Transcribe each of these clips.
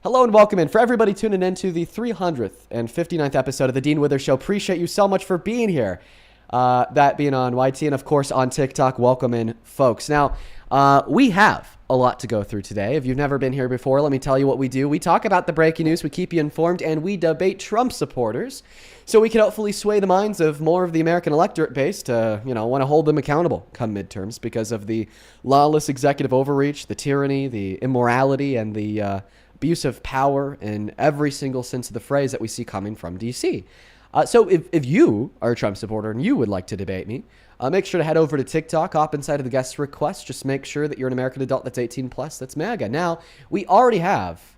Hello and welcome in. For everybody tuning in to the 359th episode of the Dean Withers Show, appreciate you so much for being here. That being on YT and, of course, on TikTok. Welcome in, folks. Now, we have a lot to go through today. If you've never been here before, let me tell you what we do. We talk about the breaking news, we keep you informed, and we debate Trump supporters so we can hopefully sway the minds of more of the American electorate base to, want to hold them accountable come midterms because of the lawless executive overreach, the tyranny, the immorality, and the abuse of power in every single sense of the phrase that we see coming from D.C. So if you are a Trump supporter and you would like to debate me, make sure to head over to TikTok, hop inside of the guest request. Just make sure that you're an American adult that's 18 plus. That's MAGA. Now, we already have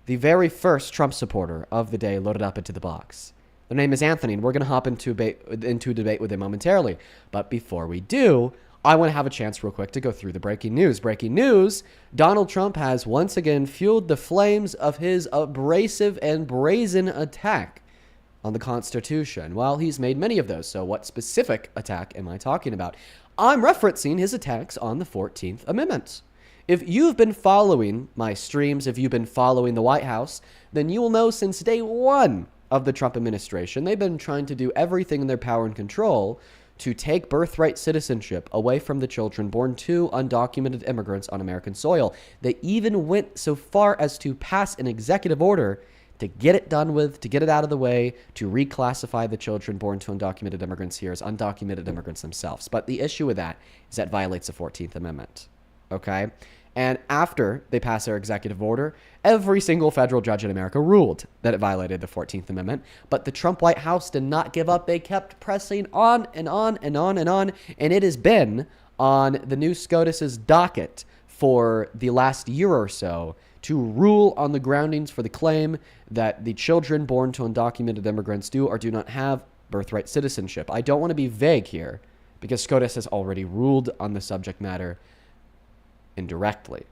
the very first Trump supporter of the day loaded up into the box. Their name is Anthony, and we're going to hop into a debate with him momentarily. But before we do, I want to have a chance real quick to go through the breaking news. Breaking news, Donald Trump has once again fueled the flames of his abrasive and brazen attack on the Constitution. Well, he's made many of those, so what specific attack am I talking about? I'm referencing his attacks on the 14th Amendment. If you've been following my streams, if you've been following the White House, then you will know since day one of the Trump administration, they've been trying to do everything in their power and control to take birthright citizenship away from the children born to undocumented immigrants on American soil. They even went so far as to pass an executive order to get it done with, to get it out of the way, to reclassify the children born to undocumented immigrants here as undocumented immigrants themselves. But the issue with that is that violates the 14th Amendment, okay? And after they passed their executive order, every single federal judge in America ruled that it violated the 14th Amendment. But the Trump White House did not give up. They kept pressing on and on and on and on. And it has been on the new SCOTUS's docket for the last year or so to rule on the groundings for the claim that the children born to undocumented immigrants do or do not have birthright citizenship. I don't want to be vague here because SCOTUS has already ruled on the subject matter indirectly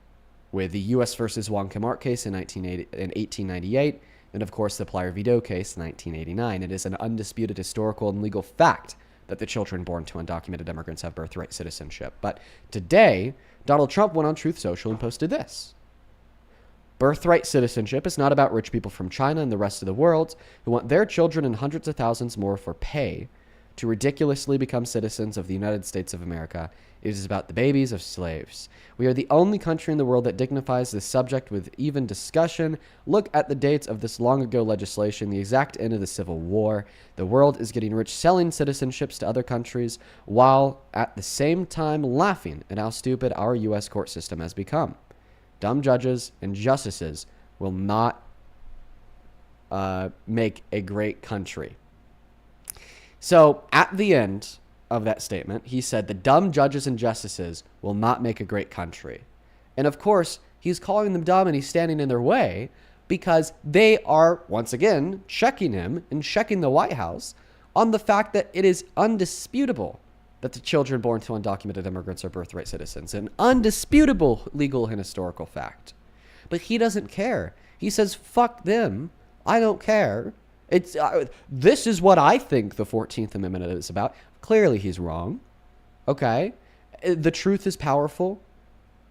with the U.S. versus Wong Kim Ark case in 1898, and of course the Plyer v. Doe case in 1989. It is an undisputed historical and legal fact that the children born to undocumented immigrants have birthright citizenship. But today, Donald Trump went on Truth Social and posted this. Birthright citizenship is not about rich people from China and the rest of the world who want their children and hundreds of thousands more for pay to ridiculously become citizens of the United States of America. It is about the babies of slaves. We are the only country in the world that dignifies this subject with even discussion. Look at the dates of this long ago legislation, the exact end of the Civil War. The world is getting rich selling citizenships to other countries while at the same time laughing at how stupid our U.S. court system has become. Dumb judges and justices will not make a great country. So at the end of that statement, he said the dumb judges and justices will not make a great country. And of course, he's calling them dumb and he's standing in their way because they are, once again, checking him and checking the White House on the fact that it is undisputable that the children born to undocumented immigrants are birthright citizens. An undisputable legal and historical fact. But he doesn't care. He says, fuck them. I don't care. This is what I think the 14th Amendment is about. Clearly he's wrong. Okay. The truth is powerful.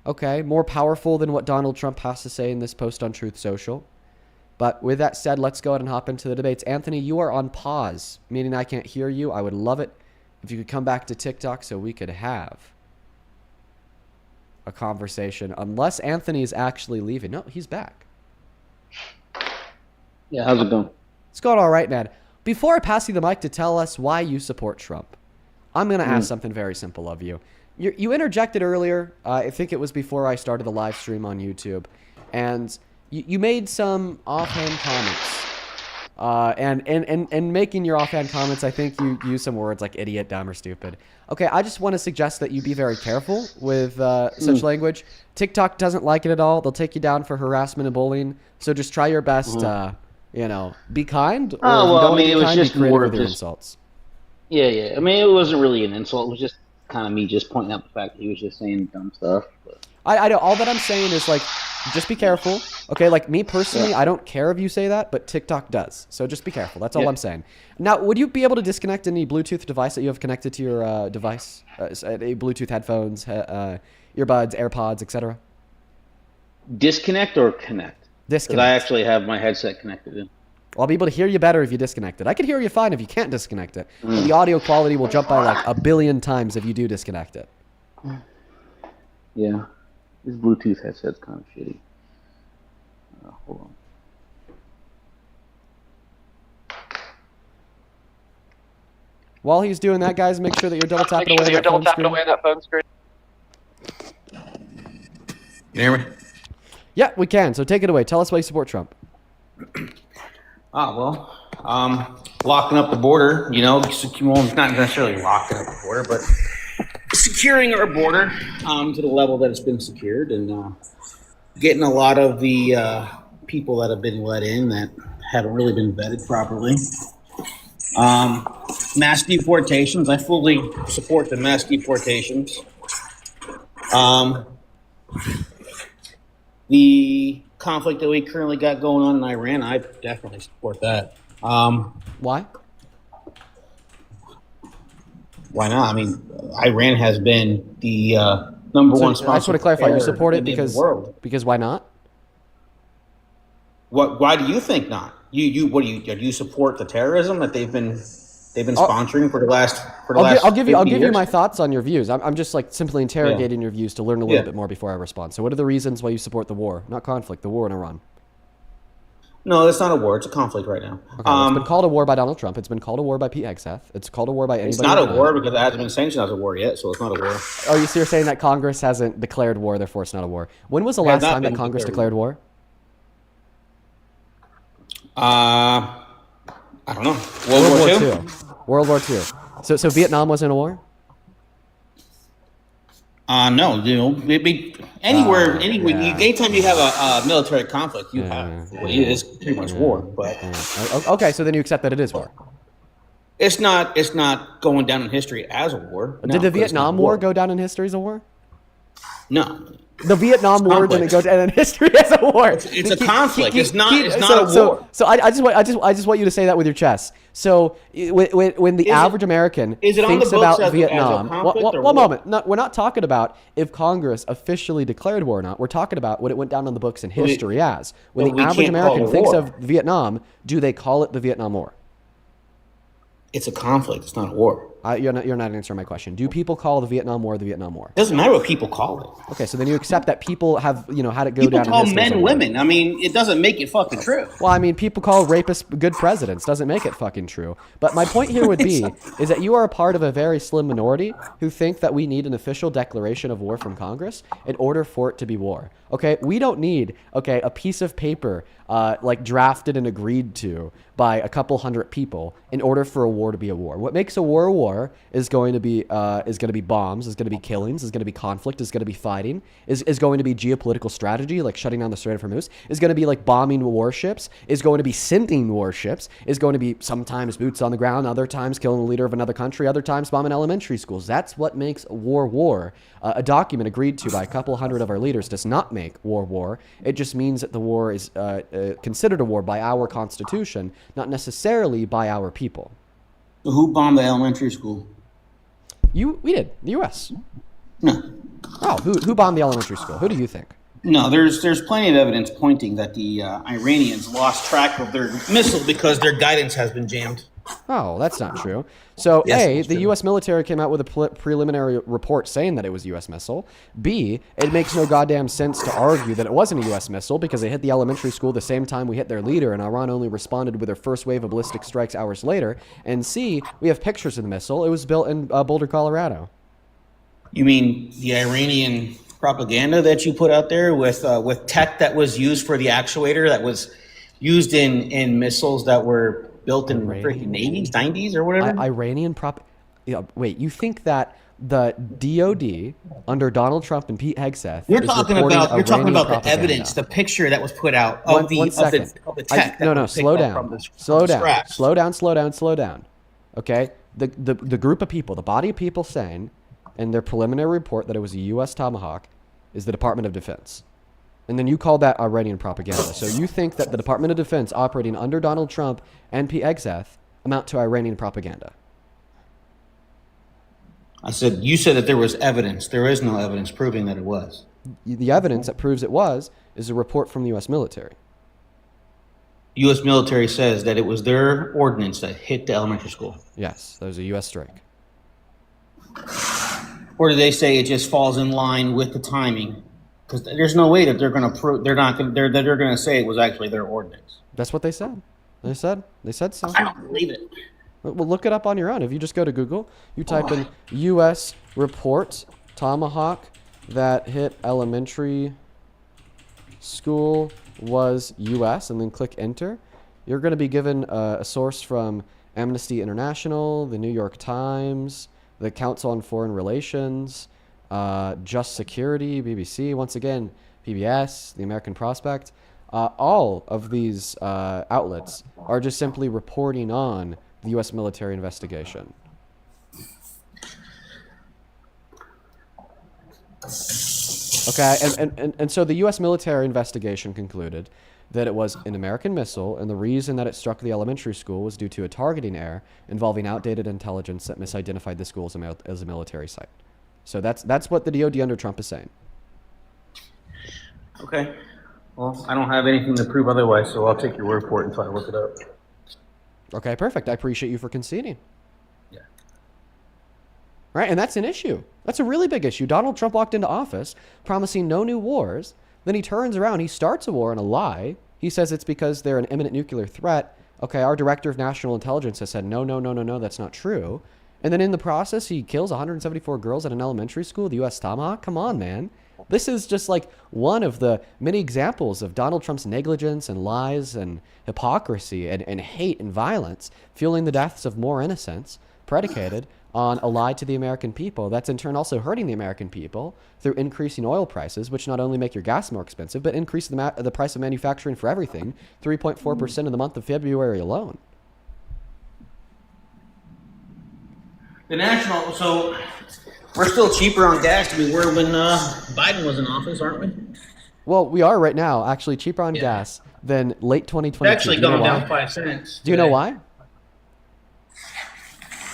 Okay. More powerful than what Donald Trump has to say in this post on Truth Social. But with that said, let's go ahead and hop into the debates. Anthony, you are on pause, meaning I can't hear you. I would love it if you could come back to TikTok so we could have a conversation. Unless Anthony is actually leaving. No, he's back. Yeah, how's it going? It's going all right, man. Before I pass you the mic to tell us why you support Trump, I'm going to ask something very simple of you. You interjected earlier, I think it was before I started the live stream on YouTube, and you made some offhand comments. And making your offhand comments, I think you used some words like idiot, dumb, or stupid. Okay, I just want to suggest that you be very careful with such language. TikTok doesn't like it at all. They'll take you down for harassment and bullying, so just try your best be kind, or it was just more of insults. Yeah. I mean, it wasn't really an insult. It was just kind of me just pointing out the fact that he was just saying dumb stuff. But. I know. All that I'm saying is, like, just be careful. Okay, like, me personally, I don't care if you say that, but TikTok does. So just be careful. That's all I'm saying. Now, would you be able to disconnect any Bluetooth device that you have connected to your device? Bluetooth headphones, earbuds, AirPods, etc.? Disconnect or connect? Because I Disconnect. actually have my headset connected in. I'll be able to hear you better if you disconnect it. I can hear you fine if you can't disconnect it. But the audio quality will jump by like 1 billion times if you do disconnect it. Yeah. This Bluetooth headset's kind of shitty. Hold on. While he's doing that, guys, make sure that you're double tapping away that phone screen. You hear me? Yeah, we can. So take it away. Tell us why you support Trump. Locking up the border, well, not necessarily locking up the border, but securing our border to the level that it's been secured, and getting a lot of the people that have been let in that haven't really been vetted properly. Mass deportations. I fully support the mass deportations. The conflict that we currently got going on in Iran, I definitely support that. Why? Why not? I mean, Iran has been the number one sponsor. I just want to clarify. You support it in the because why not? Why do you think not? Do you support the terrorism that they've been sponsoring for the last? I'll give you years? my thoughts on your views. I'm just like simply interrogating your views to learn a little bit more before I respond. So what are the reasons why you support the war, not conflict, the war in Iran? No, it's not a war. It's a conflict right now. Okay, it's been called a war by Donald Trump. It's been called a war by Pete Hegseth. It's called a war by anybody. It's not a war because it hasn't been sanctioned as a war yet, so it's not a war. Oh, so you're saying that Congress hasn't declared war, therefore it's not a war. When was the last time that Congress declared war? I don't know. World War II? World War II. So Vietnam wasn't a war? No, it'd be anywhere. Anytime you have a military conflict, it's pretty much war. But okay, so then you accept that it is war. It's not going down in history as a war. Did the Vietnam War go down in history as a war? No. The Vietnam War didn't go down in history as a war. It's a conflict. It's not a war. So I just want you to say that with your chest. So when the average American thinks about Vietnam, one moment. No, we're not talking about if Congress officially declared war or not. We're talking about what it went down on the books in history as. When the average American thinks of Vietnam, do they call it the Vietnam War? It's a conflict. It's not a war. You're not answering my question. Do people call the Vietnam War the Vietnam War? It doesn't matter what people call it. Okay, so then you accept that people have, had it go people down. People call men women. I mean, it doesn't make it fucking true. Well, I mean, people call rapists good presidents. Doesn't make it fucking true. But my point here would be is that you are a part of a very slim minority who think that we need an official declaration of war from Congress in order for it to be war. Okay, we don't need a piece of paper like drafted and agreed to by a couple hundred people in order for a war to be a war. What makes a war is going to be bombs, is going to be killings, is going to be conflict, is going to be fighting, is going to be geopolitical strategy like shutting down the Strait of Hormuz, is going to be like bombing warships, is going to be sinking warships, is going to be sometimes boots on the ground, other times killing the leader of another country, other times bombing elementary schools. That's what makes a war. A document agreed to by a couple hundred of our leaders does not make war. It just means that the war is considered a war by our Constitution, not necessarily by our people. Who bombed the elementary school? We did. The U.S. No. Oh, who bombed the elementary school? Who do you think? No, there's plenty of evidence pointing that the Iranians lost track of their missile because their guidance has been jammed. Oh, that's not true. So, yes, the U.S. military came out with a preliminary report saying that it was a U.S. missile. B, it makes no goddamn sense to argue that it wasn't a U.S. missile because it hit the elementary school the same time we hit their leader, and Iran only responded with their first wave of ballistic strikes hours later. And C, we have pictures of the missile. It was built in Boulder, Colorado. You mean the Iranian propaganda that you put out there with tech that was used for the actuator that was used in missiles that were built in the freaking 80s, 90s, or whatever? Iranian wait, you think that the DOD under Donald Trump and Pete Hegseth You're talking about the evidence, the picture that was put out of the tech. Slow down. Okay? The group of people, the body of people saying in their preliminary report that it was a U.S. Tomahawk is the Department of Defense. And then you call that Iranian propaganda. So you think that the Department of Defense operating under Donald Trump and Pete Hegseth amount to Iranian propaganda? You said that there was evidence. There is no evidence proving that it was. The evidence that proves it was is a report from the U.S. military. U.S. military says that it was their ordinance that hit the elementary school. Yes, there's a U.S. strike. Or do they say it just falls in line with the timing? Because there's no way that they're going to prove they're going to say it was actually their ordinance. That's what they said. They said so. I don't believe it. Well, look it up on your own. If you just go to Google, you type in U.S. report Tomahawk that hit elementary school was U.S. and then click enter. You're going to be given a source from Amnesty International, the New York Times, the Council on Foreign Relations, Just Security, BBC, once again, PBS, the American Prospect. All of these outlets are just simply reporting on the U.S. military investigation. Okay, and so the U.S. military investigation concluded that it was an American missile, and the reason that it struck the elementary school was due to a targeting error involving outdated intelligence that misidentified the school as a military site. So that's what the DoD under Trump is saying. Okay. Well, I don't have anything to prove otherwise, so I'll take your word for it until I look it up. Okay, perfect. I appreciate you for conceding. Yeah. Right, and that's an issue. That's a really big issue. Donald Trump walked into office promising no new wars. Then he turns around, he starts a war in a lie. He says it's because they're an imminent nuclear threat. Okay, our director of national intelligence has said, no, that's not true. And then in the process, he kills 174 girls at an elementary school, the U.S. Tomahawk. Come on, man. This is just like one of the many examples of Donald Trump's negligence and lies and hypocrisy and hate and violence fueling the deaths of more innocents predicated on a lie to the American people. That's in turn also hurting the American people through increasing oil prices, which not only make your gas more expensive, but increase the price of manufacturing for everything 3.4% in the month of February alone. The national, so we're still cheaper on gas than we were when Biden was in office, aren't we? Well, we are right now actually cheaper on gas than late 2022. It's actually gone down 5 cents. Do you know why?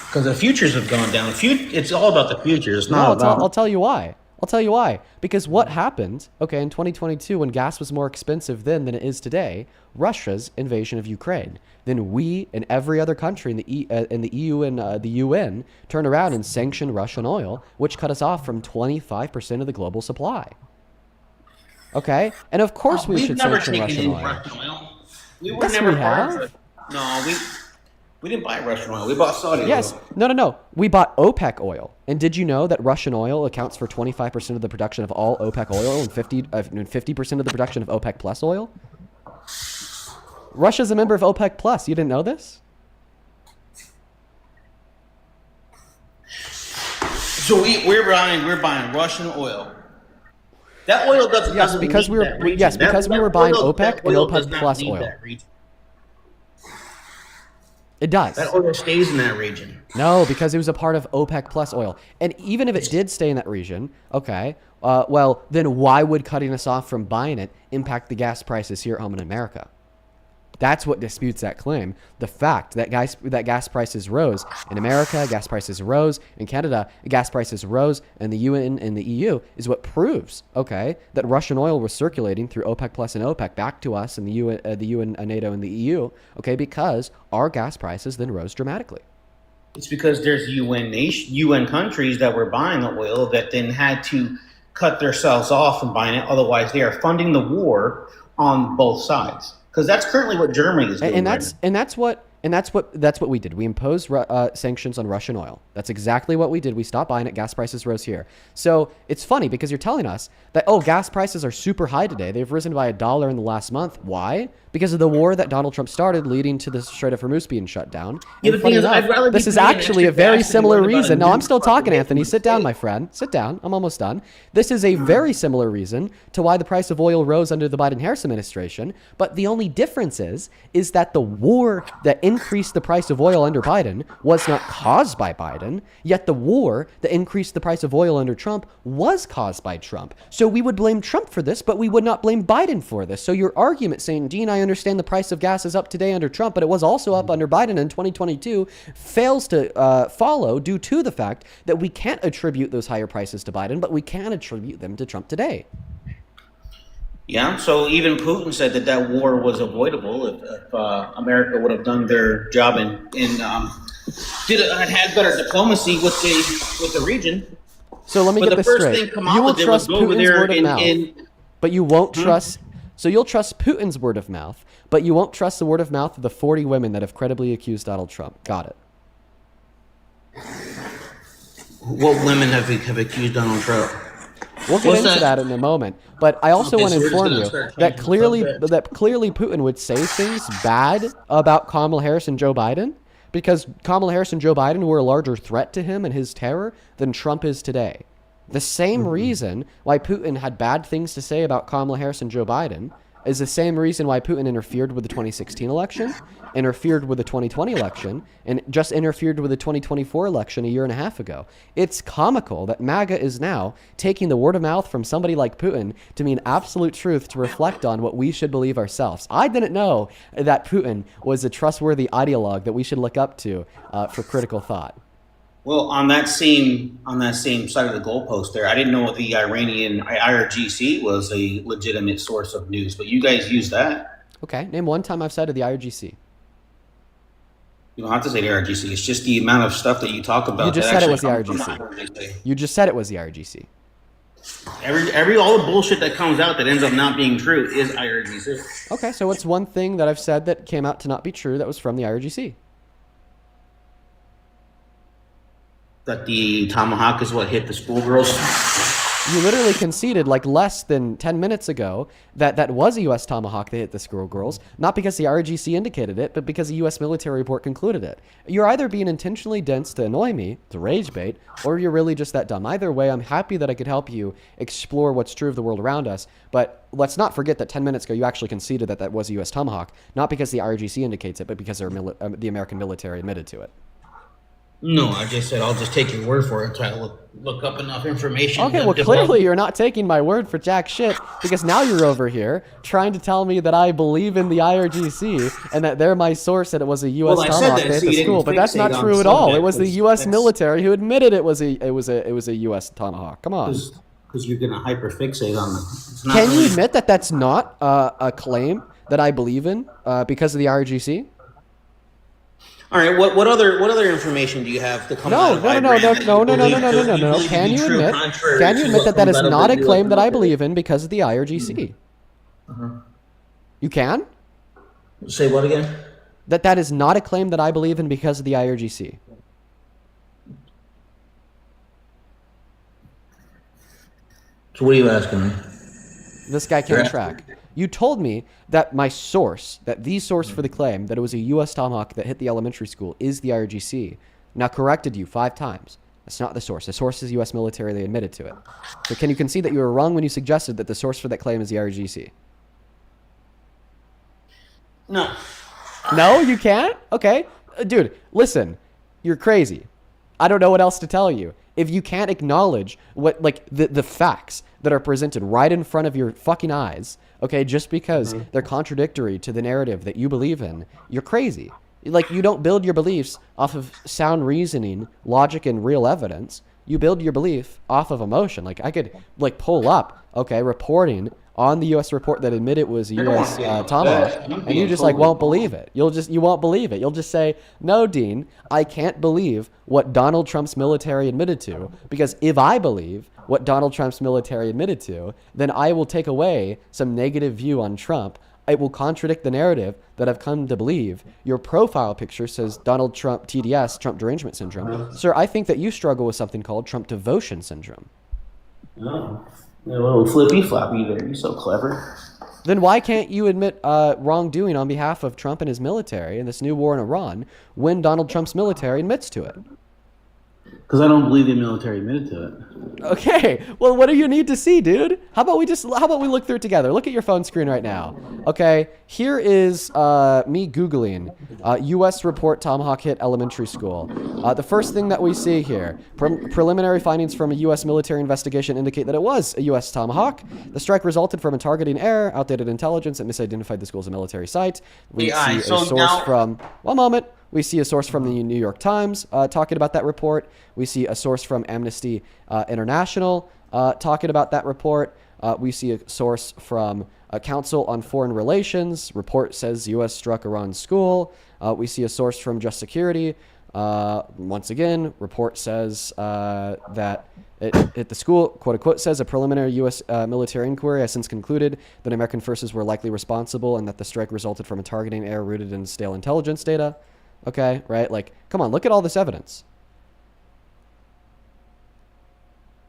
Because the futures have gone down. It's all about the futures. I'll tell you why. I'll tell you why. Because what happened, okay, in 2022 when gas was more expensive then than it is today, Russia's invasion of Ukraine. Then we and every other country in the EU and the UN turned around and sanctioned Russian oil, which cut us off from 25% of the global supply. Okay? And of course we should sanction Russian oil. We were never part of it. No, we didn't buy Russian oil. We bought Saudi oil. Yes. No. We bought OPEC oil. And did you know that Russian oil accounts for 25% of the production of all OPEC oil and 50% of the production of OPEC plus oil? Russia's a member of OPEC plus. You didn't know this? So we're buying Russian oil. That oil doesn't. Yes, because we were buying OPEC and OPEC plus oil. It does. That oil stays in that region. No, because it was a part of OPEC plus oil. And even if it did stay in that region, okay, well, then why would cutting us off from buying it impact the gas prices here at home in America? That's what disputes that claim. The fact that gas prices rose in America, gas prices rose in Canada, gas prices rose in the UN and the EU is what proves, okay, that Russian oil was circulating through OPEC plus and OPEC back to us in the UN, NATO, and the EU, okay, because our gas prices then rose dramatically. It's because there's UN countries that were buying the oil that then had to cut themselves off from buying it. Otherwise, they are funding the war on both sides. Because that's currently what Germany is doing. And that's what we did. We imposed sanctions on Russian oil. That's exactly what we did. We stopped buying it. Gas prices rose here. So it's funny because you're telling us that, gas prices are super high today. They've risen by $1 in the last month. Why? Because of the war that Donald Trump started, leading to the Strait of Hormuz being shut down. Yeah, the thing is, I'd rather this is actually a very similar reason. No, I'm still talking, Anthony. Sit down, my friend. Sit down. I'm almost done. This is a very similar reason to why the price of oil rose under the Biden-Harris administration. But the only difference is that the war that increased the price of oil under Biden was not caused by Biden, yet the war that increased the price of oil under Trump was caused by Trump. So we would blame Trump for this, but we would not blame Biden for this. So your argument saying, Dean, I understand the price of gas is up today under Trump, but it was also up under Biden in 2022, fails to follow due to the fact that we can't attribute those higher prices to Biden, but we can attribute them to Trump today. Yeah, so even Putin said that war was avoidable if America would have done their job had better diplomacy with the region. So let me But get the this first straight. thing You will Kamala did was trust go over Putin's there word of mouth, but you won't trust. So you'll trust Putin's word of mouth, but you won't trust the word of mouth of the 40 women that have credibly accused Donald Trump. Got it. What women have accused Donald Trump? We'll get into that in a moment. But I also want to inform you that clearly Putin would say things bad about Kamala Harris and Joe Biden because Kamala Harris and Joe Biden were a larger threat to him and his terror than Trump is today. The same reason why Putin had bad things to say about Kamala Harris and Joe Biden is the same reason why Putin interfered with the 2016 election, interfered with the 2020 election, and just interfered with the 2024 election a year and a half ago. It's comical that MAGA is now taking the word of mouth from somebody like Putin to mean absolute truth to reflect on what we should believe ourselves. I didn't know that Putin was a trustworthy ideologue that we should look up to for critical thought. Well, on that same side of the goalpost there, I didn't know the Iranian IRGC was a legitimate source of news, but you guys use that. Okay, name one time I've cited the IRGC. You don't have to say the IRGC. It's just the amount of stuff that you talk about. You just said it was the IRGC. You just said it was the IRGC. All the bullshit that comes out that ends up not being true is IRGC. Okay, so what's one thing that I've said that came out to not be true that was from the IRGC? That the Tomahawk is what hit the schoolgirls. You literally conceded like less than 10 minutes ago that was a U.S. Tomahawk that hit the schoolgirls, not because the RGC indicated it, but because a U.S. military report concluded it. You're either being intentionally dense to annoy me, to rage bait, or you're really just that dumb. Either way, I'm happy that I could help you explore what's true of the world around us, but let's not forget that 10 minutes ago you actually conceded that was a U.S. Tomahawk, not because the RGC indicates it, but because the American military admitted to it. No, I just said I'll just take your word for it and try to look up enough information. Okay, well, clearly you're not taking my word for jack shit because now you're over here trying to tell me that I believe in the IRGC and that they're my source that it was a U.S. Tomahawk that hit the school, but that's not true at all. It was the U.S. military who admitted it was a U.S. Tomahawk. Come on. Because you're going to hyperfixate on it. Can you admit that that's not a claim that I believe in because of the IRGC? All right. What other information do you have to come out of No. Can you admit that is not a claim that I believe in because of the IRGC? You can? Say what again? That is not a claim that I believe in because of the IRGC. So what are you asking me? This guy can't track. You told me that my source, that the source for the claim that it was a U.S. Tomahawk that hit the elementary school is the IRGC. Now corrected you 5 times. That's not the source. The source is U.S. military. They admitted to it. So can you concede that you were wrong when you suggested that the source for that claim is the IRGC? No. No, you can't? Okay. Dude, listen. You're crazy. I don't know what else to tell you. If you can't acknowledge what, like, the facts that are presented right in front of your fucking eyes, okay, just because they're contradictory to the narrative that you believe in, you're crazy. Like, you don't build your beliefs off of sound reasoning, logic, and real evidence. You build your belief off of emotion. Like, I could, like, pull up, okay, reporting on the U.S. report that admitted it was a U.S. Tomahawk, and you just, like, won't believe it. You won't believe it. You'll just say, no, Dean, I can't believe what Donald Trump's military admitted to, because if I believe what Donald Trump's military admitted to, then I will take away some negative view on Trump. It will contradict the narrative that I've come to believe. Your profile picture says Donald Trump TDS, Trump derangement syndrome. Sir, I think that you struggle with something called Trump devotion syndrome. No. A little flippy floppy there. You're so clever. Then why can't you admit wrongdoing on behalf of Trump and his military in this new war in Iran when Donald Trump's military admits to it? Because I don't believe the military admitted to it. Okay, well, what do you need to see, dude? How about we look through it together? Look at your phone screen right now. Okay, here is me Googling U.S. report Tomahawk hit elementary school. The first thing that we see here, preliminary findings from a U.S. military investigation indicate that it was a U.S. Tomahawk. The strike resulted from a targeting error, outdated intelligence that misidentified the school as a military site. We see a source from, one moment. We see a source from the New York Times talking about that report. We see a source from Amnesty International talking about that report. We see a source from a Council on Foreign Relations. Report says U.S. struck Iran school. We see a source from Just Security. Once again, report says that at the school, quote unquote, says a preliminary U.S. Military inquiry has since concluded that American forces were likely responsible and that the strike resulted from a targeting error rooted in stale intelligence data. Okay, right? Like, come on, look at all this evidence.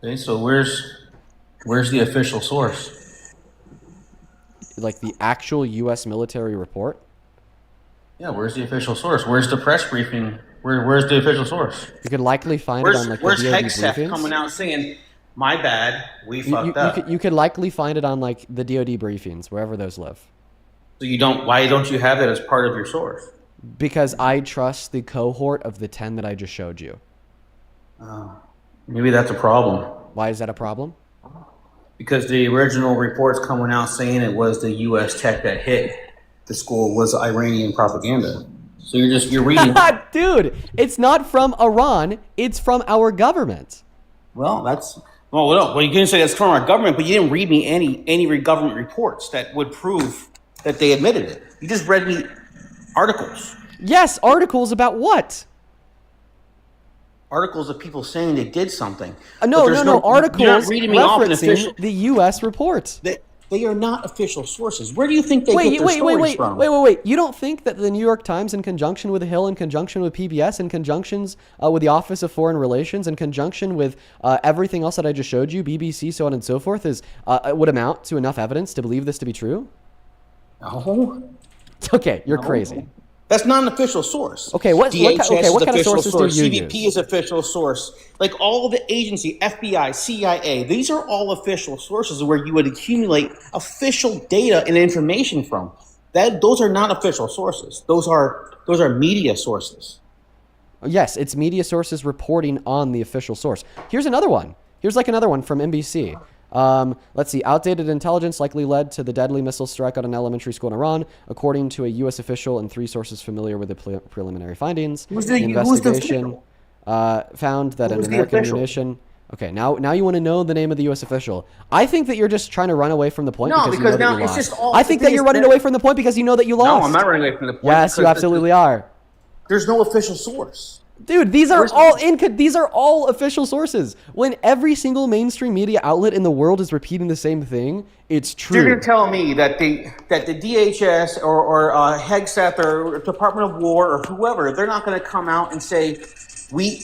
Okay, so where's the official source? Like the actual U.S. military report. Yeah, where's the official source? Where's the press briefing? Where's the official source? You could likely find it on like the DoD briefings. Coming out saying, "My bad, we fucked up." You could likely find it on like the DoD briefings, wherever those live. So you don't. Why don't you have that as part of your source? Because I trust the cohort of the 10 that I just showed you. Maybe that's a problem. Why is that a problem? Because the original reports coming out saying it was the U.S. tech that hit the school was Iranian propaganda. So you're reading. Dude, it's not from Iran. It's from our government. Well, you can say that's from our government, but you didn't read me any government reports that would prove that they admitted it. You just read me articles. Yes, articles about what? Articles of people saying they did something. No, articles you're not reading me off an referencing the U.S. report. They are not official sources. Where do you think they get their stories from? Wait. You don't think that the New York Times, in conjunction with Hill, in conjunction with PBS, in conjunction with the Office of Foreign Relations, in conjunction with everything else that I just showed you, BBC, so on and so forth, would amount to enough evidence to believe this to be true? No. Okay, you're crazy. That's not an official source. Okay, what kind of sources source. do you CBP use? is official source. Like all of the agency, FBI, CIA, these are all official sources where you would accumulate official data and information from. Those are not official sources. Those are media sources. Yes, it's media sources reporting on the official source. Here's another one. Here's like another one from NBC. Let's see. Outdated intelligence likely led to the deadly missile strike on an elementary school in Iran, according to a U.S. official and 3 sources familiar with the preliminary findings. The investigation found that an American munition. Okay, now you want to know the name of the U.S. official. I think that you're just trying to run away from the point because you know that you lost. I think that you're running away from the point because you know that you lost. No, I'm not running away from the point. Yes, you absolutely are. There's no official source. Dude, these are all official sources. When every single mainstream media outlet in the world is repeating the same thing, it's true. You're going to tell me that the DHS or Hegseth or Department of War or whoever, they're not going to come out and say, we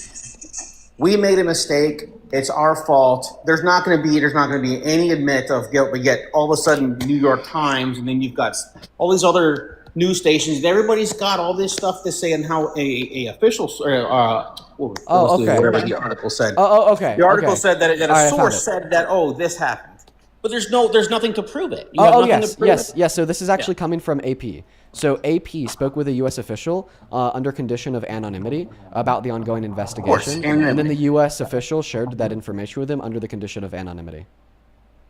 made a mistake. It's our fault. There's not going to be any admit of guilt, but yet all of a sudden New York Times, and then you've got all these other news stations, and everybody's got all this stuff to say on how a official whatever the article said. Okay. The article said that a source said that this happened, but there's nothing to prove it. Yes. So this is actually coming from AP. So AP spoke with a U.S. official under condition of anonymity about the ongoing investigation, and then the U.S. official shared that information with him under the condition of anonymity.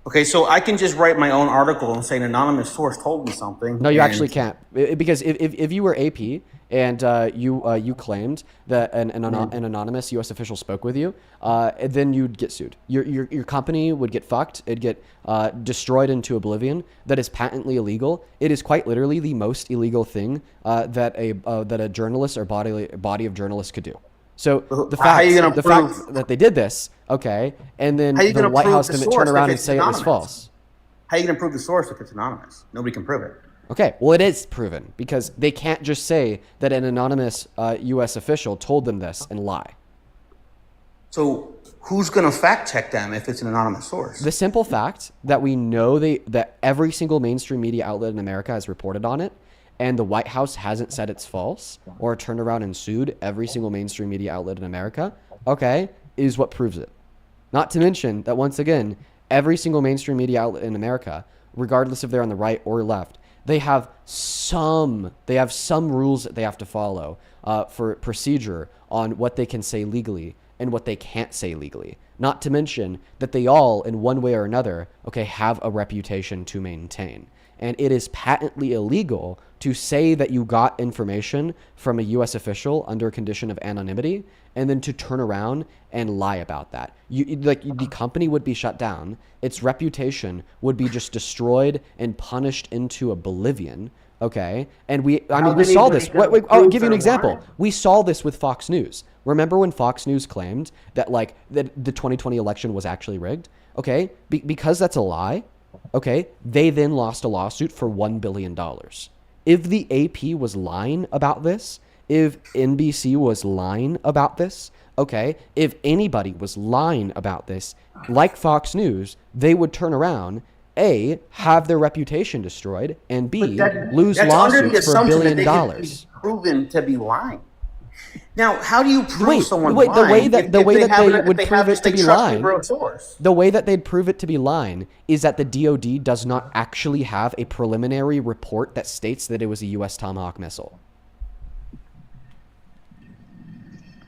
Okay, so I can just write my own article and say an anonymous source told me something. No, you actually can't, because if you were AP and you claimed that an anonymous U.S. official spoke with you, then you'd get sued. Your company would get fucked. It'd get destroyed into oblivion. That is patently illegal. It is quite literally the most illegal thing that a journalist or body of journalists could do. So the fact that they did this, okay, and then the White House can turn around and say it was false. How are you going to prove the source if it's anonymous? Nobody can prove it. Okay, well, it is proven because they can't just say that an anonymous U.S. official told them this and lie. So who's going to fact check them if it's an anonymous source? The simple fact that we know that every single mainstream media outlet in America has reported on it, and the White House hasn't said it's false or turned around and sued every single mainstream media outlet in America, okay, is what proves it. Not to mention that, once again, every single mainstream media outlet in America, regardless if they're on the right or left, they have some rules that they have to follow for procedure on what they can say legally and what they can't say legally. Not to mention that they all, in one way or another, okay, have a reputation to maintain. And it is patently illegal to say that you got information from a U.S. official under a condition of anonymity, and then to turn around and lie about that. The company would be shut down. Its reputation would be just destroyed and punished into oblivion. Okay, and we saw this. I'll give you an example. We saw this with Fox News. Remember when Fox News claimed that that the 2020 election was actually rigged? Okay, because that's a lie. Okay, they then lost a lawsuit for $1 billion. If the AP was lying about this, if NBC was lying about this, okay, if anybody was lying about this, like Fox News, they would turn around, A, have their reputation destroyed, and B, lose lawsuits for $1 billion. Be proven to be lying. Now, how do you prove someone lying? The way that they would prove it to be lying, the way that they'd prove it to be lying is that the DoD does not actually have a preliminary report that states that it was a U.S. Tomahawk missile.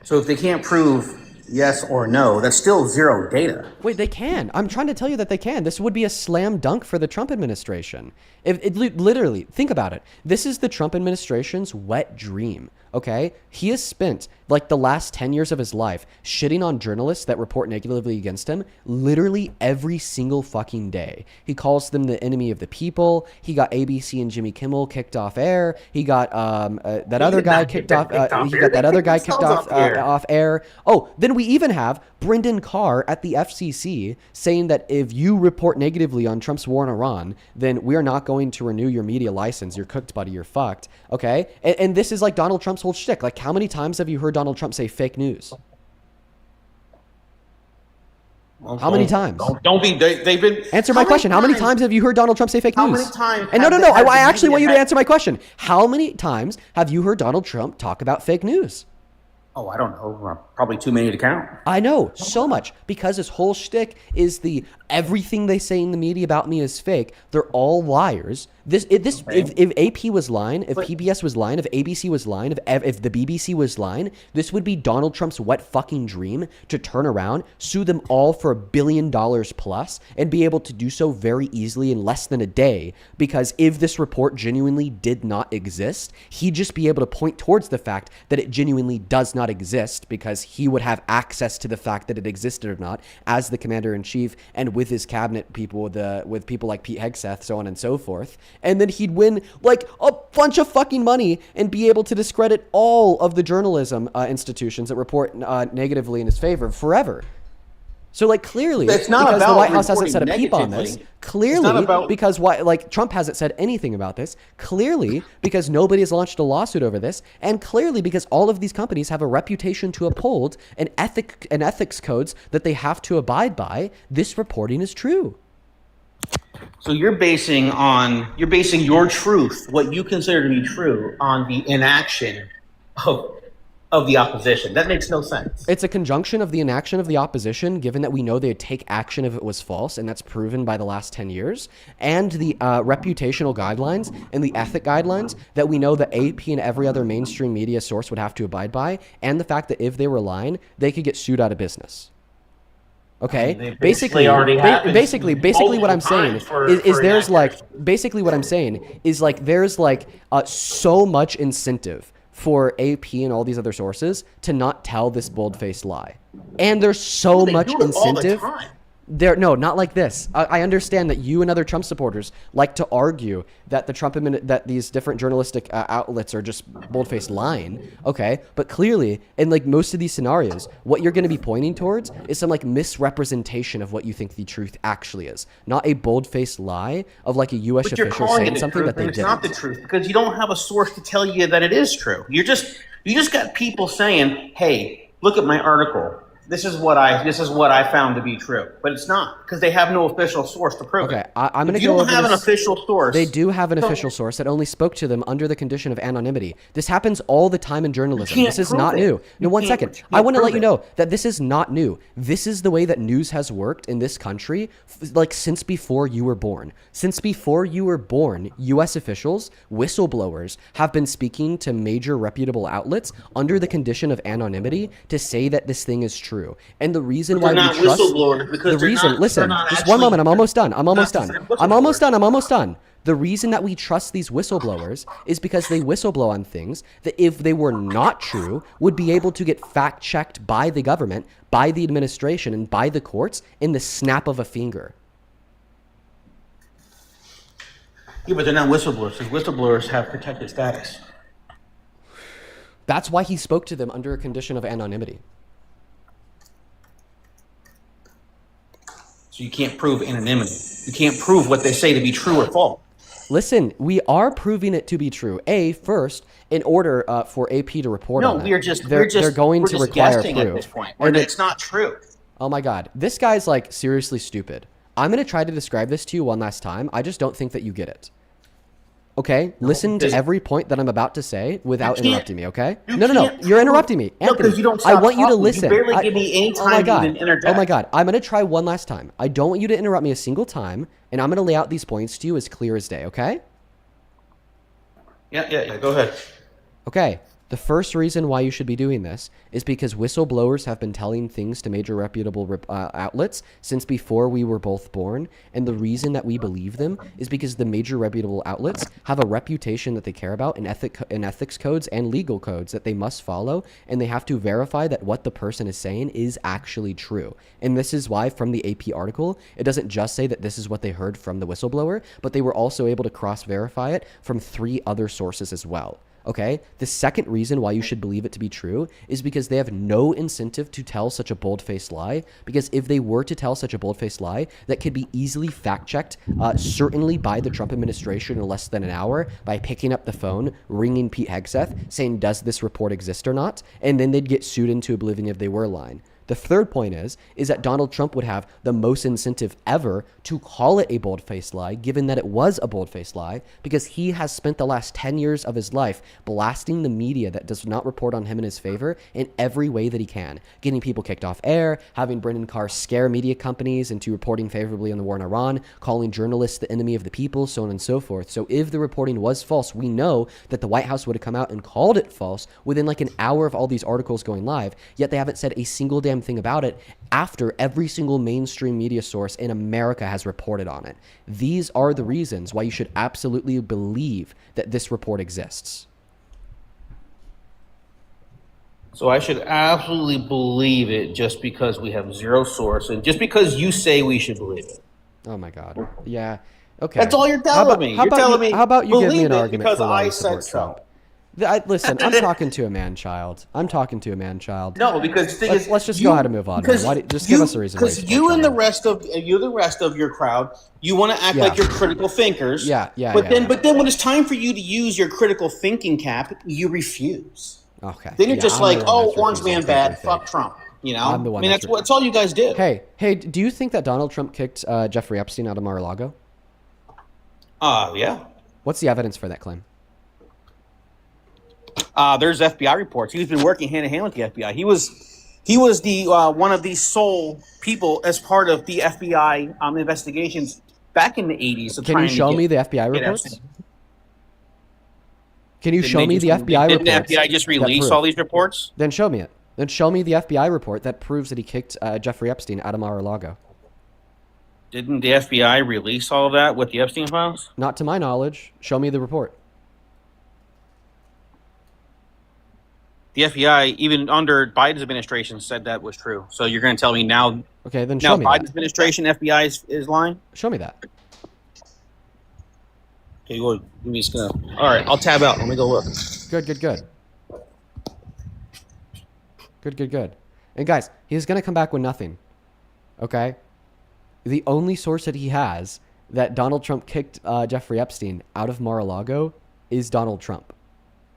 So if they can't prove yes or no, that's still zero data. Wait, they can. I'm trying to tell you that they can. This would be a slam dunk for the Trump administration. Literally, think about it. This is the Trump administration's wet dream. Okay? He has spent like the last 10 years of his life shitting on journalists that report negatively against him literally every single fucking day. He calls them the enemy of the people. He got ABC and Jimmy Kimmel kicked off air. He got that other guy kicked off. He got that other guy kicked off air. Oh, then we even have Brendan Carr at the FCC saying that if you report negatively on Trump's war in Iran, then we're not going to renew your media license. You're cooked, buddy. You're fucked. Okay? And this is like Donald Trump's whole shtick. Like, how many times have you heard Donald Trump say fake news? Well, how many times? Don't be. They've been. Answer my question. How many times have you heard Donald Trump say fake news? How many times? And no. I actually want you to answer my question. How many times have you heard Donald Trump talk about fake news? Oh, I don't know. Probably too many to count. I know, so much, because his whole shtick is everything they say in the media about me is fake. They're all liars. If AP was lying, if PBS was lying, if ABC was lying, if the BBC was lying, this would be Donald Trump's wet fucking dream to turn around, sue them all for $1 billion plus, and be able to do so very easily in less than a day. Because if this report genuinely did not exist, he'd just be able to point towards the fact that it genuinely does not exist, because he would have access to the fact that it existed or not as the commander-in-chief and with his cabinet people, with people like Pete Hegseth, so on and so forth. And then he'd win like a bunch of fucking money and be able to discredit all of the journalism institutions that report negatively in his favor forever. So like clearly, it's not because about the White House hasn't said a peep on this, negatively. clearly because Trump hasn't said anything about this, clearly because nobody has launched a lawsuit over this, and clearly because all of these companies have a reputation to uphold and ethics codes that they have to abide by, this reporting is true. So you're basing your truth, what you consider to be true, on the inaction of the opposition. That makes no sense. It's a conjunction of the inaction of the opposition, given that we know they'd take action if it was false, and that's proven by the last 10 years, and the reputational guidelines and the ethic guidelines that we know that AP and every other mainstream media source would have to abide by, and the fact that if they were lying, they could get sued out of business. Okay, basically what I'm saying is there's so much incentive for AP and all these other sources to not tell this bold-faced lie. And there's so much incentive. No, not like this. I understand that you and other Trump supporters like to argue that that these different journalistic outlets are just bold-faced lying. Okay, but clearly, in like most of these scenarios, what you're going to be pointing towards is some like misrepresentation of what you think the truth actually is, not a bold-faced lie of like a U.S. official saying something that they didn't. It's not the truth because you don't have a source to tell you that it is true. You just got people saying, "Hey, look at my article. This is what I found to be true," but it's not because they have no official source to prove it. Okay, I'm going to go over this. You don't have an official source. They do have an official source that only spoke to them under the condition of anonymity. This happens all the time in journalism. This is not new. No, 1 second. I want to let you know that this is not new. This is the way that news has worked in this country, like since before you were born. Since before you were born, U.S. officials, whistleblowers, have been speaking to major reputable outlets under the condition of anonymity to say that this thing is true. And the reason why we trust whistleblowers because listen, just one moment, I'm almost done. The reason that we trust these whistleblowers is because they whistleblow on things that, if they were not true, would be able to get fact-checked by the government, by the administration, and by the courts in the snap of a finger. Yeah, but they're not whistleblowers. Because whistleblowers have protected status. That's why he spoke to them under a condition of anonymity. So you can't prove anonymity. You can't prove what they say to be true or false. Listen, we are proving it to be true. First, in order for AP to report on it, they're going to require proof. At this point, and it's not true. Oh my God, this guy's like seriously stupid. I'm gonna try to describe this to you one last time. I just don't think that you get it. Okay, listen to every point that I'm about to say without interrupting me. Okay? No. You're interrupting me, Anthony. No, because you don't stop I want you to talking. listen. You barely give me any time to even interject. Oh my God, I'm gonna try one last time. I don't want you to interrupt me a single time, and I'm gonna lay out these points to you as clear as day. Okay? Yeah. Go ahead. Okay. The first reason why you should be doing this is because whistleblowers have been telling things to major reputable outlets since before we were both born. And the reason that we believe them is because the major reputable outlets have a reputation that they care about in ethics codes and legal codes that they must follow. And they have to verify that what the person is saying is actually true. And this is why from the AP article, it doesn't just say that this is what they heard from the whistleblower, but they were also able to cross-verify it from 3 other sources as well. Okay, the second reason why you should believe it to be true is because they have no incentive to tell such a bold-faced lie, because if they were to tell such a bold-faced lie, that could be easily fact-checked, certainly by the Trump administration in less than an hour, by picking up the phone, ringing Pete Hegseth, saying, does this report exist or not? And then they'd get sued into oblivion if they were lying. The third point is that Donald Trump would have the most incentive ever to call it a bold-faced lie, given that it was a bold-faced lie, because he has spent the last 10 years of his life blasting the media that does not report on him in his favor in every way that he can, getting people kicked off air, having Brendan Carr scare media companies into reporting favorably on the war in Iran, calling journalists the enemy of the people, so on and so forth. So if the reporting was false, we know that the White House would have come out and called it false within like an hour of all these articles going live, yet they haven't said a single damn thing about it after every single mainstream media source in America has reported on it. These are the reasons why you should absolutely believe that this report exists. So I should absolutely believe it just because we have zero source and just because you say we should believe it. Oh my God. Yeah. Okay. That's all you're telling me. You're telling me. How about you give me an argument because for why I you said support so. Trump? Listen, I'm talking to a man-child. No, because the thing is, let's just go ahead and move on. Just give us a reason. Because you and the rest of your crowd, you want to act like you're critical thinkers. But then when it's time for you to use your critical thinking cap, you refuse. Okay. Then you're just like, oh, orange man bad, fuck Trump. You know, I'm the one that's all you guys did. Hey, do you think that Donald Trump kicked Jeffrey Epstein out of Mar-a-Lago? Yeah. What's the evidence for that claim? There's FBI reports. He's been working hand in hand with the FBI. He was the one of the sole people as part of the FBI investigations back in the 80s. Can you show me the FBI reports? Can you show me the FBI reports? Didn't the FBI just release all these reports? Then show me it. Then show me the FBI report that proves that he kicked Jeffrey Epstein out of Mar-a-Lago. Didn't the FBI release all of that with the Epstein files? Not to my knowledge. Show me the report. The FBI, even under Biden's administration, said that was true. So you're going to tell me now? Okay, then show me Biden's that. administration, FBI is lying. Show me that. Okay, well, I'm just gonna. All right, I'll tab out. Let me go look. Good. And guys, he's gonna come back with nothing. Okay. The only source that he has that Donald Trump kicked Jeffrey Epstein out of Mar-a-Lago is Donald Trump.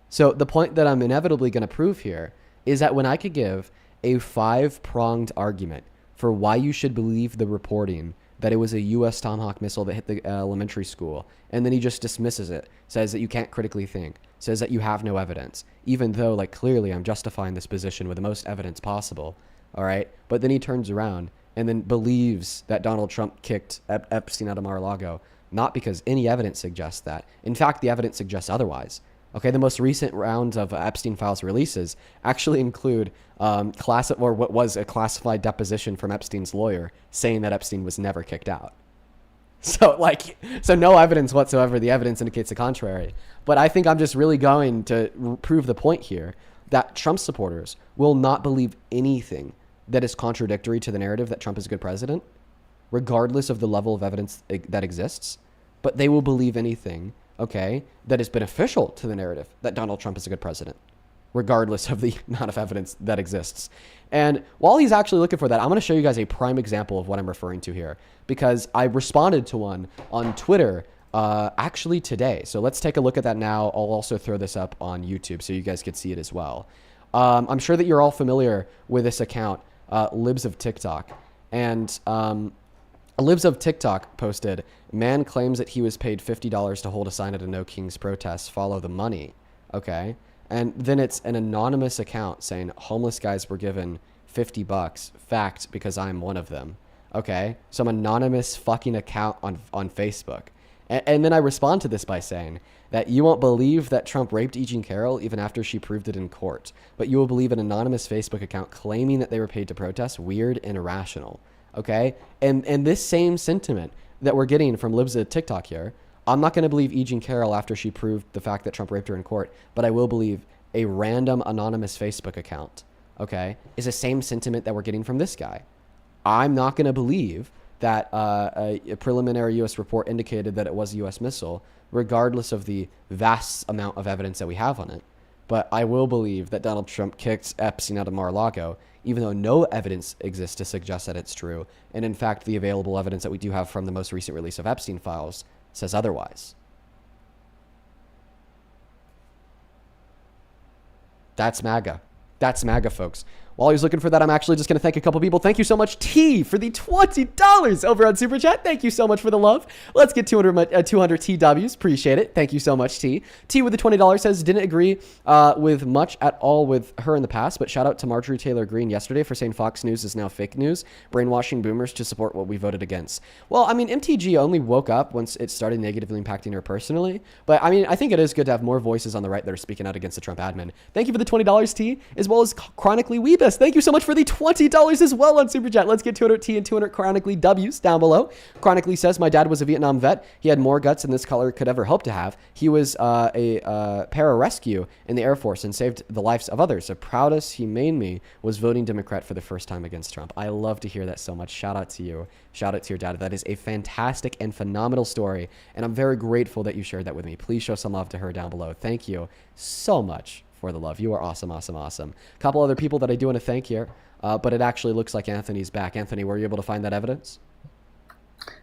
So the point that I'm inevitably going to prove here is that when I could give a 5-pronged argument for why you should believe the reporting that it was a U.S. Tomahawk missile that hit the elementary school, and then he just dismisses it, says that you can't critically think, says that you have no evidence, even though, like, clearly I'm justifying this position with the most evidence possible, all right? But then he turns around and then believes that Donald Trump kicked Epstein out of Mar-a-Lago, not because any evidence suggests that. In fact, the evidence suggests otherwise. Okay, the most recent rounds of Epstein files releases actually include what was a classified deposition from Epstein's lawyer saying that Epstein was never kicked out. So no evidence whatsoever. The evidence indicates the contrary. But I think I'm just really going to prove the point here that Trump supporters will not believe anything that is contradictory to the narrative that Trump is a good president, regardless of the level of evidence that exists. But they will believe anything, okay, that is beneficial to the narrative that Donald Trump is a good president, regardless of the amount of evidence that exists. And while he's actually looking for that, I'm going to show you guys a prime example of what I'm referring to here, because I responded to one on Twitter actually today. So let's take a look at that now. I'll also throw this up on YouTube so you guys can see it as well. I'm sure that you're all familiar with this account, Libs of TikTok. And Libs of TikTok posted, man claims that he was paid $50 to hold a sign at a No Kings protest. Follow the money. Okay. And then it's an anonymous account saying homeless guys were given $50. Fact, because I'm one of them. Okay. Some anonymous fucking account on Facebook. And then I respond to this by saying that you won't believe that Trump raped E. Jean Carroll even after she proved it in court. But you will believe an anonymous Facebook account claiming that they were paid to protest. Weird and irrational. Okay. And this same sentiment that we're getting from Libs of TikTok here, I'm not going to believe E. Jean Carroll after she proved the fact that Trump raped her in court, but I will believe a random anonymous Facebook account, okay, is the same sentiment that we're getting from this guy. I'm not going to believe that a preliminary U.S. report indicated that it was a U.S. missile, regardless of the vast amount of evidence that we have on it. But I will believe that Donald Trump kicked Epstein out of Mar-a-Lago, even though no evidence exists to suggest that it's true. And in fact, the available evidence that we do have from the most recent release of Epstein files says otherwise. That's MAGA. That's MAGA, folks. While he's looking for that, I'm actually just going to thank a couple people. Thank you so much, T, for the $20 over on Super Chat. Thank you so much for the love. Let's get 200 TWs. Appreciate it. Thank you so much, T. T with the $20 says, didn't agree with much at all with her in the past, but shout out to Marjorie Taylor Greene yesterday for saying Fox News is now fake news, brainwashing boomers to support what we voted against. Well, I mean, MTG only woke up once it started negatively impacting her personally, but I mean, I think it is good to have more voices on the right that are speaking out against the Trump admin. Thank you for the $20, T, as well as Chronically Weebus. Thank you so much for the $20 as well on Super Chat. Let's get 200 T and 200 Chronically W's down below. Chronically says, my dad was a Vietnam vet. He had more guts than this color could ever hope to have. He was a pararescue in the Air Force and saved the lives of others. The proudest he made me was voting Democrat for the first time against Trump. I love to hear that so much. Shout out to you. Shout out to your dad. That is a fantastic and phenomenal story, and I'm very grateful that you shared that with me. Please show some love to her down below. Thank you so much for the love. You are awesome, awesome, awesome. A couple other people that I do want to thank here, but it actually looks like Anthony's back. Anthony, were you able to find that evidence?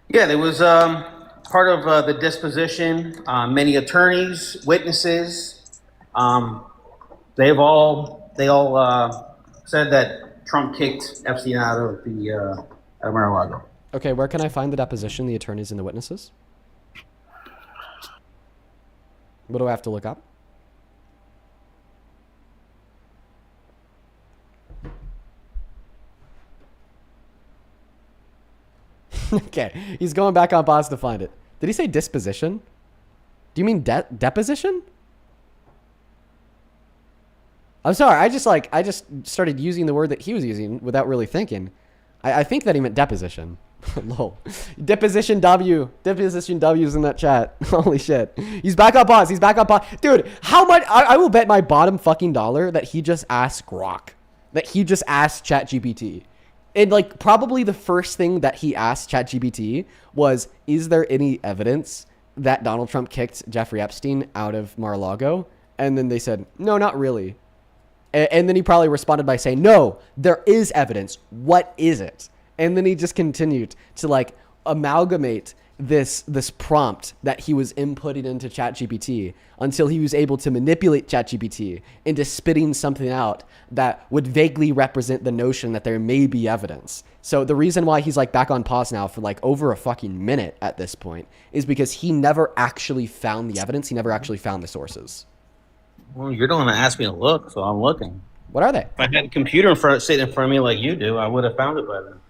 Yeah, there was part of the disposition. Many attorneys, witnesses, they all said that Trump kicked Epstein out of Mar-a-Lago. Okay, where can I find the deposition, the attorneys, and the witnesses? What do I have to look up? Okay, he's going back on pause to find it. Did he say disposition? Do you mean deposition? I'm sorry, I just started using the word that he was using without really thinking. I think that he meant deposition. Lol. Deposition W. Deposition W's in that chat. Holy shit. He's back on pause. He's back on pause. Dude, how much? I will bet my bottom fucking dollar that he just asked Grok. That he just asked ChatGPT. And like probably the first thing that he asked ChatGPT was, is there any evidence that Donald Trump kicked Jeffrey Epstein out of Mar-a-Lago? And then they said, no, not really. And then he probably responded by saying, no, there is evidence. What is it? And then he just continued to like amalgamate this prompt that he was inputting into ChatGPT until he was able to manipulate ChatGPT into spitting something out that would vaguely represent the notion that there may be evidence. So the reason why he's like back on pause now for like over a fucking minute at this point is because he never actually found the evidence. He never actually found the sources. Well, you're the one that asked me to look, so I'm looking. What are they? If I had a computer sitting in front of me like you do, I would have found it by then.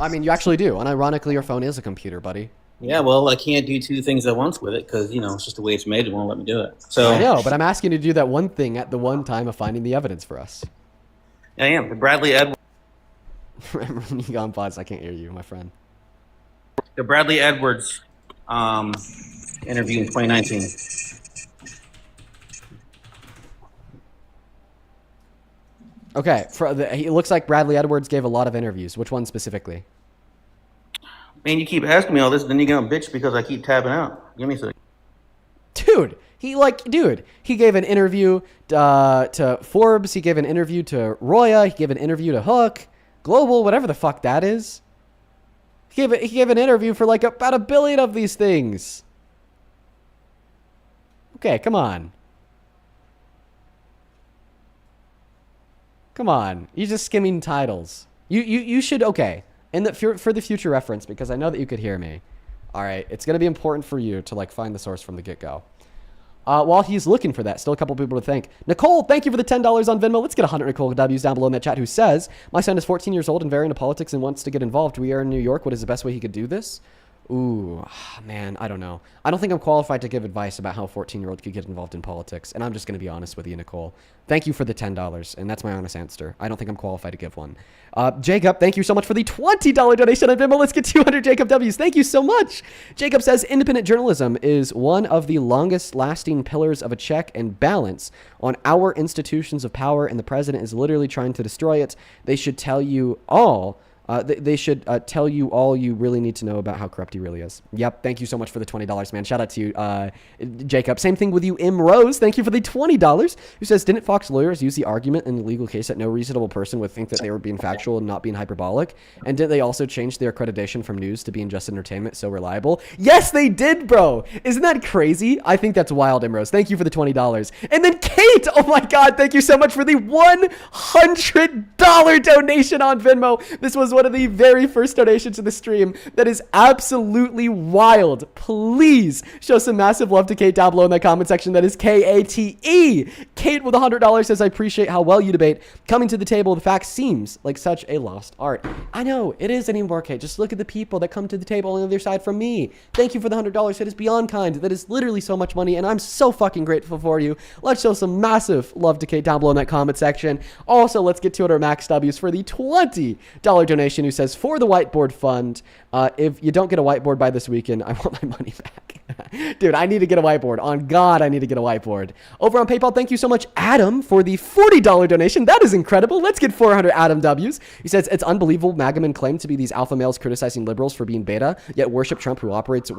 I mean, you actually do. And ironically, your phone is a computer, buddy. Yeah, well, I can't do two things at once with it because, you know, it's just the way it's made. It won't let me do it. So I know, but I'm asking you to do that one thing at the one time of finding the evidence for us. I am. The Bradley Edwards. Remember when you got on pause? I can't hear you, my friend. The Bradley Edwards interview in 2019. Okay, it looks like Bradley Edwards gave a lot of interviews. Which one specifically? Man, you keep asking me all this, then you're gonna bitch because I keep tabbing out. Give me a second. Dude, he gave an interview to Forbes. He gave an interview to Roya. He gave an interview to Hook, Global, whatever the fuck that is. He gave an interview for like about 1 billion of these things. Okay, come on. Come on. You're just skimming titles. You should, okay. And for the future reference, because I know that you could hear me. All right, it's going to be important for you to like find the source from the get-go. While he's looking for that, still a couple people to thank. Nicole, thank you for the $10 on Venmo. Let's get 100 Nicole W's down below in that chat, who says, my son is 14 years old and very into politics and wants to get involved. We are in New York. What is the best way he could do this? Ooh, man, I don't know. I don't think I'm qualified to give advice about how a 14-year-old could get involved in politics. And I'm just going to be honest with you, Nicole. Thank you for the $10, and that's my honest answer. I don't think I'm qualified to give one. Jacob, thank you so much for the $20 donation on Venmo. Let's get 200 Jacob W's. Thank you so much. Jacob says, independent journalism is one of the longest-lasting pillars of a check and balance on our institutions of power, and the president is literally trying to destroy it. They should tell you all. They should tell you all you really need to know about how corrupt he really is. Yep. Thank you so much for the $20, man. Shout out to you, Jacob. Same thing with you, M. Rose. Thank you for the $20. Who says, didn't Fox lawyers use the argument in the legal case that no reasonable person would think that they were being factual and not being hyperbolic? And did they also change their accreditation from news to being just entertainment so reliable? Yes, they did, bro. Isn't that crazy? I think that's wild, M. Rose. Thank you for the $20. And then Kate, oh my God, thank you so much for the $100 donation on Venmo. This was one of the very first donations in the stream. That is absolutely wild. Please show some massive love to Kate down below in the comment section. That is Kate. Kate with $100 says, I appreciate how well you debate. Coming to the table, the facts seems like such a lost art. I know, it is anymore, Kate. Just look at the people that come to the table on the other side from me. Thank you for the $100. It is beyond kind. That is literally so much money, and I'm so fucking grateful for you. Let's show some massive love to Kate down below in that comment section. Also, let's get 200 Max W's for the $20 donation, who says, for the whiteboard fund, if you don't get a whiteboard by this weekend, I want my money back. Dude, I need to get a whiteboard. On God, I need to get a whiteboard. Over on PayPal, thank you so much, Adam, for the $40 donation. That is incredible. Let's get 400 Adam W's. He says, it's unbelievable MAGA men claim to be these alpha males criticizing liberals for being beta, yet worship Trump, who operates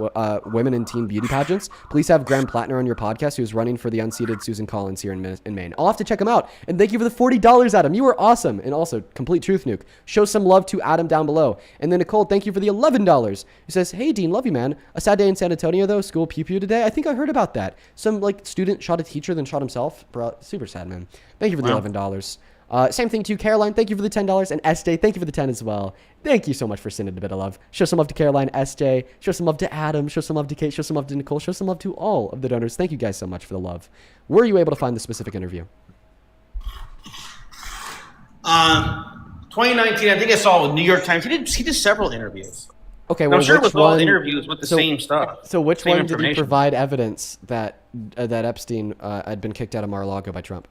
women in teen beauty pageants. Please have Graham Plattner on your podcast, who's running for the unseated Susan Collins here in Maine. I'll have to check him out. And thank you for the $40, Adam. You were awesome. And also, complete truth nuke. Show some love to Adam down below. And then Nicole, thank you for the $11. He says, hey, Dean, love you, man. A sad day in San Antonio, though. School pew-pew today. I think I heard about that. Some like student shot a teacher, then shot himself. Bro, super sad, man. Thank you for the $11. Same thing to Caroline. Thank you for the $10. And SJ, thank you for the 10 as well. Thank you so much for sending a bit of love. Show some love to Caroline, SJ. Show some love to Adam. Show some love to Kate. Show some love to Nicole. Show some love to all of the donors. Thank you guys so much for the love. Were you able to find the specific interview? 2019, I think I saw with New York Times. He did several interviews. Okay, well, I'm sure it which was all one, interviews with the same stuff. So which same one did he provide evidence that Epstein had been kicked out of Mar-a-Lago by Trump?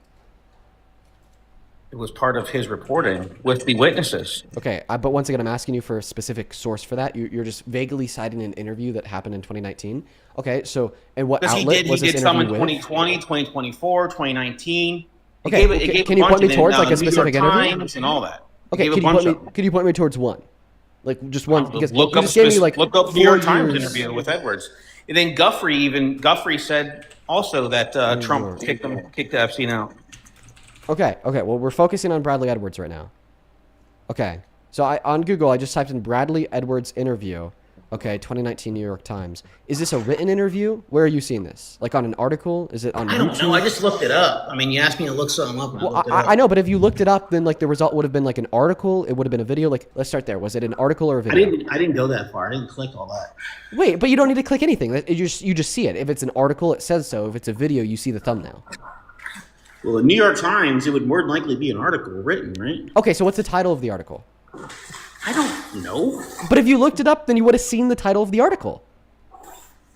It was part of his reporting with the witnesses. Okay, but once again, I'm asking you for a specific source for that. You're just vaguely citing an interview that happened in 2019. Okay, so and what outlet was this interview with? He did some in 2020, 2024, 2019. Okay, can you point me towards like a specific interview? And all that. Okay, could you point me towards one? Like just one, because look you just gave me like look up New York Times interview with Edwards. And then Guthrie said also that Trump kicked Epstein out. Okay. Well, we're focusing on Bradley Edwards right now. Okay. So on Google, I just typed in Bradley Edwards interview. Okay, 2019 New York Times. Is this a written interview? Where are you seeing this? Like on an article? Is it on YouTube? I don't know. I just looked it up. I mean, you asked me to look something up. Well, I know, but if you looked it up, then like the result would have been like an article. It would have been a video. Like, let's start there. Was it an article or a video? I didn't go that far. I didn't click all that. Wait, but you don't need to click anything. You just see it. If it's an article, it says so. If it's a video, you see the thumbnail. Well, the New York Times, it would more than likely be an article written, right? Okay, so what's the title of the article? I don't know. But if you looked it up, then you would have seen the title of the article.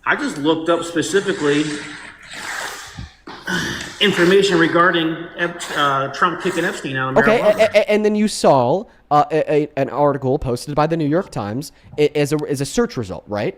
I just looked up specifically information regarding Trump kicking Epstein out of Mar-a-Lago. Okay, and then you saw an article posted by the New York Times as a search result, right?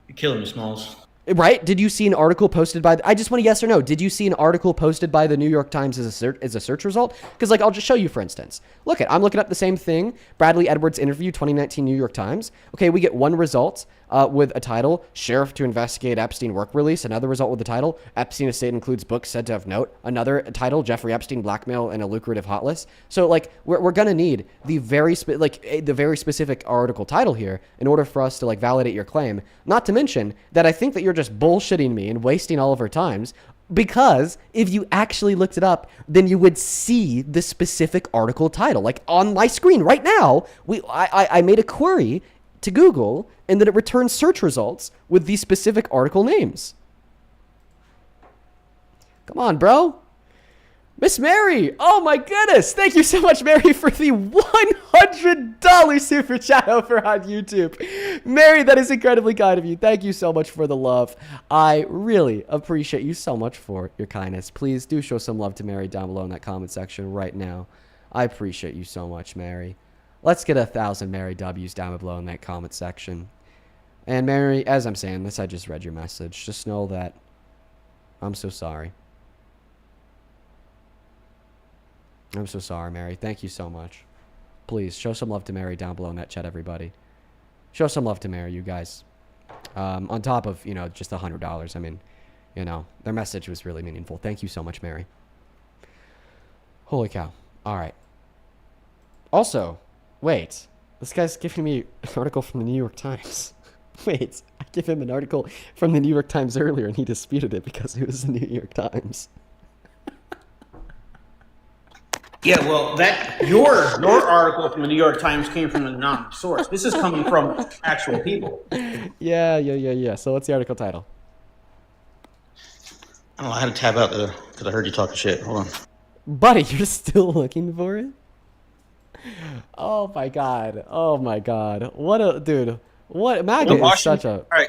You're killing me, Smalls. Right? Did you see an article posted by? I just want a yes or no. Did you see an article posted by the New York Times as a search result? Because like I'll just show you, for instance. I'm looking up the same thing. Bradley Edwards interview, 2019 New York Times. Okay, we get one result with a title: Sheriff to investigate Epstein work release. Another result with the title: Epstein estate includes books said to have note. Another title: Jeffrey Epstein blackmail and a lucrative hot list. So like we're gonna need the very specific article title here in order for us to like validate your claim. Not to mention that I think that you're just bullshitting me and wasting all of our times, because if you actually looked it up, then you would see the specific article title. Like on my screen right now, I made a query to Google and then it returns search results with the specific article names. Come on, bro. Miss Mary, oh my goodness. Thank you so much, Mary, for the $100 super chat over on YouTube. Mary, that is incredibly kind of you. Thank you so much for the love. I really appreciate you so much for your kindness. Please do show some love to Mary down below in that comment section right now. I appreciate you so much, Mary. Let's get 1,000 Mary W's down below in that comment section. And Mary, as I'm saying this, I just read your message. Just know that I'm so sorry. I'm so sorry, Mary. Thank you so much. Please, show some love to Mary down below in that chat, everybody. Show some love to Mary, you guys. On top of, just $100. I mean, their message was really meaningful. Thank you so much, Mary. Holy cow. All right. Also, wait. This guy's giving me an article from the New York Times. Wait. I gave him an article from the New York Times earlier, and he disputed it because it was the New York Times. Yeah, well, your article from the New York Times came from an anonymous source. This is coming from actual people. Yeah. So what's the article title? I don't know. I had to tab out because I heard you talking shit. Hold on. Buddy, you're still looking for it? Oh my god. What a dude. What MAGA is such a... All right,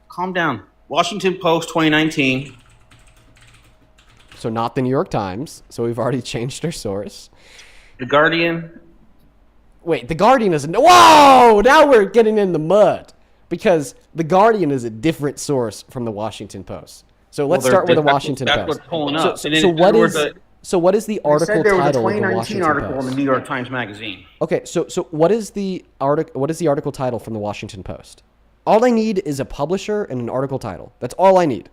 calm down. Washington Post 2019. So not the New York Times. So we've already changed our source. The Guardian. Wait, The Guardian is... Whoa! Now we're getting in the mud. Because The Guardian is a different source from the Washington Post. So let's start with the Washington Post. That's what's pulling up. So what is the article title of the Washington Post? There was a 2019 article in the New York Times Magazine. Okay, so what is the article title from the Washington Post? All I need is a publisher and an article title. That's all I need.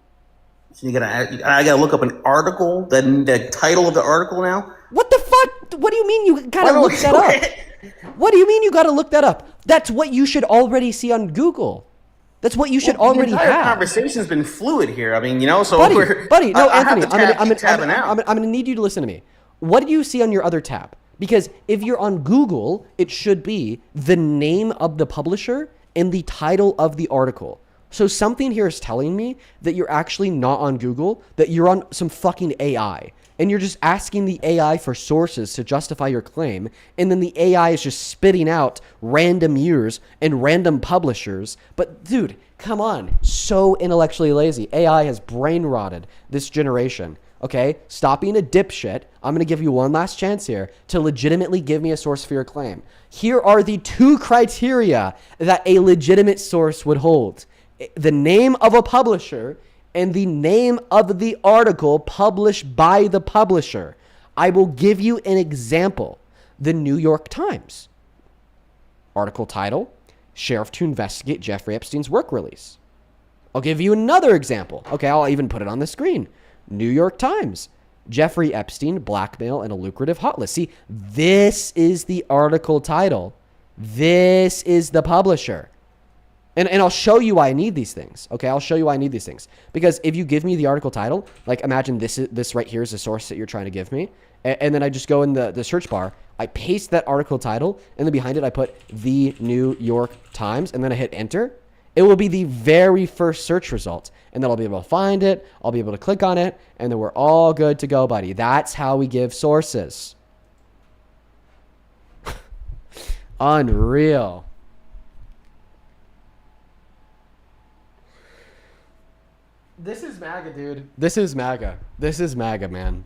So I gotta look up an article, the title of the article now? What the fuck? What do you mean you gotta look that up? What do you mean you gotta look that up? That's what you should already see on Google. That's what you should already have. The entire conversation's been fluid here. I mean, so buddy, no, Anthony, I'm gonna need you to listen to me. What do you see on your other tab? Because if you're on Google, it should be the name of the publisher and the title of the article. So something here is telling me that you're actually not on Google, that you're on some fucking AI. And you're just asking the AI for sources to justify your claim. And then the AI is just spitting out random years and random publishers. But dude, come on. So intellectually lazy. AI has brain rotted this generation. Okay? Stop being a dipshit. I'm going to give you one last chance here to legitimately give me a source for your claim. Here are the 2 criteria that a legitimate source would hold. The name of a publisher and the name of the article published by the publisher. I will give you an example. The New York Times. Article title, Sheriff to investigate Jeffrey Epstein's work release. I'll give you another example. Okay, I'll even put it on the screen. New York Times. Jeffrey Epstein, blackmail and a lucrative hot list. See, this is the article title. This is the publisher. And I'll show you why I need these things. Okay, I'll show you why I need these things. Because if you give me the article title, like imagine this right here is the source that you're trying to give me. And then I just go in the search bar, I paste that article title, and then behind it I put the New York Times, and then I hit enter. It will be the very first search result. And then I'll be able to find it, I'll be able to click on it, and then we're all good to go, buddy. That's how we give sources. Unreal. This is MAGA, dude. This is MAGA. This is MAGA, man.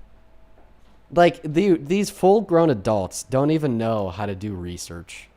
Like, these full-grown adults don't even know how to do research.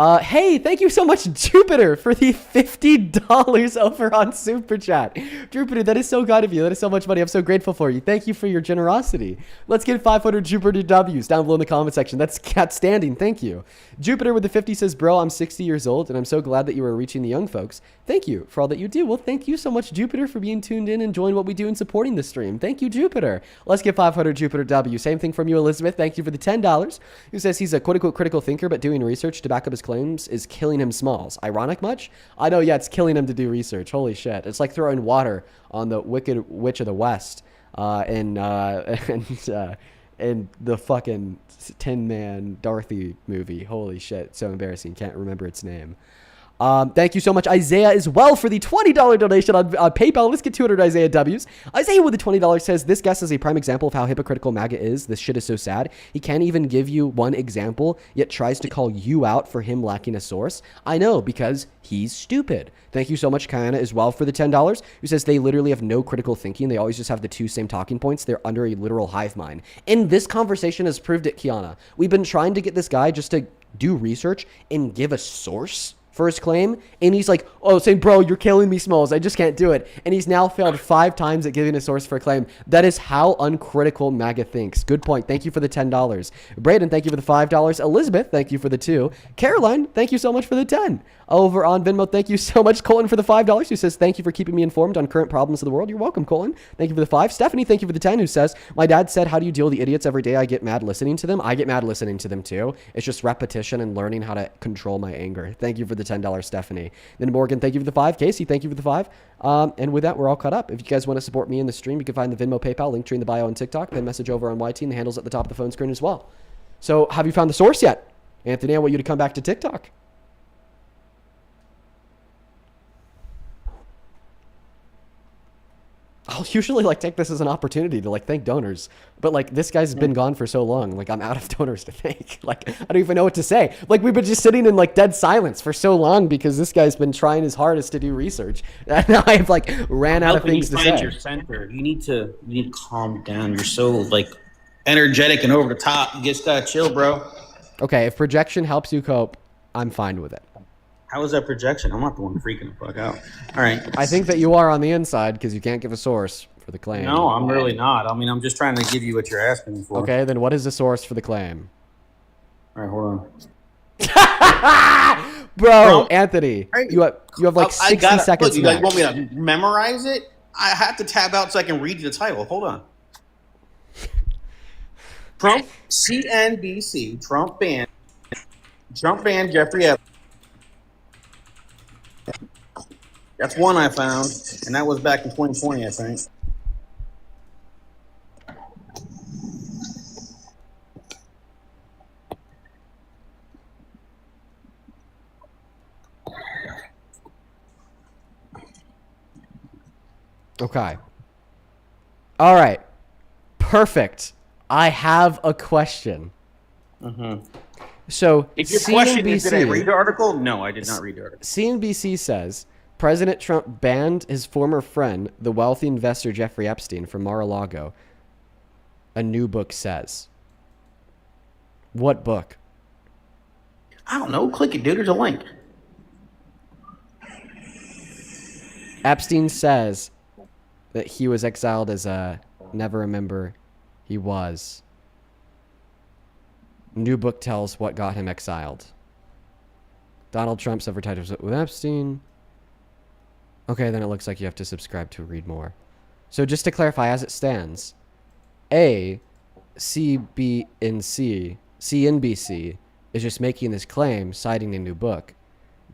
Hey, thank you so much, Jupiter, for the $50 over on Super Chat. Jupiter, that is so kind of you. That is so much money. I'm so grateful for you. Thank you for your generosity. Let's get 500 Jupiter W's down below in the comment section. That's outstanding. Thank you. Jupiter with the 50 says, bro, I'm 60 years old, and I'm so glad that you are reaching the young folks. Thank you for all that you do. Well, thank you so much, Jupiter, for being tuned in, enjoying what we do, and supporting the stream. Thank you, Jupiter. Let's get 500 Jupiter W. Same thing from you, Elizabeth. Thank you for the $10. Who says he's a quote-unquote critical thinker, but doing research to back up his claims is killing him smalls. Ironic much? I know, yeah, it's killing him to do research. Holy shit. It's like throwing water on the Wicked Witch of the West in the fucking Tin Man Dorothy movie. Holy shit. So embarrassing. Can't remember its name. Thank you so much, Isaiah, as well, for the $20 donation on PayPal. Let's get 200 Isaiah W's. Isaiah with the $20 says, this guest is a prime example of how hypocritical MAGA is. This shit is so sad. He can't even give you one example, yet tries to call you out for him lacking a source. I know, because he's stupid. Thank you so much, Kiana, as well, for the $10, who says they literally have no critical thinking. They always just have the two same talking points. They're under a literal hive mind. And this conversation has proved it, Kiana. We've been trying to get this guy just to do research and give a source for his claim, and he's like, oh, saying, bro, you're killing me, Smalls. I just can't do it. And he's now failed 5 times at giving a source for a claim. That is how uncritical MAGA thinks. Good point. Thank you for the $10. Braden, thank you for the $5. Elizabeth, thank you for the 2. Caroline, thank you so much for the 10. Over on Venmo, thank you so much, Colin, for the $5, who says, thank you for keeping me informed on current problems of the world. You're welcome, Colin. Thank you for the 5. Stephanie, thank you for the 10, who says, my dad said, how do you deal with the idiots every day? I get mad listening to them. I get mad listening to them too. It's just repetition and learning how to control my anger. Thank you for the $10, Stephanie. Then Morgan, thank you for the 5. Casey, thank you for the 5. And with that, we're all caught up. If you guys want to support me in the stream, you can find the Venmo, PayPal, link tree in the bio on TikTok, pin message over on YT, and the handles at the top of the phone screen as well. So have you found the source yet? Anthony, I want you to come back to TikTok. I'll usually take this as an opportunity to thank donors, but this guy's been gone for so long. I'm out of donors to thank. I don't even know what to say. We've been just sitting in dead silence for so long because this guy's been trying his hardest to do research. And now I've ran out of things to say. Your center. You need to calm down. You're so energetic and over the top. You just gotta chill, bro. Okay, if projection helps you cope, I'm fine with it. How is that projection? I'm not the one freaking the fuck out. All right. I think that you are on the inside because you can't give a source for the claim. No, I'm really not. I mean, I'm just trying to give you what you're asking for. Okay, then what is the source for the claim? All right, hold on. Bro, Anthony, you have 60 seconds. Look, you want me to memorize it? I have to tab out so I can read you the title. Hold on. Trump, CNBC, Trump banned Jeffrey Epstein. That's one I found, and that was back in 2020, I think. Okay. All right. Perfect. I have a question. Mm-hmm. So, if your question is, did I read the article? No, I did not read the article. CNBC says President Trump banned his former friend, the wealthy investor Jeffrey Epstein, from Mar-a-Lago. A new book says. What book? I don't know. Click it, dude. There's a link. Epstein says that he was exiled as a never remember he was. New book tells what got him exiled. Donald Trump's advertised with Epstein. Okay, then it looks like you have to subscribe to read more. So just to clarify, as it stands, A, CNBC is just making this claim, citing a new book.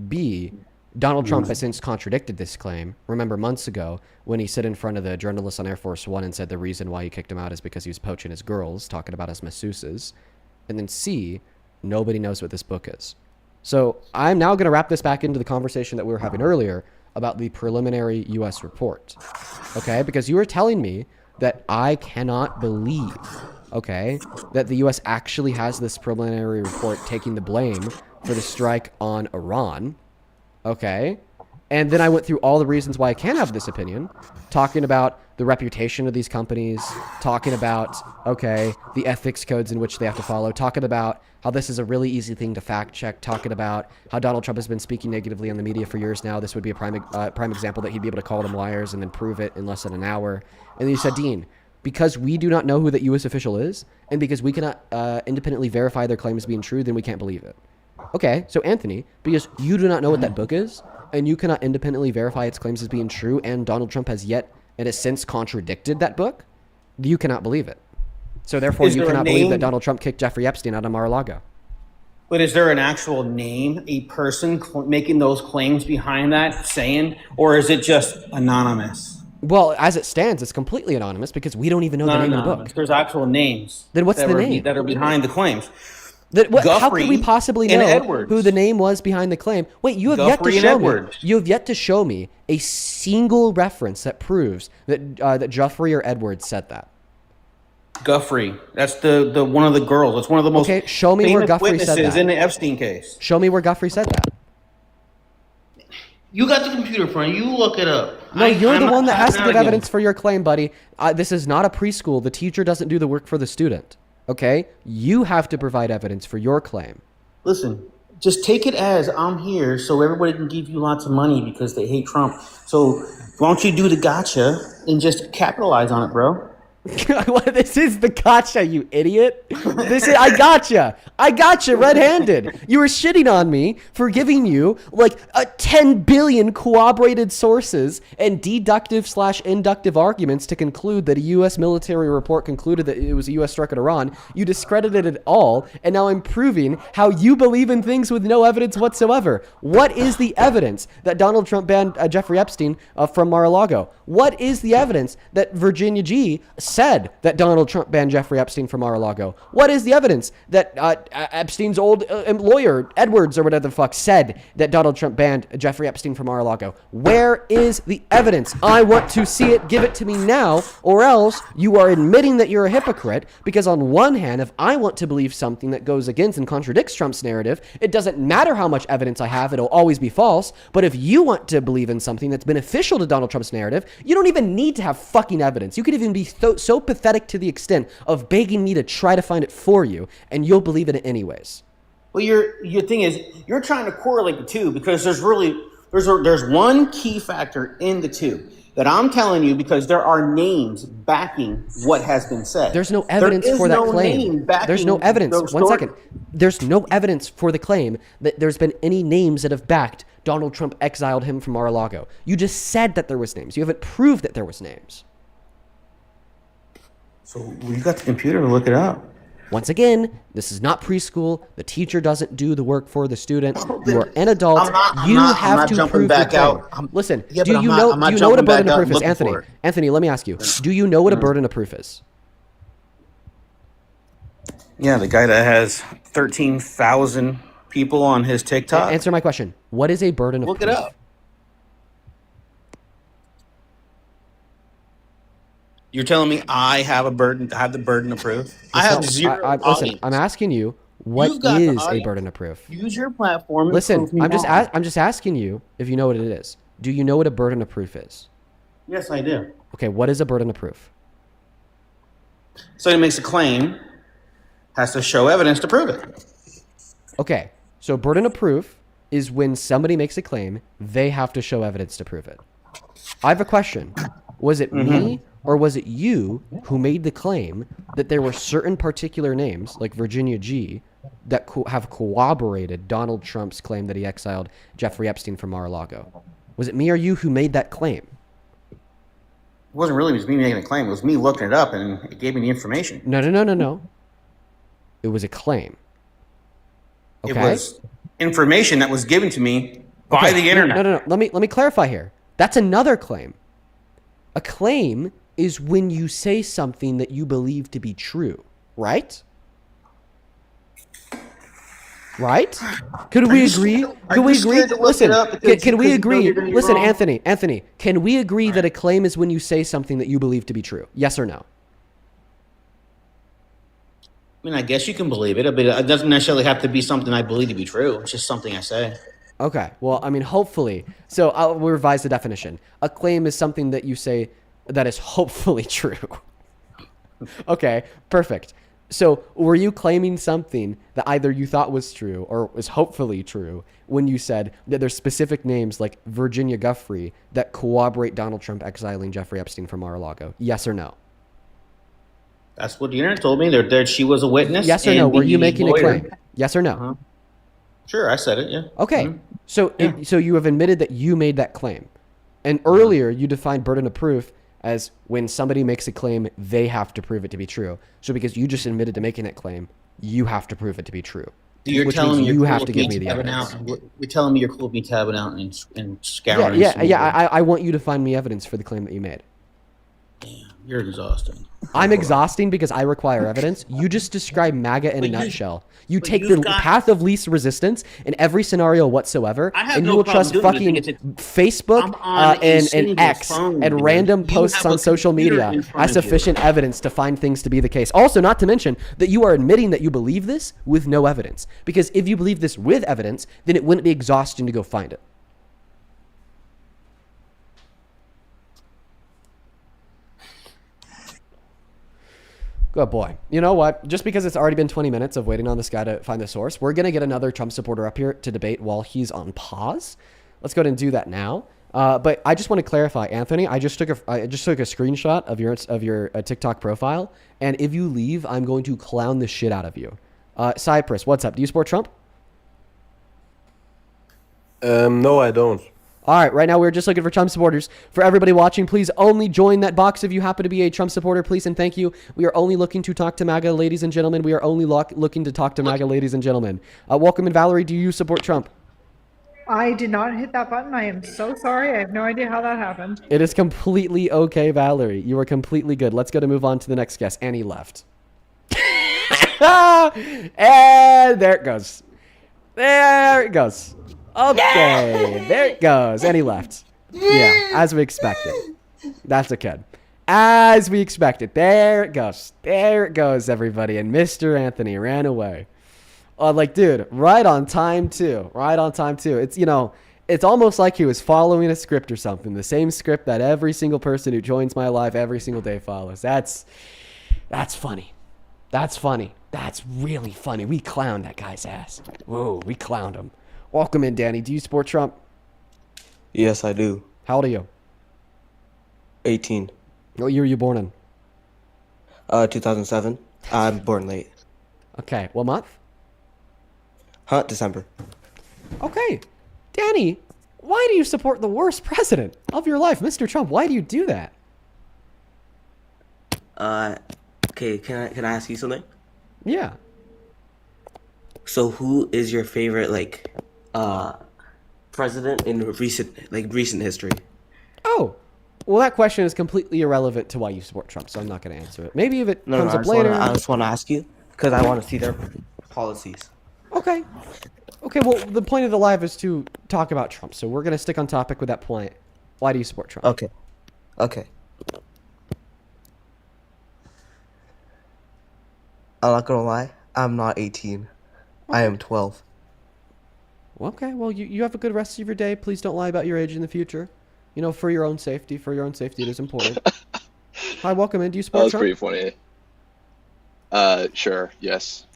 B, Donald Trump has since contradicted this claim. Remember months ago when he stood in front of the journalists on Air Force One and said the reason why he kicked him out is because he was poaching his girls, talking about his masseuses. And then C, nobody knows what this book is. So I'm now going to wrap this back into the conversation that we were having earlier about the preliminary U.S. report. Okay? Because you were telling me that I cannot believe, okay, that the U.S. actually has this preliminary report taking the blame for the strike on Iran. Okay? And then I went through all the reasons why I can have this opinion, talking about the reputation of these companies, talking about, okay, the ethics codes in which they have to follow, talking about how this is a really easy thing to fact check, talking about how Donald Trump has been speaking negatively on the media for years now. This would be a prime example that he'd be able to call them liars and then prove it in less than an hour. And then you said, Dean, because we do not know who that U.S. official is, and because we cannot independently verify their claims being true, then we can't believe it. Okay, so Anthony, because you do not know what that book is, and you cannot independently verify its claims as being true, and Donald Trump has yet, in a sense, contradicted that book, you cannot believe it. So therefore, you cannot believe that Donald Trump kicked Jeffrey Epstein out of Mar-a-Lago. But is there an actual name, a person making those claims behind that saying, or is it just anonymous? Well, as it stands, it's completely anonymous because we don't even know the name of the book. There's actual names. Then what's the name? That are behind the claims. How could we possibly know who the name was behind the claim? Wait, you have yet to show me. You have yet to show me a single reference that proves that that Jeffrey or Edwards said that. Guthrie, that's the one of the girls. That's one of the most show me where Guthrie said that in the Epstein case. Show me where Guthrie said that. You got the computer in front of you. You look it up. No, you're the one that has to give evidence for your claim, buddy. This is not a preschool. The teacher doesn't do the work for the student. Okay? You have to provide evidence for your claim. Listen, just take it as I'm here so everybody can give you lots of money because they hate Trump. So why don't you do the gotcha and just capitalize on it, bro? This is the gotcha, you idiot. I gotcha red-handed. You were shitting on me for giving you like 10 billion corroborated sources and deductive/inductive arguments to conclude that a U.S. military report concluded that it was a U.S. strike at Iran. You discredited it all, and now I'm proving how you believe in things with no evidence whatsoever. What is the evidence that Donald Trump banned Jeffrey Epstein from Mar-a-Lago? What is the evidence that Virginia G said that Donald Trump banned Jeffrey Epstein from Mar-a-Lago? What is the evidence that Epstein's old lawyer, Edwards or whatever the fuck, said that Donald Trump banned Jeffrey Epstein from Mar-a-Lago? Where is the evidence? I want to see it. Give it to me now, or else you are admitting that you're a hypocrite, because on one hand, if I want to believe something that goes against and contradicts Trump's narrative, it doesn't matter how much evidence I have, it'll always be false. But if you want to believe in something that's beneficial to Donald Trump's narrative, you don't even need to have fucking evidence. You could even be so pathetic to the extent of begging me to try to find it for you, and you'll believe in it anyways. Well, your thing is you're trying to correlate the two because there's one key factor in the two that I'm telling you, because there are names backing what has been said. There's no evidence for that claim. There's no evidence. 1 second. There's no evidence for the claim that there's been any names that have backed Donald Trump exiled him from Mar-a-Lago. You just said that there was names. You haven't proved that there was names. So you got the computer to look it up. Once again, this is not preschool. The teacher doesn't do the work for the student. You are an adult. You have to prove your claim. Listen, do you know what a burden of proof is? Anthony, let me ask you. Do you know what a burden of proof is? Yeah, the guy that has 13,000 people on his TikTok. Answer my question. What is a burden of proof? Look it up. You're telling me I have the burden of proof? I have zero. Listen, I'm asking you, what is a burden of proof? Use your platform. Listen, I'm just asking you if you know what it is. Do you know what a burden of proof is? Yes, I do. Okay, what is a burden of proof? So he makes a claim, has to show evidence to prove it. Okay, so burden of proof is when somebody makes a claim, they have to show evidence to prove it. I have a question. Was it me or was it you who made the claim that there were certain particular names, like Virginia G, that have corroborated Donald Trump's claim that he exiled Jeffrey Epstein from Mar-a-Lago? Was it me or you who made that claim? It wasn't really me making a claim. It was me looking it up, and it gave me the information. No. It was a claim. Okay? It was information that was given to me by the internet. No. Let me clarify here. That's another claim. A claim is when you say something that you believe to be true, right? Right? Could we agree? Listen, can we agree? Listen, Anthony, can we agree that a claim is when you say something that you believe to be true? Yes or no? I mean, I guess you can believe it, but it doesn't necessarily have to be something I believe to be true. It's just something I say. Okay. Well, I mean, hopefully. So we'll revise the definition. A claim is something that you say that is hopefully true. Okay, perfect. So were you claiming something that either you thought was true or was hopefully true when you said that there's specific names like Virginia Giuffre that corroborate Donald Trump exiling Jeffrey Epstein from Mar-a-Lago? Yes or no? That's what the internet told me. That she was a witness. Yes or no? and Were you the making lawyer- a claim? Yes or no? Uh-huh. Sure, I said it. Yeah. Okay. Mhm. So so you have admitted that you made that claim. And earlier you defined burden of proof as when somebody makes a claim, they have to prove it to be true. So because you just admitted to making that claim, you have to prove it to be true. So you're Which telling me means you're you cool have with to give me me the tabbing evidence. out. You're telling me you're cool with me tabbing out and scouring. I want you to find me evidence for the claim that you made. You're exhausting. I'm exhausting because I require evidence. You just describe MAGA in a But you- nutshell. You but take you've the got- path of least resistance in every scenario whatsoever, I have and you no will problem trust doing it. The fucking thing is, Facebook I'm on a and single X phone, and dude. random You posts have on a social computer media in front as of you. sufficient evidence to find things to be the case. Also, not to mention that you are admitting that you believe this with no evidence. Because if you believe this with evidence, then it wouldn't be exhausting to go find it. Good boy. You know what? Just because it's already been 20 minutes of waiting on this guy to find the source, we're going to get another Trump supporter up here to debate while he's on pause. Let's go ahead and do that now. But I just want to clarify, Anthony, I just took a screenshot of your TikTok profile. And if you leave, I'm going to clown the shit out of you. Cypress, what's up? Do you support Trump? No, I don't. All right, right now we're just looking for Trump supporters. For everybody watching, please only join that box if you happen to be a Trump supporter, please, and thank you. We are only looking to talk to MAGA, ladies and gentlemen. We are only looking to talk to MAGA, ladies and gentlemen. Welcome, and Valerie, do you support Trump? I did not hit that button. I am so sorry. I have no idea how that happened. It is completely okay, Valerie. You are completely good. Let's go to move on to the next guest. Annie left. And there it goes. There it goes. Okay, there it goes. And he left. Yeah, as we expected. That's a kid. As we expected. There it goes. There it goes, everybody. And Mr. Anthony ran away. Like, dude, right on time, too. Right on time, too. It's, it's almost like he was following a script or something. The same script that every single person who joins my life every single day follows. That's funny. That's funny. That's really funny. We clowned that guy's ass. Whoa, we clowned him. Welcome in, Danny. Do you support Trump? Yes, I do. How old are you? 18. What year were you born in? 2007. I'm born late. Okay. What month? December. Okay. Danny, why do you support the worst president of your life, Mr. Trump? Why do you do that? Okay, can I ask you something? Yeah. So who is your favorite, president in recent history? Oh. Well, that question is completely irrelevant to why you support Trump, so I'm not going to answer it. Maybe if it comes up later. I just want to ask you because I want to see their policies. Okay. Okay, well, the point of the live is to talk about Trump, so we're going to stick on topic with that point. Why do you support Trump? Okay. I'm not gonna lie. I'm not 18. I am 12. Okay, well, you have a good rest of your day. Please don't lie about your age in the future. For your own safety. For your own safety, it is important. Hi, welcome in. Do you That support was Trump? pretty funny. Sure, yes.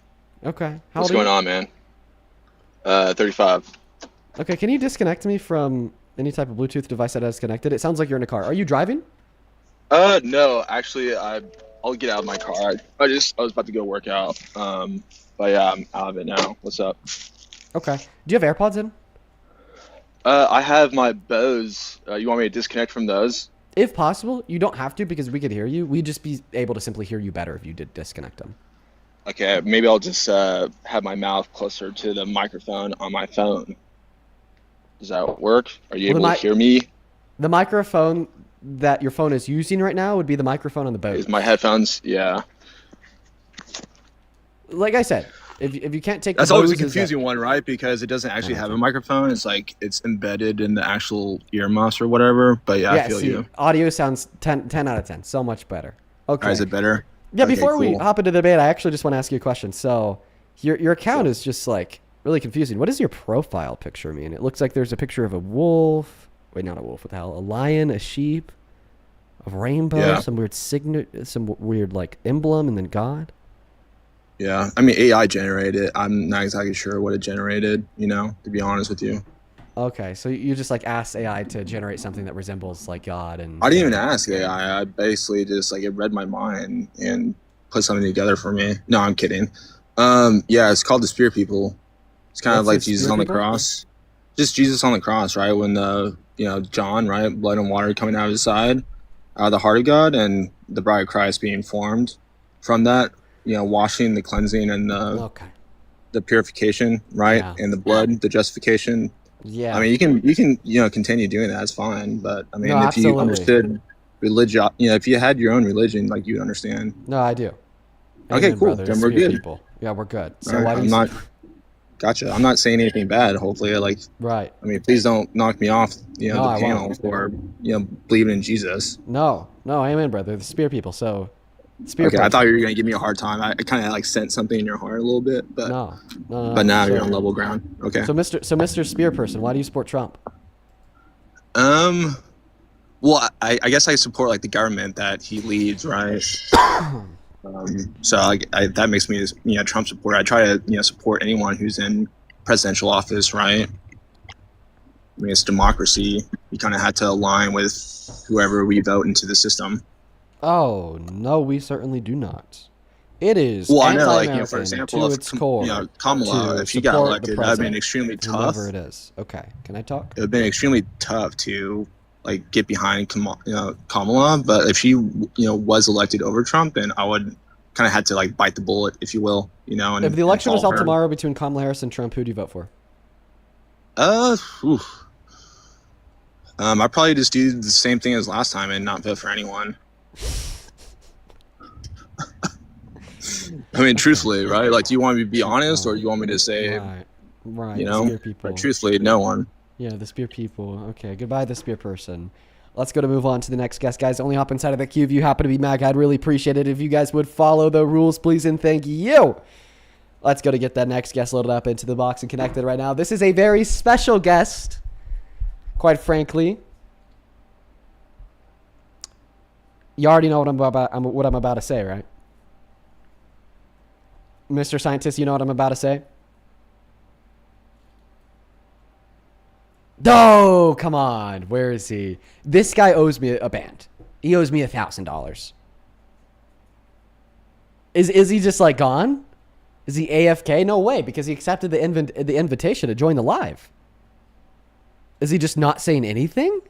Okay. How What's old are going you? on, man? 35. Okay, can you disconnect me from any type of Bluetooth device that has connected? It sounds like you're in a car. Are you driving? No, actually, I'll get out of my car. I was about to go work out. But yeah, I'm out of it now. What's up? Okay. Do you have AirPods in? I have my Bose. You want me to disconnect from those? If possible, you don't have to because we could hear you. We'd just be able to simply hear you better if you did disconnect them. Okay, maybe I'll just have my mouth closer to the microphone on my phone. Does that work? Are you Well, able to hear me? The microphone that your phone is using right now would be the microphone on the boat. Is my headphones? Yeah. Like I said, if you can't take That's the always a Bose, is that- confusing one, right? Because it doesn't actually have a microphone. It's like it's embedded in the actual earmuffs or whatever. But yeah, I feel see, you. Audio sounds 10 out of 10. So much better. Okay. Is it better? Yeah, Okay, before we cool. hop into the debate, I actually just want to ask you a question. So, your account is just like really confusing. What does your profile picture mean? It looks like there's a picture of a wolf. Wait, not a wolf. What the hell? A lion, a sheep, a rainbow, Yeah. some weird signet, some weird like emblem, and then God. Yeah, I mean AI generated it. I'm not exactly sure what it generated. To be honest with you, Okay, so you just like asked AI to generate something that resembles like God, and I didn't even ask AI. I basically just like it read my mind and put something together for me. No, I'm kidding. Yeah, it's called the Spear People. It's kind of What's like the Jesus Spear on the People? cross. Just Jesus on the cross, right? When John, right, blood and water coming out of his side, out of the heart of God, and the bride of Christ being formed from that. Washing, the cleansing, and Okay. the purification, right, Yeah. and the blood, the justification. Yeah. I mean, you can continue doing that. It's fine, but I mean, No, if you absolutely. understood religion, if you had your own religion, like you'd understand. No, I do. Okay, Amen, cool. brother. Then we're Spear good. people. Yeah, we're good. So All right, why do I'm you? not. Gotcha. I'm not saying anything bad. Hopefully, Right. I mean, please don't knock me off, No, the I panel won't. for believing in Jesus. No, amen, brother. The spear people. So, spear. Okay, I person. thought you were gonna give me a hard time. I kind of like sensed something in your heart a little bit, but No. but now So- you're on level ground. Okay. So, Mr. Spear person, why do you support Trump? Well, I guess I support like the government that he leads, right? So like that makes me a Trump supporter. I try to support anyone who's in presidential office, right? I mean, it's democracy. You kind of had to align with whoever we vote into the system. Oh no, we certainly do not. It is Well, I know, anti-American for example, to if its core. Kamala, to if she got support the elected, that would have been president, extremely tough. whomever it is. Okay, can I talk? It would have been extremely tough to like get behind Kamala, but if she was elected over Trump, then I would kind of had to like bite the bullet, if you will, and If the election was follow held her. tomorrow between Kamala Harris and Trump, who do you vote for? I'd probably just do the same thing as last time and not vote for anyone. I mean, truthfully, right? Like, do you want me to be honest, or do you want me to say, Right. you the know? spear people. But truthfully, no one. Yeah, the spear people. Okay, goodbye, the spear person. Let's go to move on to the next guest, guys. Only hop inside of the queue if you happen to be MAGA. I'd really appreciate it if you guys would follow the rules, please, and thank you. Let's go to get that next guest loaded up into the box and connected right now. This is a very special guest, quite frankly. You already know what I'm about to say, right? Mr. Scientist, you know what I'm about to say? Oh, come on. Where is he? This guy owes me a band. He owes me $1,000. Is he just like gone? Is he AFK? No way, because he accepted the invitation to join the live. Is he just not saying anything?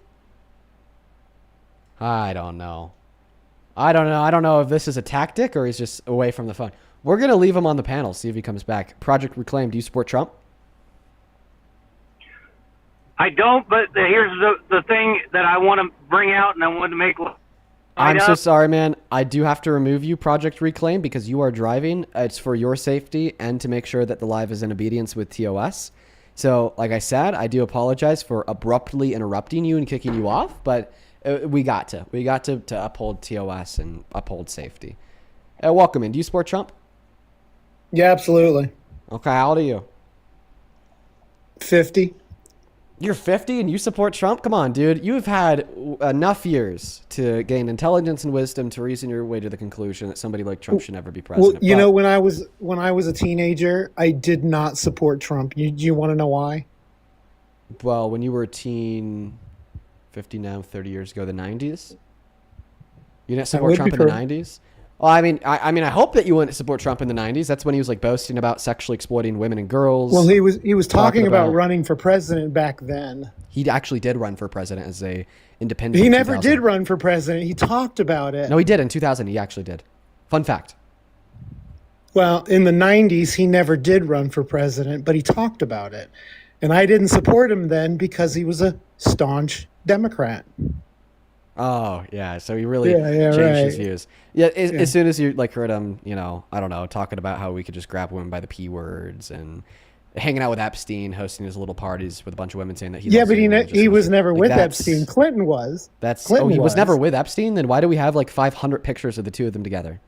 I don't know. I don't know if this is a tactic or he's just away from the phone. We're going to leave him on the panel, see if he comes back. Project Reclaim, do you support Trump? I don't, but here's the thing that I want to bring out and I want to make light I'm up. so sorry, man. I do have to remove you, Project Reclaim, because you are driving. It's for your safety and to make sure that the live is in obedience with TOS. So, like I said, I do apologize for abruptly interrupting you and kicking you off, but we got to uphold TOS and uphold safety. Welcome in. Do you support Trump? Yeah, absolutely. Okay, how old are you? 50. You're 50 and you support Trump? Come on, dude. You have had enough years to gain intelligence and wisdom to reason your way to the conclusion that somebody like Trump should never be president. Well, you know, when I was a teenager, I did not support Trump. You want to know why? Well, when you were a teen, 50 now, 30 years ago, the 90s? You didn't support Trump in the 90s? Well, I mean, I hope that you wouldn't support Trump in the 90s. That's when he was like boasting about sexually exploiting women and girls. Well, he was talking about about- running for president back then. He actually did run for president as a independent. He in never 2000. did run for president. He talked about it. No, he did in 2000. He actually did. Fun fact. Well, in the 90s, he never did run for president, but he talked about it. And I didn't support him then because he was a staunch Democrat. Oh, yeah. So he really Yeah, changed his right. views. Yeah, as soon as you like heard him, I don't know, talking about how we could just grab women by the P words and hanging out with Epstein, hosting his little parties with a bunch of women saying that he Yeah, loves but everyone, just he was never like, with that's- Epstein. Clinton was. He was never with Epstein? Then why do we have like 500 pictures of the two of them together?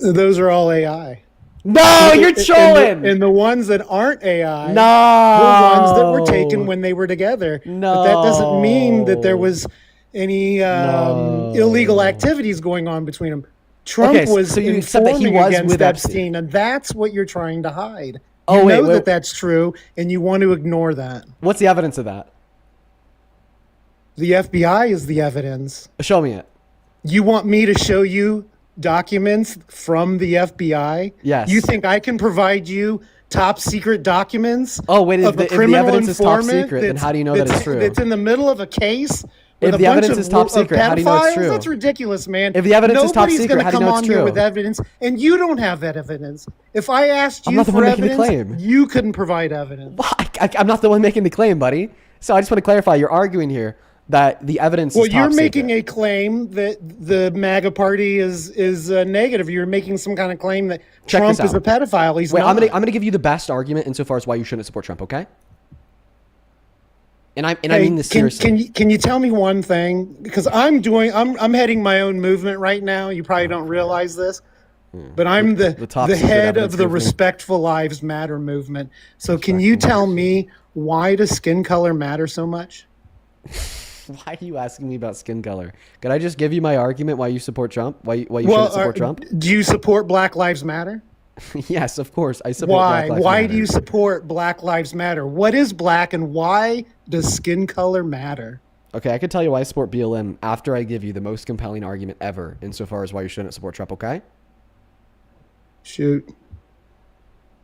Those are all AI. No, you're trolling. And the ones that aren't AI No. were ones that were taken when they were together. No. But that doesn't mean that there was any No. illegal activities going on between them. Trump Okay, was so you accept that he informing was against with Epstein, and that's what you're trying to hide. Oh, You wait, know wait. that that's true, and you want to ignore that. What's the evidence of that? The FBI is the evidence. Show me it. You want me to show you documents from the FBI? Yes. You think I can provide you top secret documents? Oh, wait, of a if the criminal evidence is top informant secret, then how do you know that it's true? That's in the middle of a case. With If a the bunch evidence of is top of secret, how do you know it's pedophiles? true? That's ridiculous, man. If the evidence is top Nobody's secret, gonna how do you come know on it's here true? with evidence, and you don't have that evidence. If I asked I'm you not the for one making the evidence, claim. you couldn't provide evidence. I'm not the one making the claim, buddy. So I just want to clarify. You're arguing here that the evidence Well, is top you're secret. making a claim that the MAGA party is negative. You're making some kind of claim that Check Trump this is a out. pedophile. He's Wait, not. I'm gonna give you the best argument insofar as why you shouldn't support Trump. Okay? And I Hey, mean this seriously. Can you tell me one thing? Because I'm heading my own movement right now. You probably don't realize this, but I'm the top the secret head evidence of the movement. Respectful Lives Matter movement. So can you tell me why does skin color matter so much? Why are you asking me about skin color? Could I just give you my argument why you support Trump? Why you shouldn't support Trump? Do you support Black Lives Matter? Yes, of course. I support Why? Black Lives Why Matter. do you support Black Lives Matter? What is black and why does skin color matter? Okay, I can tell you why I support BLM after I give you the most compelling argument ever insofar as why you shouldn't support Trump, okay? Shoot.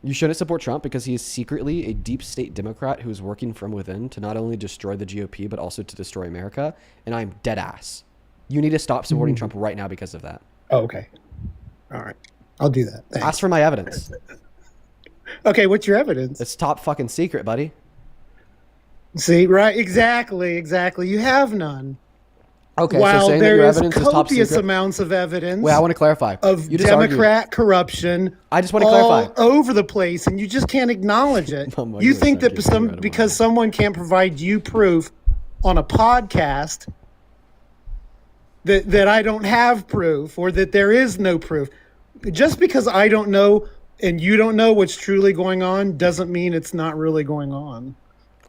You shouldn't support Trump because he is secretly a deep state Democrat who is working from within to not only destroy the GOP, but also to destroy America. And I'm dead ass. You need to stop supporting Trump right now because of that. Oh, okay. All right. I'll do that. Thanks. Ask for my evidence. Okay, what's your evidence? It's top fucking secret, buddy. See, right? Exactly. You have none. Okay, While so saying that there your is evidence is top copious secret. amounts of evidence Wait, I want to clarify. of You just argued. Democrat corruption I just want to all clarify. over the place, and you just can't acknowledge it. Oh my You gosh, think I that can't get rid of my because someone can't provide you proof on a podcast that I don't have proof or that there is no proof. Just because I don't know and you don't know what's truly going on doesn't mean it's not really going on.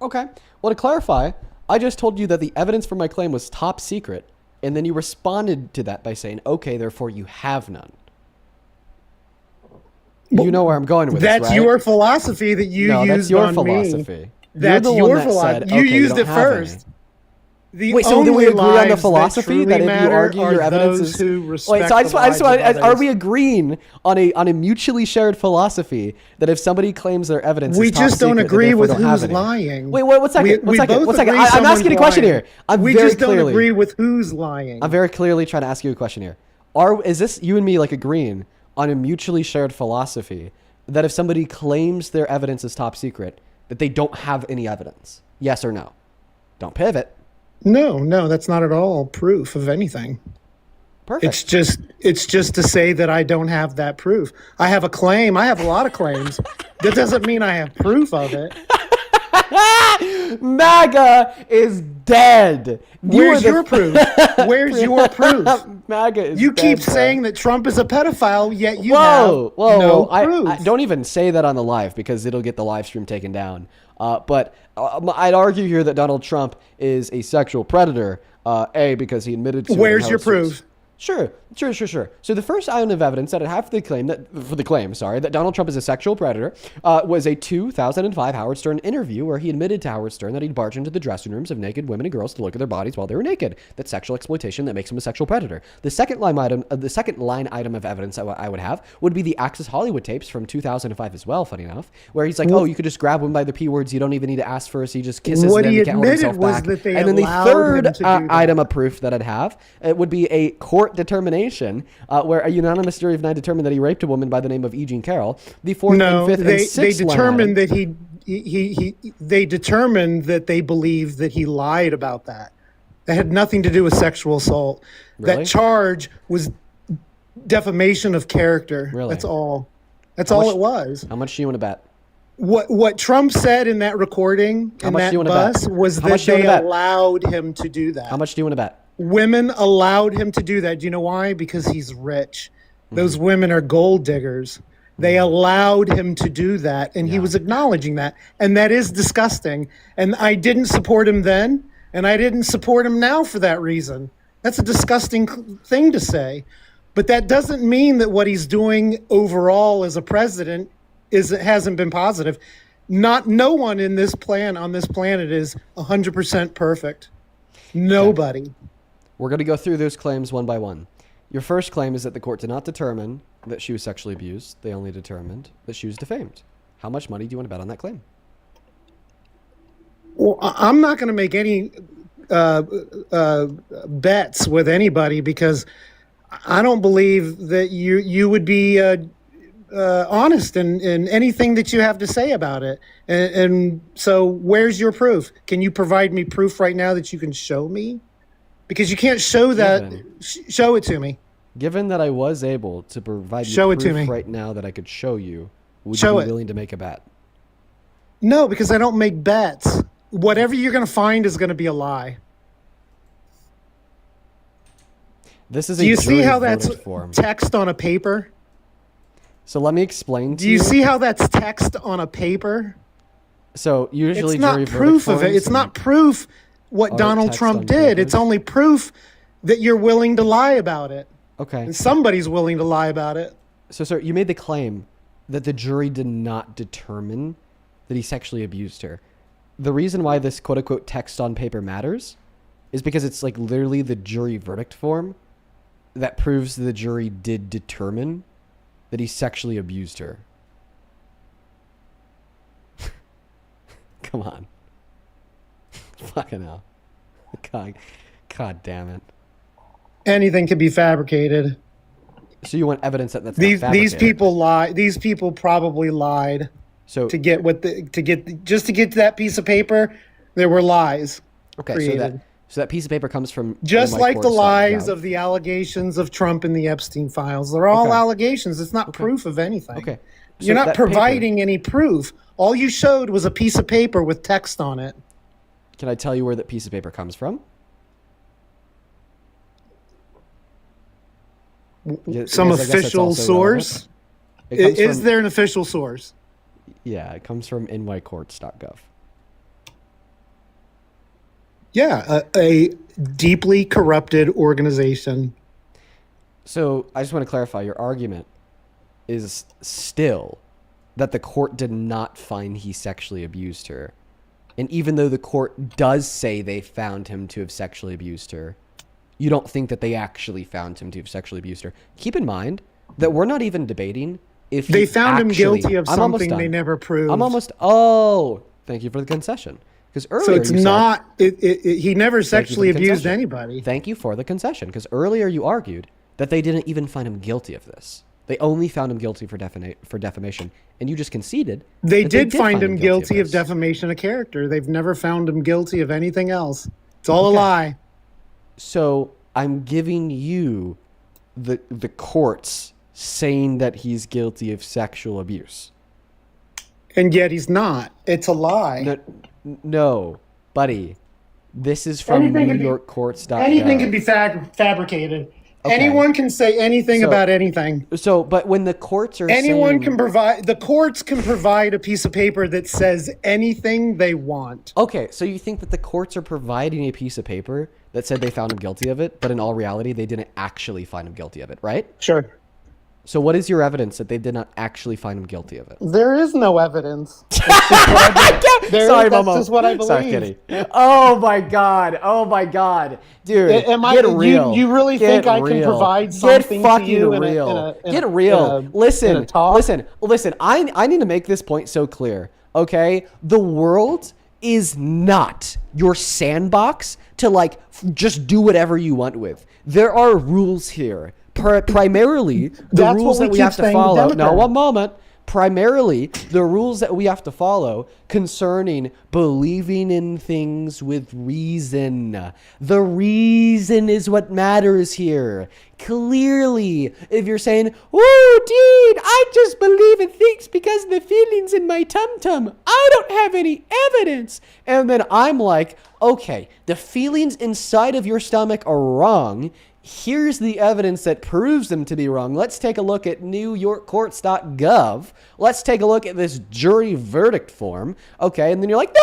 Okay. Well, to clarify, I just told you that the evidence for my claim was top secret, and then you responded to that by saying, okay, therefore you have none. You know where I'm going with That's this, right? your philosophy that you No, used that's your on philosophy. me. You're That's the one your that philosophy. said, You okay, used don't it have first. any. The Wait, so then we only agree on the lives philosophy that if you matter argue your are evidence those is who wait. respect So I just the want. lives of Are others. we agreeing on a mutually shared philosophy that if somebody claims their evidence, We is top just don't secret, they agree therefore with don't have who's any? lying. Wait, one second. We both One second. agree I'm asking a someone's question lying. here. I'm we very just don't clearly. agree with who's lying. I'm very clearly trying to ask you a question here. Is this you and me like agreeing on a mutually shared philosophy that if somebody claims their evidence is top secret, that they don't have any evidence? Yes or no? Don't pivot. No, that's not at all proof of anything. Perfect. It's just to say that I don't have that proof. I have a claim. I have a lot of claims. That doesn't mean I have proof of it. MAGA is dead. Where's your proof? Where's your proof? MAGA is You dead, keep bro. saying that Trump is a pedophile, yet you Whoa, have no proof. I don't even say that on the live because it'll get the live stream taken down. But I'd argue here that Donald Trump is a sexual predator. Because he admitted to it. Where's and your how it's- proof? Sure. So the first item of evidence that I have for the claim that Donald Trump is a sexual predator was a 2005 Howard Stern interview where he admitted to Howard Stern that he'd barge into the dressing rooms of naked women and girls to look at their bodies while they were naked. That's sexual exploitation that makes him a sexual predator. The second line item of evidence I would have would be the Access Hollywood tapes from 2005 as well. Funny enough, where he's like, "Oh, you could just grab women by the p words. You don't even need to ask first. He just kisses What them. he He can't hold admitted himself was back." that they And then the allowed third him to do that. item of proof that I'd have would be a court determination where a unanimous jury of 9 determined that he raped a woman by the name of E. Jean Carroll. The fourth No, and fifth they and sixth determined line item, that they determined that they believed that he lied about that. That had nothing to do with sexual assault. Really? That charge was defamation of character. Really? That's all. That's How all much- it was. How much do you want to bet? What Trump said in that recording How in much that do you wanna bet? bus was How that much do you they wanna bet? allowed him to do that. How much do you want to bet? Women allowed him to do that. Do you know why? Because he's rich. Those women are gold diggers. They allowed him to do that, and he Yeah. was acknowledging that. And that is disgusting. And I didn't support him then, and I didn't support him now for that reason. That's a disgusting thing to say. But that doesn't mean that what he's doing overall as a president hasn't been positive. No one on this planet is 100% perfect. Nobody. We're going to go through those claims one by one. Your first claim is that the court did not determine that she was sexually abused. They only determined that she was defamed. How much money do you want to bet on that claim? Well, I'm not going to make any bets with anybody because I don't believe that you would be honest in anything that you have to say about it. And so where's your proof? Can you provide me proof right now that you can show me? Because you can't show that. Show it to me. Given that I was able to provide you Show it to proof me. right now that I could show you, would Show you it. be willing to make a bet? No, because I don't make bets. Whatever you're going to find is going to be a lie. This is Do you see jury how that's verdict form. text on a paper? So let me explain to Do you see how that's text on a paper? So usually It's not jury proof verdict of it. It's forms not proof what are Donald text Trump on did. It's papers. only proof that you're willing to lie about it. Okay. And somebody's willing to lie about it. So, sir, you made the claim that the jury did not determine that he sexually abused her. The reason why this quote-unquote text on paper matters is because it's like literally the jury verdict form that proves the jury did determine that he sexually abused her. Come on. Fucking hell. God damn it. Anything can be fabricated. So you want evidence that that's not These fabricated. people lie. These people probably lied So to get that piece of paper. There were lies okay, created. so that piece of paper comes from Just like the NYCourts.gov. lies of the allegations of Trump and the Epstein files. They're all Okay. allegations. It's not proof of anything. Okay. So You're not that paper- providing any proof. All you showed was a piece of paper with text on it. Can I tell you where that piece of paper comes from? Yeah, Some because I guess that's official also source. relevant. It comes Is from- there an official source? Yeah, it comes from NYCourts.gov. Yeah, a deeply corrupted organization. So I just want to clarify, your argument is still that the court did not find he sexually abused her. And even though the court does say they found him to have sexually abused her, you don't think that they actually found him to have sexually abused her. Keep in mind that we're not even debating if They he found him actually- guilty of I'm almost something they done. never proved. I'm almost. Oh, thank you for the concession. Because earlier So it's you said- not. He never sexually the abused concession. anybody. Thank you for the concession. Because earlier you argued that they didn't even find him guilty of this. They only found him guilty for defamation, and you just conceded. They that did find him guilty of this. defamation of character. They've never found him guilty of anything else. It's all a lie. So I'm giving you the courts saying that he's guilty of sexual abuse. And yet he's not. It's a lie. No, buddy. This is from Anything can be- NewYorkCourts.gov. Anything can be fabricated. Okay. Anyone can say anything So- about anything. So, but when the courts are Anyone saying, can provide. The courts can provide a piece of paper that says anything they want. Okay, so you think that the courts are providing a piece of paper that said they found him guilty of it, but in all reality, they didn't actually find him guilty of it, right? Sure. So what is your evidence that they did not actually find him guilty of it? There is no evidence. That's just what I believe. Sorry, kidding. Oh my god. Oh my god. Dude, Am I- get you- real. you really Get think I can real. provide Get something to fucking you in a- real. in a- in Get a- real. in a Listen, talk? listen. I need to make this point so clear, okay? The world is not your sandbox to like just do whatever you want with. There are rules here. Primarily, the That's rules what we that we keep have to saying to follow. No, Democrats. one moment. Primarily, the rules that we have to follow concerning believing in things with reason. The reason is what matters here. Clearly, if you're saying, "Oh, dude, I just believe in things because of the feelings in my tum-tum. I don't have any evidence." And then I'm like, okay, the feelings inside of your stomach are wrong. Here's the evidence that proves them to be wrong. Let's take a look at newyorkcourts.gov. Let's take a look at this jury verdict form. Okay, and then you're like, no,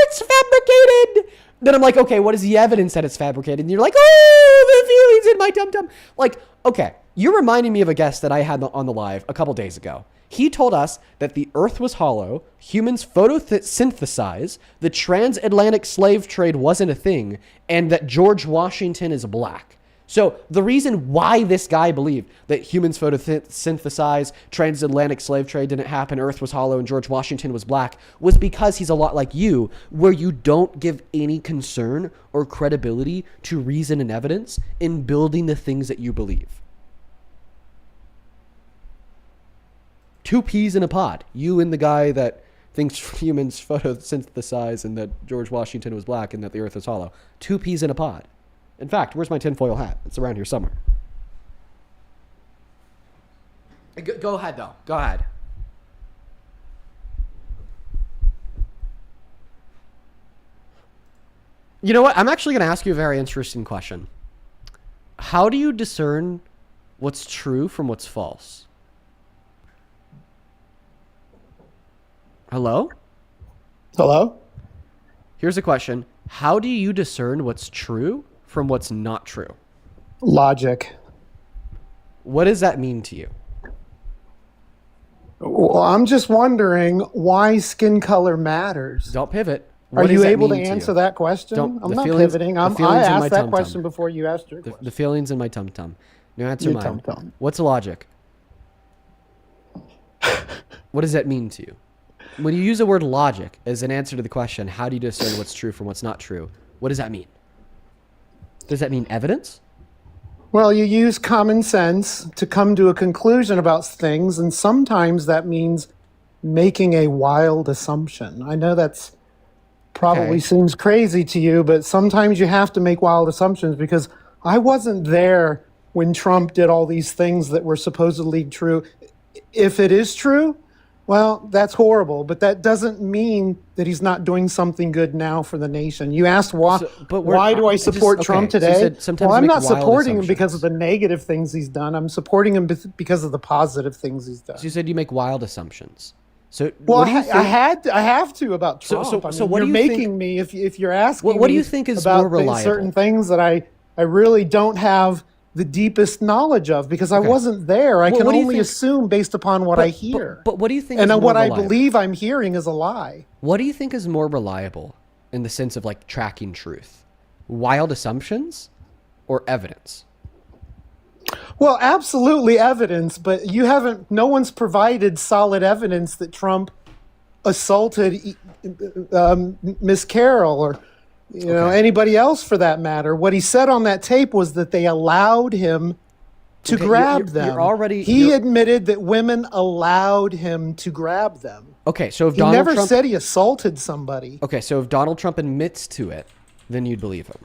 it's fabricated. Then I'm like, okay, what is the evidence that it's fabricated? And you're like, oh, the feelings in my tum-tum. Like, okay, you're reminding me of a guest that I had on the live a couple days ago. He told us that the earth was hollow, humans photosynthesize, the transatlantic slave trade wasn't a thing, and that George Washington is black. So the reason why this guy believed that humans photosynthesize, transatlantic slave trade didn't happen, earth was hollow, and George Washington was black was because he's a lot like you, where you don't give any concern or credibility to reason and evidence in building the things that you believe. Two peas in a pod. You and the guy that thinks humans photosynthesize and that George Washington was black and that the earth is hollow. Two peas in a pod. In fact, where's my tinfoil hat? It's around here somewhere. Go ahead, though. Go ahead. You know what? I'm actually going to ask you a very interesting question. How do you discern what's true from what's false? Hello? Hello? Here's a question. How do you discern what's true from what's not true? Logic. What does that mean to you? Well, I'm just wondering why skin color matters. Don't pivot. Are you able to answer that question? Don't, I'm not pivoting. I asked that question before you asked your question. The feelings in my tum-tum. Now answer Your mine. tum-tum. What's logic? What does that mean to you? When you use the word logic as an answer to the question, how do you discern what's true from what's not true? What does that mean? Does that mean evidence? Well, you use common sense to come to a conclusion about things, and sometimes that means making a wild assumption. I know that's probably seems crazy to you, but sometimes you have to make wild assumptions because I wasn't there when Trump did all these things that were supposedly true. If it is true, well, that's horrible, but that doesn't mean that he's not doing something good now for the nation. You asked why, why do I support Trump today? Well, I'm not supporting him because of the negative things he's done. I'm supporting him because of the positive things he's done. So you said you make wild assumptions. So well, I have to about Trump. So what you're do you making think, me if you're asking what do me you think is about more reliable? Certain things that I really don't have the deepest knowledge of because I wasn't there. I can only assume based upon what I hear. But what do you think? And is more what reliable? I believe I'm hearing is a lie. What do you think is more reliable in the sense of like tracking truth? Wild assumptions or evidence? Well, absolutely evidence, but no one's provided solid evidence that Trump assaulted Miss Carroll or anybody else for that matter. What he said on that tape was that they allowed him to grab them. He admitted that women allowed him to grab them. Okay, so if he never said he assaulted somebody. Okay, so if Donald Trump admits to it, then you'd believe him.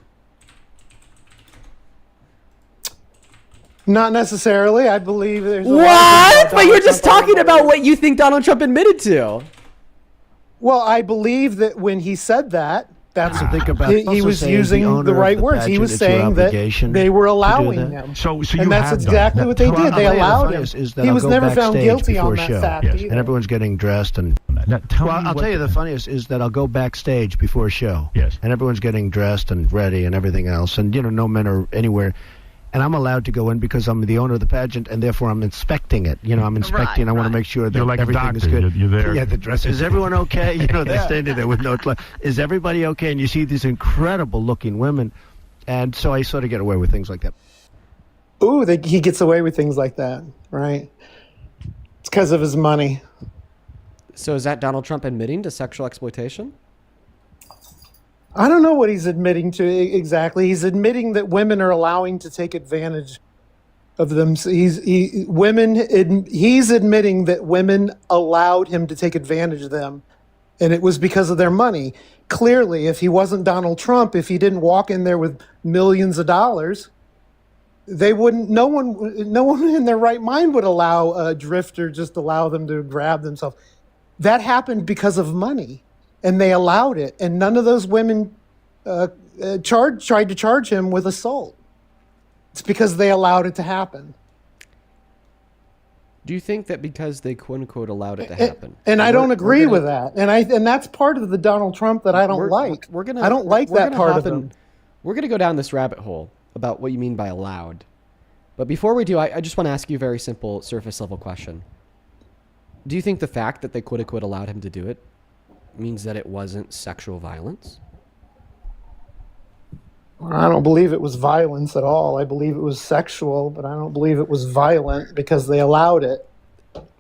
Not necessarily. I believe there's what? But you're just talking about what you think Donald Trump admitted to. Well, I believe that when he said that, that's think about he was using the right words. He was saying that they were allowing him. So and that's exactly what they did. They allowed him. He was never found guilty on that fact either. And everyone's getting dressed and I'll tell you the funniest is that I'll go backstage before a show. Yes. And everyone's getting dressed and ready and everything else. And no men are anywhere. And I'm allowed to go in because I'm the owner of the pageant, and therefore I'm inspecting it. I'm inspecting. I want to make sure that like everything is good. You're there. Yeah, the dress. Is everyone okay? They're standing there with no clothes. Is everybody okay? And you see these incredible-looking women, and so I sort of get away with things like that. Ooh, he gets away with things like that, right? It's because of his money. So is that Donald Trump admitting to sexual exploitation? I don't know what he's admitting to exactly. He's admitting that women are allowing to take advantage of them. So he's admitting that women allowed him to take advantage of them, and it was because of their money. Clearly, if he wasn't Donald Trump, if he didn't walk in there with millions of dollars, they wouldn't. No one in their right mind would allow a drifter just allow them to grab themselves. That happened because of money. And they allowed it, and none of those women tried to charge him with assault. It's because they allowed it to happen. Do you think that because they quote unquote allowed it to happen? And I don't agree with that. And that's part of the Donald Trump that I don't like. I don't like that part of him. We're going to go down this rabbit hole about what you mean by allowed. But before we do, I just want to ask you a very simple surface level question. Do you think the fact that they quote unquote allowed him to do it means that it wasn't sexual violence? I don't believe it was violence at all. I believe it was sexual, but I don't believe it was violent because they allowed it.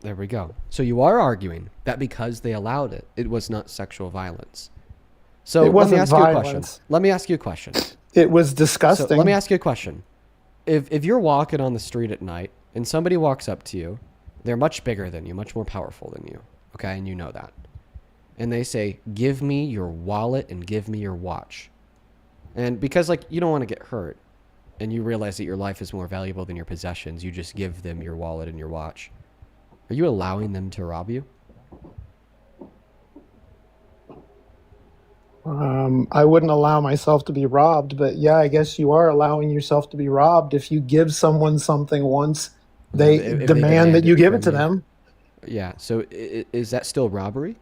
There we go. So you are arguing that because they allowed it, it was not sexual violence. So it wasn't let me ask you a question. violence. Let me ask you a question. It was disgusting. So let me ask you a question. If you're walking on the street at night and somebody walks up to you, they're much bigger than you, much more powerful than you, okay? And you know that. And they say, give me your wallet and give me your watch. And because, like, you don't want to get hurt and you realize that your life is more valuable than your possessions, you just give them your wallet and your watch. Are you allowing them to rob you? I wouldn't allow myself to be robbed, but yeah, I guess you are allowing yourself to be robbed if you give someone something once they demand that you give it to them. Yeah, so is that still robbery?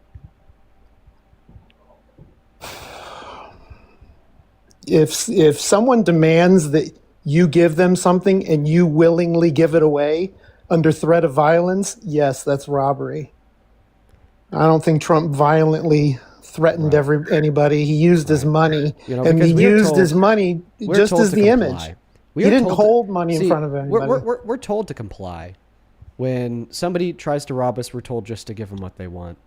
If someone demands that you give them something and you willingly give it away under threat of violence, yes, that's robbery. I don't think Trump violently threatened anybody. He used his money, and he used his money just as the image. He didn't hold money in front of anybody. We're told to comply. When somebody tries to rob us, we're told just to give them what they want.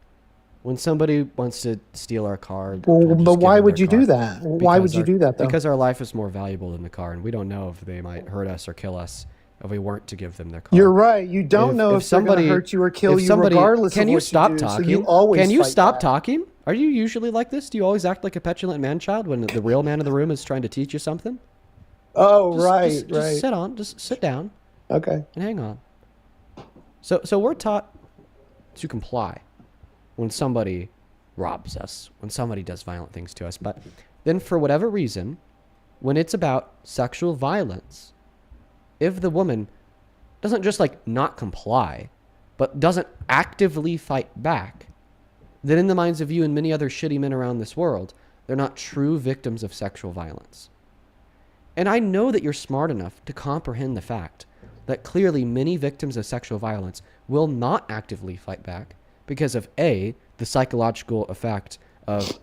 When somebody wants to steal our car, but why would you do that? Why would you do that, though? Because our life is more valuable than the car, and we don't know if they might hurt us or kill us if we weren't to give them their car. You're right. You don't know if they're going to hurt you or kill you regardless of what you do. Can you stop talking? So you always Can you fight stop back. talking? Are you usually like this? Do you always act like a petulant man-child when the real man in the room is trying to teach you something? Oh, Just right. Just sit down. Okay. And hang on. So we're taught to comply when somebody robs us, when somebody does violent things to us. But then for whatever reason, when it's about sexual violence, if the woman doesn't just like not comply, but doesn't actively fight back, then in the minds of you and many other shitty men around this world, they're not true victims of sexual violence. And I know that you're smart enough to comprehend the fact that clearly many victims of sexual violence will not actively fight back because of A, the psychological effect of,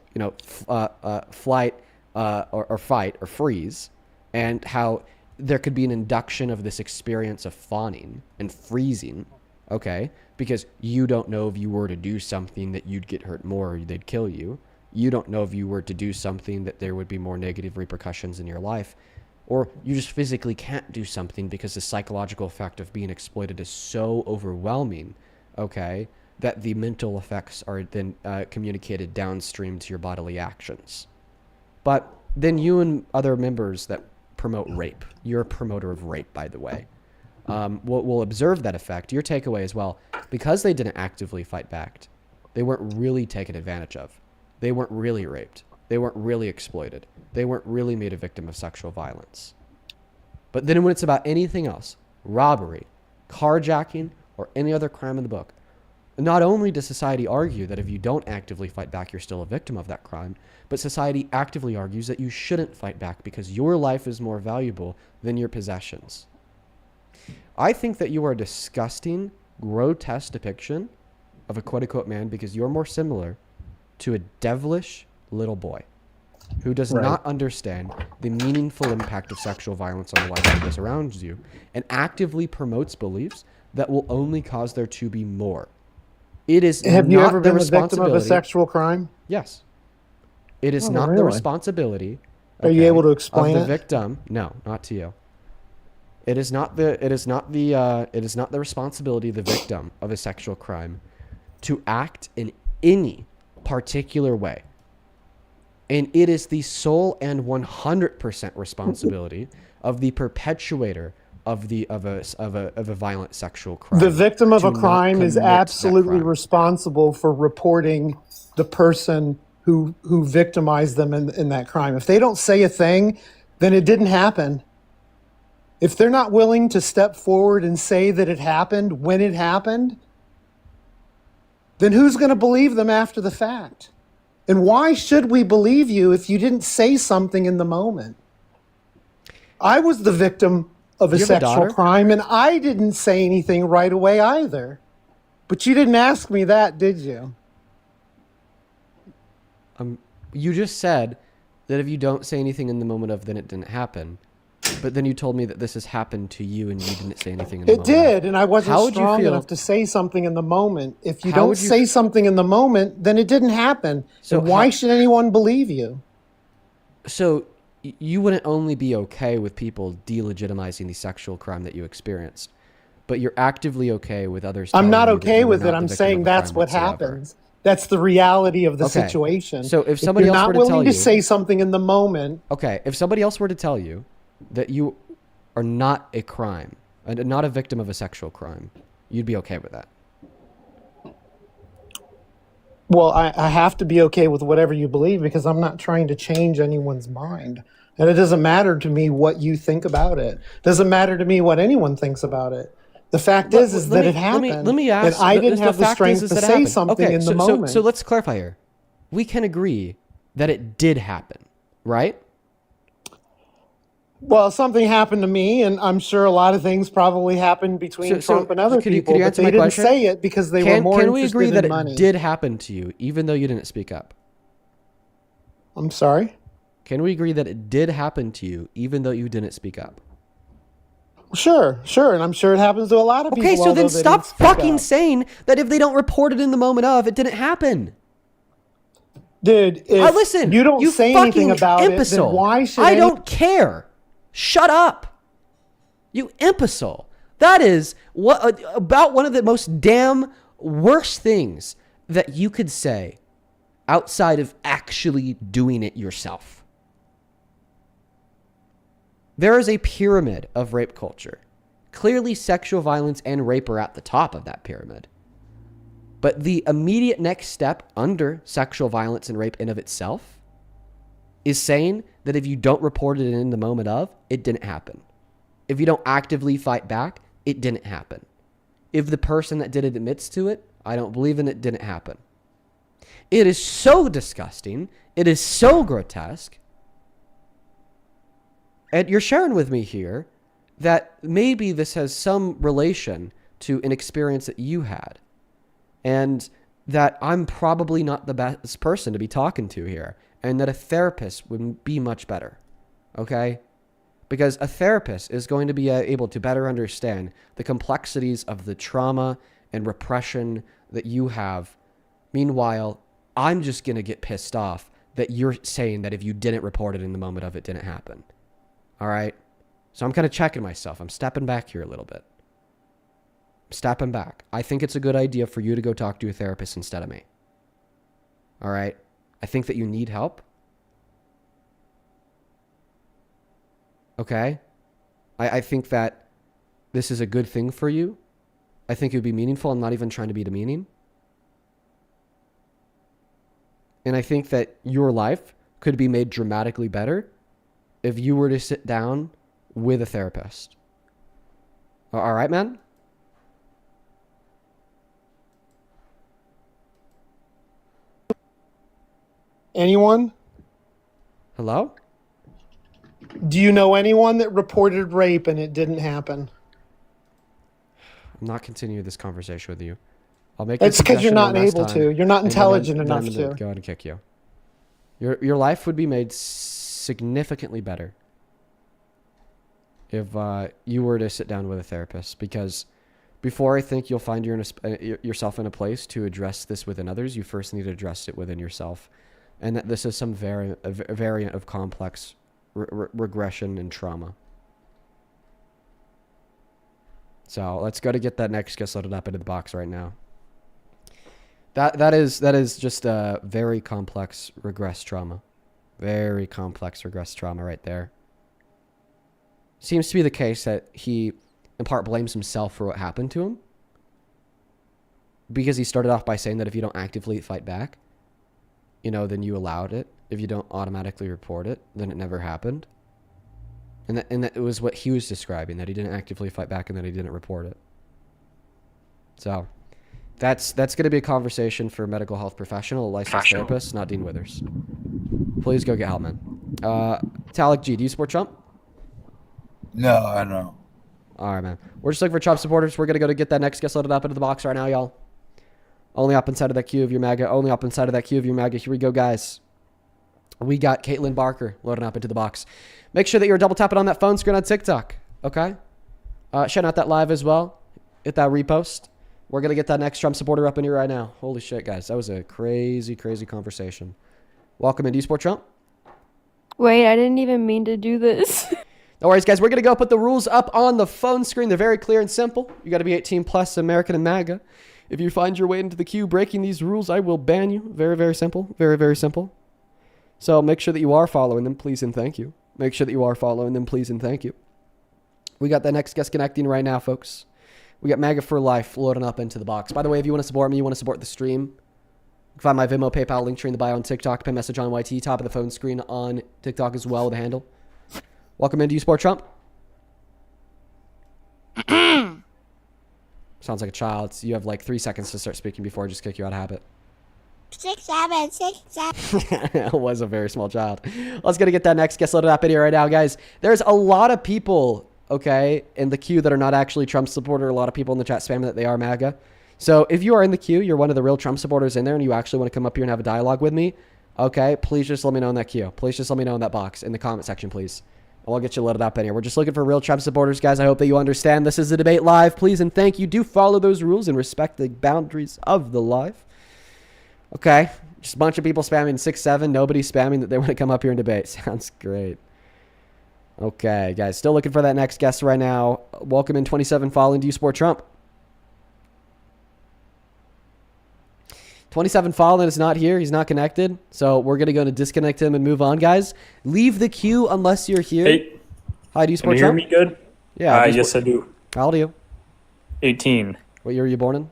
flight or fight or freeze, and how there could be an induction of this experience of fawning and freezing, okay? Because you don't know if you were to do something that you'd get hurt more or they'd kill you. You don't know if you were to do something that there would be more negative repercussions in your life. Or you just physically can't do something because the psychological effect of being exploited is so overwhelming, okay, that the mental effects are then communicated downstream to your bodily actions. But then you and other members that promote rape, you're a promoter of rape, by the way, will observe that effect. Your takeaway as well, because they didn't actively fight back, they weren't really taken advantage of. They weren't really raped. They weren't really exploited. They weren't really made a victim of sexual violence. But then when it's about anything else, robbery, carjacking, or any other crime in the book, not only does society argue that if you don't actively fight back, you're still a victim of that crime, but society actively argues that you shouldn't fight back because your life is more valuable than your possessions. I think that you are a disgusting, grotesque depiction of a quote-unquote man because you're more similar to a devilish little boy who does not understand the meaningful impact of sexual violence on the life of those around you and actively promotes beliefs that will only cause there to be more. It is Have you ever been the the victim of a sexual crime? Yes. It is not the responsibility. Are you able to explain of the victim? No, not to you. It is not the responsibility of the victim of a sexual crime to act in any particular way. And it is the sole and 100% responsibility of the perpetuator of a violent sexual crime. The victim of a crime is absolutely responsible for reporting the person who victimized them in that crime. If they don't say a thing, then it didn't happen. If they're not willing to step forward and say that it happened when it happened, then who's going to believe them after the fact? And why should we believe you if you didn't say something in the moment? I was the victim of a sexual crime, and I didn't say anything right away either. But you didn't ask me that, did you? You just said that if you don't say anything in the moment of, then it didn't happen. But then you told me that this has happened to you and you didn't say anything in the moment. It did, and I wasn't strong enough to say something in the moment. If you don't say something in the moment, then it didn't happen. So why should anyone believe you? So you wouldn't only be okay with people delegitimizing the sexual crime that you experienced, but you're actively okay with others. I'm not okay with it. I'm saying that's what happens. That's the reality of the situation. So if somebody else were to tell you, not willing to say something in the moment. Okay, if somebody else were to tell you that you are not a crime, and not a victim of a sexual crime, you'd be okay with that. Well, I have to be okay with whatever you believe because I'm not trying to change anyone's mind. And it doesn't matter to me what you think about it. It doesn't matter to me what anyone thinks about it. The fact is that it happened. Let me ask. And I didn't have the strength to say something in the moment. So let's clarify here. We can agree that it did happen, right? Well, something happened to me, and I'm sure a lot of things probably happened between Trump and other people, but they didn't say it because they were more interested in money. Can we agree that it did happen to you, even though you didn't speak up? I'm sorry? Can we agree that it did happen to you, even though you didn't speak up? Sure, and I'm sure it happens to a lot of people. Okay, so then stop fucking saying that if they don't report it in the moment of, it didn't happen. Dude, if listen, you don't say anything about it, then why should I don't care. Shut up. You imbecile. That is about one of the most damn worst things that you could say outside of actually doing it yourself. There is a pyramid of rape culture. Clearly, sexual violence and rape are at the top of that pyramid. But the immediate next step under sexual violence and rape in of itself is saying that if you don't report it in the moment of, it didn't happen. If you don't actively fight back, it didn't happen. If the person that did it admits to it, I don't believe in it, didn't happen. It is so disgusting. It is so grotesque. And you're sharing with me here that maybe this has some relation to an experience that you had. And that I'm probably not the best person to be talking to here. And that a therapist would be much better. Okay? Because a therapist is going to be able to better understand the complexities of the trauma and repression that you have. Meanwhile, I'm just going to get pissed off that you're saying that if you didn't report it in the moment of, it didn't happen. All right? So I'm kind of checking myself. I'm stepping back here a little bit. I'm stepping back. I think it's a good idea for you to go talk to a therapist instead of me. All right? I think that you need help. Okay? I think that this is a good thing for you. I think it would be meaningful. I'm not even trying to be demeaning. And I think that your life could be made dramatically better if you were to sit down with a therapist. All right, man? Anyone? Hello? Do you know anyone that reported rape and it didn't happen? I'm not continuing this conversation with you. I'll make it's because you're not able to. You're not intelligent enough to. Go ahead and kick you. Your life would be made significantly better if you were to sit down with a therapist. Because before I think you'll find yourself in a place to address this within others, you first need to address it within yourself. And that this is some variant of complex regression and trauma. So let's go to get that next guest loaded up into the box right now. That is just a very complex regress trauma. Very complex regress trauma right there. Seems to be the case that he, in part, blames himself for what happened to him. Because he started off by saying that if you don't actively fight back, then you allowed it. If you don't automatically report it, then it never happened. And that was what he was describing, that he didn't actively fight back and that he didn't report it. So that's going to be a conversation for a medical health professional, a licensed therapist, not Dean Withers. Please go get help, man. Talik G, do you support Trump? No, I don't. All right, man. We're just looking for Trump supporters. We're going to go to get that next guest loaded up into the box right now, y'all. Only up inside of that queue of your MAGA. Only up inside of that queue of your MAGA. Here we go, guys. We got Caitlin Barker loading up into the box. Make sure that you're double tapping on that phone screen on TikTok, okay? Shout out that live as well. Hit that repost. We're going to get that next Trump supporter up in here right now. Holy shit, guys. That was a crazy, crazy conversation. Welcome in. Do you support Trump? Wait, I didn't even mean to do this. No worries, guys. We're going to go put the rules up on the phone screen. They're very clear and simple. You got to be 18 plus, American and MAGA. If you find your way into the queue breaking these rules, I will ban you. Very, very simple. Very, very simple. So make sure that you are following them, please and thank you. Make sure that you are following them, please and thank you. We got the next guest connecting right now, folks. We got MAGA for Life loading up into the box. By the way, if you want to support me, you want to support the stream, you can find my Venmo, PayPal link tree in the bio on TikTok, pin message on YT, top of the phone screen on TikTok as well with a handle. Welcome in. Do you support Trump? Sounds like a child. So you have like 3 seconds to start speaking before I just kick you out of habit. 6, 7, 6, 7. It was a very small child. Let's get that next guest loaded up in here right now, guys. There's a lot of people, okay, in the queue that are not actually Trump supporter. A lot of people in the chat spamming that they are MAGA. So if you are in the queue, you're one of the real Trump supporters in there, and you actually want to come up here and have a dialogue with me, okay, please just let me know in that queue. Please just let me know in that box, in the comment section, please. And we'll get you loaded up in here. We're just looking for real Trump supporters, guys. I hope that you understand this is a debate live. Please and thank you. Do follow those rules and respect the boundaries of the live. Okay, just a bunch of people spamming 6-7. Nobody spamming that they want to come up here and debate. Sounds great. Okay, guys, still looking for that next guest right now. Welcome in 27 following. Do you support Trump? 27 following is not here. He's not connected. So we're going to go to disconnect him and move on, guys. Leave the queue unless you're here. Hey, hi, do you support Trump? Trump? Can you hear me good? Yeah. Yes, I do. How old are you? 18. What year were you born in?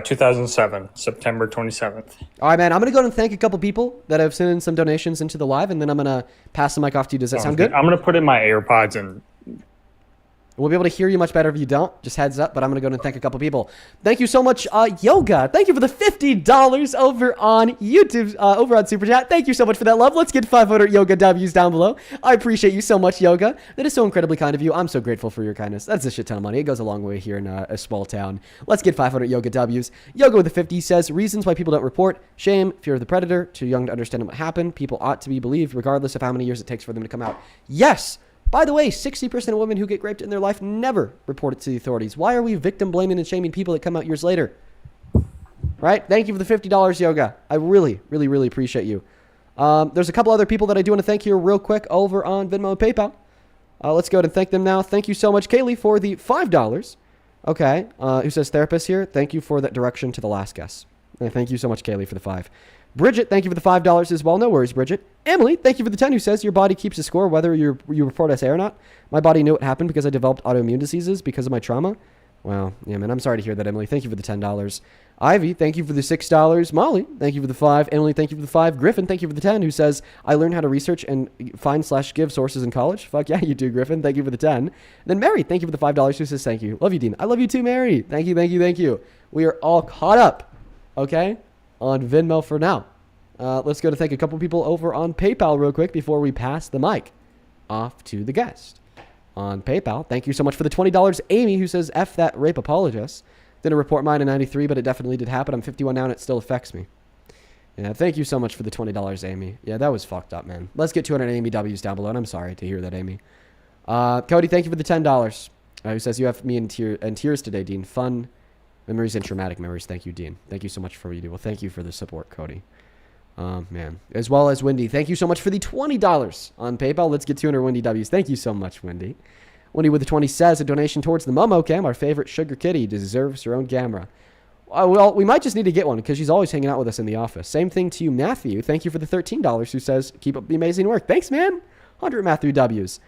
2007, September 27th. All right, man. I'm going to go and thank a couple people that have sent in some donations into the live, and then I'm going to pass the mic off to you. Does that sound good? I'm going to put in my AirPods and... We'll be able to hear you much better if you don't. Just heads up, but I'm going to go and thank a couple people. Thank you so much, Yoga. Thank you for the $50 over on YouTube, over on Super Chat. Thank you so much for that love. Let's get 500 Yoga W's down below. I appreciate you so much, Yoga. That is so incredibly kind of you. I'm so grateful for your kindness. That's a shit ton of money. It goes a long way here in a small town. Let's get 500 Yoga W's. Yoga with a 50 says, reasons why people don't report. Shame, fear of the predator, too young to understand what happened. People ought to be believed regardless of how many years it takes for them to come out. Yes! By the way, 60% of women who get raped in their life never report it to the authorities. Why are we victim blaming and shaming people that come out years later? Right? Thank you for the $50, Yoga. I really, really, really appreciate you. There's a couple other people that I do want to thank here real quick over on Venmo and PayPal. Let's go ahead and thank them now. Thank you so much, Kaylee, for the $5. Okay. Who says therapist here? Thank you for that direction to the last guest. And thank you so much, Kaylee, for the 5. Bridget, thank you for the $5 as well. No worries, Bridget. Emily, thank you for the 10, who says your body keeps a score whether you report SA or not. My body knew it happened because I developed autoimmune diseases because of my trauma. Wow. Yeah, man, I'm sorry to hear that, Emily. Thank you for the $10. Ivy, thank you for the $6. Molly, thank you for the 5. Emily, thank you for the 5. Griffin, thank you for the 10, who says, I learned how to research and find/give sources in college. Fuck yeah, you do, Griffin. Thank you for the 10. And then Mary, thank you for the $5, who says, thank you. Love you, Dean. I love you too, Mary. Thank you, thank you, thank you. We are all caught up, okay, on Venmo for now. Let's go to thank a couple people over on PayPal real quick before we pass the mic off to the guest. On PayPal, thank you so much for the $20. Amy, who says, F that rape apologist. Didn't report mine in 93, but it definitely did happen. I'm 51 now and it still affects me. Yeah, thank you so much for the $20, Amy. Yeah, that was fucked up, man. Let's get 200 Amy W's down below, and I'm sorry to hear that, Amy. Cody, thank you for the $10. Who says, you have me in tears today, Dean. Fun memories and traumatic memories. Thank you, Dean. Thank you so much for what you do. Well, thank you for the support, Cody. Man. As well as Wendy. Thank you so much for the $20 on PayPal. Let's get 200 Wendy W's. Thank you so much, Wendy. Wendy with the 20 says, a donation towards the Momo Cam, our favorite sugar kitty, deserves her own camera. Well, we might just need to get one because she's always hanging out with us in the office. Same thing to you, Matthew. Thank you for the $13, who says, keep up the amazing work. Thanks, man. 100 Matthew W's.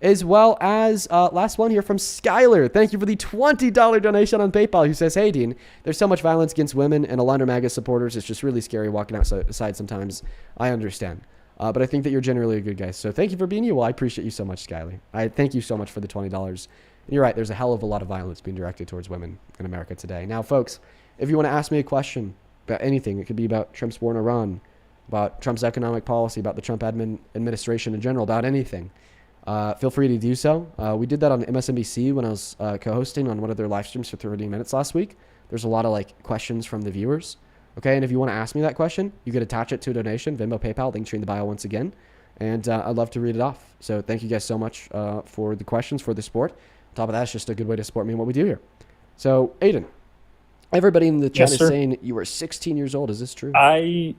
As well as last one here from Skylar. Thank you for the $20 donation on PayPal, who says, hey, Dean, there's so much violence against women and a lot of MAGA supporters. It's just really scary walking outside sometimes. I understand. But I think that you're generally a good guy. So thank you for being you. Well, I appreciate you so much, Skyly. I thank you so much for the $20. And you're right. There's a hell of a lot of violence being directed towards women in America today. Now, folks, if you want to ask me a question about anything, it could be about Trump's war in Iran, about Trump's economic policy, about the Trump administration in general, about anything. Feel free to do so. We did that on MSNBC when I was co-hosting on one of their live streams for 30 minutes last week. There's a lot of questions from the viewers. Okay, and if you want to ask me that question, you could attach it to a donation, Venmo, PayPal, link tree in the bio once again. And I'd love to read it off. So thank you guys so much for the questions, for the support. On top of that, it's just a good way to support me and what we do here. So, Aiden, everybody in the chat is saying you were 16 years old. Is this true? I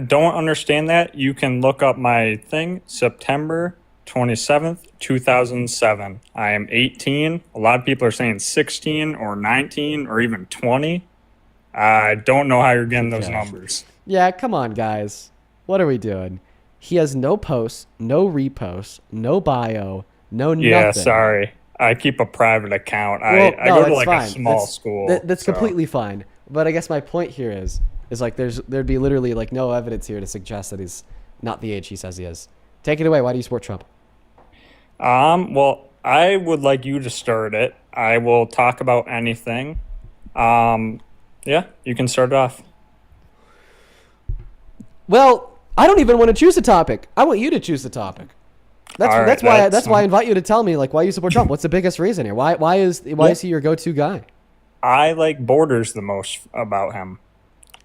don't understand that. You can look up my thing, September 27th, 2007. I am 18. A lot of people are saying 16 or 19 or even 20. I don't know how you're getting those numbers. Yeah, come on, guys. What are we doing? He has no posts, no reposts, no bio, no nothing. Yeah, sorry. I keep a private account. I go to a small school. That's completely fine. But I guess my point here is there'd be literally no evidence here to suggest that he's not the age he says he is. Take it away. Why do you support Trump? Well, I would like you to start it. I will talk about anything. Yeah, you can start it off. Well, I don't even want to choose a topic. I want you to choose the topic. That's why I invite you to tell me why you support Trump. What's the biggest reason here? Why is he your go-to guy? I like borders the most about him.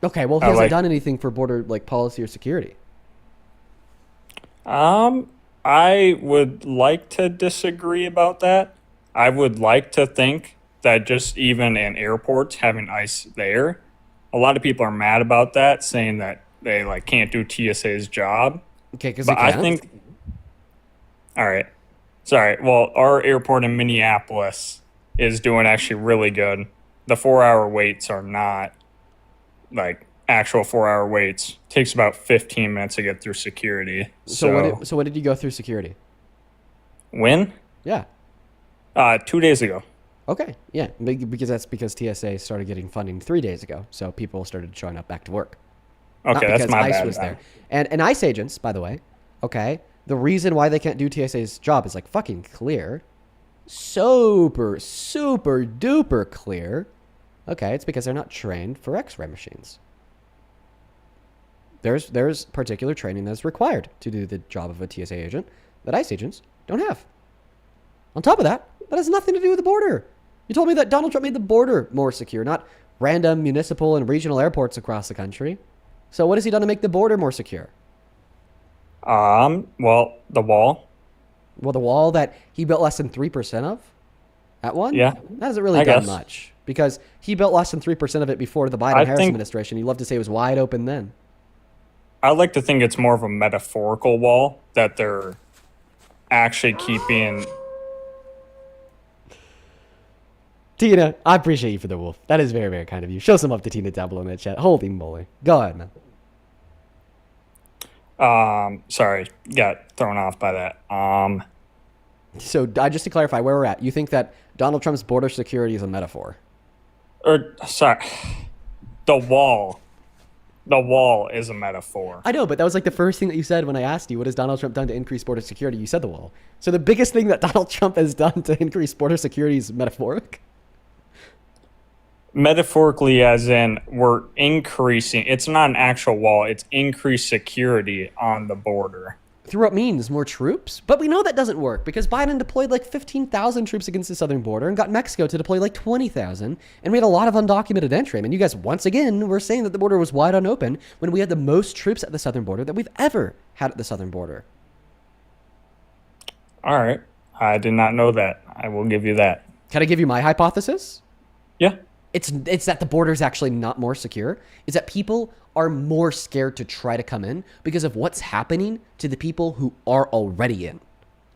Okay, well he hasn't done anything for border policy or security. I would like to disagree about that. I would like to think that just even in airports having ICE there, a lot of people are mad about that, saying that they can't do TSA's job. Okay, because I think. All right, sorry. Well, our airport in Minneapolis is doing actually really good. The 4-hour waits are not actual 4-hour waits. It takes about 15 minutes to get through security. So when did you go through security? When? Yeah. 2 days ago. Okay, yeah, because TSA started getting funding 3 days ago, so people started showing up back to work. Okay, that's my ICE bad. Was there. And ICE agents, by the way, okay, the reason why they can't do TSA's job is fucking clear, super duper clear. Okay, it's because they're not trained for X-ray machines. There's particular training that's required to do the job of a TSA agent that ICE agents don't have. On top of that, that has nothing to do with the border. You told me that Donald Trump made the border more secure, not random municipal and regional airports across the country. So what has he done to make the border more secure? Well, the wall. Well, the wall that he built less than 3% of at one? Yeah. That hasn't really done much because he built less than 3% of it before the Biden-Harris administration. You'd love to say it was wide open then. I like to think it's more of a metaphorical wall that they're actually keeping. Tina, I appreciate you for the wolf. That is very, very kind of you. Show some up to Tina down below in the chat. Holy moly. Go ahead, man. Sorry, got thrown off by that. So just to clarify where we're at, you think that Donald Trump's border security is a metaphor? Sorry, the wall is a metaphor. I know, but that was the first thing that you said when I asked you, what has Donald Trump done to increase border security? You said the wall. So the biggest thing that Donald Trump has done to increase border security is metaphoric? Metaphorically, as in we're increasing. It's not an actual wall. It's increased security on the border. Through what means? More troops? But we know that doesn't work because Biden deployed 15,000 troops against the southern border and got Mexico to deploy 20,000. And we had a lot of undocumented entry. I mean, you guys, once again, were saying that the border was wide unopen when we had the most troops at the southern border that we've ever had at the southern border. All right. I did not know that. I will give you that. Can I give you my hypothesis? Yeah. It's that the border is actually not more secure. It's that people are more scared to try to come in because of what's happening to the people who are already in.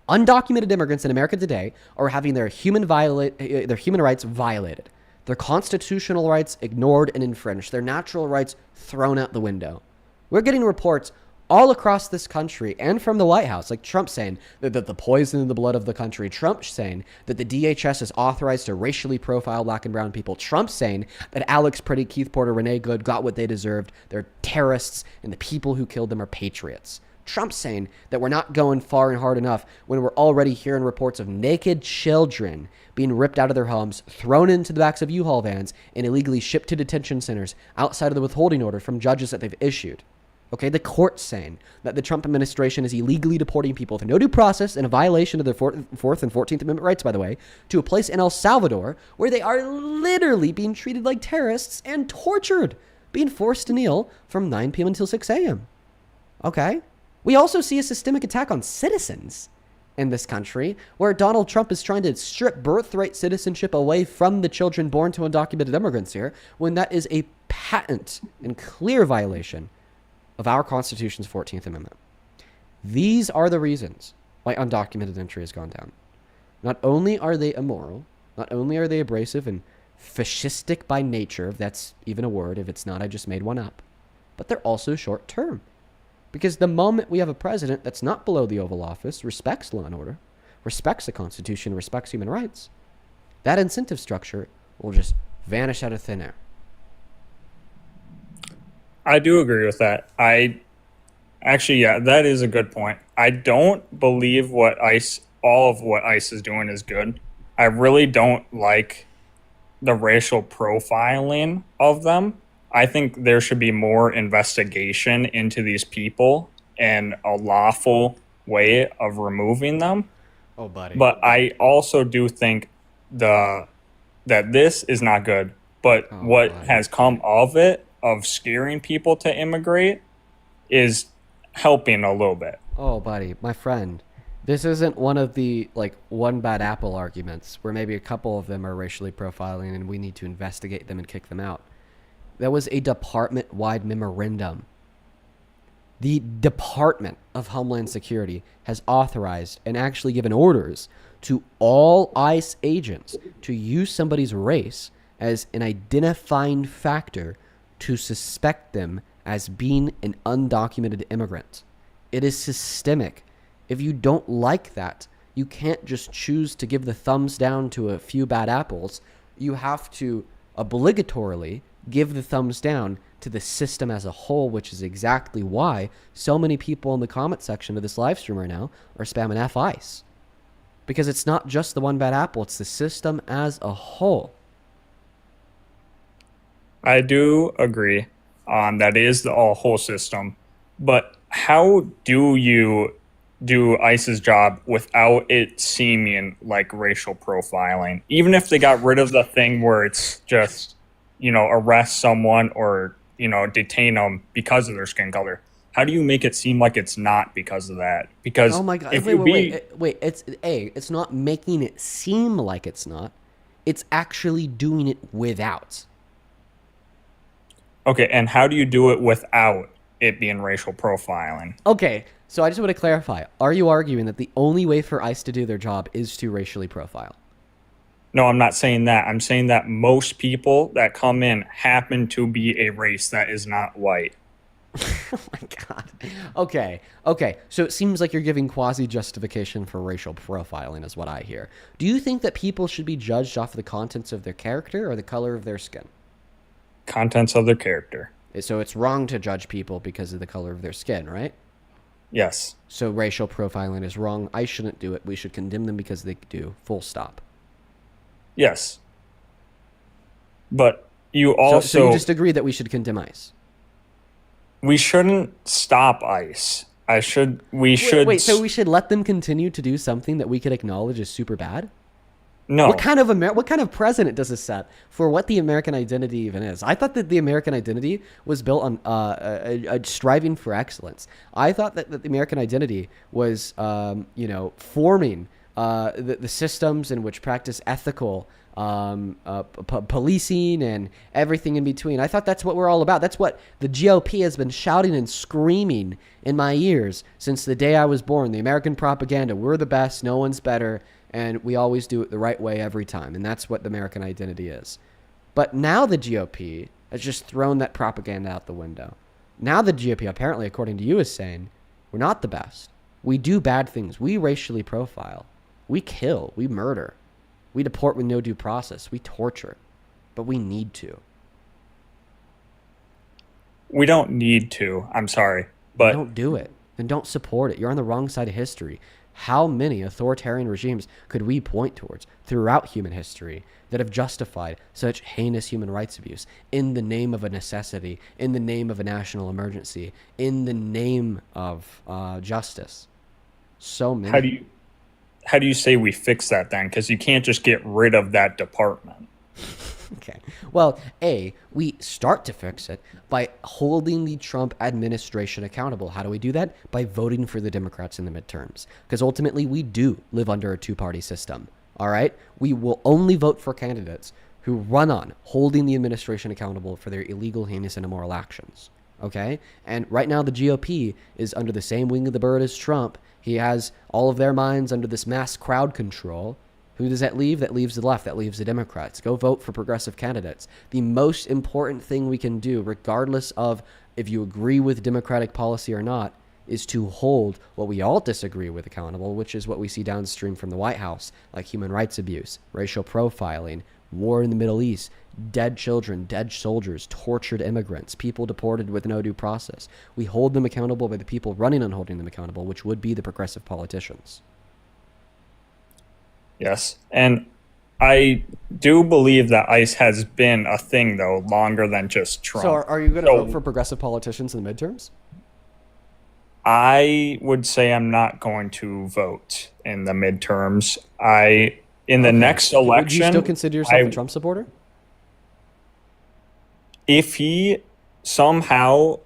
Undocumented immigrants in America today are having their human rights violated, their constitutional rights ignored and infringed, their natural rights thrown out the window. We're getting reports all across this country and from the White House, Trump saying that the poison in the blood of the country, Trump saying that the DHS is authorized to racially profile black and brown people, Trump saying that Alex Pretty, Keith Porter, Renee Good got what they deserved, they're terrorists, and the people who killed them are patriots. Trump's saying that we're not going far and hard enough when we're already hearing reports of naked children being ripped out of their homes, thrown into the backs of U-Haul vans, and illegally shipped to detention centers outside of the withholding order from judges that they've issued. Okay, the court's saying that the Trump administration is illegally deporting people with no due process and a violation of their 4th and 14th Amendment rights, by the way, to a place in El Salvador where they are literally being treated like terrorists and tortured, being forced to kneel from 9 p.m. until 6 a.m. Okay? We also see a systemic attack on citizens in this country where Donald Trump is trying to strip birthright citizenship away from the children born to undocumented immigrants here when that is a patent and clear violation of our Constitution's 14th Amendment. These are the reasons why undocumented entry has gone down. Not only are they immoral, not only are they abrasive and fascistic by nature, if that's even a word, if it's not, I just made one up, but they're also short term. Because the moment we have a president that's not below the Oval Office, respects law and order, respects the Constitution, respects human rights, that incentive structure will just vanish out of thin air. I do agree with that. That is a good point. I don't believe all of what ICE is doing is good. I really don't like the racial profiling of them. I think there should be more investigation into these people and a lawful way of removing them. Oh, buddy. But I also do think that this is not good. But what has come of it, of scaring people to immigrate, is helping a little bit. Oh, buddy, my friend, this isn't one of the one bad apple arguments where maybe a couple of them are racially profiling and we need to investigate them and kick them out. That was a department-wide memorandum. The Department of Homeland Security has authorized and actually given orders to all ICE agents to use somebody's race as an identifying factor to suspect them as being an undocumented immigrant. It is systemic. If you don't like that, you can't just choose to give the thumbs down to a few bad apples. You have to obligatorily give the thumbs down to the system as a whole, which is exactly why so many people in the comment section of this live stream right now are spamming F-ICE. Because it's not just the one bad apple, it's the system as a whole. I do agree on that is the whole system. But how do you do ICE's job without it seeming like racial profiling? Even if they got rid of the thing where it's just, arrest someone or, detain them because of their skin color. How do you make it seem like it's not because of that? Because oh my God, if wait, it's not making it seem like it's not. It's actually doing it without. Okay, and how do you do it without it being racial profiling? Okay, so I just want to clarify. Are you arguing that the only way for ICE to do their job is to racially profile? No, I'm not saying that. I'm saying that most people that come in happen to be a race that is not white. Oh my God. Okay. So it seems like you're giving quasi-justification for racial profiling is what I hear. Do you think that people should be judged off the contents of their character or the color of their skin? Contents of their character. So it's wrong to judge people because of the color of their skin, right? Yes. So racial profiling is wrong. I shouldn't do it. We should condemn them because they do. Full stop. Yes. But you also... So you just agree that we should condemn ICE? We shouldn't stop ICE. Wait, so we should let them continue to do something that we could acknowledge is super bad? No. What kind of precedent does this set for what the American identity even is? I thought that the American identity was built on a striving for excellence. I thought that the American identity was, forming the systems in which practice ethical policing and everything in between. I thought that's what we're all about. That's what the GOP has been shouting and screaming in my ears since the day I was born. The American propaganda, we're the best, no one's better, and we always do it the right way every time. And that's what the American identity is. But now the GOP has just thrown that propaganda out the window. Now the GOP, apparently, according to you, is saying, we're not the best. We do bad things. We racially profile. We kill. We murder. We deport with no due process. We torture. But we need to. We don't need to. I'm sorry. But don't do it. then don't support it. You're on the wrong side of history. How many authoritarian regimes could we point towards throughout human history that have justified such heinous human rights abuse in the name of a necessity, in the name of a national emergency, in the name of justice? So many. How do you say we fix that then? Because you can't just get rid of that department. Okay. Well, we start to fix it by holding the Trump administration accountable. How do we do that? By voting for the Democrats in the midterms. Because ultimately, we do live under a two-party system. All right? We will only vote for candidates who run on holding the administration accountable for their illegal, heinous, and immoral actions. Okay? And right now, the GOP is under the same wing of the bird as Trump. He has all of their minds under this mass crowd control. Who does that leave? That leaves the left. That leaves the Democrats. Go vote for progressive candidates. The most important thing we can do, regardless of if you agree with Democratic policy or not, is to hold what we all disagree with accountable, which is what we see downstream from the White House, like human rights abuse, racial profiling, war in the Middle East, dead children, dead soldiers, tortured immigrants, people deported with no due process. We hold them accountable by the people running on holding them accountable, which would be the progressive politicians. Yes. And I do believe that ICE has been a thing, though, longer than just Trump. So are you going to vote for progressive politicians in the midterms? I would say I'm not going to vote in the midterms. In the next election... Would you still consider yourself a Trump supporter? If he somehow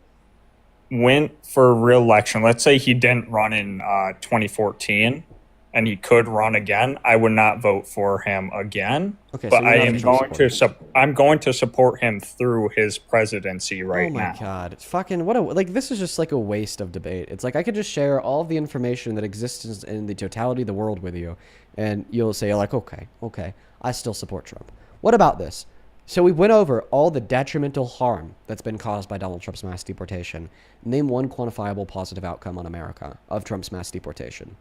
went for re-election, let's say he didn't run in 2014, and he could run again, I would not vote for him again. Okay, but I'm going to support him through his presidency right now. Oh my God. It's fucking, this is just like a waste of debate. It's like I could just share all of the information that exists in the totality of the world with you, and you'll say like, okay, I still support Trump. What about this? So we went over all the detrimental harm that's been caused by Donald Trump's mass deportation. Name one quantifiable positive outcome on America of Trump's mass deportation.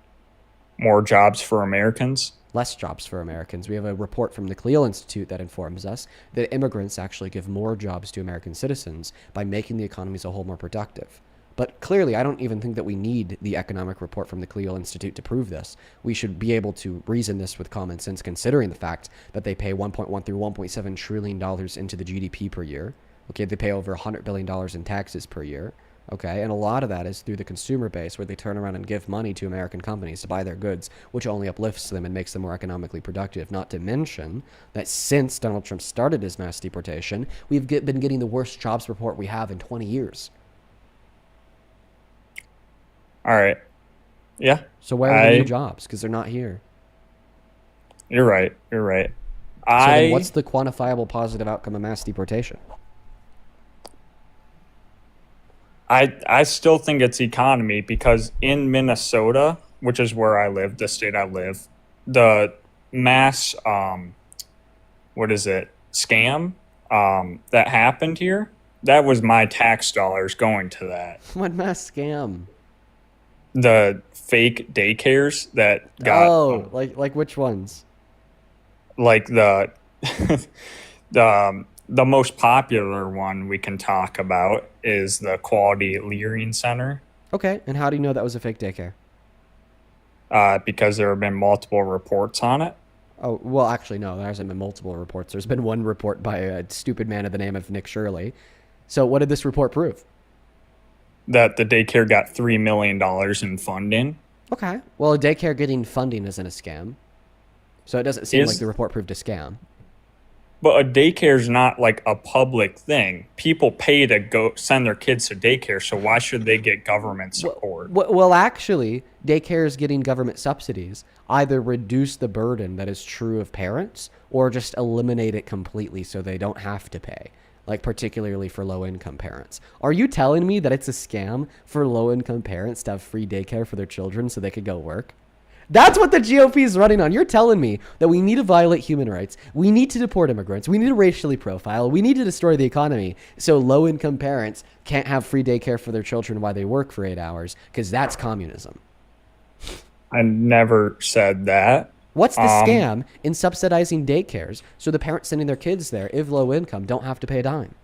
More jobs for Americans? Less jobs for Americans. We have a report from the Cleo Institute that informs us that immigrants actually give more jobs to American citizens by making the economy as a whole more productive. But clearly, I don't even think that we need the economic report from the Cleo Institute to prove this. We should be able to reason this with common sense, considering the fact that they pay $1.1 through $1.7 trillion into the GDP per year. Okay, they pay over $100 billion in taxes per year. Okay, and a lot of that is through the consumer base, where they turn around and give money to American companies to buy their goods, which only uplifts them and makes them more economically productive. Not to mention that since Donald Trump started his mass deportation, we've been getting the worst jobs report we have in 20 years. All right. Yeah. So where are the new jobs? Because they're not here. You're right. So then what's the quantifiable positive outcome of mass deportation? I still think it's economy, because in Minnesota, which is where I live, the state I live, the mass, scam that happened here, that was my tax dollars going to that. What mass scam? The fake daycares that got... Oh, like which ones? Like the most popular one we can talk about is the Quality Learning Center. Okay, and how do you know that was a fake daycare? Because there have been multiple reports on it. Oh, well, actually, no, there hasn't been multiple reports. There's been one report by a stupid man of the name of Nick Shirley. So what did this report prove? That the daycare got $3 million in funding. Okay, well, a daycare getting funding isn't a scam. So it doesn't seem like the report proved a scam. But a daycare is not like a public thing. People pay to go send their kids to daycare, so why should they get government support? Well, actually, daycares getting government subsidies either reduce the burden that is true of parents or just eliminate it completely so they don't have to pay, like particularly for low-income parents. Are you telling me that it's a scam for low-income parents to have free daycare for their children so they could go work? That's what the GOP is running on. You're telling me that we need to violate human rights, we need to deport immigrants, we need to racially profile, we need to destroy the economy so low-income parents can't have free daycare for their children while they work for 8 hours, because that's communism. I never said that. What's the scam in subsidizing daycares so the parents sending their kids there, if low income, don't have to pay a dime?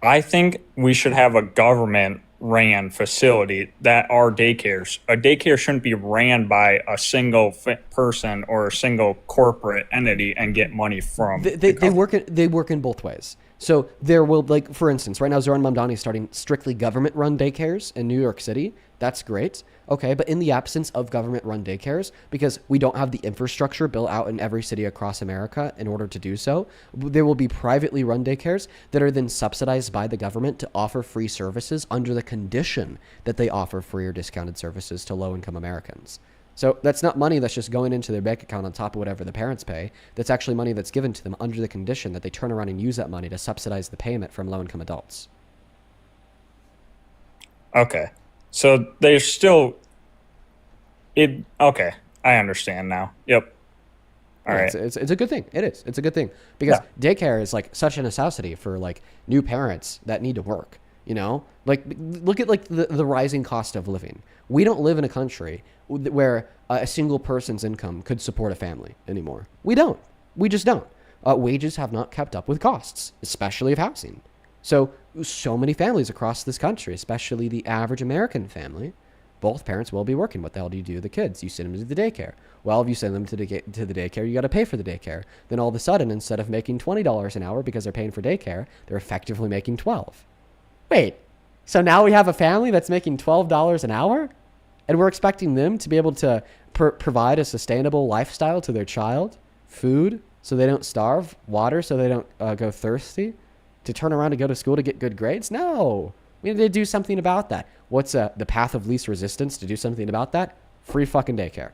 I think we should have a government ran facility that are daycares. A daycare shouldn't be ran by a single person or a single corporate entity and get money from. They work in both ways. So there will, like, for instance, right now Zoran Mamdani is starting strictly government-run daycares in New York City. That's great. Okay, but in the absence of government-run daycares, because we don't have the infrastructure built out in every city across America in order to do so, there will be privately run daycares that are then subsidized by the government to offer free services under the condition that they offer free or discounted services to low-income Americans. So that's not money that's just going into their bank account on top of whatever the parents pay. That's actually money that's given to them under the condition that they turn around and use that money to subsidize the payment from low-income adults. Okay. So there's still... Okay, I understand now. Yep. All right. It's a good thing. It is. It's a good thing. Because daycare is, like, such a necessity for, like, new parents that need to work. You know? Like, look at, like, the rising cost of living. We don't live in a country where a single person's income could support a family anymore. We don't. We just don't. Wages have not kept up with costs, especially of housing. So many families across this country, especially the average American family, both parents will be working. What the hell do you do with the kids? You send them to the daycare. Well, if you send them to the daycare, you got to pay for the daycare. Then all of a sudden, instead of making $20 an hour because they're paying for daycare, they're effectively making $12. Wait, so now we have a family that's making $12 an hour? And we're expecting them to be able to provide a sustainable lifestyle to their child, food so they don't starve, water so they don't go thirsty, to turn around and go to school to get good grades? No. We need to do something about that. What's the path of least resistance to do something about that? Free fucking daycare.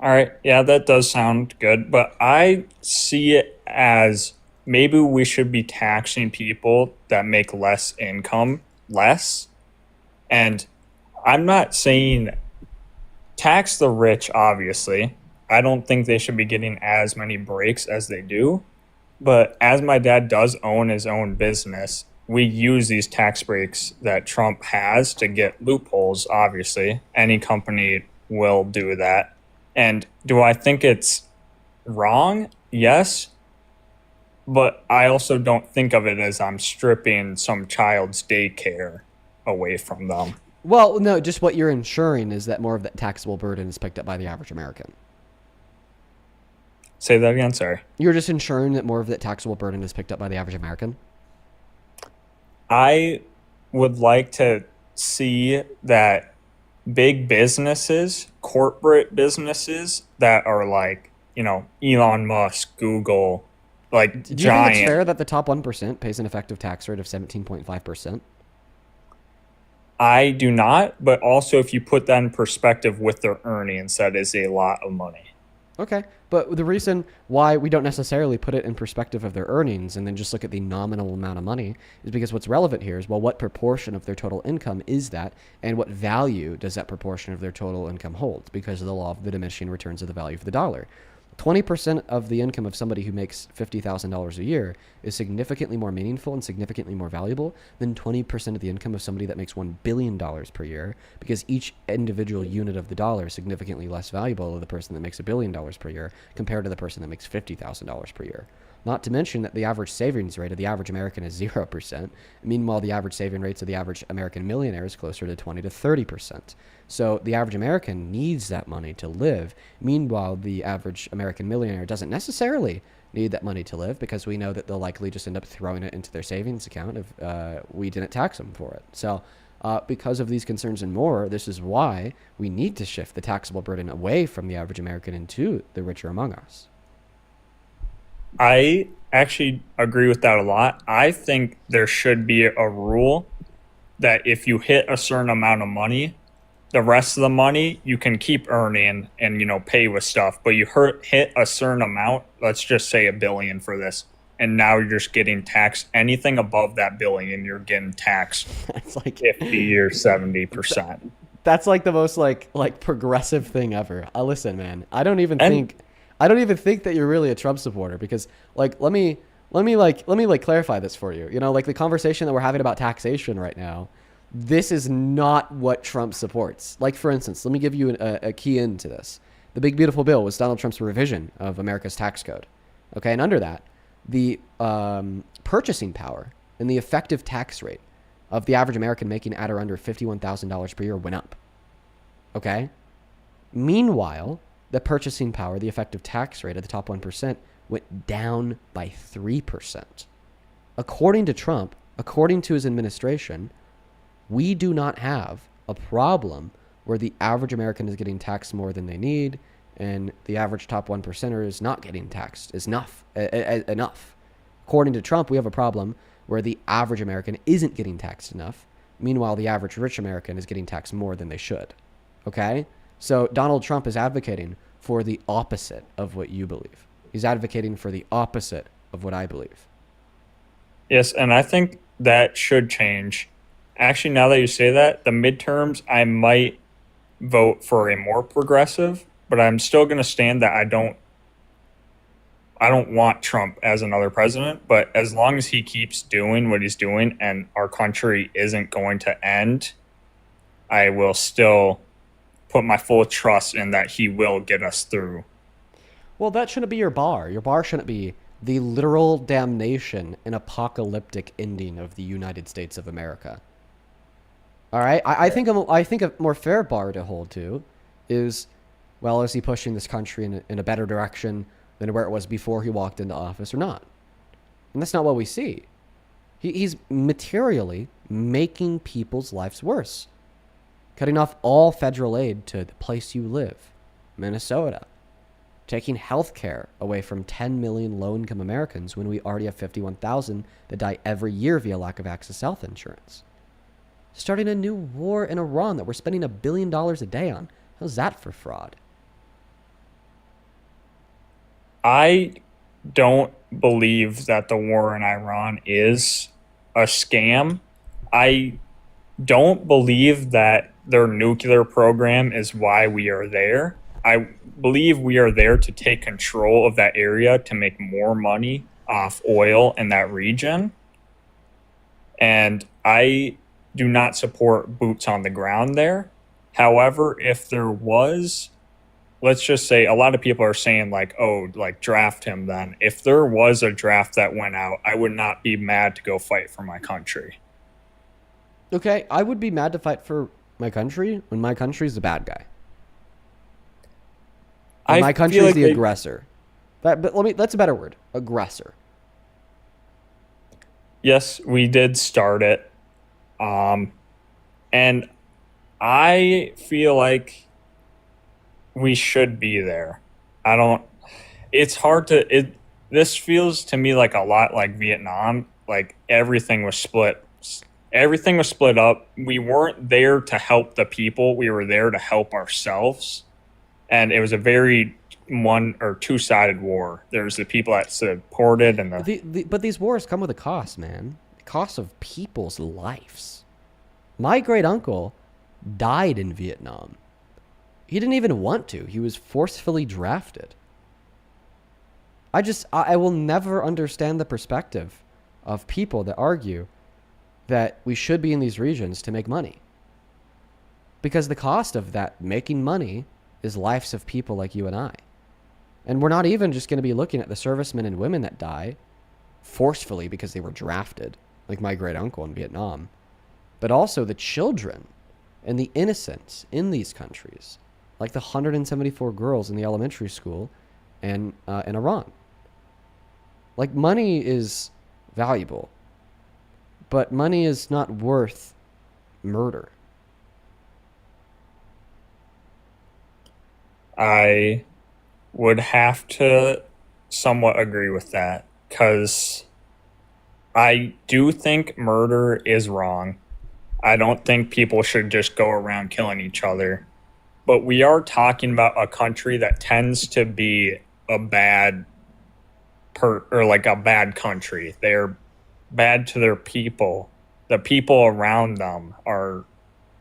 All right. Yeah, that does sound good. But I see it as maybe we should be taxing people that make less income less. And I'm not saying tax the rich, obviously. I don't think they should be getting as many breaks as they do. But as my dad does own his own business, we use these tax breaks that Trump has to get loopholes, obviously. Any company will do that. And do I think it's wrong? Yes. But I also don't think of it as I'm stripping some child's daycare away from them. Well, no, just what you're ensuring is that more of that taxable burden is picked up by the average American. Say that again, sorry. You're just ensuring that more of that taxable burden is picked up by the average American? I would like to see that big businesses, corporate businesses that are like, you know, Elon Musk, Google, like Do you giant. think it's fair that the top 1% pays an effective tax rate of 17.5%? I do not, but also if you put that in perspective with their earnings, that is a lot of money. Okay, but the reason why we don't necessarily put it in perspective of their earnings and then just look at the nominal amount of money is because what's relevant here is, well, what proportion of their total income is that, and what value does that proportion of their total income hold because of the law of the diminishing returns of the value of the dollar. 20% of the income of somebody who makes $50,000 a year is significantly more meaningful and significantly more valuable than 20% of the income of somebody that makes $1 billion per year, because each individual unit of the dollar is significantly less valuable to the person that makes $1 billion per year compared to the person that makes $50,000 per year. Not to mention that the average savings rate of the average American is 0%. Meanwhile, the average saving rates of the average American millionaire is closer to 20 to 30%. So the average American needs that money to live. Meanwhile, the average American millionaire doesn't necessarily need that money to live, because we know that they'll likely just end up throwing it into their savings account if we didn't tax them for it. So because of these concerns and more, this is why we need to shift the taxable burden away from the average American into the richer among us. I actually agree with that a lot. I think there should be a rule that if you hit a certain amount of money, the rest of the money you can keep earning and, you know, pay with stuff. But you hit a certain amount, let's just say $1 billion for this, and now you're just getting taxed. Anything above that $1 billion, you're getting taxed. That's like 50 or 70%. That's like the most like progressive thing ever. Listen, man, I don't even think that you're really a Trump supporter, because like let me clarify this for you. You know, like the conversation that we're having about taxation right now, this is not what Trump supports. Like, for instance, let me give you a key into this. The Big Beautiful Bill was Donald Trump's revision of America's tax code. Okay, and under that, the purchasing power and the effective tax rate of the average American making at or under $51,000 per year went up. Okay? Meanwhile, the purchasing power, the effective tax rate of the top 1% went down by 3%. According to Trump, according to his administration, we do not have a problem where the average American is getting taxed more than they need and the average top 1%er is not getting taxed enough. According to Trump, we have a problem where the average American isn't getting taxed enough. Meanwhile, the average rich American is getting taxed more than they should. Okay? So Donald Trump is advocating for the opposite of what you believe. He's advocating for the opposite of what I believe. Yes, and I think that should change. Actually, now that you say that, the midterms, I might vote for a more progressive, but I'm still going to stand that I don't want Trump as another president, but as long as he keeps doing what he's doing and our country isn't going to end, I will still put my full trust in that he will get us through. Well, that shouldn't be your bar. Your bar shouldn't be the literal damnation and apocalyptic ending of the United States of America. All right? I think a more fair bar to hold to is, well, is he pushing this country in a better direction than where it was before he walked into office or not? And that's not what we see. He's materially making people's lives worse. Cutting off all federal aid to the place you live, Minnesota. Taking health care away from 10 million low-income Americans when we already have 51,000 that die every year via lack of access to health insurance. Starting a new war in Iran that we're spending $1 billion a day on. How's that for fraud? I don't believe that the war in Iran is a scam. I don't believe that their nuclear program is why we are there. I believe we are there to take control of that area to make more money off oil in that region. And I do not support boots on the ground there. However, if there was, let's just say a lot of people are saying like, oh, like draft him then. If there was a draft that went out, I would not be mad to go fight for my country. Okay, I would be mad to fight for my country when my country's the bad guy. When my country is the aggressor. But that's a better word. Aggressor. Yes, we did start it. And I feel like we should be there. It's hard to, this feels to me like a lot like Vietnam. Like everything was split. Everything was split up. We weren't there to help the people. We were there to help ourselves. And it was a very one or two-sided war. There's the people that supported and but these wars come with a cost, man. The cost of people's lives. My great uncle died in Vietnam. He didn't even want to. He was forcefully drafted. I will never understand the perspective of people that argue that we should be in these regions to make money. Because the cost of that making money is lives of people like you and I. And we're not even just going to be looking at the servicemen and women that die forcefully because they were drafted, like my great uncle in Vietnam, but also the children and the innocents in these countries, like the 174 girls in the elementary school and in Iran. Like, money is valuable, but money is not worth murder. I would have to somewhat agree with that, because I do think murder is wrong. I don't think people should just go around killing each other. But we are talking about a country that tends to be a bad a bad country. They're bad to their people. The people around them are,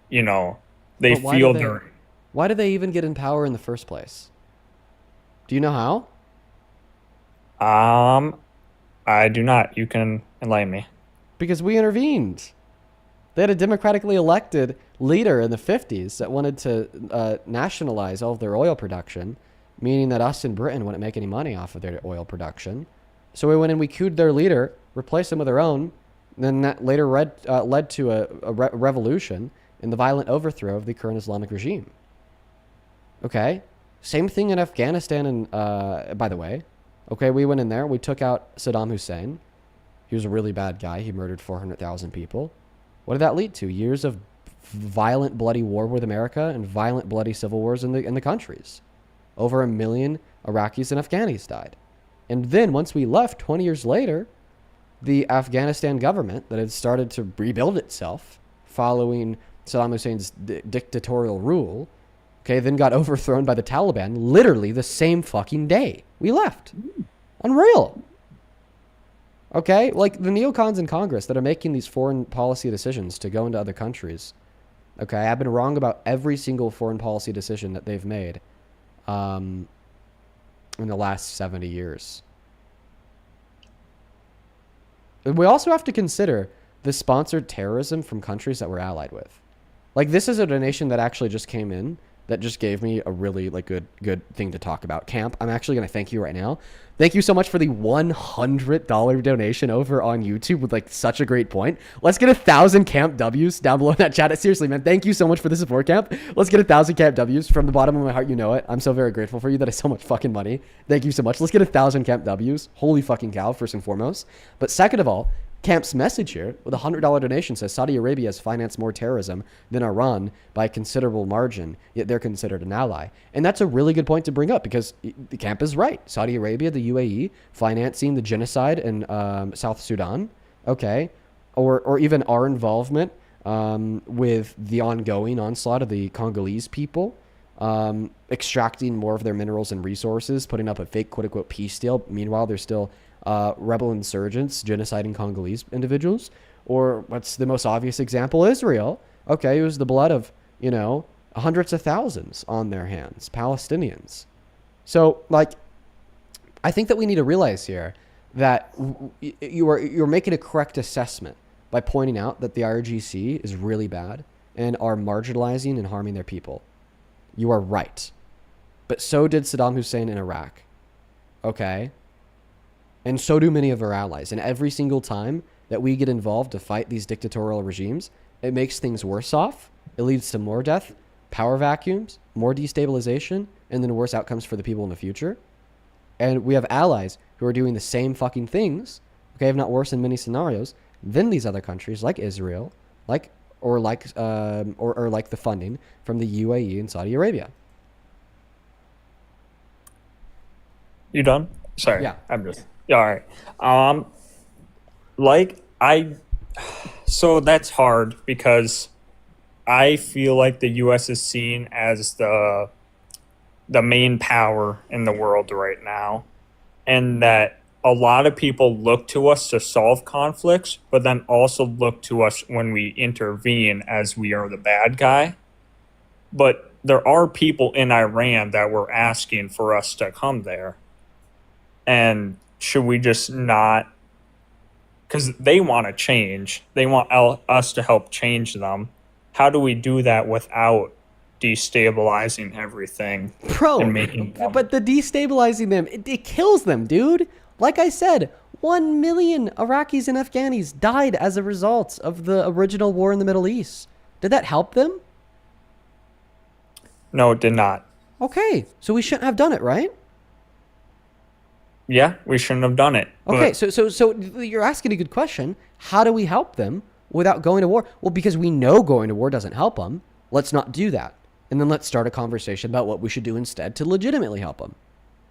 they feel they're... Why did they even get in power in the first place? Do you know how? I do not. You can enlighten me. Because we intervened. They had a democratically elected leader in the 50s that wanted to nationalize all of their oil production, meaning that us in Britain wouldn't make any money off of their oil production. So we went and we couped their leader, replaced him with our own, Then that later led to a revolution in the violent overthrow of the current Islamic regime. Okay? Same thing in Afghanistan, and by the way. Okay, we went in there. We took out Saddam Hussein. He was a really bad guy. He murdered 400,000 people. What did that lead to? Years of violent, bloody war with America and violent, bloody civil wars in the countries. Over 1 million Iraqis and Afghanis died. And then once we left, 20 years later, the Afghanistan government that had started to rebuild itself following Saddam Hussein's dictatorial rule, okay, then got overthrown by the Taliban literally the same fucking day we left. Unreal. Okay, like the neocons in Congress that are making these foreign policy decisions to go into other countries. Okay, I've been wrong about every single foreign policy decision that they've made in the last 70 years. And we also have to consider the sponsored terrorism from countries that we're allied with. Like, this is a donation that actually just came in that just gave me a really good thing to talk about. Camp, I'm actually going to thank you right now. Thank you so much for the $100 donation over on YouTube with like such a great point. Let's get 1,000 Camp W's down below in that chat. Seriously, man, thank you so much for the support, Camp. Let's get 1,000 Camp W's from the bottom of my heart. You know it. I'm so very grateful for you. That is so much fucking money. Thank you so much. Let's get 1,000 Camp W's. Holy fucking cow, first and foremost. But second of all, Camp's message here with a $100 donation says Saudi Arabia has financed more terrorism than Iran by a considerable margin, yet they're considered an ally. And that's a really good point to bring up because the Camp is right. Saudi Arabia, the UAE, financing the genocide in South Sudan, okay, or even our involvement with the ongoing onslaught of the Congolese people, extracting more of their minerals and resources, putting up a fake quote-unquote peace deal. Meanwhile, they're still rebel insurgents genociding Congolese individuals. Or what's the most obvious example? Israel. Okay, it was the blood of, hundreds of thousands on their hands. Palestinians. So, like, I think that we need to realize here that you're making a correct assessment by pointing out that the IRGC is really bad and are marginalizing and harming their people. You are right. But so did Saddam Hussein in Iraq. Okay? And so do many of our allies. And every single time that we get involved to fight these dictatorial regimes, it makes things worse off. It leads to more death, power vacuums, more destabilization, and then worse outcomes for the people in the future. And we have allies who are doing the same fucking things, okay, if not worse in many scenarios, than these other countries like Israel, like the funding from the UAE and Saudi Arabia. You done? Sorry. Yeah. I'm just... Yeah, all right. So that's hard because I feel like the U.S. is seen as the main power in the world right now, and that a lot of people look to us to solve conflicts, but then also look to us when we intervene as we are the bad guy. But there are people in Iran that were asking for us to come there. And should we just not, because they want to change, they want us to help change them. How do we do that without destabilizing everything? Bro, and making them... but the destabilizing them, it kills them, dude. Like I said, 1 million Iraqis and Afghanis died as a result of the original war in the Middle East. Did that help them? No, it did not. Okay, so we shouldn't have done it, right? Yeah, we shouldn't have done it. Okay, so you're asking a good question. How do we help them without going to war? Well, because we know going to war doesn't help them. Let's not do that. And then let's start a conversation about what we should do instead to legitimately help them.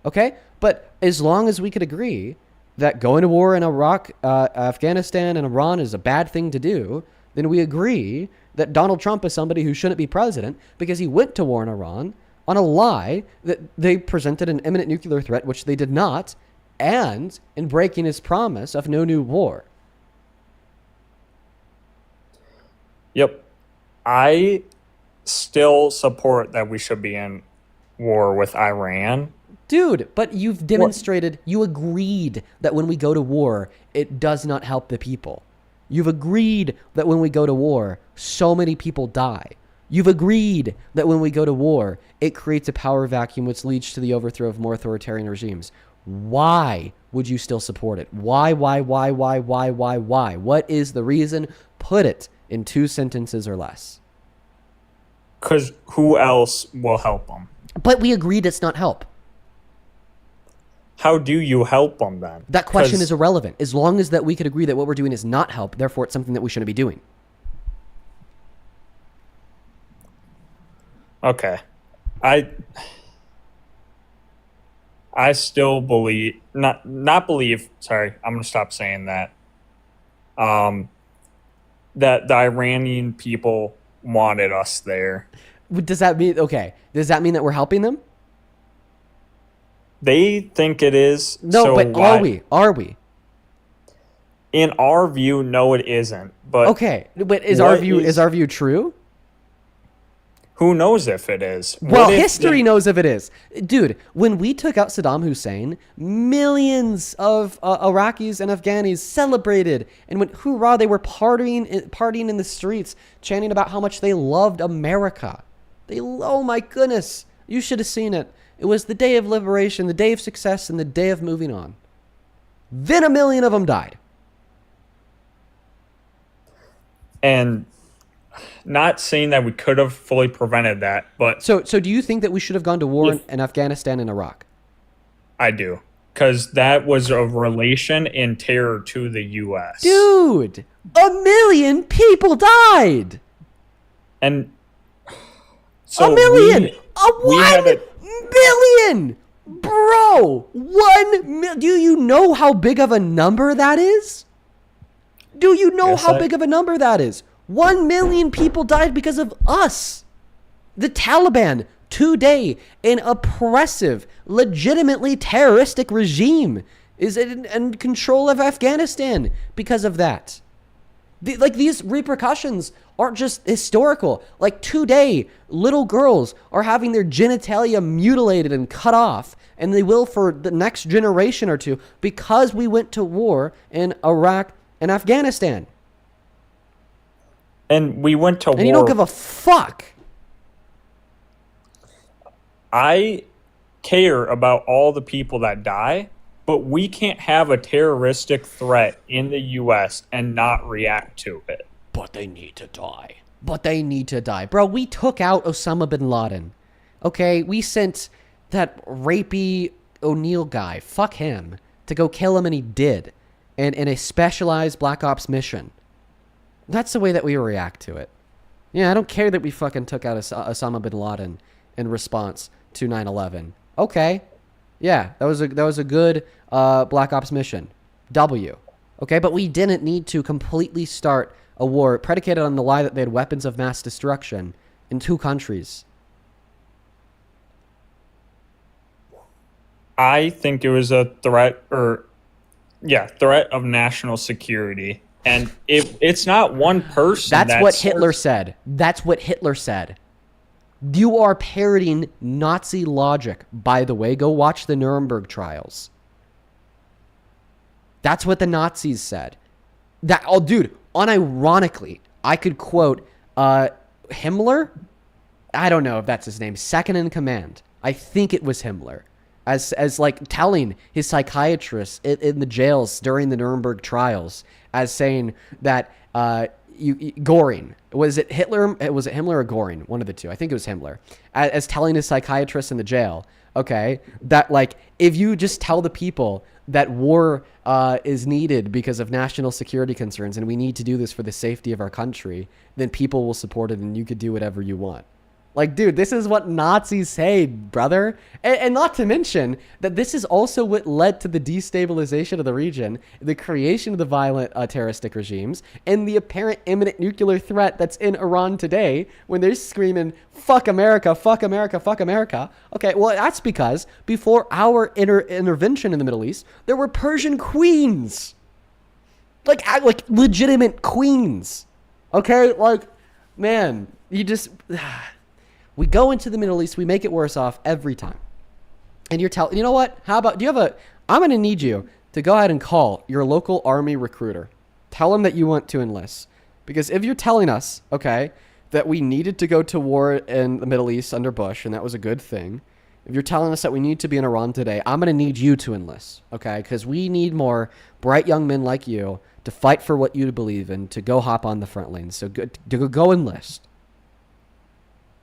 Okay? But as long as we could agree that going to war in Iraq, Afghanistan, and Iran is a bad thing to do, then we agree that Donald Trump is somebody who shouldn't be president because he went to war in Iran on a lie that they presented an imminent nuclear threat, which they did not, and in breaking his promise of no new war. Yep. I still support that we should be in war with Iran. Dude, but you've demonstrated, you agreed that when we go to war, it does not help the people. You've agreed that when we go to war, so many people die. You've agreed that when we go to war, it creates a power vacuum which leads to the overthrow of more authoritarian regimes. Why would you still support it? Why? What is the reason? Put it in 2 sentences or less. Because who else will help them? But we agreed it's not help. How do you help them then? That question is irrelevant. As long as that we could agree that what we're doing is not help, therefore it's something that we shouldn't be doing. Okay. I still believe, not believe, sorry, I'm going to stop saying that, that the Iranian people wanted us there. Does that mean that we're helping them? They think it is. No, so but why? Are we? In our view, no, it isn't. But okay, but is our view true? Who knows if it is? Well, history knows if it is. Dude, when we took out Saddam Hussein, millions of Iraqis and Afghanis celebrated and went hoorah. They were partying in the streets, chanting about how much they loved America. Oh my goodness, you should have seen it. It was the day of liberation, the day of success, and the day of moving on. Then 1 million of them died. And not saying that we could have fully prevented that, but... So do you think that we should have gone to war in Afghanistan and Iraq? I do. Because that was a relation in terror to the U.S. Dude! 1 million people died! And... So 1 million! Million! Bro! 1 million! Do you know how big of a number that is? Do you know how big of a number that is? 1 million people died because of us. The Taliban, today, an oppressive, legitimately terroristic regime, is in control of Afghanistan because of that. These repercussions aren't just historical. Like today, little girls are having their genitalia mutilated and cut off, and they will for the next generation or two because we went to war in Iraq and Afghanistan. And we went to war. And you don't give a fuck. I care about all the people that die, but we can't have a terroristic threat in the U.S. and not react to it. But they need to die. Bro, we took out Osama bin Laden. Okay, we sent that rapey O'Neill guy, fuck him, to go kill him, and he did. And in a specialized Black Ops mission. That's the way that we react to it. Yeah, I don't care that we fucking took out Osama bin Laden in response to 9/11. Okay. Yeah, that was a good Black Ops mission. W. Okay, but we didn't need to completely start a war predicated on the lie that they had weapons of mass destruction in 2 countries. I think it was a threat of national security. And it's not one person. That's what Hitler said. That's what Hitler said. You are parroting Nazi logic. By the way, go watch the Nuremberg trials. That's what the Nazis said. Dude, unironically, I could quote Himmler. I don't know if that's his name. Second in command. I think it was Himmler. As like telling his psychiatrists in the jails during the Nuremberg trials, as saying that Göring, was it Hitler? Was it Himmler or Göring? One of the two. I think it was Himmler. As telling his psychiatrists in the jail, okay, that like if you just tell the people that war is needed because of national security concerns and we need to do this for the safety of our country, then people will support it and you could do whatever you want. Like, dude, this is what Nazis say, brother. And not to mention that this is also what led to the destabilization of the region, the creation of the violent terroristic regimes, and the apparent imminent nuclear threat that's in Iran today when they're screaming, fuck America, fuck America, fuck America. Okay, well, that's because before our intervention in the Middle East, there were Persian queens. Like legitimate queens. Okay, like, man, you just... We go into the Middle East, we make it worse off every time. And you're telling, you know what? How about, I'm going to need you to go ahead and call your local army recruiter. Tell them that you want to enlist. Because if you're telling us, okay, that we needed to go to war in the Middle East under Bush, and that was a good thing, if you're telling us that we need to be in Iran today, I'm going to need you to enlist, okay? Because we need more bright young men like you to fight for what you believe in, to go hop on the front lines. So go enlist.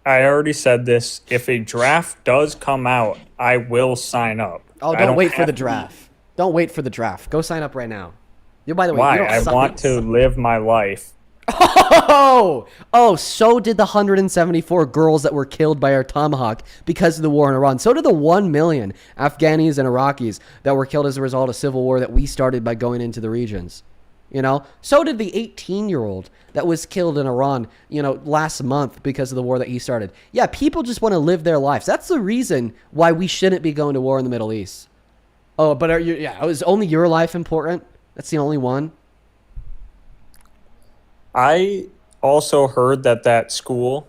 I already said this. If a draft does come out, I will sign up. Oh, don't wait for the draft. Don't wait for the draft. Go sign up right now. By the way, why? you don't I suck want at to live my life. So did the 174 girls that were killed by our Tomahawk because of the war in Iran. So did the 1 million Afghanis and Iraqis that were killed as a result of civil war that we started by going into the regions. You know, so did the 18-year-old that was killed in Iran, last month because of the war that he started. Yeah, people just want to live their lives. That's the reason why we shouldn't be going to war in the Middle East. Oh, but is only your life important? That's the only one? I also heard that school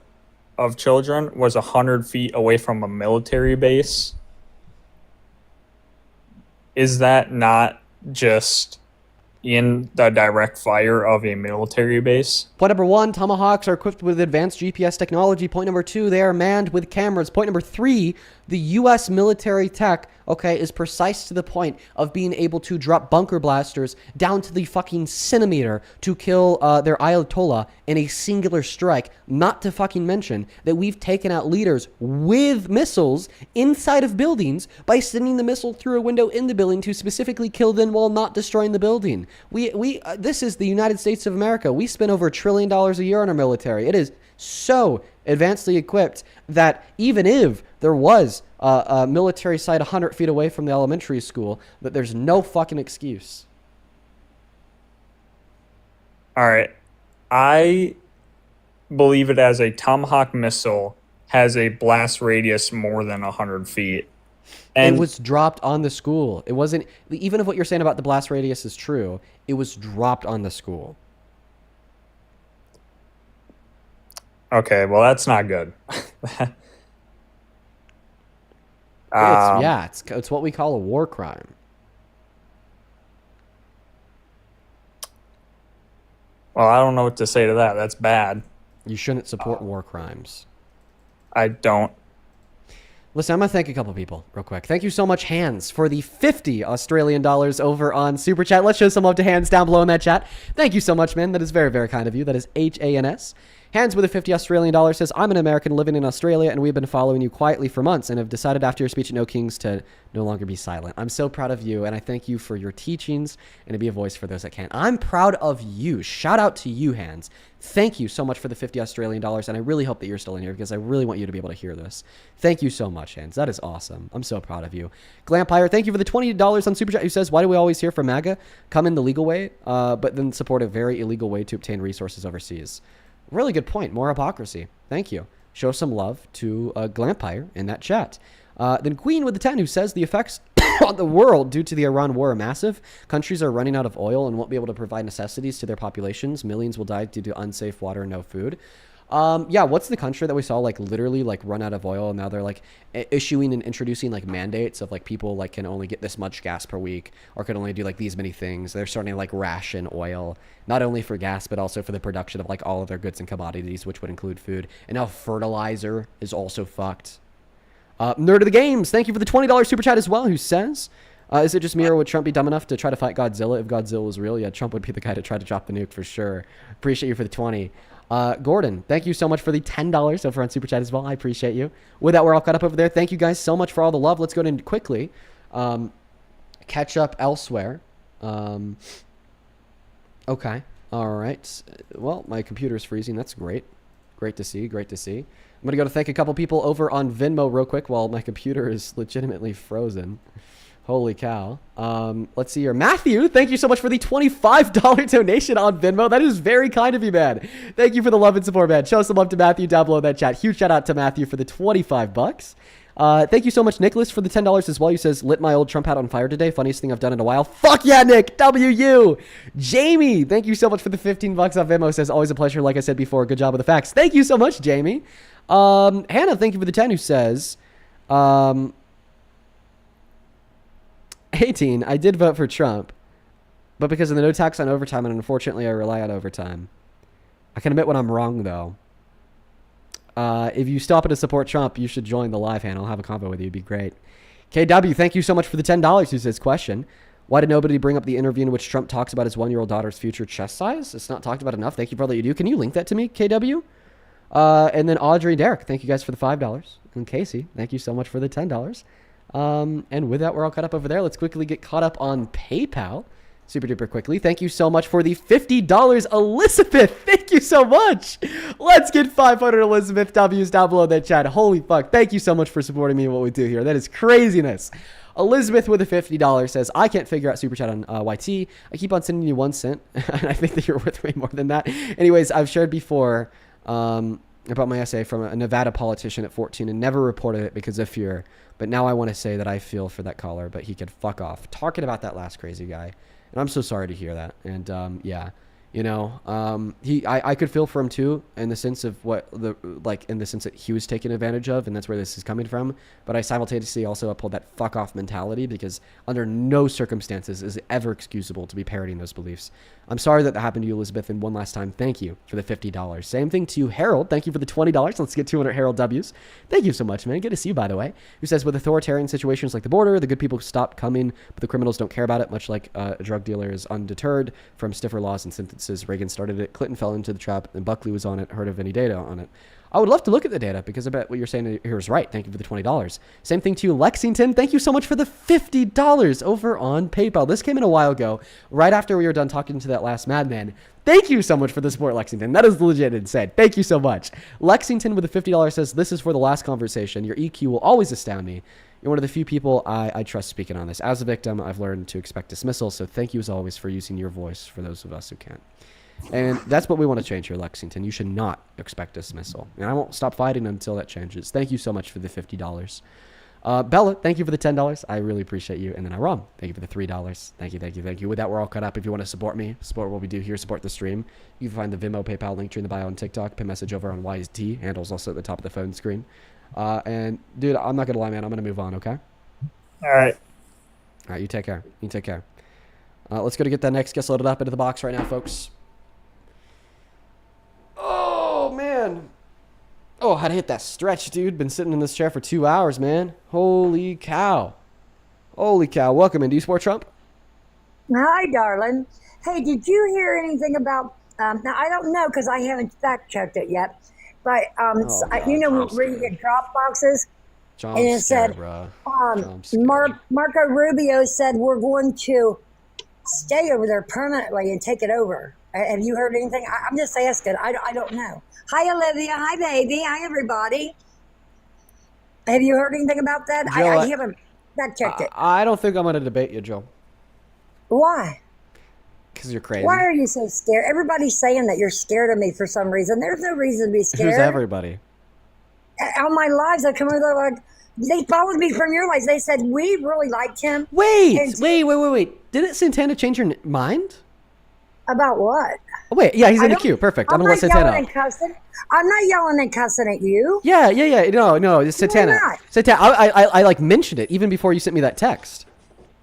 of children was 100 feet away from a military base. Is that not just in the direct fire of a military base? Point number 1, Tomahawks are equipped with advanced GPS technology. Point number 2, they are manned with cameras. Point number 3, the U.S. military tech, is precise to the point of being able to drop bunker blasters down to the fucking centimeter to kill their Ayatollah in a singular strike. Not to fucking mention that we've taken out leaders with missiles inside of buildings by sending the missile through a window in the building to specifically kill them while not destroying the building. This is the United States of America. We spend over $1 trillion a year on our military. It is so advancedly equipped that even if there was a military site 100 feet away from the elementary school, that there's no fucking excuse. All right. I believe it as a Tomahawk missile has a blast radius more than 100 feet. And it was dropped on the school. It wasn't, even if what you're saying about the blast radius is true, it was dropped on the school. Okay, well, that's not good. It's what we call a war crime. Well, I don't know what to say to that. That's bad. You shouldn't support war crimes. I don't. Listen, I'm going to thank a couple people real quick. Thank you so much, Hans, for the 50 Australian dollars over on Super Chat. Let's show some love to Hans down below in that chat. Thank you so much, man. That is very, very kind of you. That is HANS. Hans with a 50 Australian dollars says, I'm an American living in Australia, and we've been following you quietly for months and have decided after your speech at No Kings to no longer be silent. I'm so proud of you, and I thank you for your teachings and to be a voice for those that can't. I'm proud of you. Shout out to you, Hans. Thank you so much for the 50 Australian dollars, and I really hope that you're still in here because I really want you to be able to hear this. Thank you so much, Hans. That is awesome. I'm so proud of you. Glampire, thank you for the $20 on Super Chat, who says, why do we always hear from MAGA? Come in the legal way, but then support a very illegal way to obtain resources overseas. Really good point. More hypocrisy. Thank you. Show some love to Glampire in that chat. Then Queen with the 10, who says the effects on the world due to the Iran war are massive. Countries are running out of oil and won't be able to provide necessities to their populations. Millions will die due to unsafe water and no food. What's the country that we saw literally run out of oil, and now they're issuing and introducing mandates of people can only get this much gas per week or can only do these many things. They're starting to ration oil, not only for gas but also for the production of all of their goods and commodities, which would include food. And now fertilizer is also fucked. Nerd of the Games, thank you for the $20 super chat as well, who says, is it just me or would Trump be dumb enough to try to fight Godzilla if Godzilla was real? Yeah, Trump would be the guy to try to drop the nuke for sure. Appreciate you for the 20. Gordon, thank you so much for the $10 over on Super Chat as well. I appreciate you. With that, we're all caught up over there. Thank you guys so much for all the love. Let's go in quickly. Catch up elsewhere. Okay. All right. Well, my computer's freezing. That's great. Great to see. Great to see. I'm going to go to thank a couple people over on Venmo real quick while my computer is legitimately frozen. Holy cow. Let's see here. Matthew, thank you so much for the $25 donation on Venmo. That is very kind of you, man. Thank you for the love and support, man. Show some love to Matthew down below in that chat. Huge shout out to Matthew for the 25 bucks. Thank you so much, Nicholas, for the $10 as well. He says, lit my old Trump hat on fire today. Funniest thing I've done in a while. Fuck yeah, Nick. WU. Jamie, thank you so much for the 15 bucks on Venmo. Says, always a pleasure. Like I said before, good job with the facts. Thank you so much, Jamie. Hannah, thank you for the 10, who says, 18, I did vote for Trump, but because of the no tax on overtime, and unfortunately I rely on overtime. I can admit when I'm wrong, though. If you stop to support Trump, you should join the live hand. I'll have a convo with you. It'd be great. KW, thank you so much for the $10. Who says, question, why did nobody bring up the interview in which Trump talks about his 1-year-old daughter's future chest size? It's not talked about enough. Thank you for all that you do. Can you link that to me, KW? And then Audrey and Derek, thank you guys for the $5. And Casey, thank you so much for the $10. And with that, we're all caught up over there. Let's quickly get caught up on PayPal. Super duper quickly. Thank you so much for the $50. Elizabeth, thank you so much. Let's get 500 Elizabeth W's down below that chat. Holy fuck. Thank you so much for supporting me and what we do here. That is craziness. Elizabeth with a $50 says, I can't figure out Super Chat on YT. I keep on sending you 1 cent. And I think that you're worth way more than that. Anyways, I've shared before about my essay from a Nevada politician at 14 and never reported it because of fear. But now I want to say that I feel for that caller, but he could fuck off. Talking about that last crazy guy. And I'm so sorry to hear that. And yeah, you know, I could feel for him too, in the sense of in the sense that he was taken advantage of, and that's where this is coming from. But I simultaneously also uphold that fuck off mentality, because under no circumstances is it ever excusable to be parroting those beliefs. I'm sorry that happened to you, Elizabeth, and one last time, thank you for the $50. Same thing to you, Harold. Thank you for the $20. Let's get 200 Harold W's. Thank you so much, man. Good to see you, by the way. Who says, with authoritarian situations like the border, the good people stop coming, but the criminals don't care about it, much like a drug dealer is undeterred from stiffer laws and sentences. Reagan started it, Clinton fell into the trap, and Buckley was on it. Heard of any data on it? I would love to look at the data, because I bet what you're saying here is right. Thank you for the $20. Same thing to you, Lexington. Thank you so much for the $50 over on PayPal. This came in a while ago, right after we were done talking to that last madman. Thank you so much for the support, Lexington. That is legit insane. Thank you so much. Lexington with the $50 says, this is for the last conversation. Your EQ will always astound me. You're one of the few people I trust speaking on this. As a victim, I've learned to expect dismissal, so thank you as always for using your voice for those of us who can't. And that's what we want to change here, Lexington. You should not expect dismissal. And I won't stop fighting until that changes. Thank you so much for the $50. Bella, thank you for the $10. I really appreciate you. And then Aram, thank you for the $3. Thank you, thank you, thank you. With that, we're all caught up. If you want to support me, support what we do here, support the stream, you can find the Venmo, PayPal link tree in the bio on TikTok. Pin message over on YT. Handles also at the top of the phone screen. And, dude, I'm not going to lie, man. I'm going to move on, okay? All right. All right, you take care. You take care. Let's go to get that next guest loaded up into the box right now, folks. Oh, man. Oh, how to hit that stretch, dude. Been sitting in this chair for 2 hours, man. Holy cow. Holy cow. Welcome in. Do you support Trump? Hi, darling. Hey, did you hear anything about, now I don't know because I haven't fact checked it yet, but you know where you get drop boxes? And it said, Marco Rubio said we're going to stay over there permanently and take it over. Have you heard anything? I'm just asking. I don't know. Hi, Olivia. Hi, baby. Hi, everybody. Have you heard anything about that? Jill, I haven't fact checked it. I don't think I'm going to debate you, Joe. Why? Because you're crazy. Why are you so scared? Everybody's saying that you're scared of me for some reason. There's no reason to be scared. Who's everybody? On my lives, I come over there like, they followed me from your lives. They said, we really liked him. Wait. Didn't Santana change your mind? About what? Oh, wait, yeah, he's in the queue. Perfect. I'm going to let Santana I'm not yelling and cussing at you. Yeah. No, it's Santana. You're not. Santana, I like mentioned it even before you sent me that text.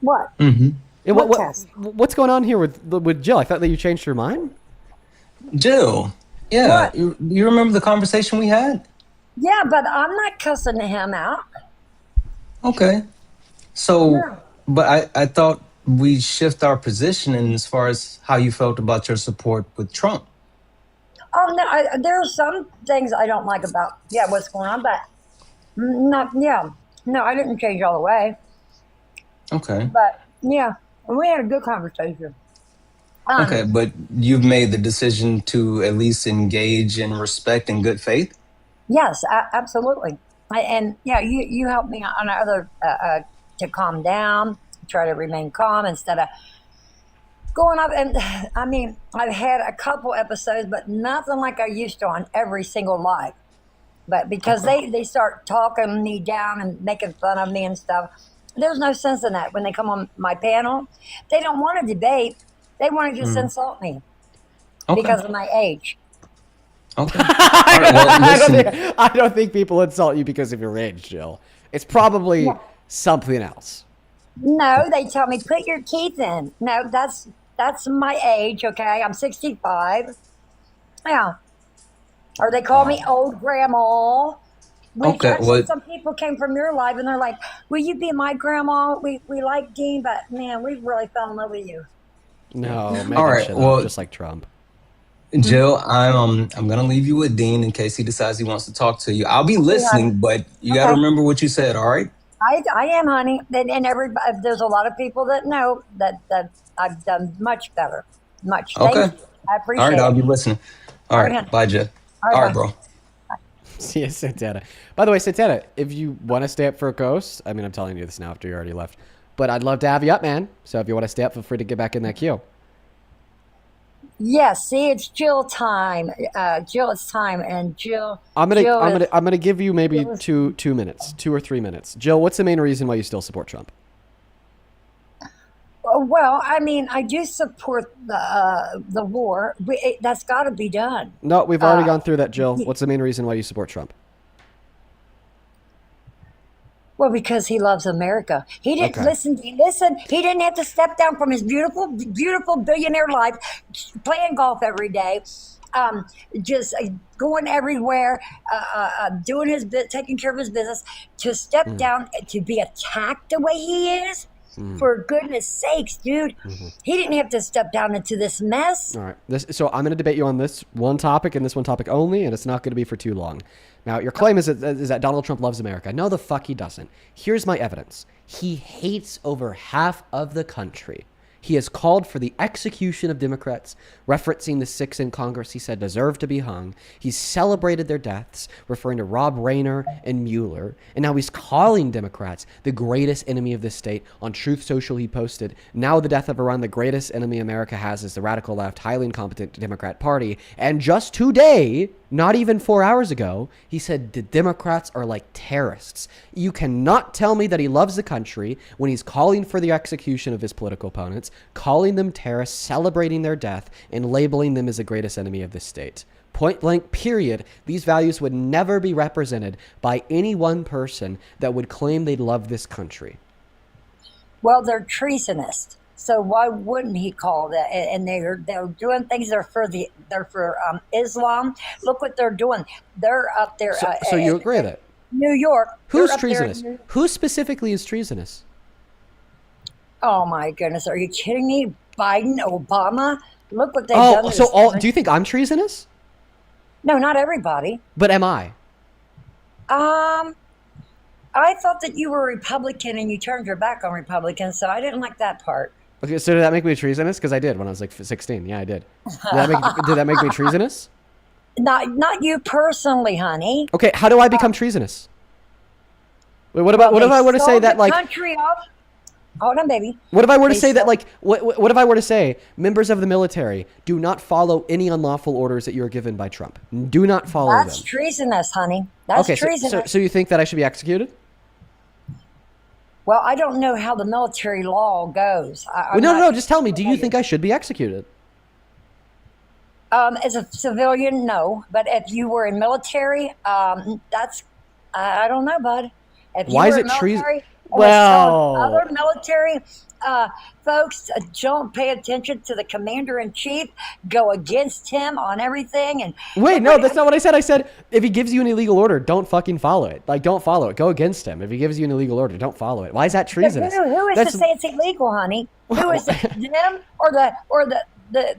What? Mm-hmm. What text? What's going on here with Jill? I thought that you changed your mind. Jill, yeah, you remember the conversation we had? Yeah, but I'm not cussing him out. Okay. So, but I thought we shift our position in as far as how you felt about your support with Trump. Oh, no, there are some things I don't like about, what's going on, but no, I didn't change all the way. Okay. But, we had a good conversation. Okay, but you've made the decision to at least engage in respect and good faith? Yes, absolutely. You helped me on other to calm down, try to remain calm instead of going up. And I mean, I've had a couple episodes, but nothing like I used to on every single live. But because they start talking me down and making fun of me and stuff, there's no sense in that. When they come on my panel, they don't want to debate. They want to just insult me because of my age. Okay. Right, well, I don't think people insult you because of your age, Jill. It's probably something else. No, they tell me, put your teeth in. No, that's my age, okay? I'm 65. Yeah. Or they call me old grandma. Which Okay, actually well, some people came from your live and they're like, will you be my grandma? We like Dean, but man, we really fell in love with you. No, make all that right. shit up, Well, just like Trump. Jill, I'm gonna leave you with Dean in case he decides he wants to talk to you. I'll be Okay, honey. listening, but you got to Okay. remember what you said. All right. I am, honey. And everybody, there's a lot of people that know that I've done much better. Much. Okay. Thank you. I All right. appreciate I'll it. be listening. All All right, right. honey. Bye, Jill. All right, All right, bye. bro. See you, Santana. By the way, Santana, if you want to stay up for a ghost, I mean, I'm telling you this now after you already left, but I'd love to have you up, man. So if you want to stay up, feel free to get back in that queue. Yes, see, it's Jill time. Jill, it's time, and Jill. Jill is, I'm gonna give you maybe Jill is- 2 minutes, 2 or 3 minutes. Jill, what's the main reason why you still support Trump? Well, I mean, I do support the war. That's got to be done. No, we've already Uh, gone through that, Jill. What's the main reason why you support Trump? Well, because he loves America. He didn't Okay. listen. Listen, he didn't have to step down from his beautiful, beautiful billionaire life, playing golf every day, just going everywhere, doing his bit, taking care of his business, to step down to be attacked the way he is. For goodness sakes, dude, he didn't have to step down into this mess. All right. So I'm going to debate you on this one topic and this one topic only, and it's not going to be for too long. Now, your claim is that Donald Trump loves America. No, the fuck he doesn't. Here's my evidence. He hates over half of the country. He has called for the execution of Democrats, referencing the 6 in Congress he said deserved to be hung. He's celebrated their deaths, referring to Rob Rayner and Mueller. And now he's calling Democrats the greatest enemy of this state. On Truth Social, he posted, now the death of Iran, the greatest enemy America has is the radical left, highly incompetent Democrat Party. And just today, not even 4 hours ago, he said the Democrats are like terrorists. You cannot tell me that he loves the country when he's calling for the execution of his political opponents, calling them terrorists, celebrating their death, and labeling them as the greatest enemy of this state. Point blank, period. These values would never be represented by any one person that would claim they love this country. Well, they're treasonous. So why wouldn't he call that? And they're doing things that are for Islam. Look what they're doing. They're up there. So you agree with it? New York. Who's they're up there in treasonous? New- Who specifically is treasonous? Oh my goodness! Are you kidding me? Biden, Obama. Look what they've done. Oh, to so this all? country. Do you think I'm treasonous? No, not everybody. But am I? I thought that you were Republican and you turned your back on Republicans, so I didn't like that part. Okay, so did that make me treasonous? Because I did when I was like 16. Yeah, I did. Did that make me treasonous? Not you personally, honey. Okay, how do I become treasonous? Wait, what if I were to say that like? Country off. Hold on, baby. What if I were to They say that sold- like? What if I were to say members of the military do not follow any unlawful orders that you are given by Trump? Do not follow That's them. treasonous, honey. That's Okay, treasonous. so you think that I should be executed? Well, I don't know how the military law goes. No. Just tell me. Do you think I should be executed? As a civilian, no. But if you were in military, that's I don't know, bud. If you Why is were it treason? military, Well- other military folks don't pay attention to the commander in chief. Go against him on everything. And Wait, no, that's not what I said. I said if he gives you an illegal order, don't fucking follow it. Like, don't follow it. Go against him. If he gives you an illegal order, don't follow it. Why is that treasonous? Who is That's- to say it's illegal, honey? Who is it? Them or the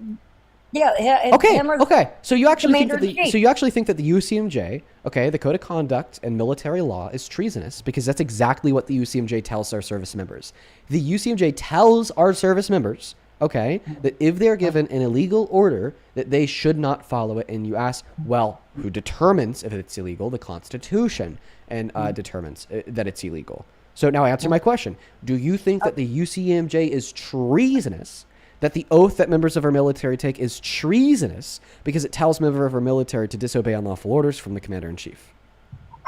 yeah? Him or Okay. So you actually think that Commander-in-Chief. the UCMJ, okay, the Code of Conduct and military law is treasonous because that's exactly what the UCMJ tells our service members. The UCMJ tells our service members, okay, that if they're given an illegal order, that they should not follow it. And you ask, well, who determines if it's illegal? The Constitution and determines that it's illegal. So now answer my question. Do you think that the UCMJ is treasonous? That the oath that members of our military take is treasonous because it tells members of our military to disobey unlawful orders from the commander-in-chief?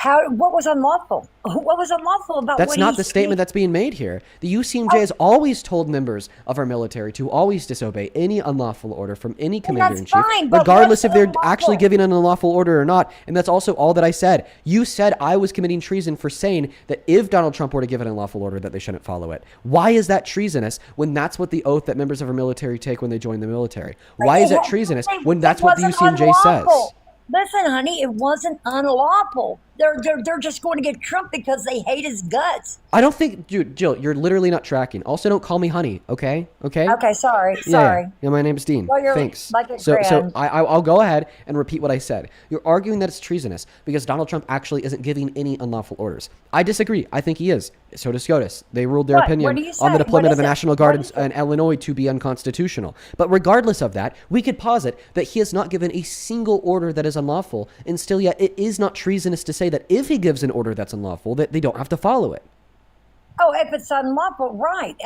What was unlawful? What was unlawful about That's what not he the statement said? that's being made here. The UCMJ has always told members of our military to always disobey any unlawful order from any commander-in-chief, fine, but regardless what's if they're unlawful? actually giving an unlawful order or not. And that's also all that I said. You said I was committing treason for saying that if Donald Trump were to give an unlawful order, that they shouldn't follow it. Why is that treasonous when that's what the oath that members of our military take when they join the military? Why is that treasoness when that's what the It wasn't UCMJ says? unlawful. Listen, honey, it wasn't unlawful. They're just going to get Trump because they hate his guts. I don't think, dude, Jill, you're literally not tracking. Also, don't call me honey, okay? Okay? Okay, sorry. Yeah, my name's Dean. Well, you're Thanks. like a So grand. I'll go ahead and repeat what I said. You're arguing that it's treasonous because Donald Trump actually isn't giving any unlawful orders. I disagree. I think he is. So does SCOTUS. They ruled their What? What opinion do you on the say? deployment What of the is it? National Guard in Illinois to be unconstitutional. But regardless of that, we could posit that he has not given a single order that is unlawful, and still yet it is not treasonous to say that if he gives an order that's unlawful, that they don't have to follow it. Oh, if it's unlawful, right?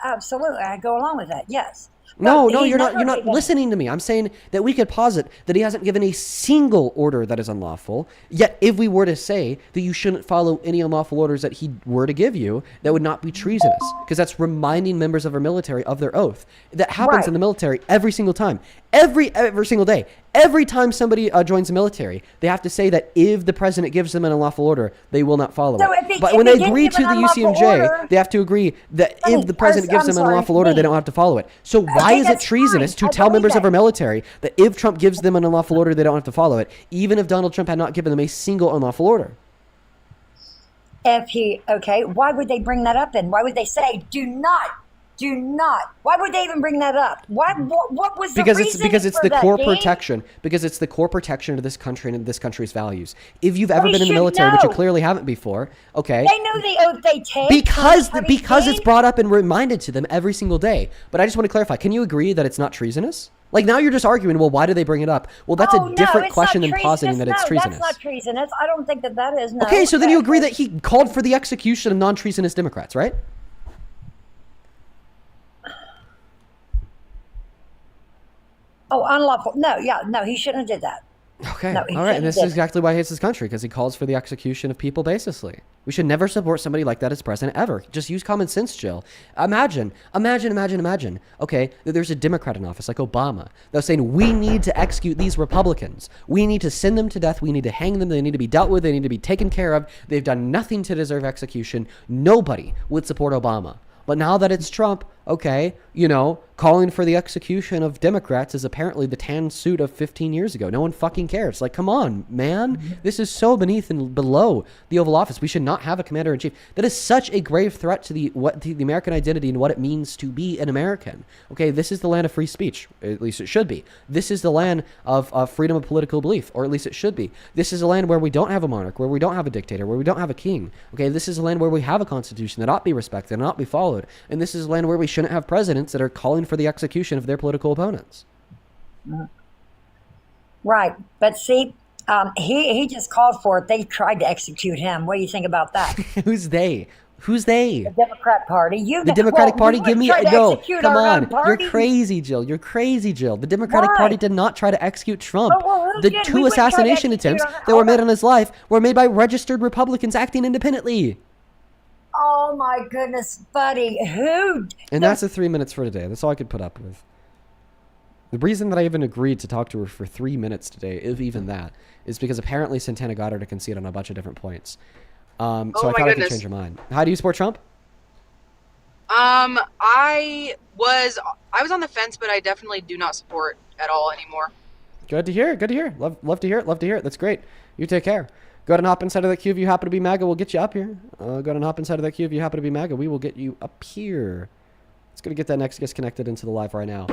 Absolutely, I go along with that. Yes. No, But he's you're not. never You're not given- listening to me. I'm saying that we could posit that he hasn't given a single order that is unlawful. Yet, if we were to say that you shouldn't follow any unlawful orders that he were to give you, that would not be treasonous, because that's reminding members of our military of their oath. That happens Right. in the military every single time, every single day. Every time somebody joins the military, they have to say that if the president gives them an unlawful order, they will not follow So it. if When he they didn't agree give to an the unlawful UCMJ, order- they have to agree that Honey, if the president gives I'm them an sorry, unlawful order, they Dean. don't have to follow it. So why is it that's treasonous fine. to I tell believe members of that. our military that if Trump gives them an unlawful order, they don't have to follow it, even if Donald Trump had not given them a single unlawful order? Why would they bring that up then? Why would they say, do not? Why would they even bring that up? What was the Because reason it's for the that, core Dean? protection. Because it's the core protection to this country and this country's values. If you've ever They been in the should military, which you know. clearly haven't before, okay? They know the oath they take. Because honey, because Dean. it's brought up and reminded to them every single day. But I just want to clarify. Can you agree that it's not treasonous? Like now you're just arguing. Well, why do they bring it up? Well, that's Oh, a no, different it's question not than positing treasonous. that it's No, treasonous. that's not treasonous. I don't think that is. No. Okay, so then you agree that he called for the execution of non-treasonous Democrats, right? Oh, unlawful. No, he shouldn't have did that. Okay, No, he all right, and shouldn't this have is exactly why he hates his country, because he calls for the execution of people baselessly. We should never support somebody like that as president, ever. Just use common sense, Jill. Imagine, okay, that there's a Democrat in office, like Obama, that's saying, we need to execute these Republicans. We need to send them to death. We need to hang them. They need to be dealt with. They need to be taken care of. They've done nothing to deserve execution. Nobody would support Obama. But now that it's Trump, okay, calling for the execution of Democrats is apparently the tan suit of 15 years ago. No one fucking cares. Like, come on, man. This is so beneath and below the Oval Office. We should not have a commander-in-chief. That is such a grave threat to the American identity and what it means to be an American. Okay, this is the land of free speech. At least it should be. This is the land of freedom of political belief, or at least it should be. This is a land where we don't have a monarch, where we don't have a dictator, where we don't have a king. Okay, this is a land where we have a constitution that ought to be respected and ought to be followed. And this is a land where we shouldn't have presidents that are calling for the execution of their political opponents. Right, but see, he just called for it. They tried to execute him. What do you think about that? Who's they? Who's they? The Democrat Party. The Democratic Party? We Give me tried to no. execute Come our own on, party. you're crazy, Jill. You're crazy, Jill. The Democratic Why? Party did not try to execute Trump. Well, who The did? We two wouldn't try to assassination execute attempts our- that were made on his life were made by registered Republicans acting independently. Oh my goodness, buddy, who? And that's the 3 minutes for today. That's all I could put up with. The reason that I even agreed to talk to her for 3 minutes today, if even that, is because apparently Santana got her to concede on a bunch of different points. So I thought I could change her mind. How do you support Trump? I was on the fence, but I definitely do not support at all anymore. Good to hear. Good to hear. Love to hear it. Love to hear it. That's great. You take care. Go ahead and hop inside of that queue if you happen to be MAGA. We'll get you up here. Go ahead and hop inside of that queue if you happen to be MAGA. We will get you up here. Let's go to get that next guest connected into the live right now.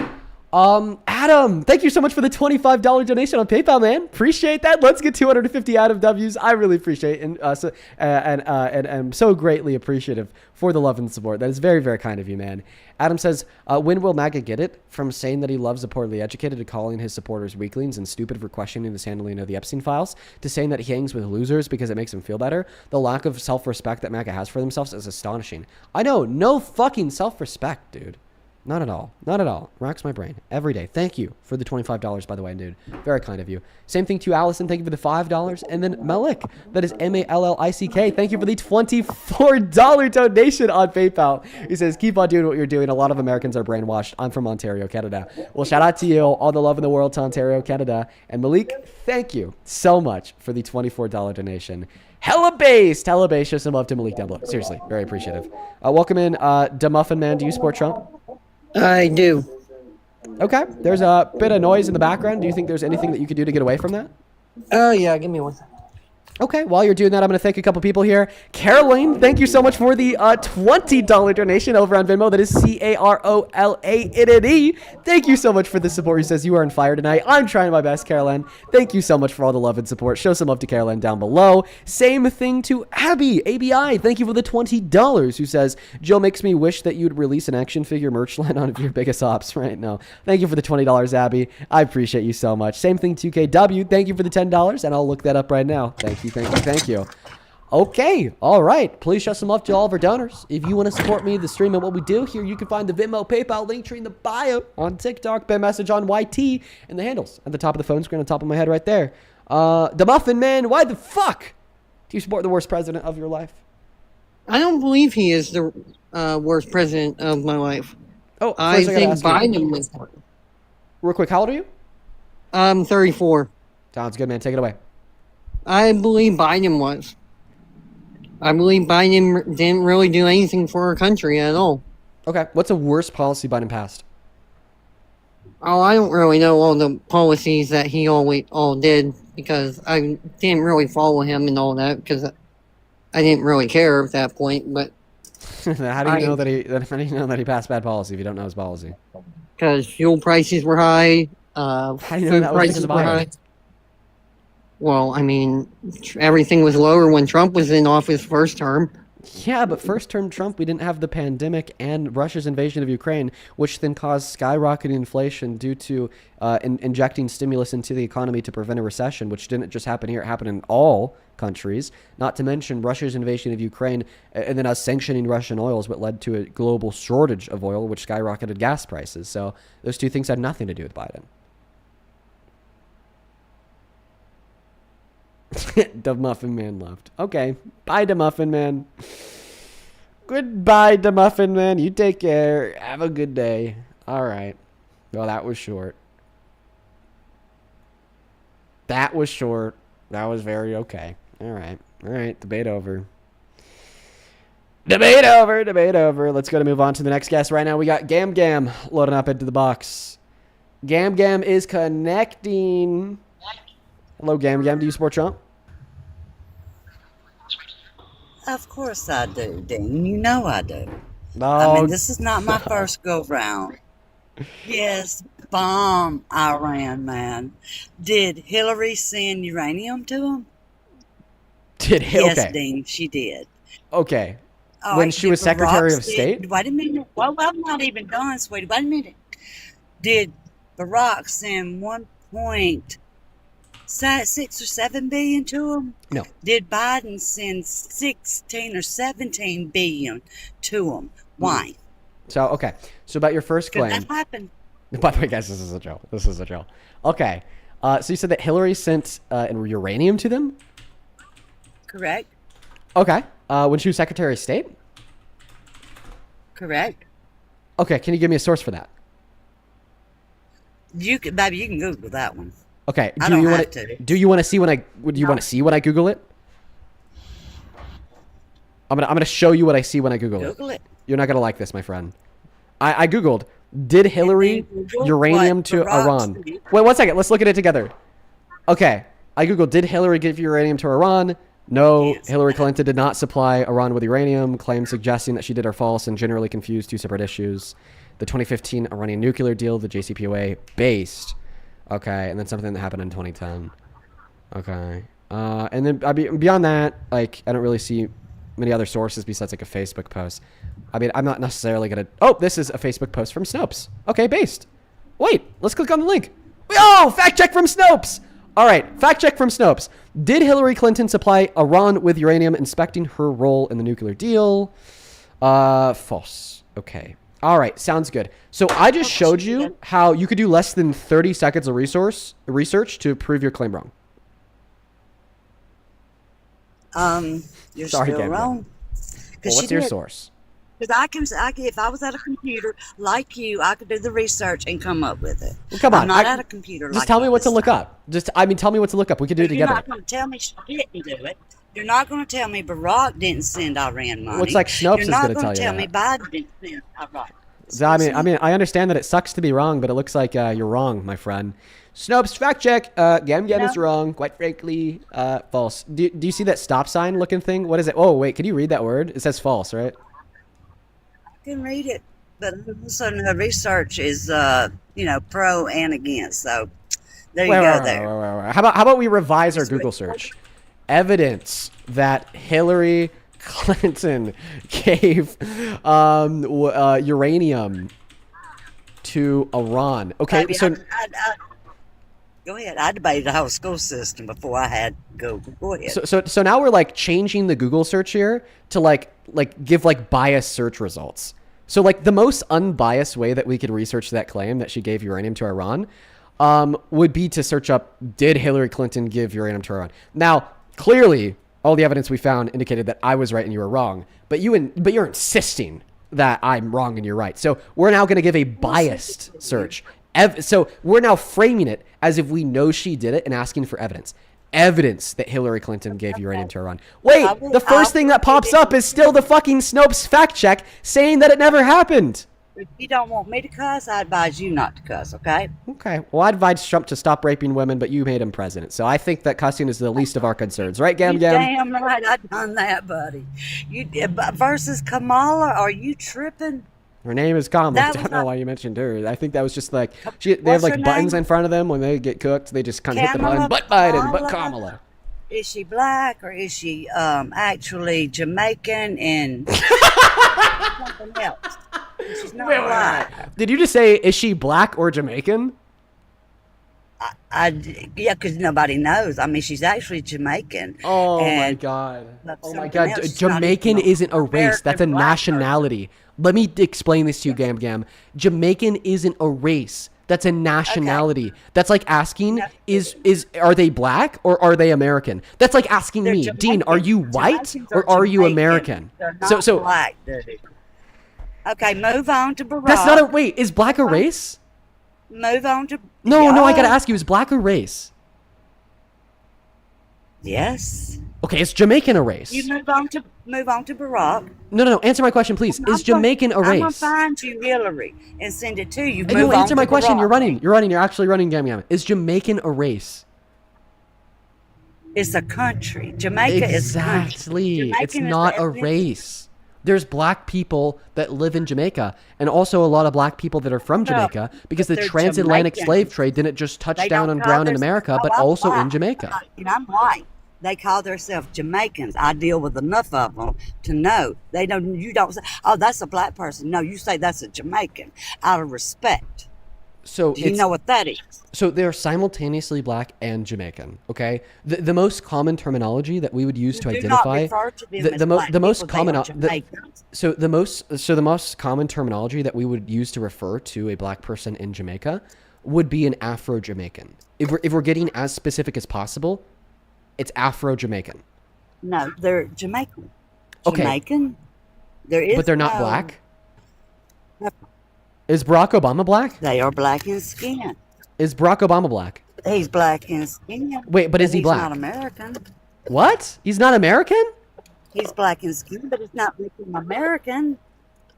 Adam, thank you so much for the $25 donation on PayPal, man. Appreciate that. Let's get 250 Adam W's. I really appreciate it, and I'm so greatly appreciative for the love and support. That is very, very kind of you, man. Adam says, when will MAGA get it from saying that he loves the poorly educated to calling his supporters weaklings and stupid for questioning his handling of the Epstein files to saying that he hangs with losers because it makes him feel better? The lack of self-respect that MAGA has for themselves is astonishing. I know, no fucking self-respect, dude. Not at all. Not at all. Racks my brain every day. Thank you for the $25, by the way, dude. Very kind of you. Same thing to Allison. Thank you for the $5. And then Malik. That is Mallick. Thank you for the $24 donation on PayPal. He says, keep on doing what you're doing. A lot of Americans are brainwashed. I'm from Ontario, Canada. Well, shout out to you. All the love in the world to Ontario, Canada. And Malik, thank you so much for the $24 donation. Hella based. Show some love to Malik down below. Seriously, very appreciative. Welcome in, DeMuffin Man. Do you support Trump? I do. Okay. There's a bit of noise in the background. Do you think there's anything that you could do to get away from that? Oh, yeah, give me one. Okay, while you're doing that, I'm going to thank a couple people here. Caroline, thank you so much for the $20 donation over on Venmo. That is CAROLANNE. Thank you so much for the support. He says, you are on fire tonight. I'm trying my best, Caroline. Thank you so much for all the love and support. Show some love to Caroline down below. Same thing to Abby, ABI. Thank you for the $20, who says, Joe makes me wish that you'd release an action figure merch line on your biggest ops right now. Thank you for the $20, Abby. I appreciate you so much. Same thing to KW. Thank you for the $10, and I'll look that up right now. Thank you. Thank you. Okay, all right. Please show some love to all of our donors. If you want to support me, the stream, and what we do here, you can find the Venmo, PayPal link tree in the bio on TikTok, Ben Message on YT, and the handles at the top of the phone screen on top of my head right there. The Muffin Man, why the fuck do you support the worst president of your life? I don't believe he is the worst president of my life. Oh, I think Biden was. Real quick, how old are you? I'm 34. Sounds good, man. Take it away. I believe Biden was. I believe Biden didn't really do anything for our country at all. Okay. What's the worst policy Biden passed? Oh, I don't really know all the policies that he all did because I didn't really follow him and all that because I didn't really care at that point. But how do you know that he passed bad policy if you don't know his policy? Because fuel prices were high. How do you know that was because of Biden? Well, I mean, everything was lower when Trump was in office first term. Yeah, but first term Trump, we didn't have the pandemic and Russia's invasion of Ukraine, which then caused skyrocketing inflation due to injecting stimulus into the economy to prevent a recession, which didn't just happen here. It happened in all countries, not to mention Russia's invasion of Ukraine and then us sanctioning Russian oil is what led to a global shortage of oil, which skyrocketed gas prices. So those two things had nothing to do with Biden. The Muffin Man left. Okay. Bye, the Muffin Man. Goodbye, the Muffin Man. You take care. Have a good day. All right. Well, that was short. That was short. That was very okay. All right. All right. Debate over. Debate over. Debate over. Let's go to move on to the next guest. Right now, we got Gam Gam loading up into the box. Gam Gam is connecting. Hello, Gam Gam. Do you support Trump? Of course I do, Dean. You know I do. No. I mean, this is not my first go-round. Yes, bomb Iran, man. Did Hillary send uranium to him? Yes, Okay. Dean, she did. Okay. All When right, she did was Secretary Barack of State? Wait a minute. Well, I'm not even done, sweetie. Wait a minute. Did Barack send 1.6 or 7 billion to him? No. Did Biden send 16 or 17 billion to him? Why? So, okay. So about your first Could claim. that happen? By the way, guys, this is a joke. This is a joke. Okay. So you said that Hillary sent uranium to them? Correct. Okay. When she was Secretary of State? Correct. Okay. Can you give me a source for that? You can, baby, you can Google that one. Okay. I don't have to. Do you want to see when I? Would you want to see when I Google it? I'm gonna show you what I see when I Google it. Google it. You're not gonna like this, my friend. I Googled, did Hillary uranium to Iran? Wait, 1 second. Let's look at it together. Okay. I Googled, did Hillary give uranium to Iran? No, Hillary Clinton did not supply Iran with uranium. Claims suggesting that she did are false and generally confused two separate issues. The 2015 Iranian nuclear deal, the JCPOA based. Okay, and then something that happened in 2010. Okay. And then beyond that, like, I don't really see many other sources besides like a Facebook post. I mean, I'm not necessarily going to... Oh, this is a Facebook post from Snopes. Okay, based. Wait, let's click on the link. Oh, fact check from Snopes. All right, fact check from Snopes. Did Hillary Clinton supply Iran with uranium, inspecting her role in the nuclear deal? False. Okay. All right, sounds good. So I just showed you how you could do less than 30 seconds of research to prove your claim wrong. You're Sorry, still Gabriel. wrong. Well, what's your source? Because I can, if I was at a computer like you, I could do the research and come up with it. Well, come on. I'm not at a computer. Just like tell me you what to this look time. up. Tell me what to look up. We can do it You're together. not going to tell me she didn't do it. You're not going to tell me Barack didn't send Iran money. Looks like Snopes is You're not gonna going to tell tell you me Biden didn't send Iran. I mean, I understand that it sucks to be wrong, but it looks like you're wrong, my friend. Snopes, fact check. Gam You is know? wrong. Quite frankly, false. Do you see that stop sign looking thing? What is it? Oh, wait. Can you read that word? It says false, right? I can read it, but also the research is, pro and against. So there you go. There. Wait. How about we revise our Google search? Evidence that Hillary Clinton gave uranium to Iran. Okay, Baby, so go ahead. I debated the whole school system before I had Google. Go ahead. so now we're like changing the Google search here to like give like biased search results. So like the most unbiased way that we could research that claim that she gave uranium to Iran would be to search up, did Hillary Clinton give uranium to Iran? Now, clearly, all the evidence we found indicated that I was right and you were wrong, but you're insisting that I'm wrong and you're right. So we're now going to give a biased search. So we're now framing it as if we know she did it and asking for evidence. Evidence that Hillary Clinton gave uranium to Iran. Wait, the first thing that pops up is still the fucking Snopes fact check saying that it never happened. If you don't want me to cuss, I advise you not to cuss, okay? Okay. Well, I advise Trump to stop raping women, but you made him president. So I think that cussing is the least of our concerns. Right, Gam? Damn right I done that, buddy. Versus Kamala, are you tripping? Her name is Kamala. I That was don't know not- why you mentioned her. I think that was just like, they have What's like her buttons name? in front of them when they get cooked. They just kind of hit the button. Kamala, But Biden, but Kamala. Kamala. Is she black or is she actually Jamaican and something else? She's not black. Did you just say, is she black or Jamaican? Yeah, because nobody knows. I mean, she's actually Jamaican. Oh my and God. that's Oh my something God. else. She's not Jamaican even isn't a race. That's a American black person. nationality. Let me explain this to you, Gam. Jamaican isn't a race. That's a nationality. That's like asking, are they black or are they American? That's like asking They're me, Dean, are you white Jamaicans or are you Jamaican. American? They're not black, dude. Okay, move on to Barack. That's not a, wait, is black a race? Move on to... No, I gotta Yeah. ask you, is black a race? Yes. Okay, is Jamaican a race? You move on to Barack. No, answer my question, please. Is Jamaican a I'm gonna race? find you Hillary and send it to you. No, Move on answer to my question. Barack. You're actually running, Gam. Is Jamaican a race? It's a country. Jamaica is a country. Exactly. Jamaican It's is not the a ethnic- race. There's black people that live in Jamaica and also a lot of black people that are from Jamaica because the they're transatlantic Jamaican. slave trade didn't just touch They down don't on call brown in themselves- America, but I'm also in white. Jamaica. And I'm white. They call themselves Jamaicans. I deal with enough of them to know they don't. You don't say, "Oh, that's a black person." No, you say that's a Jamaican out of respect. So Do you know what that is? So they're simultaneously black and Jamaican. Okay, the most common terminology that we would use to Do not identify refer to them as the black most people, they common are Jamaicans. the most common terminology that we would use to refer to a black person in Jamaica would be an Afro-Jamaican. If we're getting as specific as possible, it's Afro-Jamaican. No, they're Jamaican. Okay. Jamaican. There is, But they're not no- black? Is Barack Obama black? They are black in skin. Is Barack Obama black? He's black in skin. Wait, but is he he's black? not American. What? He's not American? He's black in skin, but he's not making him American.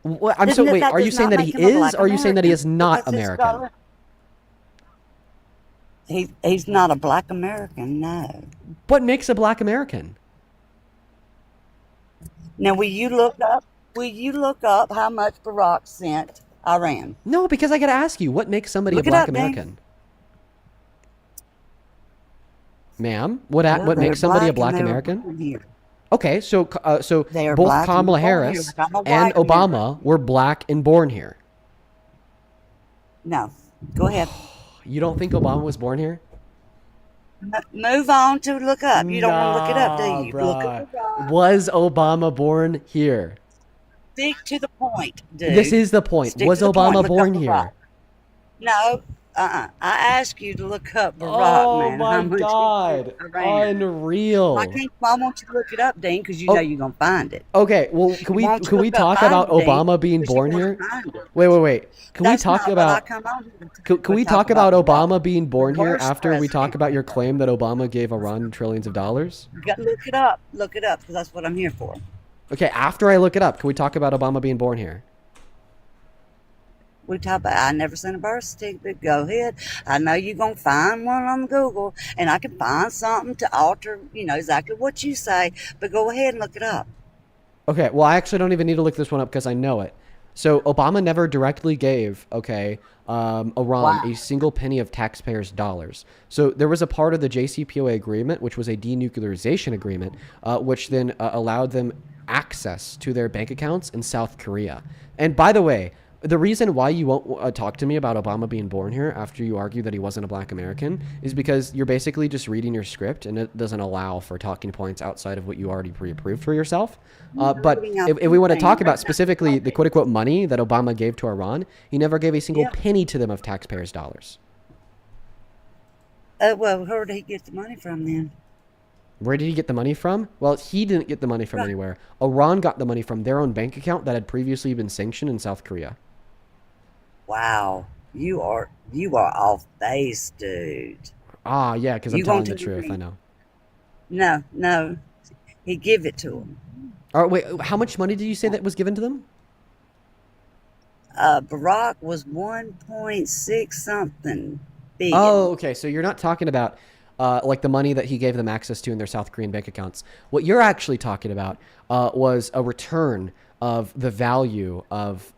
What? Wait, That are you does saying not that he make him a is, black or are you saying that he is American. not That's his American? color. He's not a black American, no. What makes a black American? Now, will you look up how much Barack sent Iran? No, because I gotta ask you, what makes somebody Look a it black up, Dan. American? Ma'am, what Well, what they're makes somebody a black black and they were American? born here. Okay, so They are both black and Kamala born here, Harris like I'm a and white Obama were black and born here. No, go ahead. You don't think Obama was born here? Move on to look up. You don't want to look it up, do you? Nah, Look bruh. it up. Was Obama born here? Stick to the point, dude. This is the point. Stick Was to the Obama point. Look born up here? Barack. No, I asked you to look up Barack, Oh man. my How much he God. sent Iran. Unreal. I want you to look it up, Dean, because you Oh. know you're gonna find it. Okay, well, can we Why don't you can we look up talk about Biden, Obama being because you born wanna here? find it. Wait. Can we That's talk not what I about come on here to- can we to talk about Barack. Obama being born here Worst after we talk president. about your claim that Obama gave Iran trillions of dollars? Look it up, because that's what I'm here for. Okay, after I look it up, can we talk about Obama being born here? We talk about, I never seen a birth certificate. Go ahead. I know you're going to find one on Google, and I can find something to alter, exactly what you say, but go ahead and look it up. Okay, well, I actually don't even need to look this one up because I know it. So Obama never directly gave, Iran a single penny of taxpayers' dollars. So there was a part of the JCPOA agreement, which was a denuclearization agreement, which then allowed them access to their bank accounts in South Korea. And by the way, the reason why you won't talk to me about Obama being born here after you argue that he wasn't a black American is because you're basically just reading your script and it doesn't allow for talking points outside of what you already pre-approved for yourself. But if we want to talk about specifically the quote-unquote money that Obama gave to Iran, he never gave a single penny to them of taxpayers' dollars. Well, where did he get the money from then? Where did he get the money from? Well, he didn't get the money from anywhere. Iran got the money from their own bank account that had previously been sanctioned in South Korea. Wow, you are off base, dude. Ah, yeah, because I'm telling the truth. I know. No, he give it to him. All right, wait, how much money did you say that was given to them? Barack was 1.6 something billion. Oh, okay. So you're not talking about like the money that he gave them access to in their South Korean bank accounts. What you're actually talking about was a return of the value of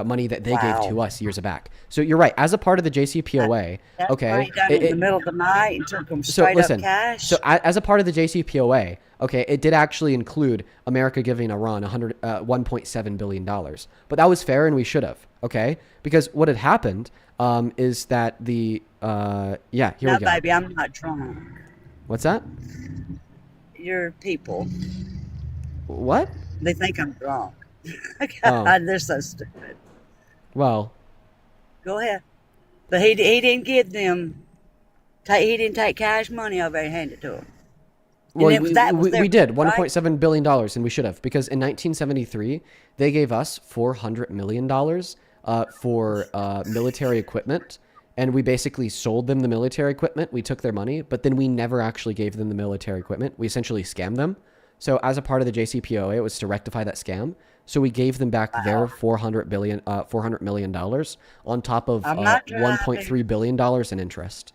money that they gave to us years back. So you're right. As a part of the JCPOA, That's okay. why he done it in the middle of the night and took them straight up cash. So as a part of the JCPOA, okay, it did actually include America giving Iran $1.7 billion. But that was fair and we should have, okay? Because what had happened is that the, here we go. Baby, I'm not drunk. What's that? Your people. What? They think I'm drunk. Oh. They're so stupid. Well. Go ahead. But he didn't give them, he didn't take cash money over and hand it to them. Well, we did $1.7 billion, and we should have, because in 1973 they gave us $400 million for military equipment, and we basically sold them the military equipment. We took their money, but then we never actually gave them the military equipment. We essentially scammed them. So as a part of the JCPOA, it was to rectify that scam. So we gave them back their $400 million on top of $1.3 billion in interest.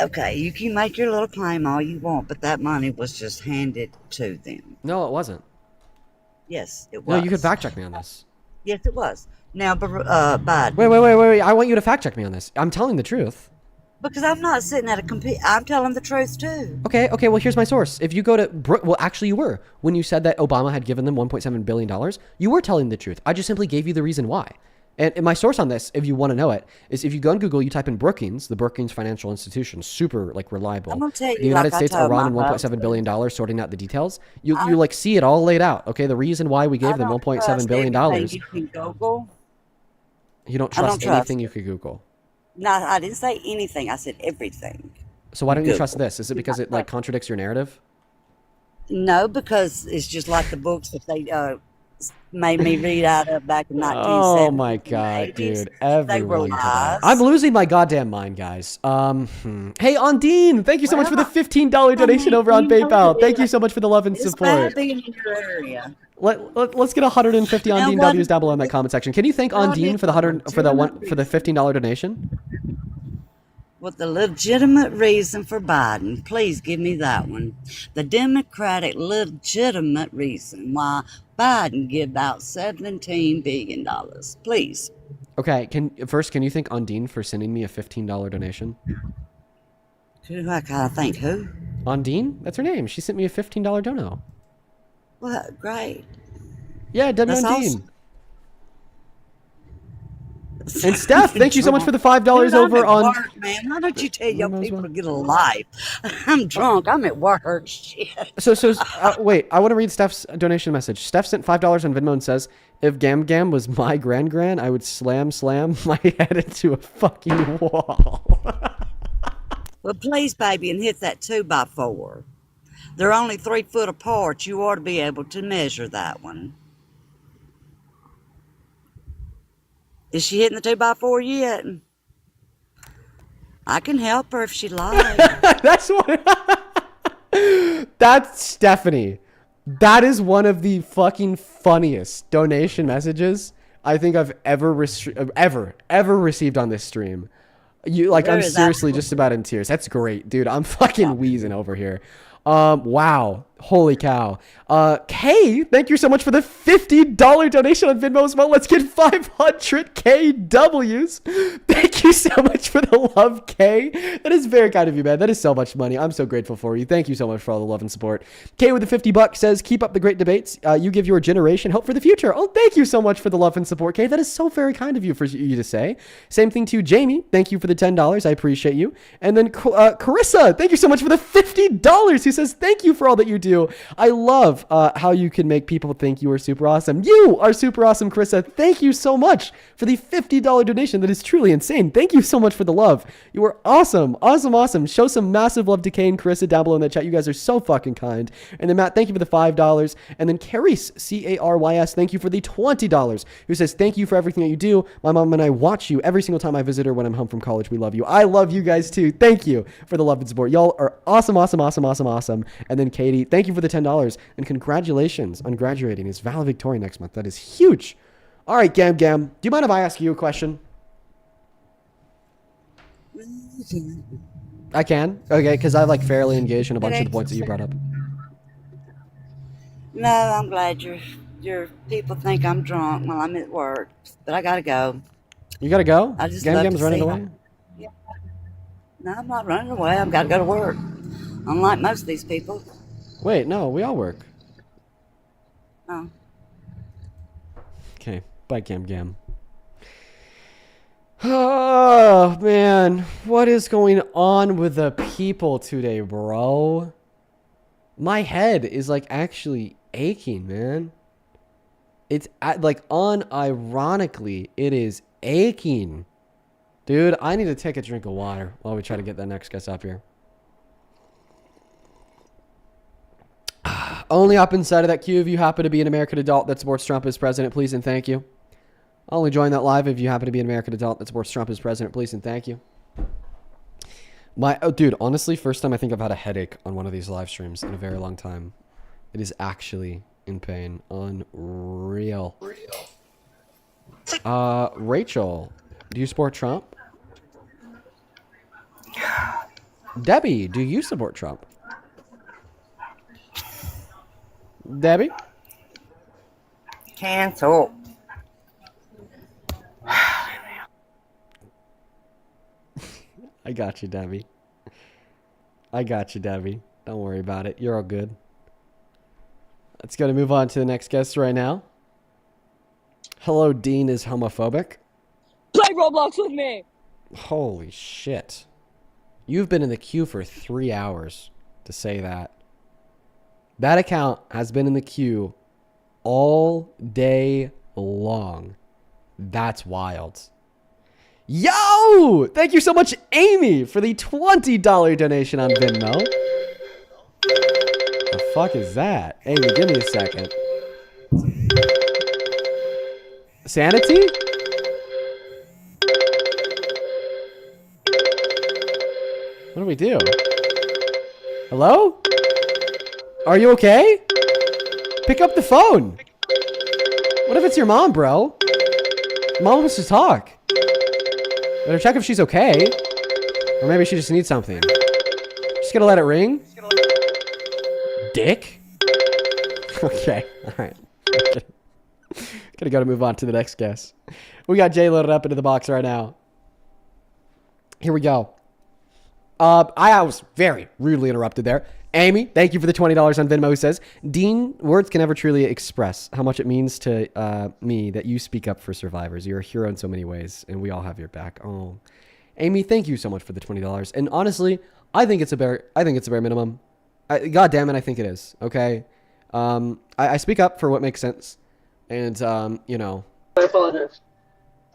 Okay, you can make your little claim all you want, but that money was just handed to them. No, it wasn't. Yes, it was. No, you could fact check me on this. Yes, it was. Now, Biden. Wait. I want you to fact check me on this. I'm telling the truth. Because I'm not sitting at a computer. I'm telling the truth, too. Okay, well, here's my source. If you go to... Well, actually, you were. When you said that Obama had given them $1.7 billion, you were telling the truth. I just simply gave you the reason why. And my source on this, if you want to know it, is if you go on Google, you type in Brookings, the Brookings Financial Institution, super, reliable. I'm going to tell you, the United States, Iran, and $1.7 billion, sorting out the details. You see it all laid out, okay? The reason why we gave them $1.7 billion. You can Google. You don't trust anything you could Google. No, I didn't say anything. I said everything. So why don't you trust this? Is it because it contradicts your narrative? No, because it's just like the books that they made me read out of back in 1970. Oh my god, dude! Everyone, I'm losing my goddamn mind, guys. Hey, Ondine, thank you so much for the $15 donation over on PayPal. Thank you so much for the love and support. Being in your area. Let's get 150 Ondine W's down below in that comment section. Can you thank Ondine for the $15 donation? With the legitimate reason for Biden, please give me that one. The Democratic legitimate reason why Biden give out $17 billion, please. Okay, can you thank Ondine for sending me a $15 donation? I gotta thank who? Ondine? That's her name. She sent me a $15 dono. Well, great. Yeah, W. Ondine. And Steph, thank you so much for the $5 over on. Work, man. Why don't you tell your people to get a life? I'm drunk. I'm at work. Shit. So wait. I want to read Steph's donation message. Steph sent $5 on Venmo and says, "If Gam Gam was my gran, I would slam my head into a fucking wall." Well, please, baby, and hit that 2x4. They're only 3 foot apart. You ought to be able to measure that one. Is she hitting the 2x4 yet? I can help her if she likes. That's Stephanie. That is one of the fucking funniest donation messages I think I've ever received on this stream. I'm seriously just about in tears. That's great, dude. I'm fucking wheezing over here. Wow. Holy cow. Kay, thank you so much for the $50 donation on Venmo as well. Let's get 500 KWs. Thank you so much for the love, Kay. That is very kind of you, man. That is so much money. I'm so grateful for you. Thank you so much for all the love and support. Kay with the $50 says, keep up the great debates. You give your generation hope for the future. Oh, thank you so much for the love and support, Kay. That is so very kind of you for you to say. Same thing to Jamie. Thank you for the $10. I appreciate you. And then Carissa, thank you so much for the $50. Who says, thank you for all that you do. I love how you can make people think you are super awesome. You are super awesome, Carissa. Thank you so much for the $50 donation. That is truly insane. Thank you so much for the love. You are awesome. Awesome, awesome. Show some massive love to Kay and Carissa down below in the chat. You guys are so fucking kind. And then Matt, thank you for the $5. And then Carys, Carys, thank you for the $20. Who says, thank you for everything that you do. My mom and I watch you every single time I visit her when I'm home from college. We love you. I love you guys too. Thank you for the love and support. Y'all are awesome, awesome, awesome, awesome, awesome. And then Katie, thank you for the $10. And congratulations on graduating as valedictorian next month. That is huge. All right, Gam Gam, do you mind if I ask you a question? I can? Okay, because I fairly engaged in a bunch of the points that you brought up. No, I'm glad your people think I'm drunk while I'm at work, but I gotta go. You gotta go? I just Gam Gam's running away? Yeah. No, I'm not running away. I've got to go to work. Unlike most of these people. Wait, no, we all work. Oh. Okay, bye, Gam Gam. Oh, man. What is going on with the people today, bro? My head is, actually aching, man. It's, unironically, it is aching. Dude, I need to take a drink of water while we try to get that next guest up here. Only up inside of that queue if you happen to be an American adult that supports Trump as president, please and thank you. Only join that live if you happen to be an American adult that supports Trump as president, please and thank you. Dude, honestly, first time I think I've had a headache on one of these live streams in a very long time. It is actually in pain. Unreal. Rachel, do you support Trump? Debbie, do you support Trump? Debbie? Cancel. I got you, Debbie. I got you, Debbie. Don't worry about it. You're all good. Let's go to move on to the next guest right now. Hello, Dean is homophobic. Play Roblox with me. Holy shit. You've been in the queue for 3 hours to say that. That account has been in the queue all day long. That's wild. Yo! Thank you so much, Amy, for the $20 donation on Venmo. The fuck is that? Amy, give me a second. Sanity? What do we do? Hello? Are you okay? Pick up the phone. What if it's your mom, bro? Mom wants to talk. Better check if she's okay. Or maybe she just needs something. Just gonna let it ring? Dick? Okay, alright. Gotta move on to the next guest. We got Jay loaded up into the box right now. Here we go. I was very rudely interrupted there. Amy, thank you for the $20 on Venmo, who says, Dean, words can never truly express how much it means to me that you speak up for survivors. You're a hero in so many ways, and we all have your back. Oh, Amy, thank you so much for the $20. And honestly, I think it's a bare minimum. God damn it, I think it is. Okay, I speak up for what makes sense, and you know, I apologize.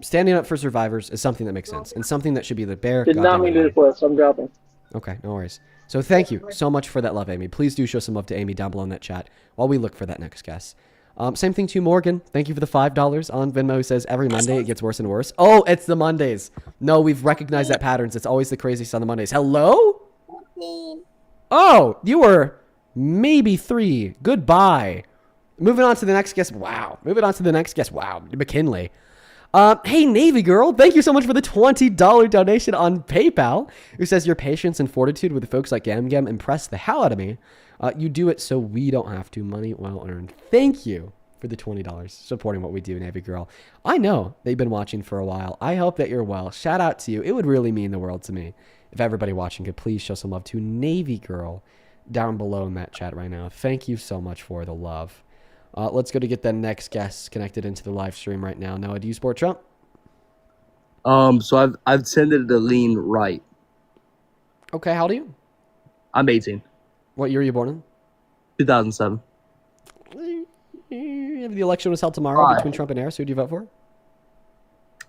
Standing up for survivors is something that makes sense, and something that should be the bare. Did not mean to request. I'm dropping. Okay, no worries. So thank you so much for that love, Amy. Please do show some love to Amy down below in that chat while we look for that next guest. Same thing to Morgan. Thank you for the $5 on Venmo, who says every Monday it gets worse and worse. Oh, it's the Mondays. No, we've recognized that patterns. It's always the craziest on the Mondays. Hello? Oh, you were maybe 3. Goodbye. Moving on to the next guest. Wow. McKinley. Hey, Navy girl, thank you so much for the $20 donation on PayPal. Who says your patience and fortitude with folks like Gam Gam impress the hell out of me. You do it so we don't have to. Money well earned. Thank you for the $20 supporting what we do, Navy girl. I know they've been watching for a while. I hope that you're well. Shout out to you. It would really mean the world to me if everybody watching could please show some love to Navy girl down below in that chat right now. Thank you so much for the love. Let's go to get the next guest connected into the live stream right now. Noah, do you support Trump? So I've tended to lean right. Okay, how old are you? I'm 18. What year are you born in? 2007. If the election was held tomorrow between Trump and Harris, who do you vote for?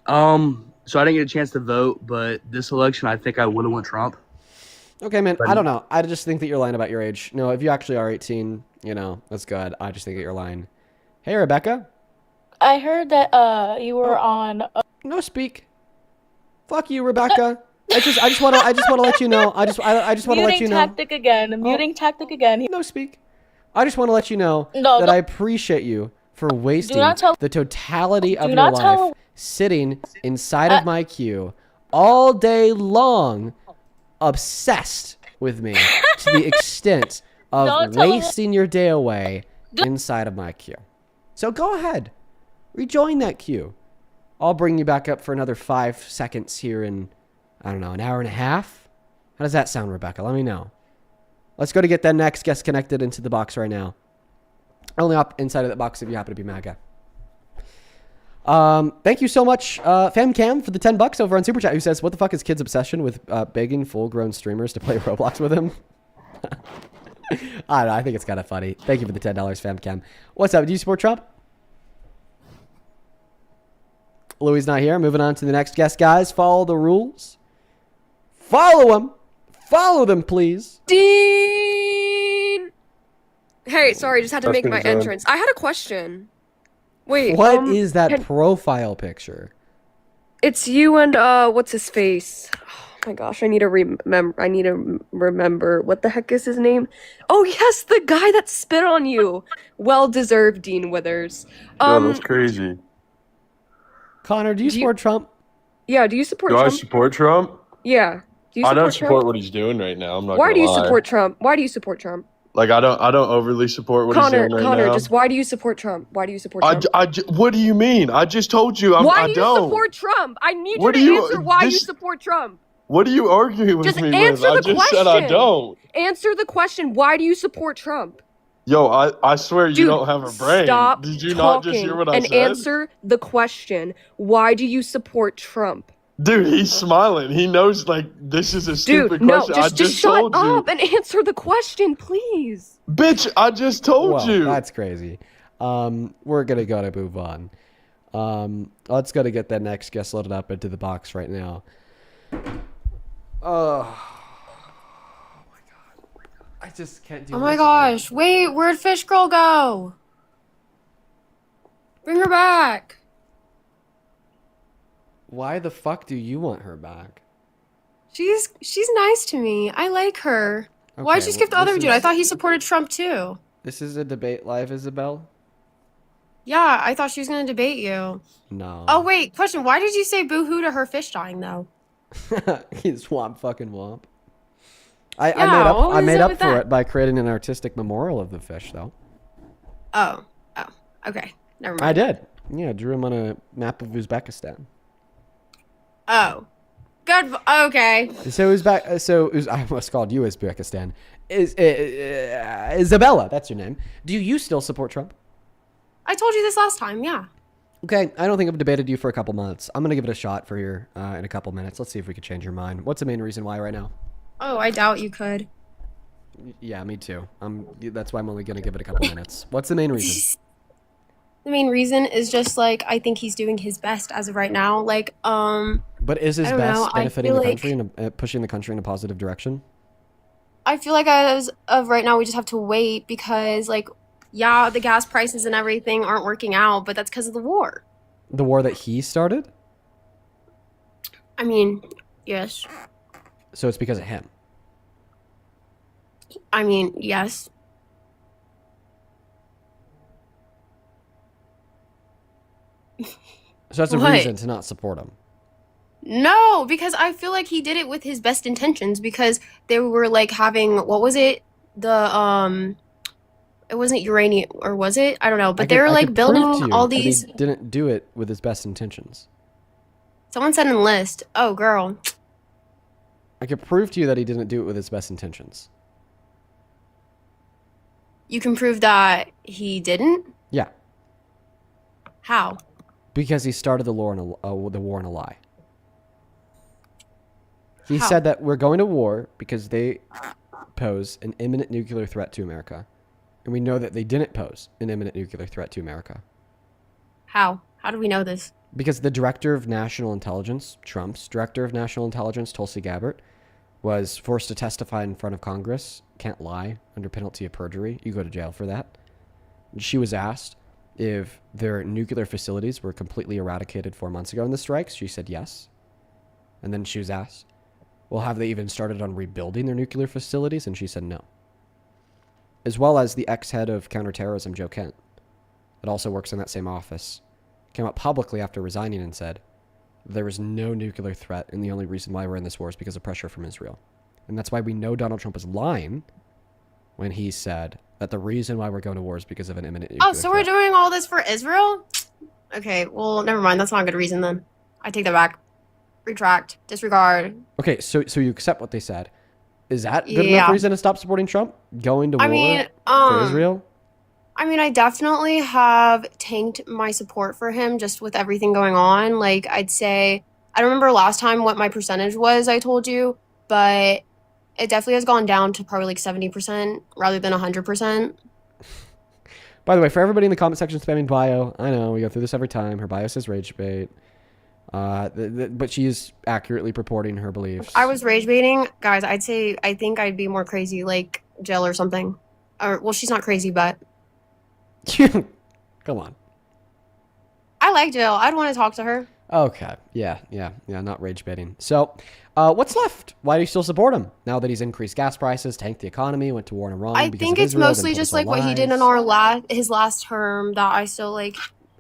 So I didn't get a chance to vote, but this election I think I would have went Trump. Okay, man, I don't know. I just think that you're lying about your age. No, if you actually are 18, that's good. I just think that you're lying. Hey, Rebecca. I heard that you were on. No speak. Fuck you, Rebecca. I just want to let you know. I just want to let you know. Muting tactic again. No speak. I just want to let you know that I appreciate you for wasting the totality of your life sitting inside of my queue all day long, obsessed with me to the extent of wasting your day away inside of my queue. So go ahead, rejoin that queue. I'll bring you back up for another 5 seconds here in, I don't know, an hour and a half. How does that sound, Rebecca? Let me know. Let's go to get that next guest connected into the box right now. Only up inside of that box if you happen to be MAGA. Thank you so much, FamCam, for the $10 over on Super Chat, who says, what the fuck is kids' obsession with begging full-grown streamers to play Roblox with him? I don't know. I think it's kind of funny. Thank you for the $10, FamCam. What's up? Do you support Trump? Louis not here. Moving on to the next guest, guys. Follow the rules. Follow them. Follow them, please. Dean! Hey, sorry, just had to make my entrance. I had a question. Wait, what is that profile picture? It's you and what's his face? Oh my gosh, I need to remember what the heck is his name? Oh yes, the guy that spit on you. Well deserved, Dean Withers. That's crazy. Connor, do you support Trump? Yeah, do you support Do Trump? I support Trump? Yeah. Do you I support don't support Trump? what he's doing right now. I'm not. Why gonna do you lie. support Trump? Why do you support Trump? Like I don't overly support what he's doing right Connor, now. just why do you support Trump? Why do you support Trump? What do you mean? I just told you Why I do you don't. support Trump? I need What you do to you- answer why you this- support Trump. What are you arguing with Just me with? answer I the just question. said I don't. Answer the question. Why do you support Trump? Yo, I swear you Dude, don't have a brain. Stop Did you not just hear what I and said? answer the question. Why do you support Trump? Dude, he's smiling. He knows like this is a stupid Dude, no, question. I just told shut you. up and answer the question, please. Bitch, I just told you. That's crazy. We're going to go to move on. Let's go to get that next guest loaded up into the box right now. Oh my God. I just can't do Oh this. my gosh. Wait, where'd Fish Girl go? Bring her back. Why the fuck do you want her back? She's nice to me. I like her. Why'd Okay, you skip the well, other this dude? I is- thought he supported Trump too. This is a debate live, Isabel? Yeah, I thought she was gonna debate you. No. Oh wait, question. Why did you say boo-hoo to her fish dying though? He's womp fucking womp. I Yeah, what I was made it up with for that? it by creating an artistic memorial of the fish, though. Oh, okay. Never mind. I did. Yeah, drew him on a map of Uzbekistan. Oh, good. Okay. So I almost called you Uzbekistan. Isabella, that's your name. Do you still support Trump? I told you this last time. Yeah. Okay, I don't think I've debated you for a couple months. I'm gonna give it a shot for here in a couple minutes. Let's see if we can change your mind. What's the main reason why right now? Oh, I doubt you could. Yeah, me too. That's why I'm only gonna give it a couple minutes. What's the main reason? The main reason is just like I think he's doing his best as of right now. Like, But is his I don't know, best I benefiting feel the like- country and pushing the country in a positive direction? I feel like as of right now, we just have to wait because, like, yeah, the gas prices and everything aren't working out, but that's because of the war. The war that he started? I mean, yes. So it's because of him. I mean, yes. So that's a What? reason to not support him. No, because I feel like he did it with his best intentions because they were like having what was it? It wasn't uranium or was it? I don't know, but they were like building all these. He didn't do it with his best intentions. Someone said enlist. Oh, girl. I could prove to you that he didn't do it with his best intentions. You can prove that he didn't? Yeah, How? because he started the war in a lie. He How? said that we're going to war because they pose an imminent nuclear threat to America. And we know that they didn't pose an imminent nuclear threat to America. How? How do we know this? Because the director of national intelligence, Trump's director of national intelligence, Tulsi Gabbard, was forced to testify in front of Congress. Can't lie under penalty of perjury. You go to jail for that. She was asked if their nuclear facilities were completely eradicated 4 months ago in the strikes. She said yes. And then she was asked, well, have they even started on rebuilding their nuclear facilities? And she said no. As well as the ex-head of counterterrorism, Joe Kent, that also works in that same office, came out publicly after resigning and said there was no nuclear threat, and the only reason why we're in this war is because of pressure from Israel. And that's why we know Donald Trump is lying when he said that the reason why we're going to war is because of an imminent nuclear Oh, so we're threat. doing all this for Israel? Okay, well, never mind. That's not a good reason then. I take that back. Retract. Disregard. Okay, so you accept what they said. Is that good Yeah. enough reason to stop supporting Trump? Going to war for Israel? I mean, I definitely have tanked my support for him just with everything going on. Like, I'd say, I don't remember last time what my percentage was, I told you, but it definitely has gone down to probably like 70% rather than 100%. By the way, for everybody in the comment section spamming bio, I know we go through this every time. Her bio says rage bait. But she is accurately purporting her beliefs. I was rage baiting. Guys, I think I'd be more crazy, like Jill or something. Or, well, she's not crazy, but Come on. I like Jill. I'd want to talk to her. Okay. Yeah, not rage baiting. So, what's left? Why do you still support him? Now that he's increased gas prices, tanked the economy, went to war in Iran I because think of it's Israel, then mostly told just us like all what he did lies. in his last term that I still like.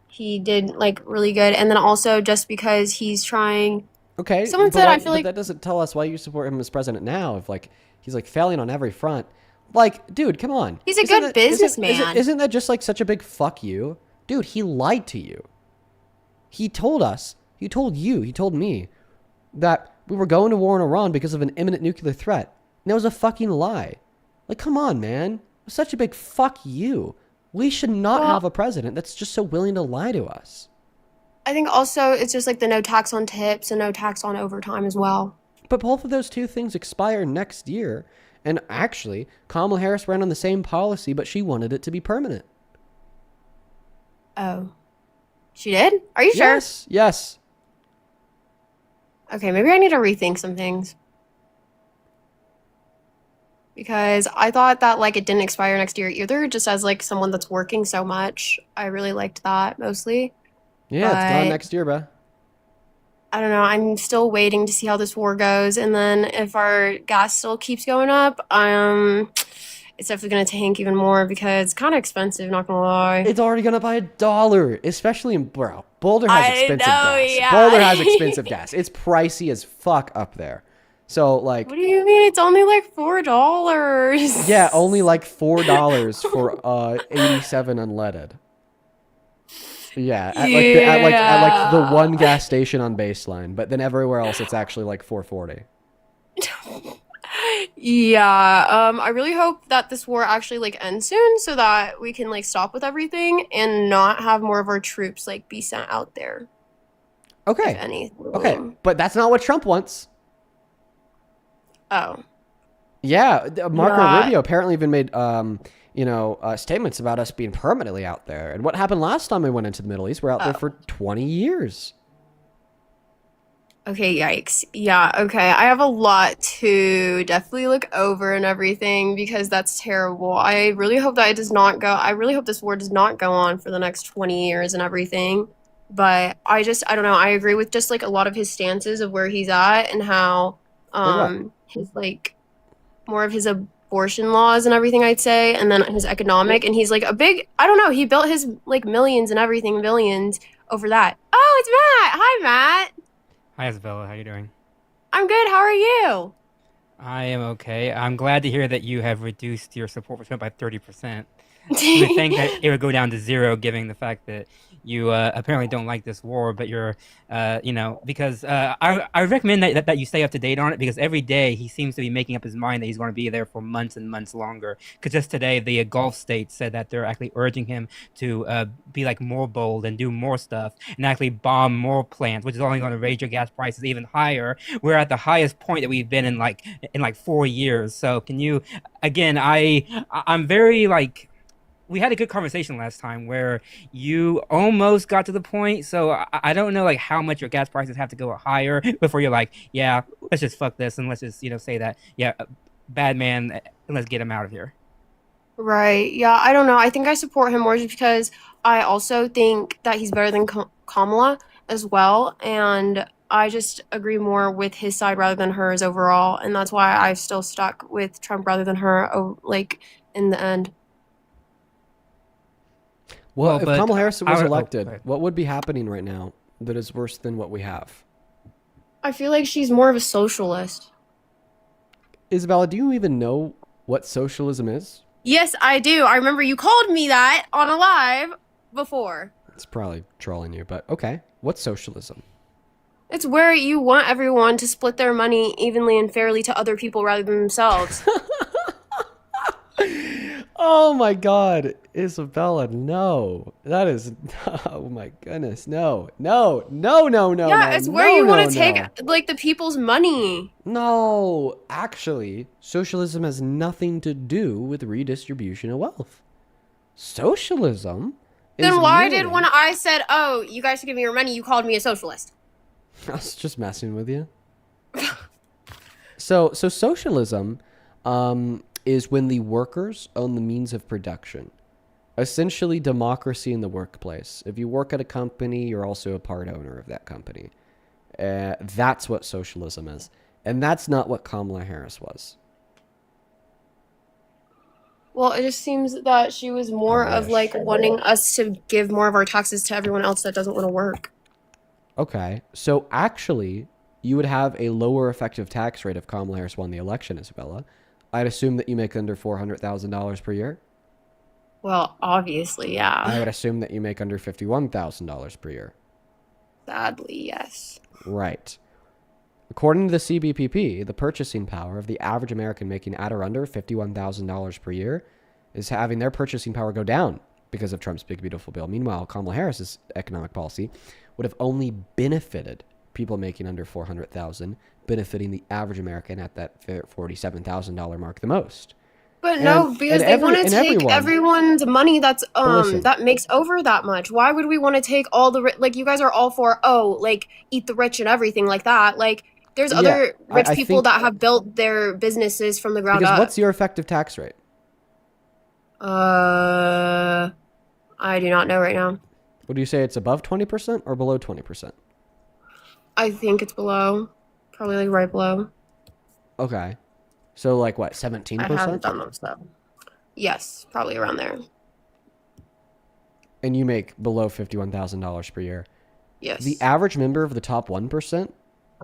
He did like really good, and then also just because he's trying. Okay. Someone but said why- I feel but like that doesn't tell us why you support him as president now. If like he's like failing on every front. Like, dude, come on. He's a Isn't good that- isn't- businessman. Isn't that just like such a big fuck you? Dude, he lied to you. He told us, he told you, he told me that we were going to war in Iran because of an imminent nuclear threat. And that was a fucking lie. Like, come on, man. It was such a big fuck you. We should not Well- have a president that's just so willing to lie to us. I think also it's just like the no tax on tips and no tax on overtime as well. But both of those two things expire next year. And actually, Kamala Harris ran on the same policy, but she wanted it to be permanent. Oh, she did? Are you sure? Yes. Okay, maybe I need to rethink some things. Because I thought that like it didn't expire next year either, just as like someone that's working so much. I really liked that mostly. Yeah, it's gone But- next year, bruh. I don't know. I'm still waiting to see how this war goes, and then if our gas still keeps going up, it's definitely gonna tank even more because it's kind of expensive. Not gonna lie. It's already gone up by $1, especially in Boulder has I expensive know, gas. yeah. Boulder has expensive gas. It's pricey as fuck up there. So like, What do you mean? It's only like $4. yeah, only like $4 for 87 unleaded. Yeah, at the one gas station on Baseline, but then everywhere else it's actually like $4.40. Yeah, I really hope that this war actually like ends soon so that we can like stop with everything and not have more of our troops like be sent out there. Okay. If anything. Okay, but that's not what Trump wants. Oh. Yeah, Marco Not- Rubio apparently even made statements about us being permanently out there. And what happened last time we went into the Middle East? We're out there for 20 years. Okay, yikes. Yeah, okay. I have a lot to definitely look over and everything because that's terrible. I really hope that it does not go. I really hope this war does not go on for the next 20 years and everything. But I don't know. I agree with just like a lot of his stances of where he's at and how his like more of his abortion laws and everything, I'd say, and then his economic, and he's like a big, I don't know, he built his like millions and everything, billions over that. Oh, it's Matt. Hi, Matt. Hi, Isabella. How you doing? I'm good. How are you? I am okay. I'm glad to hear that you have reduced your support for Trump by 30%. You would think that it would go down to zero, given the fact that you apparently don't like this war, but you're, because I recommend that you stay up to date on it, because every day he seems to be making up his mind that he's going to be there for months and months longer. Because just today, the Gulf states said that they're actually urging him to be like more bold and do more stuff and actually bomb more plants, which is only going to raise your gas prices even higher. We're at the highest point that we've been in like 4 years. So can you, again, I'm very like. We had a good conversation last time where you almost got to the point. So I don't know like how much your gas prices have to go higher before you're like, yeah, let's just fuck this and let's just, say that, yeah, bad man, and let's get him out of here. Right. Yeah, I don't know. I think I support him more just because I also think that he's better than Kamala as well. And I just agree more with his side rather than hers overall. And that's why I've still stuck with Trump rather than her, like, in the end. Well, if Kamala Harris was elected, what would be happening right now that is worse than what we have? I feel like she's more of a socialist. Isabella, do you even know what socialism is? Yes, I do. I remember you called me that on a live before. It's probably trolling you, but okay. What's socialism? It's where you want everyone to split their money evenly and fairly to other people rather than themselves. Oh my God, Isabella, no. That is, oh my goodness, no. Yeah, it's where you want to take, like, the people's money. No, actually, socialism has nothing to do with redistribution of wealth. Socialism is Then why merely... did when I said, oh, you guys should give me your money, you called me a socialist? I was just messing with you. So socialism, is when the workers own the means of production. Essentially democracy in the workplace. If you work at a company, you're also a part owner of that company. That's what socialism is. And that's not what Kamala Harris was. Well, it just seems that she was more of like wanting us to give more of our taxes to everyone else that doesn't want to work. Okay, so actually, you would have a lower effective tax rate if Kamala Harris won the election, Isabella. I'd assume that you make under $400,000 per year. Well, obviously, yeah. I would assume that you make under $51,000 per year. Sadly, yes. Right. According to the CBPP, the purchasing power of the average American making at or under $51,000 per year is having their purchasing power go down because of Trump's big, beautiful bill. Meanwhile, Kamala Harris's economic policy would have only benefited people making under $400,000, benefiting the average American at that $47,000 mark the most. But no, because they want to take everyone's money that's that makes over that much. Why would we want to take all the like? You guys are all for like eat the rich and everything like that. Like there's other rich people that have built their businesses from the ground up. What's your effective tax rate? I do not know right now. Would you say it's above 20% or below 20%? I think it's below. Probably like right below. Okay. So like what, 17%? I haven't done them, so. Yes, probably around there. And you make below $51,000 per year. Yes. The average member of the top 1%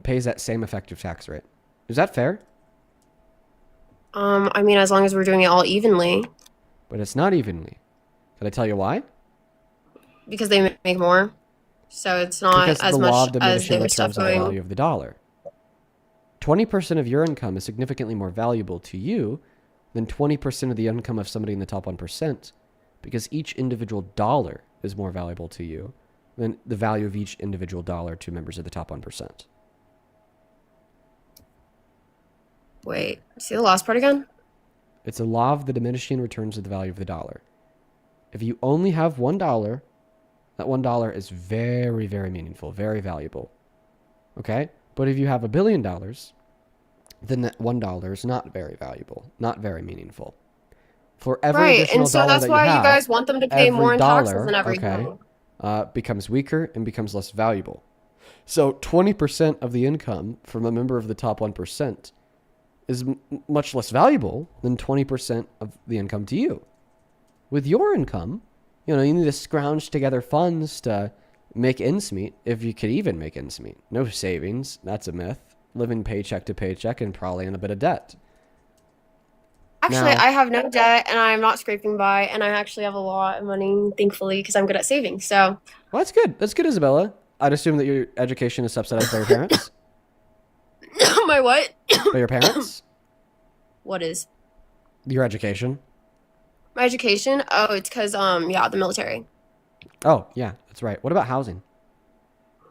pays that same effective tax rate. Is that fair? I mean, as long as we're doing it all evenly. But it's not evenly. Can I tell you why? Because they make more. So it's not as much as the other stuff going. The value of the dollar. 20% of your income is significantly more valuable to you than 20% of the income of somebody in the top 1%, because each individual dollar is more valuable to you than the value of each individual dollar to members of the top 1%. Wait, see the last part again? It's a law of the diminishing returns of the value of the dollar. If you only have $1, that $1 is very, very meaningful, very valuable. Okay? But if you have $1 billion, then that $1 is not very valuable, not very meaningful. For every additional dollar that you have, and so that's why you guys want them to pay more in taxes and everything. Becomes weaker and becomes less valuable. So 20% of the income from a member of the top 1% is much less valuable than 20% of the income to you. With your income, you need to scrounge together funds to make ends meet, if you could even make ends meet. No savings. That's a myth. Living paycheck to paycheck and probably in a bit of debt. Actually, Now- I have no debt and I'm not scraping by, and I actually have a lot of money, thankfully, because I'm good at saving. So, Well, that's good. That's good, Isabella. I'd assume that your education is subsidized by your parents. my what? By your parents? What is Your education? my education? Oh, it's because yeah, the military. Oh, yeah, that's right. What about housing?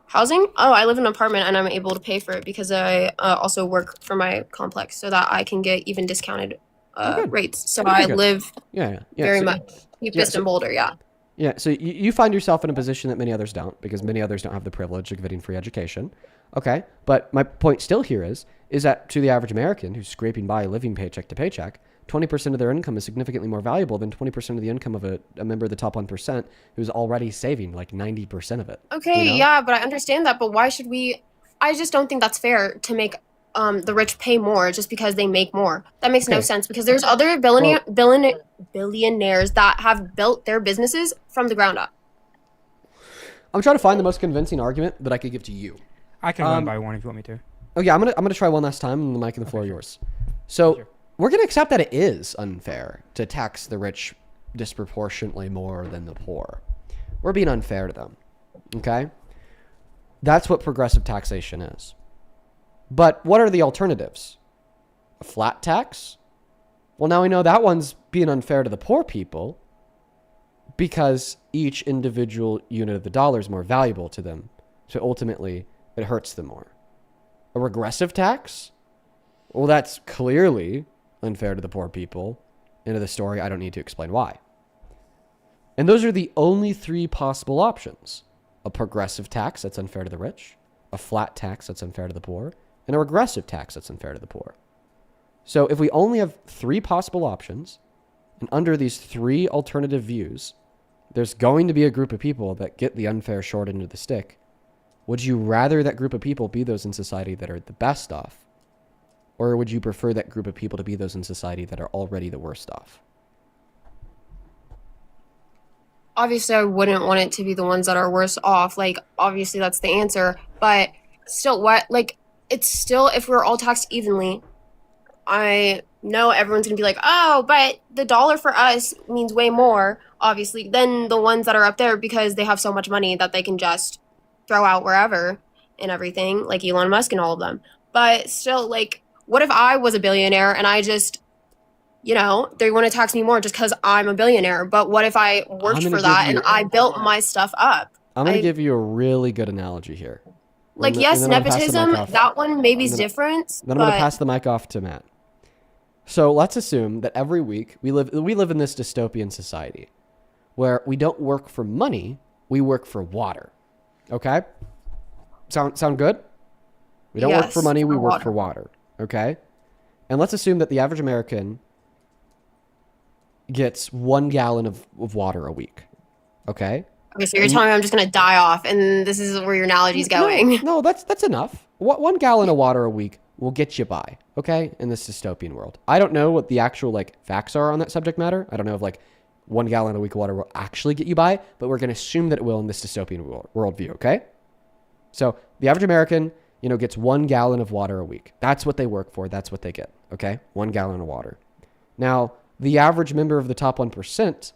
Housing? Oh, I live in an apartment and I'm able to pay for it because I also work for my complex so that I can get even discounted rates. So Okay, I good. live Yeah. very so- much cheapest in Boulder, yeah. Yeah, so you find yourself in a position that many others don't, because many others don't have the privilege of getting free education. Okay, but my point still here is that to the average American who's scraping by living paycheck to paycheck, 20% of their income is significantly more valuable than 20% of the income of a member of the top 1% who's already saving like 90% of it. Okay, you know? yeah, but I understand that, but why should we I just don't think that's fair to make the rich pay more just because they make more. That makes no Okay. sense because there's other billionaires that have built their businesses from the ground up. I'm trying to find the most convincing argument that I could give to you. I can run by one if you want me to. Oh yeah, I'm gonna try one last time, and the mic and the floor are yours. So we're gonna accept that it is unfair to tax the rich disproportionately more than the poor. We're being unfair to them. Okay, that's what progressive taxation is. But what are the alternatives? A flat tax? Well, now we know that one's being unfair to the poor people because each individual unit of the dollar is more valuable to them. So ultimately, it hurts them more. A regressive tax? Well, that's clearly unfair to the poor people. End of the story. I don't need to explain why. And those are the only three possible options. A progressive tax that's unfair to the rich, a flat tax that's unfair to the poor, and a regressive tax that's unfair to the poor. So if we only have three possible options, and under these three alternative views, there's going to be a group of people that get the unfair short end of the stick. Would you rather that group of people be those in society that are the best off? Or would you prefer that group of people to be those in society that are already the worst off? Obviously, I wouldn't want it to be the ones that are worse off. Like, obviously, that's the answer. But still, it's still, if we're all taxed evenly, I know everyone's going to be like, oh, but the dollar for us means way more, obviously, than the ones that are up there because they have so much money that they can just throw out wherever and everything, like Elon Musk and all of them. But still, like, what if I was a billionaire and I just, they want to tax me more just because I'm a billionaire? But what if I worked for that and I built my stuff up? I'm going to give you a really good analogy here. Like, yes, nepotism, that one maybe is different. Then I'm going to pass the mic off to Matt. So let's assume that every week we live in this dystopian society where we don't work for money, we work for water. Okay? Sound good? We don't work for money, we work for water. Okay? And let's assume that the average American gets 1 gallon of water a week. Okay? Okay, so you're telling me I'm just going to die off, and this is where your analogy's going. No, that's enough. 1 gallon of water a week will get you by, okay, in this dystopian world. I don't know what the actual, facts are on that subject matter. I don't know if, 1 gallon a week of water will actually get you by, but we're going to assume that it will in this dystopian worldview, okay? So the average American, gets 1 gallon of water a week. That's what they work for. That's what they get, okay? 1 gallon of water. Now, the average member of the top 1%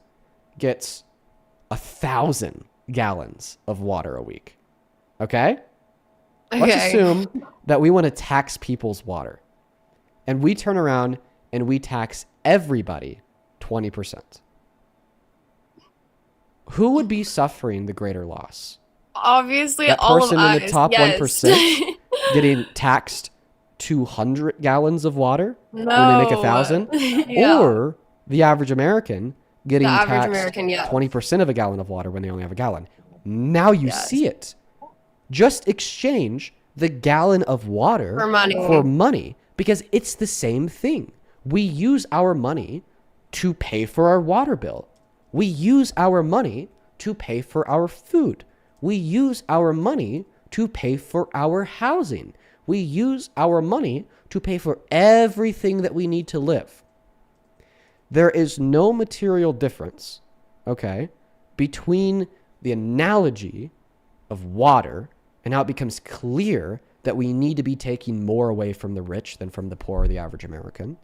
gets 1,000 gallons of water a week, okay? Let's assume that we want to tax people's water. And we turn around and we tax everybody 20%. Who would be suffering the greater loss? Obviously, That all of person us. in the top yes. 1% getting taxed 200 gallons of water when they make 1,000? Yeah. Or the average American getting The average taxed American, yeah. 20% of a gallon of water when they only have a gallon. Now you see it. Just exchange the gallon of water for money because it's the same thing. We use our money to pay for our water bill. We use our money to pay for our food. We use our money to pay for our housing. We use our money to pay for everything that we need to live. There is no material difference, okay, between the analogy of water and how it becomes clear that we need to be taking more away from the rich than from the poor or the average American.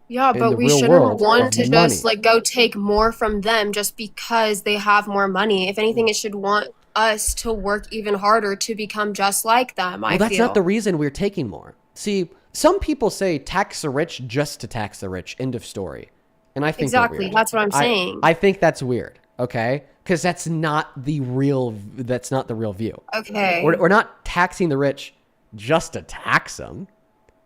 Yeah, In but the we real shouldn't world want of to money. just like go take more from them just because they have more money. If anything, it should want us to work even harder to become just like them, I Well, that's feel. not the reason we're taking more. See, some people say tax the rich just to tax the rich. End of story. And I think they're Exactly, weird. that's what I'm saying. I think that's weird. Okay, because that's not the real view. Okay. We're not taxing the rich just to tax them.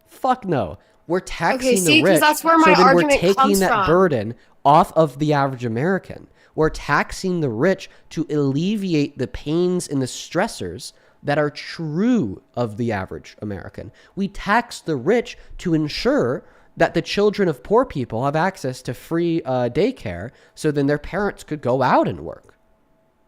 Fuck no. We're taxing see, the 'cause rich that's where so my then we're argument taking comes that from. burden off of the average American. We're taxing the rich to alleviate the pains and the stressors that are true of the average American. We tax the rich to ensure that the children of poor people have access to free daycare so then their parents could go out and work.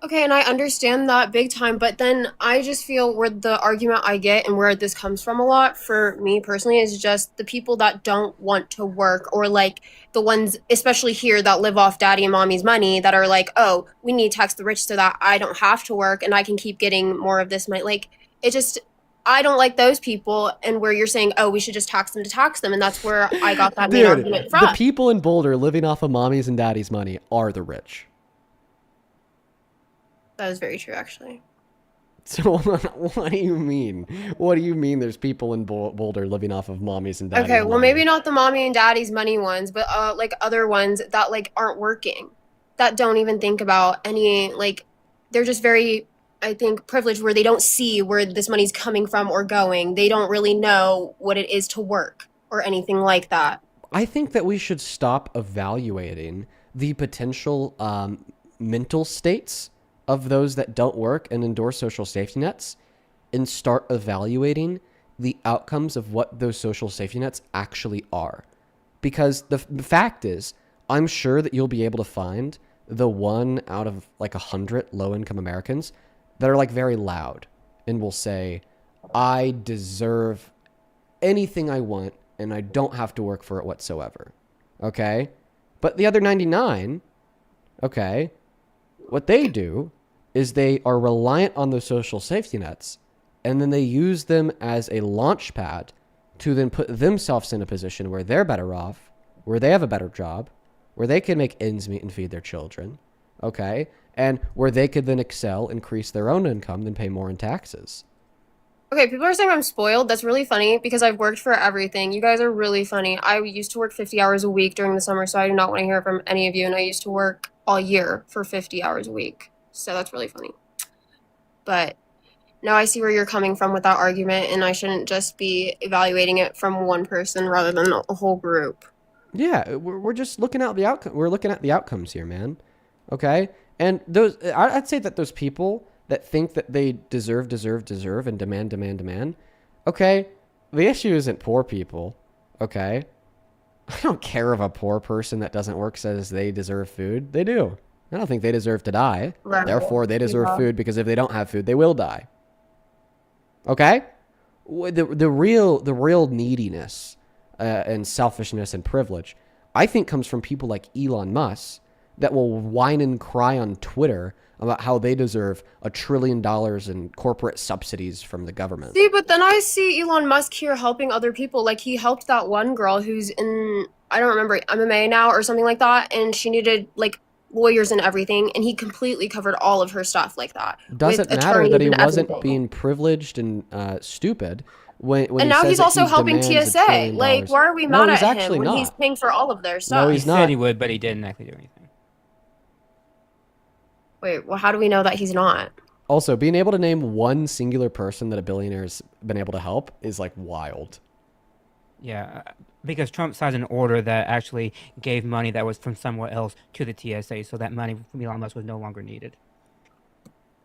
Okay, and I understand that big time, but then I just feel where the argument I get and where this comes from a lot for me personally is just the people that don't want to work, or like the ones, especially here, that live off daddy and mommy's money, that are like, oh, we need to tax the rich so that I don't have to work and I can keep getting more of this money. Like, it just, I don't like those people, and where you're saying, oh, we should just tax them, and that's where I got that main Dude, argument from. the people in Boulder living off of mommy's and daddy's money are the rich. That is very true, actually. So what do you mean? What do you mean there's people in Boulder living off of mommy's and daddy's Okay, well, money? maybe not the mommy and daddy's money ones, but like other ones that like aren't working, that don't even think about any, like, they're just very, I think, privileged, where they don't see where this money's coming from or going. They don't really know what it is to work or anything like that. I think that we should stop evaluating the potential mental states of those that don't work and endorse social safety nets and start evaluating the outcomes of what those social safety nets actually are. Because the fact is, I'm sure that you'll be able to find the one out of like 100 low-income Americans that are like very loud and will say, I deserve anything I want and I don't have to work for it whatsoever. Okay? But the other 99, okay, what they do is they are reliant on those social safety nets, and then they use them as a launch pad to then put themselves in a position where they're better off, where they have a better job, where they can make ends meet and feed their children, okay? And where they could then excel, increase their own income, then pay more in taxes. Okay, people are saying I'm spoiled. That's really funny because I've worked for everything. You guys are really funny. I used to work 50 hours a week during the summer, so I do not want to hear from any of you, and I used to work all year for 50 hours a week. So that's really funny. But now I see where you're coming from with that argument, and I shouldn't just be evaluating it from one person rather than a whole group. Yeah, we're just looking at the outcome. We're looking at the outcomes here, man. Okay? And those, I'd say that those people that think that they deserve, and demand. Okay, the issue isn't poor people. Okay? I don't care if a poor person that doesn't work says they deserve food. They do. I don't think they deserve to die. Right. Therefore, they deserve Yeah. food, because if they don't have food, they will die. Okay? The real neediness and selfishness and privilege, I think, comes from people like Elon Musk that will whine and cry on Twitter about how they deserve $1 trillion in corporate subsidies from the government. See, but then I see Elon Musk here helping other people. Like, he helped that one girl who's in, I don't remember, MMA now or something like that, and she needed, like, lawyers and everything, and he completely covered all of her stuff like that. Doesn't with matter that he attorneys and wasn't everything. being privileged and stupid when And he now says he's that also he helping demands $1 TSA. trillion. Like, why are we No, mad he's at actually him when not. he's paying for all of their stuff? No, He he's said not. he would, but he didn't actually do anything. Wait, well, how do we know that he's not? Also, being able to name one singular person that a billionaire's been able to help is like wild. Yeah, because Trump signed an order that actually gave money that was from somewhere else to the TSA, so that money from Elon Musk was no longer needed.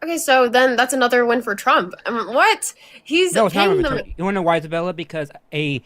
Okay, so then that's another win for Trump. What? He's No, it's not. paying them. You want to know why, Isabella? Because a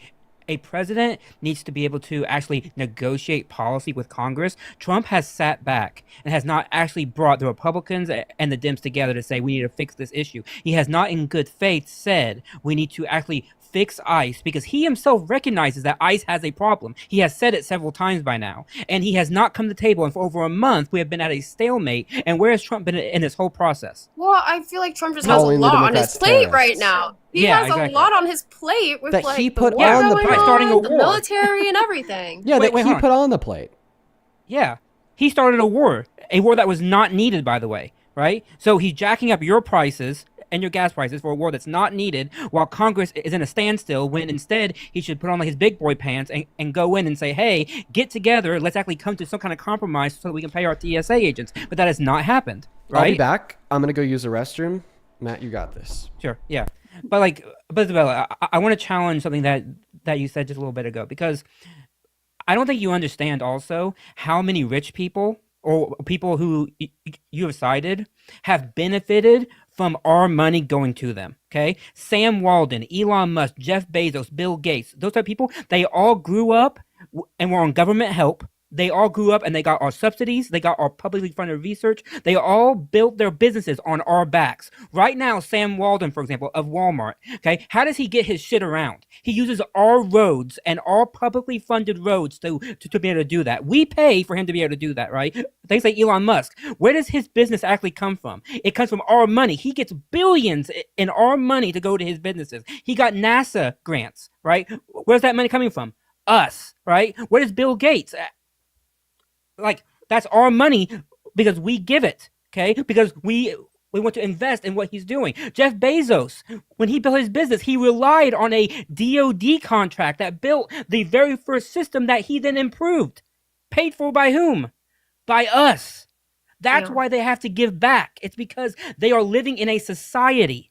president needs to be able to actually negotiate policy with Congress. Trump has sat back and has not actually brought the Republicans and the Dems together to say we need to fix this issue. He has not in good faith said we need to actually fix ICE because he himself recognizes that ICE has a problem. He has said it several times by now, and he has not come to the table. And for over a month, we have been at a stalemate. And where has Trump been in this whole process? Well, I feel like Trump just has a Calling the lot on his Democrats plate right terrorists. now. He Yeah, has exactly. a lot on his plate with That like he the put war on the going plate. Starting a on, the war. military and everything. Yeah, Wait, that he hold on. put on the plate. Yeah, he started a war that was not needed, by the way, right? So he's jacking up your prices and your gas prices for a war that's not needed while Congress is in a standstill, when instead he should put on like his big boy pants and go in and say, hey, get together, let's actually come to some kind of compromise so that we can pay our TSA agents. But that has not happened, right? I'll be back. I'm going to go use the restroom. Matt, you got this. Sure, yeah. But Isabella, I want to challenge something that you said just a little bit ago, because I don't think you understand also how many rich people or people who you have cited have benefited from our money going to them, okay? Sam Walden, Elon Musk, Jeff Bezos, Bill Gates, those type of people, they all grew up and were on government help. They all grew up and they got our subsidies. They got our publicly funded research. They all built their businesses on our backs. Right now, Sam Walden, for example, of Walmart, okay, how does he get his shit around? He uses our roads and our publicly funded roads to be able to do that. We pay for him to be able to do that, right? They say Elon Musk. Where does his business actually come from? It comes from our money. He gets billions in our money to go to his businesses. He got NASA grants, right? Where's that money coming from? Us, right? Where does Bill Gates? Like, that's our money because we give it, okay? Because we want to invest in what he's doing. Jeff Bezos, when he built his business, he relied on a DoD contract that built the very first system that he then improved. Paid for by whom? By us. That's why they have to give back. It's because they are living in a society,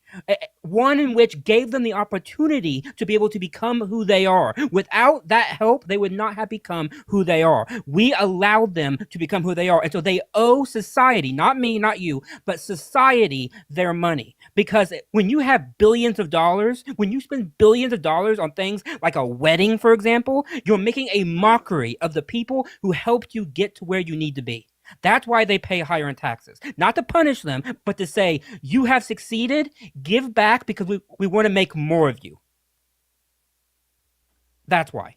one in which gave them the opportunity to be able to become who they are. Without that help, they would not have become who they are. We allowed them to become who they are. And so they owe society, not me, not you, but society, their money. Because when you have billions of dollars, when you spend billions of dollars on things like a wedding, for example, you're making a mockery of the people who helped you get to where you need to be. That's why they pay higher in taxes. Not to punish them, but to say, you have succeeded, give back because we want to make more of you. That's why.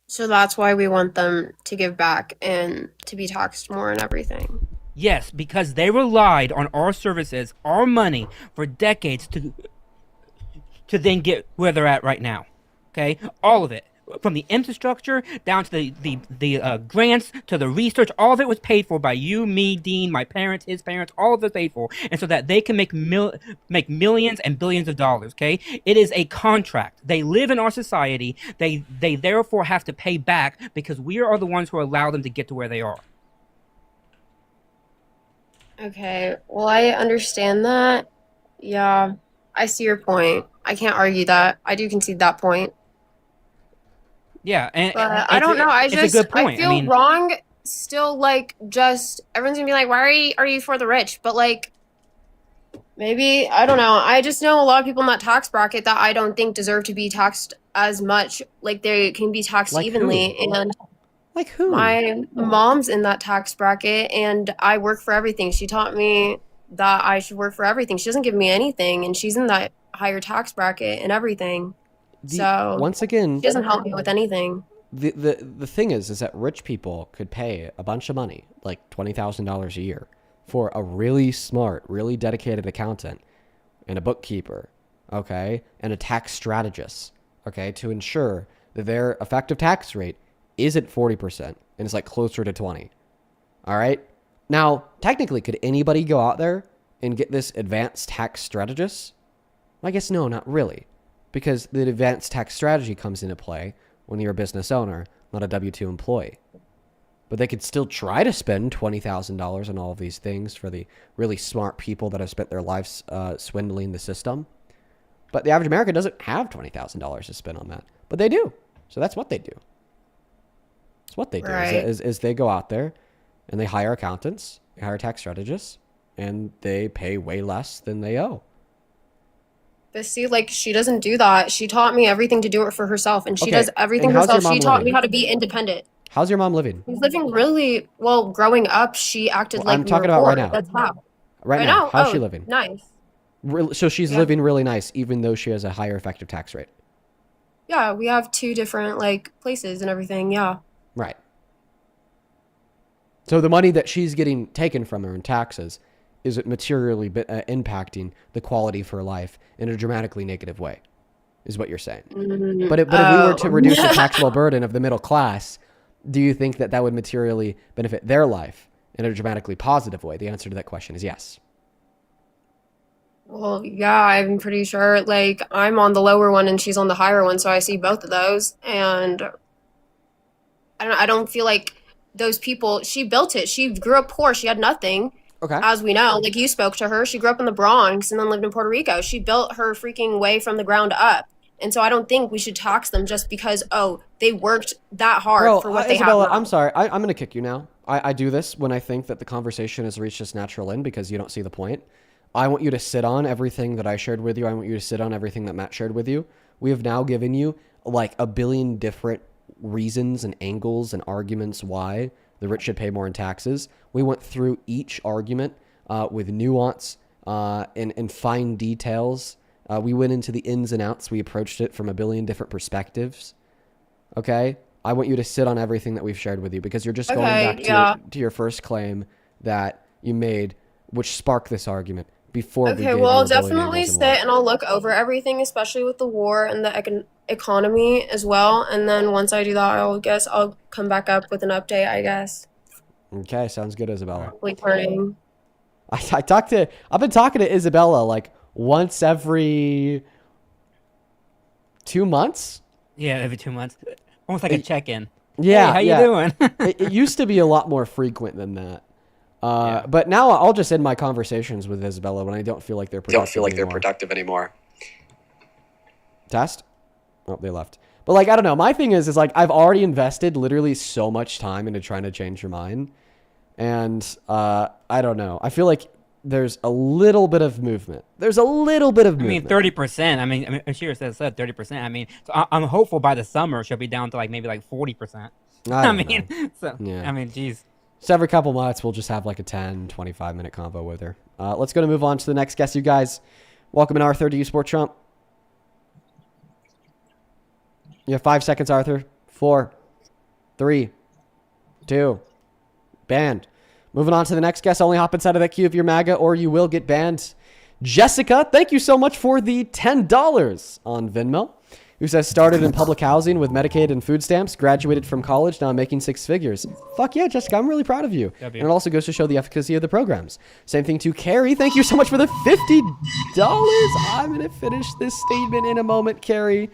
So that's why we want them to give back and to be taxed more and everything. Yes, because they relied on our services, our money, for decades to then get where they're at right now. Okay? All of it. From the infrastructure down to the grants to the research, all of it was paid for by you, me, Dean, my parents, his parents, all of it paid for, and so that they can make millions and billions of dollars. Okay, it is a contract. They live in our society. They therefore have to pay back because we are the ones who allow them to get to where they are. Okay, well, I understand that. Yeah, I see your point. I can't argue that. I do concede that point. Yeah, and I don't know. It's a good point. I feel wrong. Still, like, just everyone's gonna be like, "Why are you for the rich?" But like, maybe I don't know. I just know a lot of people in that tax bracket that I don't think deserve to be taxed as much. Like, they can be taxed Like evenly. who? And Like who? my mom's in that tax bracket, and I work for everything. She taught me that I should work for everything. She doesn't give me anything, and she's in that higher tax bracket and everything. So once again, she doesn't help me with anything. The thing is that rich people could pay a bunch of money, like $20,000 a year, for a really smart, really dedicated accountant and a bookkeeper, okay, and a tax strategist, okay, to ensure that their effective tax rate isn't 40% and is like closer to 20. All right. Now, technically, could anybody go out there and get this advanced tax strategist? I guess no, not really. Because the advanced tax strategy comes into play when you're a business owner, not a W-2 employee. But they could still try to spend $20,000 on all of these things for the really smart people that have spent their lives swindling the system. But the average American doesn't have $20,000 to spend on that. But they do. So that's what they do. That's what they do. Right. Is they go out there and they hire accountants, they hire tax strategists, and they pay way less than they owe. But see, like, she doesn't do that. She taught me everything to do it for herself, and she Okay, does everything and how's your herself. She mom taught living? me how to be independent. How's your mom living? She's living really well. Growing up, she acted Well, like I'm we talking were about right poor. now. That's how. Right now, how's she living? Nice. So she's living really nice, even though she has a higher effective tax rate. Yeah, we have 2 different like places and everything. Yeah. Right. So the money that she's getting taken from her in taxes is it materially impacting the quality of her life in a dramatically negative way, is what you're saying. But if we were to reduce the taxable burden of the middle class, do you think that would materially benefit their life in a dramatically positive way? The answer to that question is yes. Well, yeah, I'm pretty sure. Like, I'm on the lower one and she's on the higher one, so I see both of those. And I don't feel like those people, she built it. She grew up poor. She had nothing. Okay. As we know, like you spoke to her, she grew up in the Bronx and then lived in Puerto Rico. She built her freaking way from the ground up. And so I don't think we should tax them just because, they worked that hard for what they Isabella, have now. I'm sorry. I'm going to kick you now. I do this when I think that the conversation has reached its natural end because you don't see the point. I want you to sit on everything that I shared with you. I want you to sit on everything that Matt shared with you. We have now given you like a billion different reasons and angles and arguments why the rich should pay more in taxes. We went through each argument with nuance and fine details. We went into the ins and outs. We approached it from a billion different perspectives. Okay? I want you to sit on everything that we've shared with you because you're just going back to your first claim that you made, which sparked this argument. Okay, well, I'll definitely sit and I'll look over everything, especially with the war and the economy as well. And then once I do that, I'll come back up with an update, I guess. Okay, sounds good, Isabella. I've been talking to Isabella like once every 2 months. Yeah, every 2 months. Almost like a check-in. Yeah. Hey, how you doing? It used to be a lot more frequent than that. But now I'll just end my conversations with Isabella when I don't feel like they're productive anymore. Test? Oh, they left. But like, I don't know. My thing is like I've already invested literally so much time into trying to change your mind. And I don't know. I feel like there's a little bit of movement. I mean, 30%. I mean, she said 30%. I mean, so I'm hopeful by the summer she'll be down to like maybe like 40%. I mean, geez. So every couple months, we'll just have like a 10, 25-minute convo with her. Let's go to move on to the next guest, you guys. Welcome in, Arthur. Do you support Trump? You have 5 seconds, Arthur. 4, 3, 2, banned. Moving on to the next guest. Only hop inside of that queue if you're MAGA or you will get banned. Jessica, thank you so much for the $10 on Venmo. Who says started in public housing with Medicaid and food stamps, graduated from college, now I'm making 6 figures. Fuck yeah, Jessica, I'm really proud of you. And it also goes to show the efficacy of the programs. Same thing to Carrie. Thank you so much for the $50. I'm going to finish this statement in a moment, Carrie,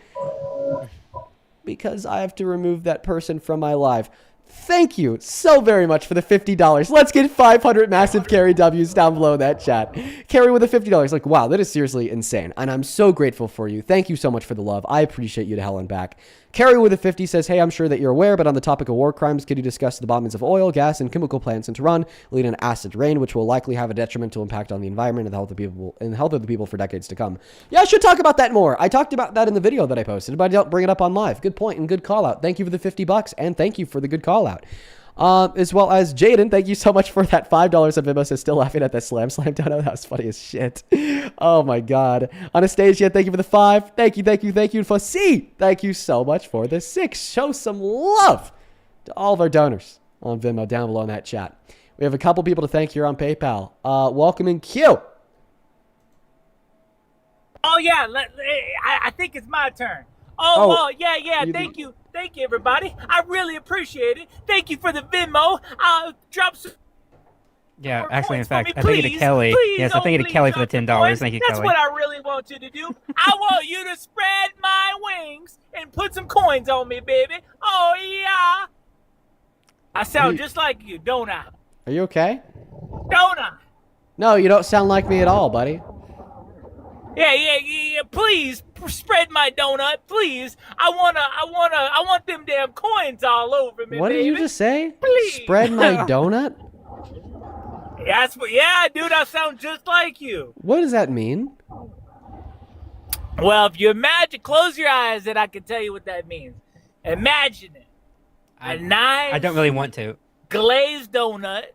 because I have to remove that person from my life. Thank you so very much for the $50. Let's get 500 massive Carrie W's down below in that chat. Carrie with the $50. Like, wow, that is seriously insane. And I'm so grateful for you. Thank you so much for the love. I appreciate you to hell and back. Carrie with a 50 says, hey, I'm sure that you're aware, but on the topic of war crimes, could you discuss the bombings of oil, gas, and chemical plants in Tehran, leading to acid rain, which will likely have a detrimental impact on the environment and the health of the people for decades to come? Yeah, I should talk about that more. I talked about that in the video that I posted, but I don't bring it up on live. Good point and good call out. Thank you for the $50 and thank you for the good call out. As well as Jaden, thank you so much for that $5 of Venmo. Says still laughing at that slam down. That was funny as shit. Oh my god. Anastasia, thank you for the 5. Thank you for C. Thank you so much for the 6. Show some love to all of our donors on Venmo down below in that chat. We have a couple people to thank here on PayPal. Welcome in Q. Oh yeah, I think it's my turn. Yeah. Thank you, everybody. I really appreciate it. Thank you for the Venmo. Drop some. Yeah, actually, in fact, I think it to Kelly. Yes, I think it to Kelly for the $10. Thank you, That's Kelly. what I really want you to do. I want you to spread my wings and put some coins on me, baby. Oh yeah. I sound just like you, don't I? Are you okay? Don't I? No, you don't sound like me at all, buddy. Yeah. Please spread my donut, please. I want them damn coins all over me. What baby. did you just say? Please. Spread my donut? Yeah, dude, I sound just like you. What does that mean? Well, if you imagine, close your eyes, and I can tell you what that means. Imagine it. A nice. I don't really want to. Glazed donut.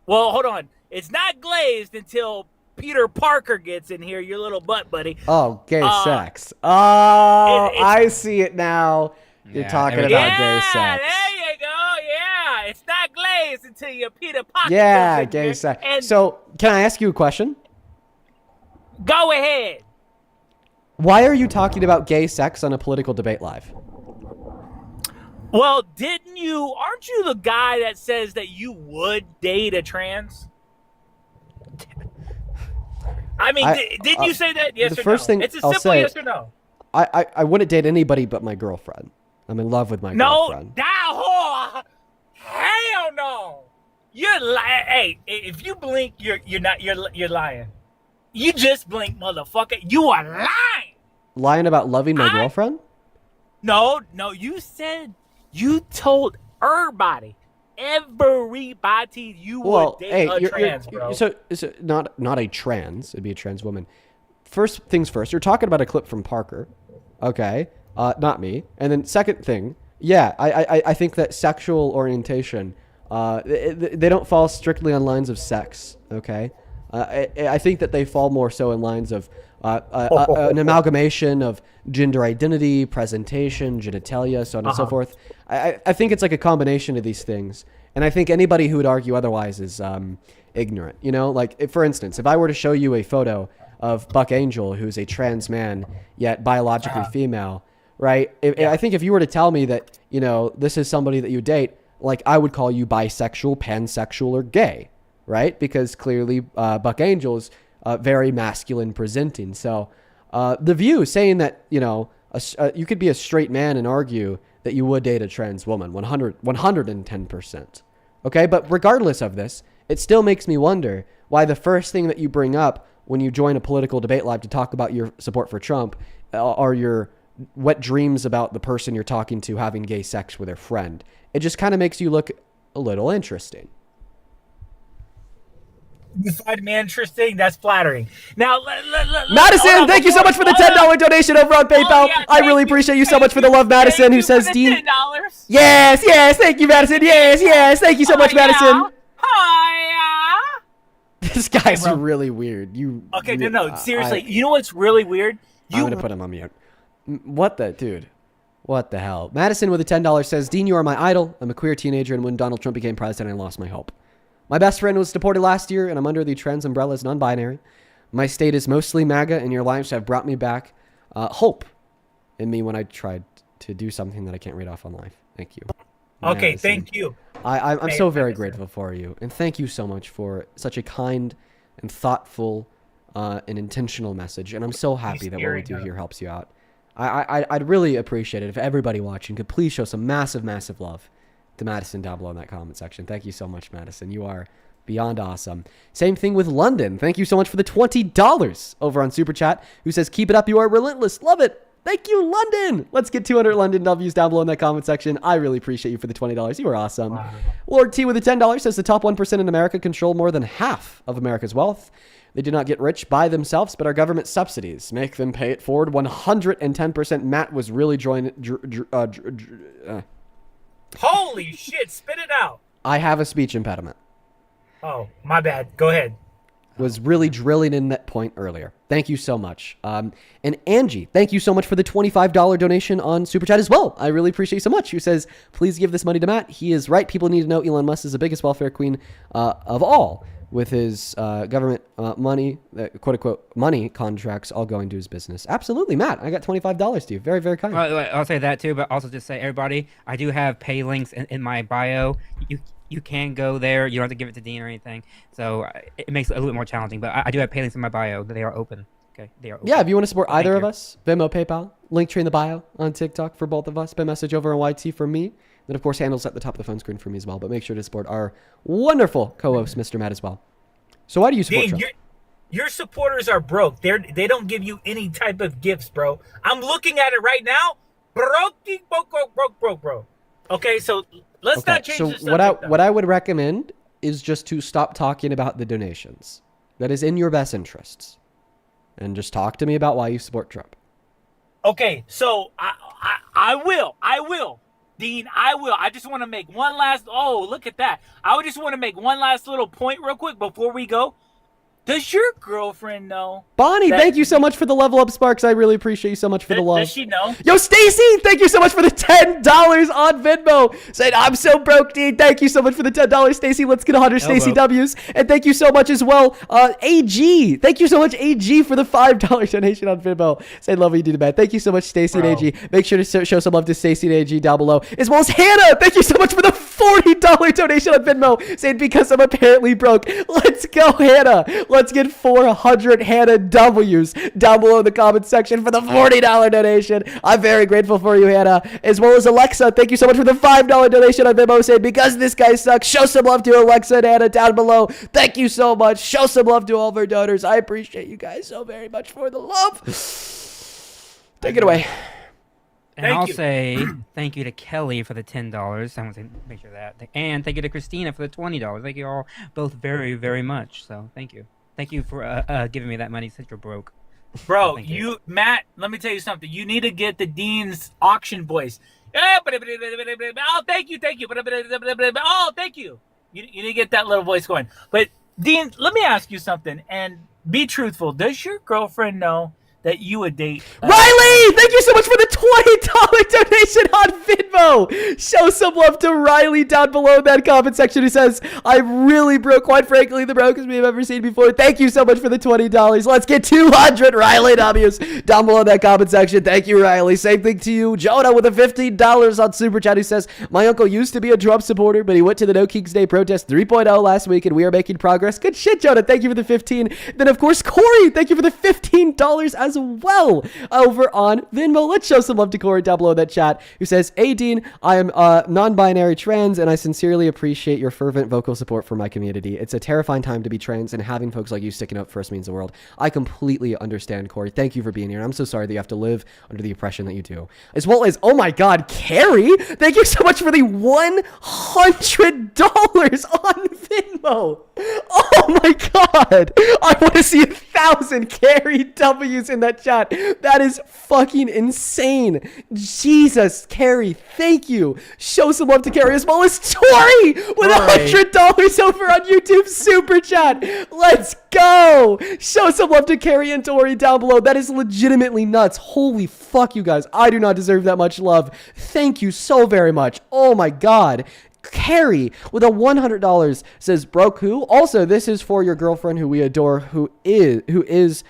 Well, hold on. It's not glazed until Peter Parker gets in here, your little butt buddy. Oh, gay sex. Oh, I see it now. You're Yeah, talking everything- about gay sex. There you go. Yeah, it's not glazed until your Peter Parker Yeah, goes in gay there. sex. And So, can I ask you a question? go ahead. Why are you talking about gay sex on a political debate live? Well, aren't you the guy that says that you would date a trans? I mean, didn't you say that? Yes the or first no? thing It's a I'll simple say, yes or no. I wouldn't date anybody but my girlfriend. I'm in love with my girlfriend. Hell no. You're lying. Hey, if you blink, you're lying. You just blink, motherfucker. You are lying. Lying about loving my girlfriend? No, you said you told everybody you would date a trans, bro. So not a trans. It'd be a trans woman. First things first. You're talking about a clip from Parker, okay? Not me. And then second thing, yeah, I think that sexual orientation, they don't fall strictly on lines of sex, okay? I think that they fall more so in lines of an amalgamation of gender identity, presentation, genitalia, so on and so forth. I think it's like a combination of these things. And I think anybody who would argue otherwise is ignorant. You know, like, for instance, if I were to show you a photo of Buck Angel, who's a trans man, yet biologically female, right? I think if you were to tell me that, you know, this is somebody that you date, like, I would call you bisexual, pansexual, or gay, right? Because clearly Buck Angel's very masculine presenting. So the view saying that, you know, you could be a straight man and argue that you would date a trans woman, 110%. Okay, but regardless of this, it still makes me wonder why the first thing that you bring up when you join a political debate live to talk about your support for Trump are your wet dreams about the person you're talking to having gay sex with their friend. It just kind of makes you look a little interesting. You find me interesting? That's flattering. Now, Madison, thank you so much for the $10 donation over on PayPal. I really appreciate you so much for the love, Madison, who says, Dean. $10. Yes, thank you, Madison. Yes, thank you so much, Madison. This guy's really weird. Okay, no, seriously. You know what's really weird? I'm going to put him on mute. What the hell? Madison with a $10 says, Dean, you are my idol. I'm a queer teenager, and when Donald Trump became president, I lost my hope. My best friend was deported last year, and I'm under the trans umbrella as non-binary. My state is mostly MAGA, and your lives have brought me back hope in me when I tried to do something that I can't read off on live. Thank you. Okay, Madison. thank you. I'm so very grateful for you, and thank you so much for such a kind and thoughtful and intentional message, and I'm so happy that what we do here helps you out. I'd really appreciate it if everybody watching could please show some massive, massive love to Madison down below in that comment section. Thank you so much, Madison. You are beyond awesome. Same thing with London. Thank you so much for the $20 over on Super Chat, who says, keep it up. You are relentless. Love it. Thank you, London. Let's get 200 London W's down below in that comment section. I really appreciate you for the $20. You are awesome. Wow. Lord T with the $10 says the top 1% in America control more than half of America's wealth. They do not get rich by themselves, but our government subsidies make them pay it forward 110%. Matt was really Holy shit, spit it out. I have a speech impediment. Oh, my bad. Go ahead. Was really drilling in that point earlier. Thank you so much. And Angie, thank you so much for the $25 donation on Super Chat as well. I really appreciate you so much. Who says, please give this money to Matt. He is right. People need to know Elon Musk is the biggest welfare queen of all, with his government money, quote unquote, money contracts all going to his business. Absolutely, Matt. I got $25 to you. Very, very kind. I'll say that too, but also just say, everybody, I do have pay links in my bio. You can go there. You don't have to give it to Dean or anything. So it makes it a little bit more challenging, but I do have pay links in my bio. They are open. Okay, they are open. Yeah, if you want to support either of us, Venmo, PayPal, link tree in the bio on TikTok for both of us, by message over on YT for me. Then, of course, handles at the top of the phone screen for me as well. But make sure to support our wonderful co-host, Mr. Matt, as well. So why do you support Dean, Trump? Your supporters are broke. They don't give you any type of gifts, bro. I'm looking at it right now. Broke, bro. Okay, so let's not change the subject. What I would recommend is just to stop talking about the donations. That is in your best interests. And just talk to me about why you support Trump. Okay, so I will. Dean, I will. I just want to make one last... Oh, look at that. I would just want to make one last little point real quick before we go. Does your girlfriend know? Bonnie, thank you so much for the level up sparks. I really appreciate you so much for the love. Does she know? Yo, Stacy, thank you so much for the $10 on Venmo. Saying, I'm so broke, dude. Thank you so much for the $10, Stacy. Let's get 100 Stacy W's. And thank you so much as well, AG. Thank you so much, AG, for the $5 donation on Venmo. Say love you, do the bad. Thank you so much, Stacy and AG. Make sure to show some love to Stacy and AG down below. As well as Hannah. Thank you so much for the $40 donation on Venmo. Saying, because I'm apparently broke. Let's go, Hannah. Let's get 400 Hannah W's down below in the comment section for the $40 donation. I'm very grateful for you, Hannah. As well as Alexa, thank you so much for the $5 donation on Venmo. Saying, because this guy sucks, show some love to Alexa and Hannah down below. Thank you so much. Show some love to all of our donors. I appreciate you guys so very much for the love. Take it away. And I'll say thank you to Kelly for the $10. I want to make sure that. And thank you to Christina for the $20. Thank you all both very, very much. So thank you. Thank you for giving me that money since you're broke. Bro, Matt, let me tell you something. You need to get the Dean's auction voice. Oh, thank you. Oh, thank you. You need to get that little voice going. But Dean, let me ask you something and be truthful. Does your girlfriend know that you would date Riley? Thank you so much for the $20 donation on Venmo. Show some love to Riley down below in that comment section who says, I'm really broke, quite frankly, the brokest we've ever seen before. Thank you so much for the $20. Let's get 200 Riley W's down below in that comment section. Thank you, Riley. Same thing to you. Jonah with the $15 on Super Chat who says, my uncle used to be a Trump supporter, but he went to the No Kings Day protest 3.0 last week and we are making progress. Good shit, Jonah. Thank you for the 15. Then, of course, Corey, thank you for the $15 as well over on Venmo. Let's show some love to Corey down below that chat who says, hey Dean, I am non-binary trans and I sincerely appreciate your fervent vocal support for my community. It's a terrifying time to be trans and having folks like you sticking up for us means the world. I completely understand, Corey. Thank you for being here. I'm so sorry that you have to live under the oppression that you do. As well as, oh my god, Carrie, thank you so much for the $100 on Venmo. Oh my god, I want to see 1,000 Carrie W's in that chat. That is fucking insane. Jesus, Carrie, thank you. Show some love to Carrie as well as Tori with $100 over on YouTube Super Chat. Let's go. Show some love to Carrie and Tori down below. That is legitimately nuts. Holy fuck, you guys. I do not deserve that much love. Thank you so very much. Oh my god. Carrie with a $100 says, broke who? Also, this is for your girlfriend who we adore, who is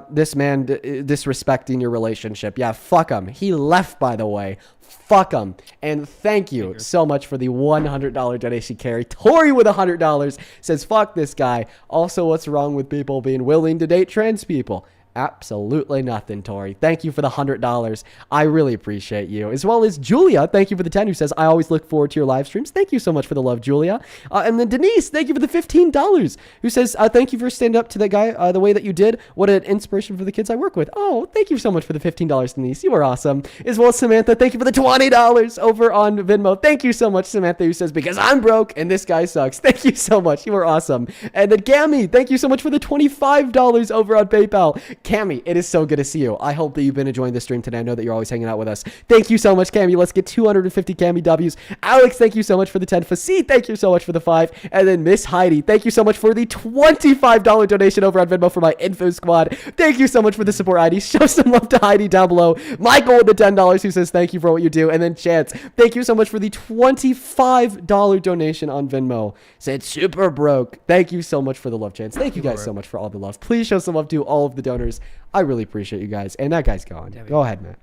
this man disrespecting your relationship. Yeah, fuck him. He left, by the way. Fuck him. And thank you so much for the $100 donation, Carrie. Tori with $100 says, fuck this guy. Also, what's wrong with people being willing to date trans people? Absolutely nothing, Tori. Thank you for the $100. I really appreciate you. As well as Julia, thank you for the 10 who says, I always look forward to your live streams. Thank you so much for the love, Julia. And then Denise, thank you for the $15 who says, thank you for standing up to that guy the way that you did. What an inspiration for the kids I work with. Oh, thank you so much for the $15, Denise. You are awesome. As well as Samantha, thank you for the $20 over on Venmo. Thank you so much, Samantha, who says, because I'm broke and this guy sucks. Thank you so much. You are awesome. And then Gammy, thank you so much for the $25 over on PayPal. Cammy, it is so good to see you. I hope that you've been enjoying the stream today. I know that you're always hanging out with us. Thank you so much, Cammy. Let's get 250 Cammy W's. Alex, thank you so much for the 10. Facet, thank you so much for the 5. And then Miss Heidi, thank you so much for the $25 donation over on Venmo for my info squad. Thank you so much for the support, Heidi. Show some love to Heidi down below. Michael with the $10 who says thank you for what you do. And then Chance, thank you so much for the $25 donation on Venmo. Said super broke. Thank you so much for the love, Chance. Thank you guys so much for all the love. Please show some love to all of the donors. I really appreciate you guys. And that guy's gone. Go ahead, man.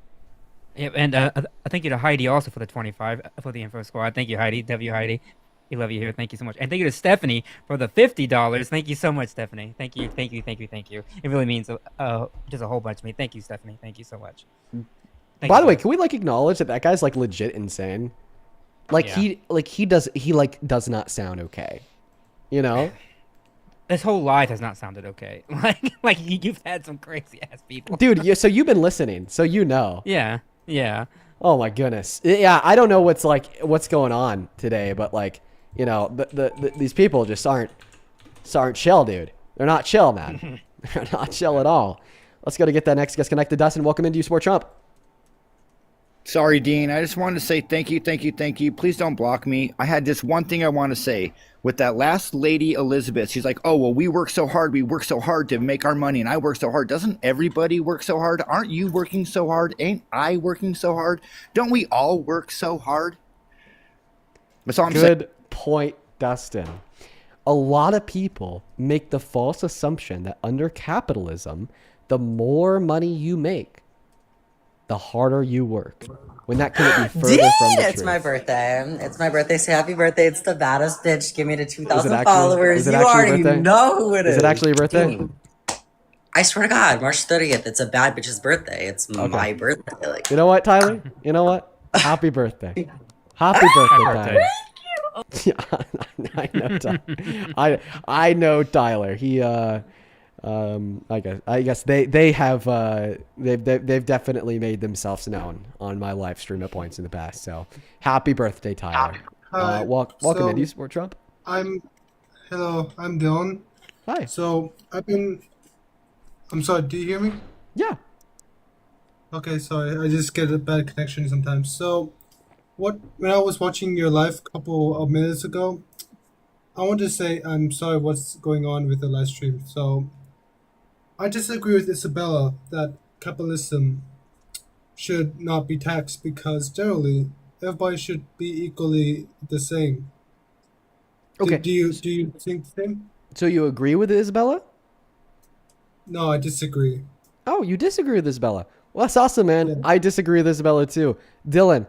Yep, and thank you to Heidi also for the 25 for the info squad. Thank you, Heidi. W Heidi. We love you here. Thank you so much. And thank you to Stephanie for the $50. Thank you so much, Stephanie. Thank you. It really means just a whole bunch to me. Thank you, Stephanie. Thank you so much. By the way, can we acknowledge that guy's legit insane? He does not sound okay. You know? This whole life has not sounded okay. Like you've had some crazy ass people. Dude, so you've been listening, so you know. Yeah. Oh my goodness. Yeah, I don't know what's going on today, but these people just aren't chill, dude. They're not chill, man. They're not chill at all. Let's go to get that next guest connected. Dustin, welcome into You Sport Trump. Sorry, Dean. I just wanted to say thank you. Please don't block me. I had just one thing I want to say. With that last lady, Elizabeth, she's like, oh, well, we work so hard to make our money, and I work so hard. Doesn't everybody work so hard? Aren't you working so hard? Ain't I working so hard? Don't we all work so hard? That's all I'm saying. Good point, Dustin. A lot of people make the false assumption that under capitalism, the more money you make, the harder you work. When that couldn't be further from the It's truth. my birthday. It's my birthday. Say happy birthday. It's the baddest bitch. Give me to Is 2,000 it followers. You actually your already birthday? know who it is. Is it actually your birthday? Dude, I swear to God, March 30th. It's a bad bitch's birthday. It's my birthday. Like, You know what, Tyler? You know what? Happy birthday. Happy birthday, Tyler. Yeah, I know Tyler. I know Tyler. He I guess they have they've definitely made themselves known on my live stream at points in the past. So happy birthday, Tyler. Hi. Welcome in. Do you support Trump? I'm Dylan. Hi. So I'm sorry, do you hear me? Yeah. Okay, sorry. I just get a bad connection sometimes. So when I was watching your live a couple of minutes ago, I want to say I'm sorry what's going on with the live stream. So I disagree with Isabella that capitalism should not be taxed because generally everybody should be equally the same. Okay. Do you think the same? So you agree with Isabella? No, I disagree. Oh, you disagree with Isabella. Well, that's awesome, man. Yeah. I disagree with Isabella too. Dylan,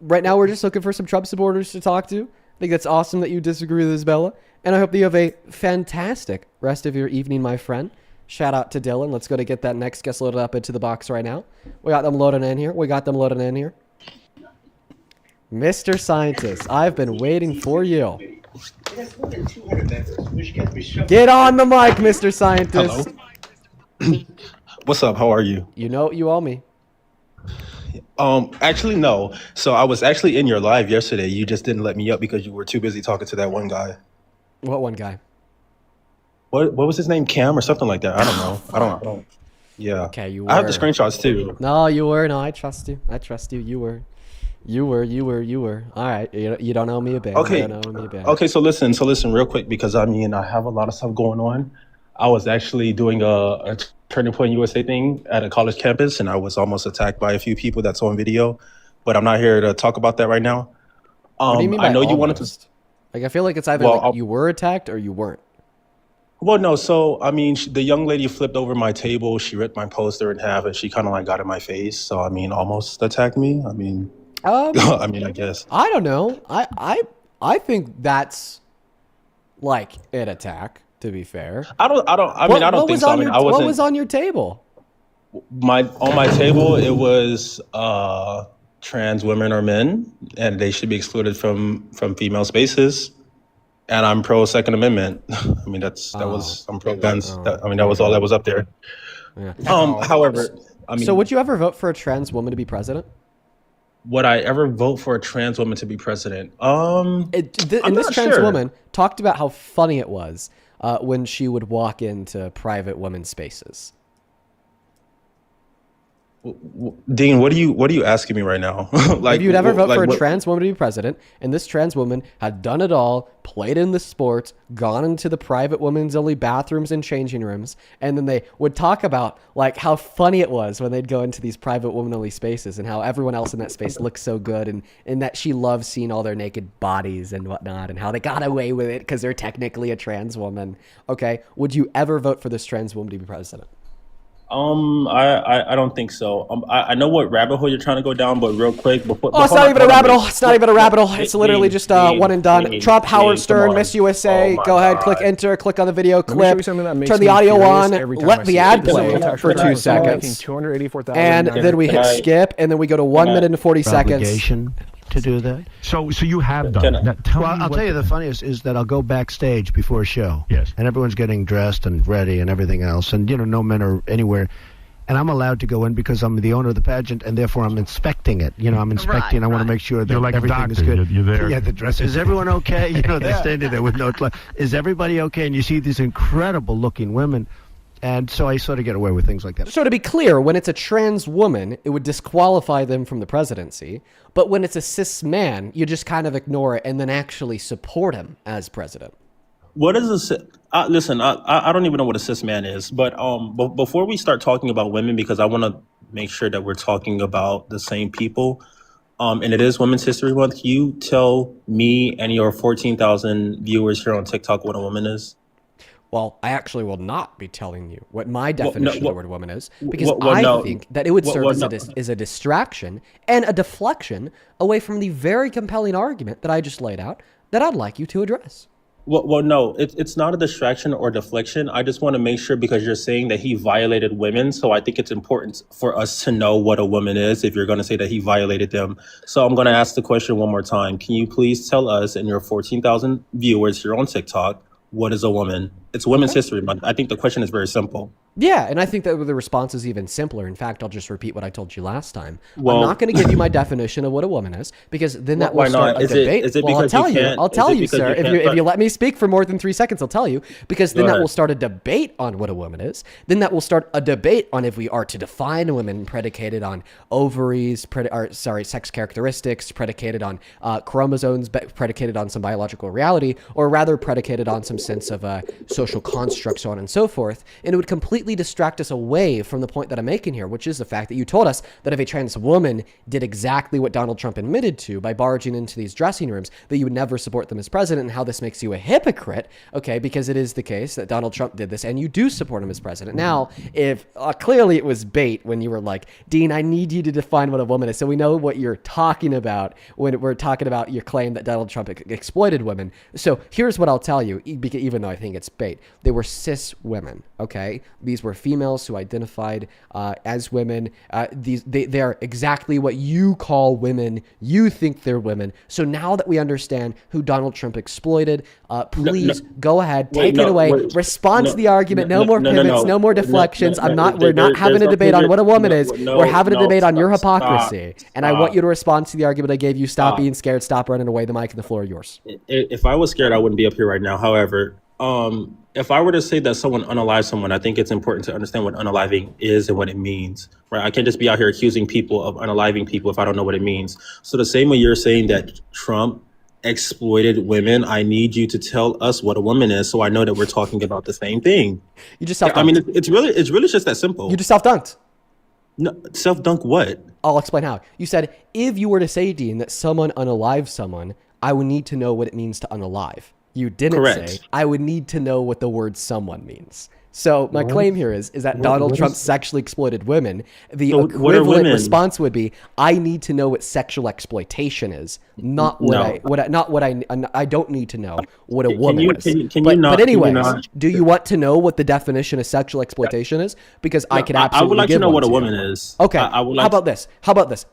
right now we're just looking for some Trump supporters to talk to. I think that's awesome that you disagree with Isabella. And I hope that you have a fantastic rest of your evening, my friend. Shout out to Dylan. Let's go to get that next guest loaded up into the box right now. We got them loading in here. Mr. Scientist, I've been waiting for you. Get on the mic, Mr. Scientist. Hello. What's up? How are you? You know you owe me. Actually, no. So I was actually in your live yesterday. You just didn't let me up because you were too busy talking to that one guy. What one guy? What was his name? Cam or something like that? I don't know. I don't. Yeah. Okay, you were. I have the screenshots too. No, you were. No, I trust you. You were. All right. You don't owe me a bit. Okay. You don't owe me a bit. Okay. So listen real quick because I have a lot of stuff going on. I was actually doing a Turning Point USA thing at a college campus, and I was almost attacked by a few people. That's on video, but I'm not here to talk about that right now. What do you mean by I know almost? you wanted to. Like, I feel like it's either you were attacked or you weren't. Well, no. So the young lady flipped over my table. She ripped my poster in half, and she kind of like got in my face. So almost attacked me. I guess. I don't know. I think that's like an attack. To be fair, I don't think so. What was on your table? On my table, it was trans women or men, and they should be excluded from female spaces. And I'm pro Second Amendment. I'm pro guns. That was all that was up there. Yeah. However, so would you ever vote for a trans woman to be president? Would I ever vote for a trans woman to be president? This trans woman talked about how funny it was when she would walk into private women's spaces. Dean, what are you asking me right now? If you'd ever vote for a trans woman to be president, and this trans woman had done it all, played in the sports, gone into the private women's only bathrooms and changing rooms, and then they would talk about like how funny it was when they'd go into these private women only spaces and how everyone else in that space looked so good, and that she loved seeing all their naked bodies and whatnot, and how they got away with it because they're technically a trans woman. Okay, would you ever vote for this trans woman to be president? I don't think so. I know what rabbit hole you're trying to go down, but real quick before. Oh, it's not even a rabbit hole. It's not even a rabbit hole. It's literally just one and done. Trump, Howard Stern, Miss USA. Go ahead, click enter, click on the video clip, turn the audio on, let the ad play for 2 seconds, and then we hit skip, and then we go to 1 minute and 40 seconds. To do that. So you have done that. I'll tell you the funniest is that I'll go backstage before a show. Yes. And everyone's getting dressed and ready and everything else. And, no men are anywhere. And I'm allowed to go in because I'm the owner of the pageant, and therefore I'm inspecting it. I'm inspecting. I want to make sure that like everything is good. You're there. Yeah, the dress. Is everyone okay? They're standing there with no. Is everybody okay? And you see these incredible looking women. And so I sort of get away with things like that. So to be clear, when it's a trans woman, it would disqualify them from the presidency. But when it's a cis man, you just kind of ignore it and then actually support him as president. What is a listen? I don't even know what a cis man is, but before we start talking about women, because I want to make sure that we're talking about the same people, and it is Women's History Month. Can you tell me and your 14,000 viewers here on TikTok what a woman is? Well, I actually will not be telling you what my definition of the word woman is, because I think that it would serve as a distraction and a deflection away from the very compelling argument that I just laid out that I'd like you to address. Well, no, it's not a distraction or deflection. I just want to make sure, because you're saying that he violated women. So I think it's important for us to know what a woman is if you're going to say that he violated them. So I'm going to ask the question one more time. Can you please tell us and your 14,000 viewers here on TikTok, what is a woman? It's Women's History Month. I think the question is very simple. Yeah, and I think that the response is even simpler. In fact, I'll just repeat what I told you last time. Well, I'm not going to give you my definition of what a woman is, because then that will start a debate. Is it Well, because I'll tell you, sir. If you let me speak for more than 3 seconds, I'll tell you, because then that will start a debate on what a woman is. Then that will start a debate on if we are to define women predicated on ovaries, sex characteristics, predicated on chromosomes, predicated on some biological reality, or rather predicated on some sense of social construct, so on and so forth. And it would completely distract us away from the point that I'm making here, which is the fact that you told us that if a trans woman did exactly what Donald Trump admitted to by barging into these dressing rooms, that you would never support them as president, and how this makes you a hypocrite, okay, because it is the case that Donald Trump did this and you do support him as president. Now, if clearly it was bait when you were like, Dean, I need you to define what a woman is, so we know what you're talking about when we're talking about your claim that Donald Trump exploited women. So here's what I'll tell you, even though I think it's bait. They were cis women, okay? These were females who identified as women. They're exactly what you call women. You think they're women. So now that we understand who Donald Trump exploited, please go ahead, take it away, respond to the argument. No more pivots, no more deflections. We're not having a debate on what a woman is. We're having a debate on your hypocrisy. And I want you to respond to the argument I gave you. Stop being scared. Stop running away. The mic and the floor are yours. If I was scared, I wouldn't be up here right now. However, if I were to say that someone unalived someone, I think it's important to understand what unaliving is and what it means, right? I can't just be out here accusing people of unaliving people if I don't know what it means. So the same way you're saying that Trump exploited women, I need you to tell us what a woman is, so I know that we're talking about the same thing. You just self-dunked. I mean, it's really just that simple. You just self-dunked. No, self-dunk what? I'll explain how. You said, if you were to say, Dean, that someone unalived someone, I would need to know what it means to unalive. You didn't say, I would need to know what the word someone means. So my claim here is that Donald Trump sexually exploited women. The equivalent response would be, I need to know what sexual exploitation is, not what I don't need to know what a woman is. But anyways, do you want to know what the definition of sexual exploitation is? Because I could absolutely I would like give to know one what a you. woman is. Okay. How about this?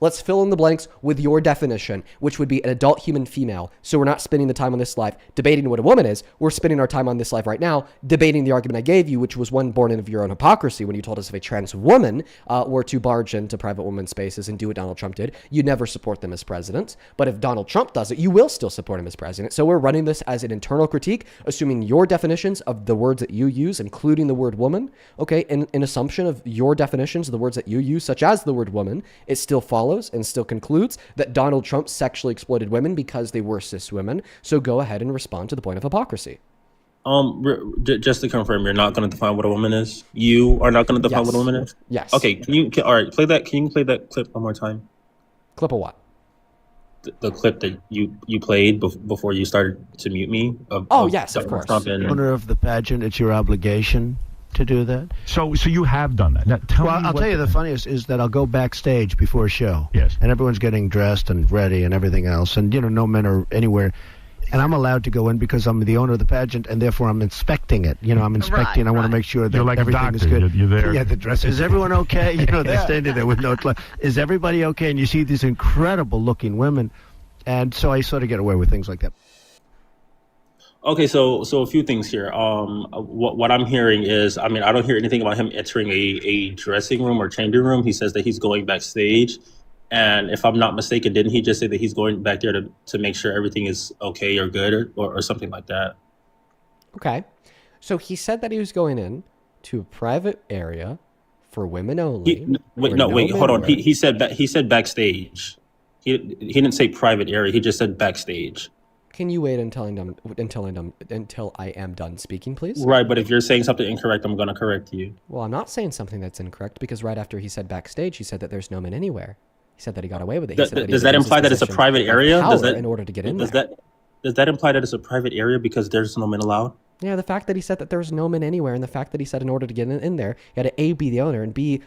Let's fill in the blanks with your definition, which would be an adult human female. So we're not spending the time on this live debating what a woman is. We're spending our time on this live right now debating the argument I gave you, which was one born of your own hypocrisy when you told us if a trans woman were to barge into private women's spaces and do what Donald Trump did, you'd never support them as president. But if Donald Trump does it, you will still support him as president. So we're running this as an internal critique, assuming your definitions of the words that you use, including the word woman, okay, in assumption of your definitions of the words that you use, such as the word woman, it still follows and still concludes that Donald Trump sexually exploited women because they were cis women. So go ahead and respond to the point of hypocrisy. Just to confirm, you're not going to define what a woman is. You are not going to define what a woman is. Yes. Okay. All right. Play that. Can you play that clip one more time? Clip of what? The clip that you played before you started to mute me. Yes, of course. Owner of the pageant, it's your obligation to do that. So you have done that. Now, I'll tell you the funniest is that I'll go backstage before a show. Yes. And everyone's getting dressed and ready and everything else, and no men are anywhere. And I'm allowed to go in because I'm the owner of the pageant, and therefore I'm inspecting it. I'm inspecting. I want to make sure that like everything is good. You're there. Yeah, the dress. Is everyone okay? They're standing there with no clothes. Is everybody okay? And you see these incredible-looking women, and so I sort of get away with things like that. Okay, so a few things here. What I'm hearing is, I don't hear anything about him entering a dressing room or changing room. He says that he's going backstage. And if I'm not mistaken, didn't he just say that he's going back there to make sure everything is okay or good or something like that? Okay. So he said that he was going in to a private area for women only. Wait, hold on. He said backstage. He didn't say private area. He just said backstage. Can you wait until I am done speaking, please? Right, but if you're saying something incorrect, I'm going to correct you. Well, I'm not saying something that's incorrect because right after he said backstage, he said that there's no men anywhere. He said that he got away with it. Does that imply that it's a private area? In order to get in there. Does that imply that it's a private area because there's no men allowed? Yeah, the fact that he said that there was no men anywhere, and the fact that he said in order to get in there, he had to A, be the owner, and B,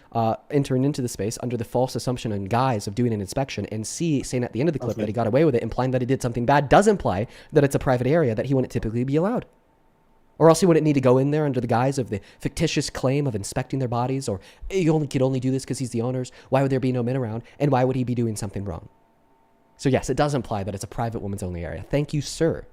entering into the space under the false assumption and guise of doing an inspection, and C, saying at the end of the clip that he got away with it, implying that he did something bad, does imply that it's a private area that he wouldn't typically be allowed. Or else he wouldn't need to go in there under the guise of the fictitious claim of inspecting their bodies, or he could only do this because he's the owners. Why would there be no men around, and why would he be doing something wrong? So yes, it does imply that it's a private women's only area. Thank you, sir.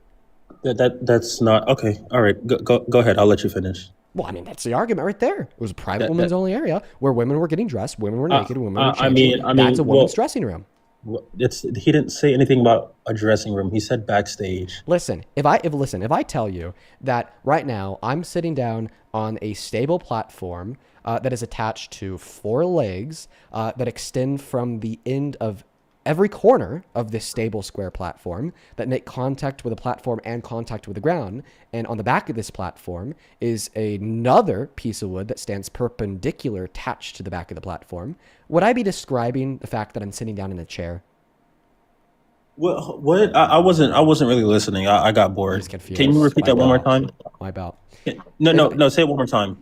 That's not okay. All right, go ahead. I'll let you finish. Well, I mean, that's the argument right there. It was a private women's only area where women were getting dressed, women were naked, women were changing. That's a woman's dressing room. He didn't say anything about a dressing room. He said backstage. Listen, if I tell you that right now I'm sitting down on a stable platform that is attached to 4 legs that extend from the end of every corner of this stable square platform that make contact with the platform and contact with the ground. And on the back of this platform is another piece of wood that stands perpendicular attached to the back of the platform. Would I be describing the fact that I'm sitting down in a chair? What? I wasn't really listening. I got bored. Can you repeat that one more time? My belt. No, say it one more time.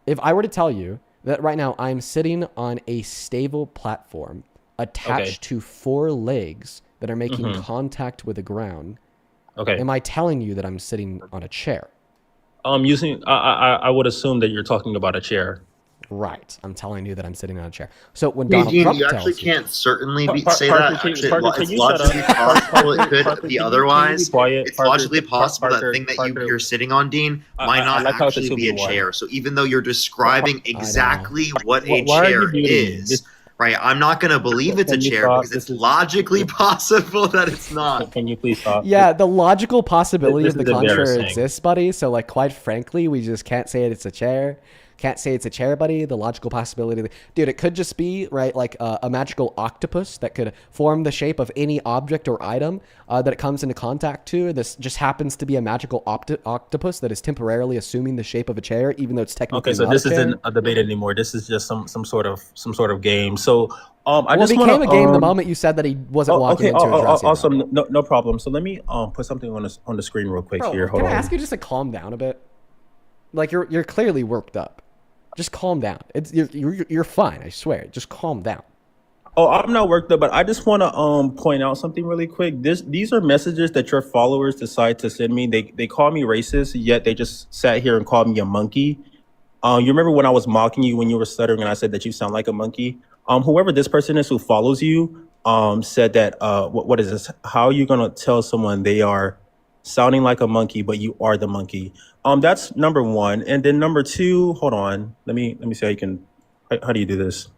If I were to tell you that right now I'm sitting on a stable platform attached to 4 legs that are making contact with the ground. Okay. Am I telling you that I'm sitting on a chair? I would assume that you're talking about a chair. Right. I'm telling you that I'm sitting on a chair. So when Donald Trump you actually can't certainly say that. Actually, it's logically possible it could be otherwise. It's logically possible that thing that you're sitting on, Dean, might not actually be a chair. So even though you're describing exactly what a chair is, right, I'm not going to believe it's a chair because it's logically possible that it's not. Can you please stop? Yeah, the logical possibility of the contrary exists, buddy. So, like, quite frankly, we just can't say it's a chair. Can't say it's a chair, buddy. The logical possibility, dude, it could just be, right, like a magical octopus that could form the shape of any object or item that it comes into contact to. This just happens to be a magical octopus that is temporarily assuming the shape of a chair, even though it's technically not a chair. Isn't a debate anymore. This is just some sort of game. So it became a game the moment you said that he wasn't walking into a dressing room. Awesome, no problem. So let me put something on the screen real quick here. Hold on. Can I ask you just to calm down a bit? Like you're clearly worked up. Just calm down. You're fine. I swear. Just calm down. Oh, I'm not worked up, but I just want to point out something really quick. These are messages that your followers decide to send me. They call me racist, yet they just sat here and called me a monkey. You remember when I was mocking you when you were stuttering and I said that you sound like a monkey? Whoever this person is who follows you said that what is this? How are you gonna tell someone they are sounding like a monkey, but you are the monkey? That's number one. And then number two, hold on. Let me see how you can, how do you do this?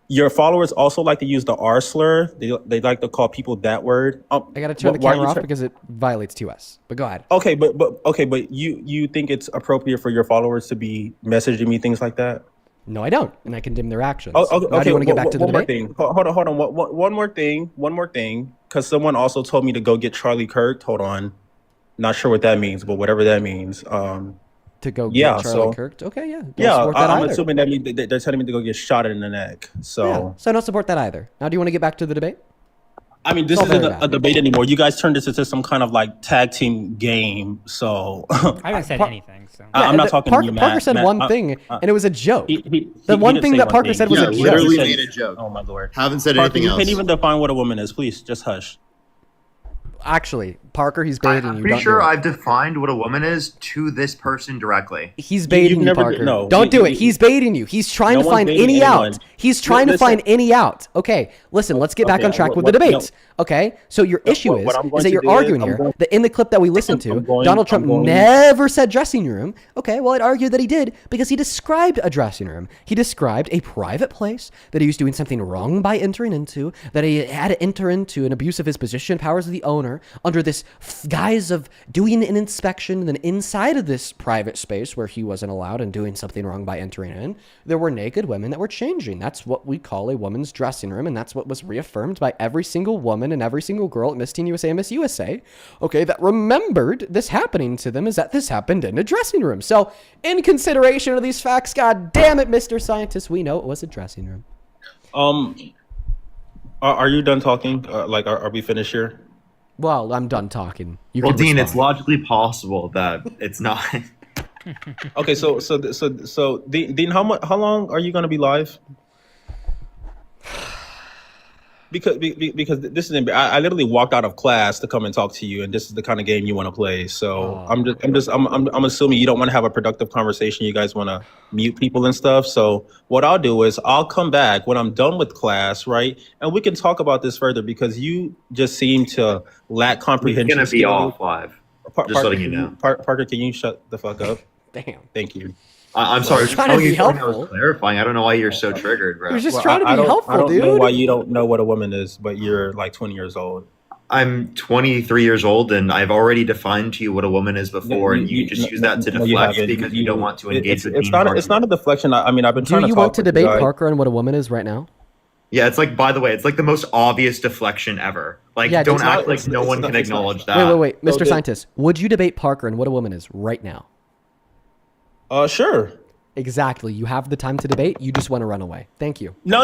Your followers also like to use the R slur. They like to call people that word. I got to turn the camera off because it violates 2S. But go ahead. Okay, but you think it's appropriate for your followers to be messaging me things like that? No, I don't, and I condemn their actions. Oh, okay. Now, do you want to get back to the debate? Thing. Hold on. One more thing. Because someone also told me to go get Charlie Kirk. Hold on. Not sure what that means, but whatever that means. To go get Charlie Kirk? Okay, yeah. I'm assuming that means they're telling me to go get shot in the neck. So I don't support that either. Now, do you want to get back to the debate? I mean, this isn't a debate anymore. You guys turned this into some kind of like tag team game. So I haven't said anything. So I'm not talking to you, Matt. Parker said one thing, and it was a joke. The one thing that Parker said was a joke. Literally made a joke. Oh my lord! Haven't said anything else. You can't even define what a woman is. Please, just hush. Actually, Parker, he's baiting you. I'm pretty sure I've defined what a woman is to this person directly. He's baiting you, Parker. Don't do it. He's baiting you. He's trying to find any out. He's trying to find any out. Okay, listen, let's get back on track with the debate. Okay, so your issue is that you're arguing here that in the clip that we listened to, Donald Trump never said dressing room. Okay, well, I'd argue that he did because he described a dressing room. He described a private place that he was doing something wrong by entering into, that he had to enter into an abuse of his position, powers of the owner, counter under this guise of doing an inspection. And then inside of this private space where he wasn't allowed and doing something wrong by entering in, there were naked women that were changing. That's what we call a woman's dressing room. And that's what was reaffirmed by every single woman and every single girl at Miss Teen USA and Miss USA. Okay, that remembered this happening to them, is that this happened in a dressing room. So in consideration of these facts, God damn it, Mr. Scientist, we know it was a dressing room. Are you done talking? Are we finished here? Well, I'm done talking. Well, Dean, it's logically possible that it's not. Okay, so Dean, how long are you gonna be live? Because this is I literally walked out of class to come and talk to you, and this is the kind of game you want to play. So I'm assuming you don't want to have a productive conversation. You guys want to mute people and stuff. So what I'll do is I'll come back when I'm done with class, right? And we can talk about this further because you just seem to lack comprehension. It's gonna be off live. Just letting you know. Parker, can you shut the fuck up? Damn. Thank you. I'm sorry. I'm trying to be I helpful. was clarifying. I don't know why you're so triggered, bro. You're just trying to be helpful, I don't dude. know why you don't know what a woman is, but you're like 20 years old. I'm 23 years old, and I've already defined to you what a woman is before, and you just use that to deflect because you don't want to engage with me. It's not a deflection. I mean, I've been trying to talk. Do you want to debate Parker on what a woman is right now? Yeah, it's like, by the way, it's like the most obvious deflection ever. Like, Yeah, don't it's act not- like no one can acknowledge that. Wait, Mr. Scientist, would you debate Parker on what a woman is right now? Sure. Exactly. You have the time to debate. You just want to run away. Thank you. No.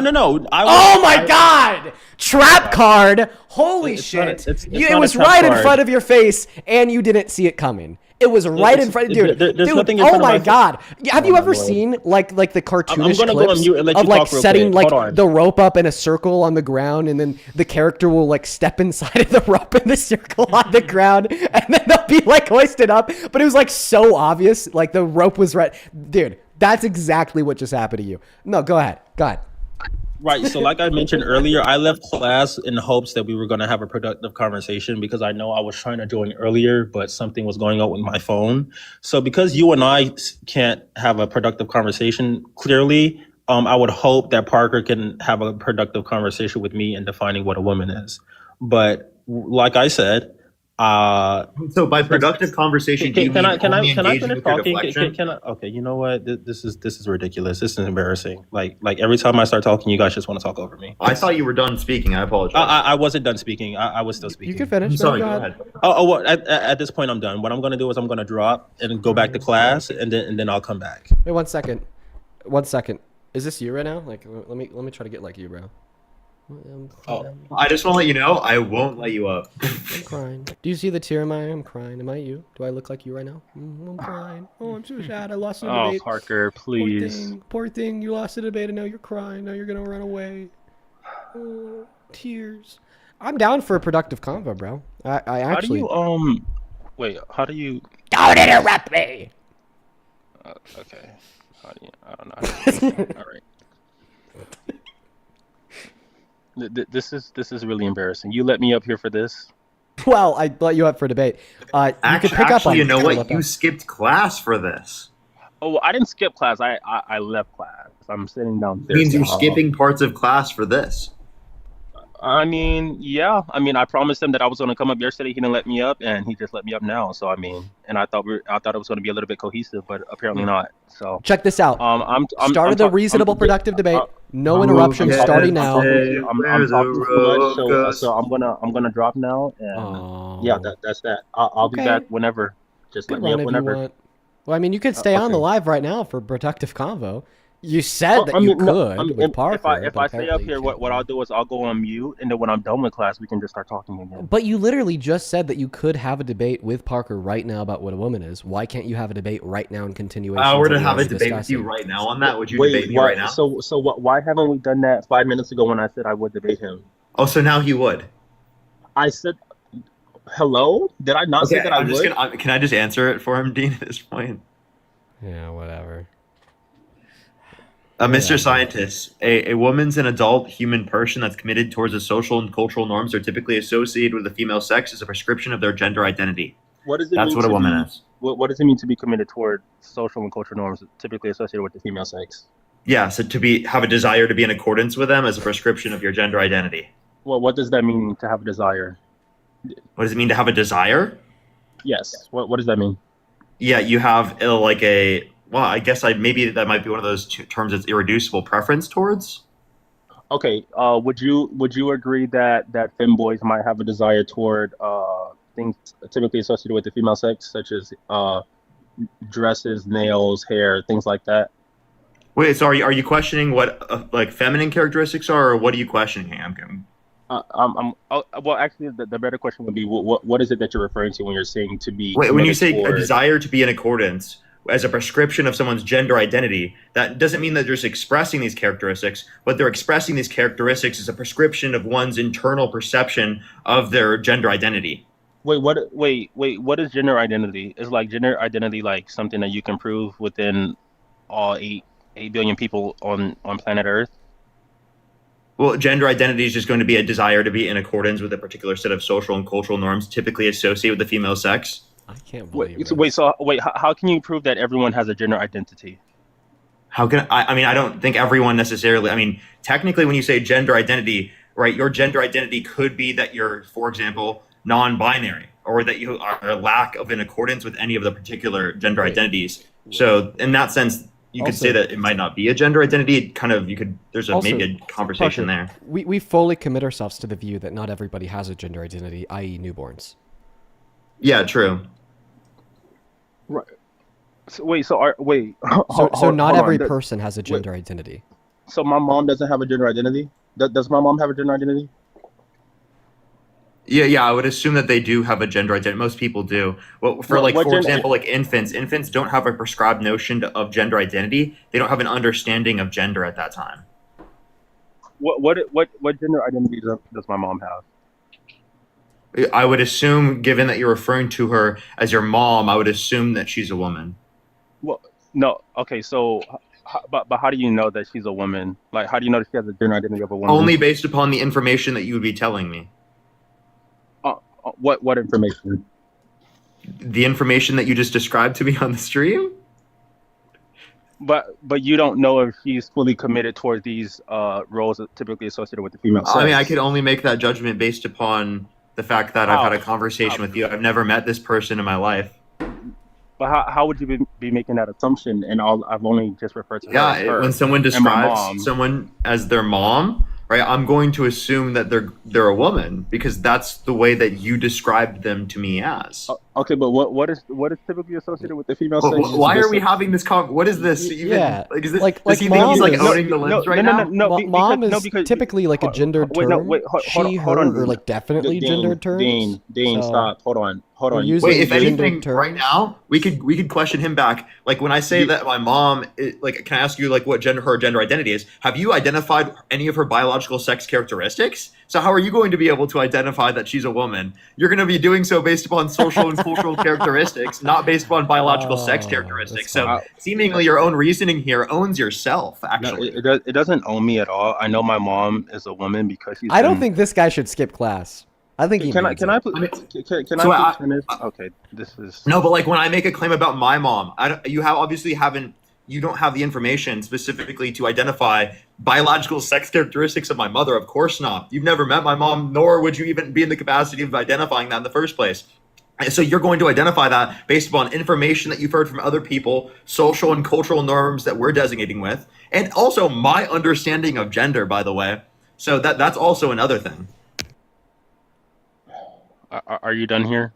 Oh my God! Trap card! Holy shit! It was right in front of your face, and you didn't see it coming. It was right in front, dude. There's nothing in Oh front of my my God! Have you ever seen like the cartoonish I'm gonna go on clips mute and let of you like talk real setting quick. like Hold on. the rope up in a circle on the ground, and then the character will like step inside of the rope in the circle on the ground, and then they'll be like hoisted up. But it was like so obvious, like the rope was right, dude. That's exactly what just happened to you. No, go ahead. Right. So like I mentioned earlier, I left class in hopes that we were going to have a productive conversation because I know I was trying to join earlier, but something was going on with my phone. So because you and I can't have a productive conversation clearly, I would hope that Parker can have a productive conversation with me in defining what a woman is. But like I said, so by productive conversation, can I finish talking? Okay, you know what? This is ridiculous. This is embarrassing. Like every time I start talking, you guys just want to talk over me. I thought you were done speaking. I apologize. I wasn't done speaking. I was still speaking. You can finish. Sorry, go ahead. Well, at this point, I'm done. What I'm going to do is I'm going to drop and go back to class, and then I'll come back. Wait, 1 second. Is this you right now? Like, let me try to get like you, bro. I just want to let you know, I won't let you up. I'm crying. Do you see the tear in my eye? I'm crying. Am I you? Do I look like you right now? I'm crying. Oh, I'm so sad. I lost the debate. Oh, Parker, please. Poor thing. You lost the debate and now you're crying. Now you're going to run away. Oh, tears. I'm down for a productive convo, bro. I actually... How do you... Don't interrupt me! Okay. I don't know. All right. This is really embarrassing. You let me up here for this? Well, I let you up for debate. You could pick up on. You know what? You skipped class for this. Oh, well, I didn't skip class. I left class. I'm sitting downstairs. It means you're skipping parts of class for this. I mean, yeah. I mean, I promised him that I was going to come up yesterday. He didn't let me up, and he just let me up now. So I mean, and I thought it was going to be a little bit cohesive, but apparently not. So check this out. I'm started a reasonable, productive debate. No interruptions. Starting now. I'm talking too much, so I'm gonna drop now. And yeah, that's that. I'll be back whenever. Just let me up whenever. Well, I mean, you could stay on the live right now for productive convo. You said that you could with Parker. If I stay up here, what I'll do is I'll go on mute, and then when I'm done with class, we can just start talking again. But you literally just said that you could have a debate with Parker right now about what a woman is. Why can't you have a debate right now in continuation? I were to have a debate with you right now on that. Would you debate me right now? So why haven't we done that 5 minutes ago when I said I would debate him? Oh, so now you would? I said, hello? Did I not say that I would? Can I just answer it for him, Dean, at this point? Yeah, whatever. Mr. Scientist, a woman's an adult human person that's committed towards the social and cultural norms are typically associated with the female sex as a prescription of their gender identity. What does it That's mean what a woman is. What does it mean to be committed toward social and cultural norms typically associated with the female sex? Yeah, so have a desire to be in accordance with them as a prescription of your gender identity. Well, what does that mean to have a desire? What does it mean to have a desire? Yes. What does that mean? Yeah, you have like a. Well, I guess maybe that might be one of those terms that's irreducible preference towards. Okay. Would you agree that femboys might have a desire toward things typically associated with the female sex, such as dresses, nails, hair, things like that? Wait, so are you questioning what like feminine characteristics are, or what are you questioning? Well, actually, the better question would be, what is it that you're referring to when you're saying to be? Wait, when you say toward... a desire to be in accordance as a prescription of someone's gender identity, that doesn't mean that they're just expressing these characteristics, but they're expressing these characteristics as a prescription of one's internal perception of their gender identity. Wait, what is gender identity? Is like gender identity like something that you can prove within all 8 billion people on planet Earth? Well, gender identity is just going to be a desire to be in accordance with a particular set of social and cultural norms typically associated with the female sex. I can't believe it. How can you prove that everyone has a gender identity? How can I mean, I don't think everyone necessarily. I mean, technically, when you say gender identity, right, your gender identity could be that you're, for example, non-binary, or that you are a lack of in accordance with any of the particular gender identities. So, in that sense, you could say that it might not be a gender identity. It kind of, there's maybe a conversation there. We fully commit ourselves to the view that not everybody has a gender identity, i.e. newborns. Yeah, true. Right. So not every person has a gender identity. So my mom doesn't have a gender identity? Does my mom have a gender identity? Yeah, I would assume that they do have a gender identity. Most people do. Well, for example, like infants don't have a prescribed notion of gender identity. They don't have an understanding of gender at that time. What gender identity does my mom have? I would assume, given that you're referring to her as your mom, I would assume that she's a woman. Well, no. Okay, so, but how do you know that she's a woman? Like, how do you know that she has a gender identity of a woman? Only based upon the information that you would be telling me. What information? The information that you just described to me on the stream? But you don't know if she's fully committed towards these roles typically associated with the female sex. I mean, I could only make that judgment based upon the fact that I've had a conversation with you. I've never met this person in my life. But how would you be making that assumption? And I've only just referred to her as her when someone describes someone as their mom, right? I'm going to assume that they're a woman because that's the way that you described them to me as. Okay, but what is typically associated with the female sex? Why are we having this what is this? Yeah, like, is this, like does he mom think he's like owning the limbs right now? Mom is typically like a gendered term. She, her, or like definitely gendered terms. Dean, stop. Hold on. Wait, if anything, right now we could question him back. Like when I say that my mom, like, can I ask you like what her gender identity is? Have you identified any of her biological sex characteristics? So how are you going to be able to identify that she's a woman? You're going to be doing so based upon social and cultural characteristics, not based upon biological sex characteristics. So seemingly your own reasoning here owns yourself, actually. No, it doesn't own me at all. I know my mom is a woman because she's... I don't think this guy should skip class. I think he can I finish? Okay, this is... No, but like when I make a claim about my mom, you don't have the information specifically to identify biological sex characteristics of my mother. Of course not. You've never met my mom, nor would you even be in the capacity of identifying that in the first place. And so you're going to identify that based upon information that you've heard from other people, social and cultural norms that we're designating with, and also my understanding of gender, by the way. So that's also another thing. Are you done here?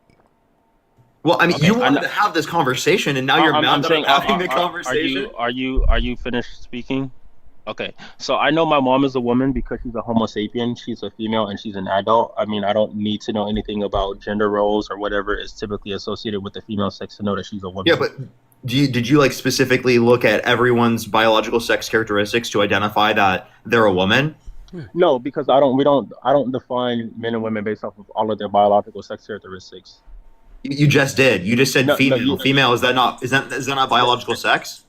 Well, I mean, you wanted to have this conversation, and now you're mad that I'm having the conversation. Are you finished speaking? Okay, so I know my mom is a woman because she's a Homo sapien. She's a female and she's an adult. I mean, I don't need to know anything about gender roles or whatever is typically associated with the female sex to know that she's a woman. Yeah, but did you like specifically look at everyone's biological sex characteristics to identify that they're a woman? No, because I don't define men and women based off of all of their biological sex characteristics. You just did. You just said female. Female, is that not biological sex?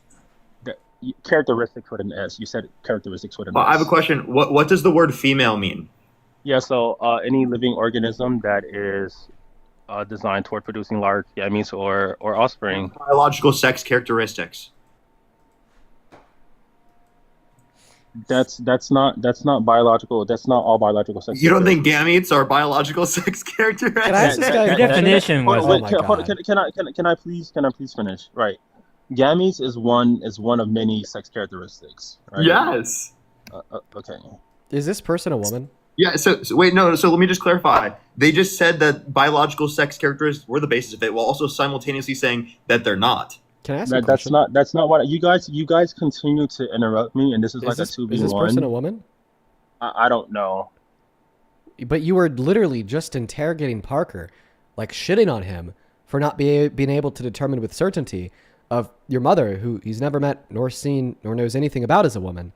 Characteristics with an S. You said characteristics with an S. I have a question. What does the word female mean? Yeah, so any living organism that is designed toward producing large gametes or offspring. Biological sex characteristics. That's not biological. That's not all biological sex. You don't think gametes are biological sex characteristics? Can I ask this guy a definition was? Oh my God. Can I please finish? Right. Gametes is one of many sex characteristics. Right? Yes. Okay. Is this person a woman? Yeah. So wait, no. So let me just clarify. They just said that biological sex characteristics were the basis of it, while also simultaneously saying that they're not. Can I ask that's not what you guys continue to interrupt me, and this is like a 2v1. Is this person a woman? I don't know. But you were literally just interrogating Parker, like shitting on him for not being able to determine with certainty of your mother, who he's never met nor seen nor knows anything about as a woman.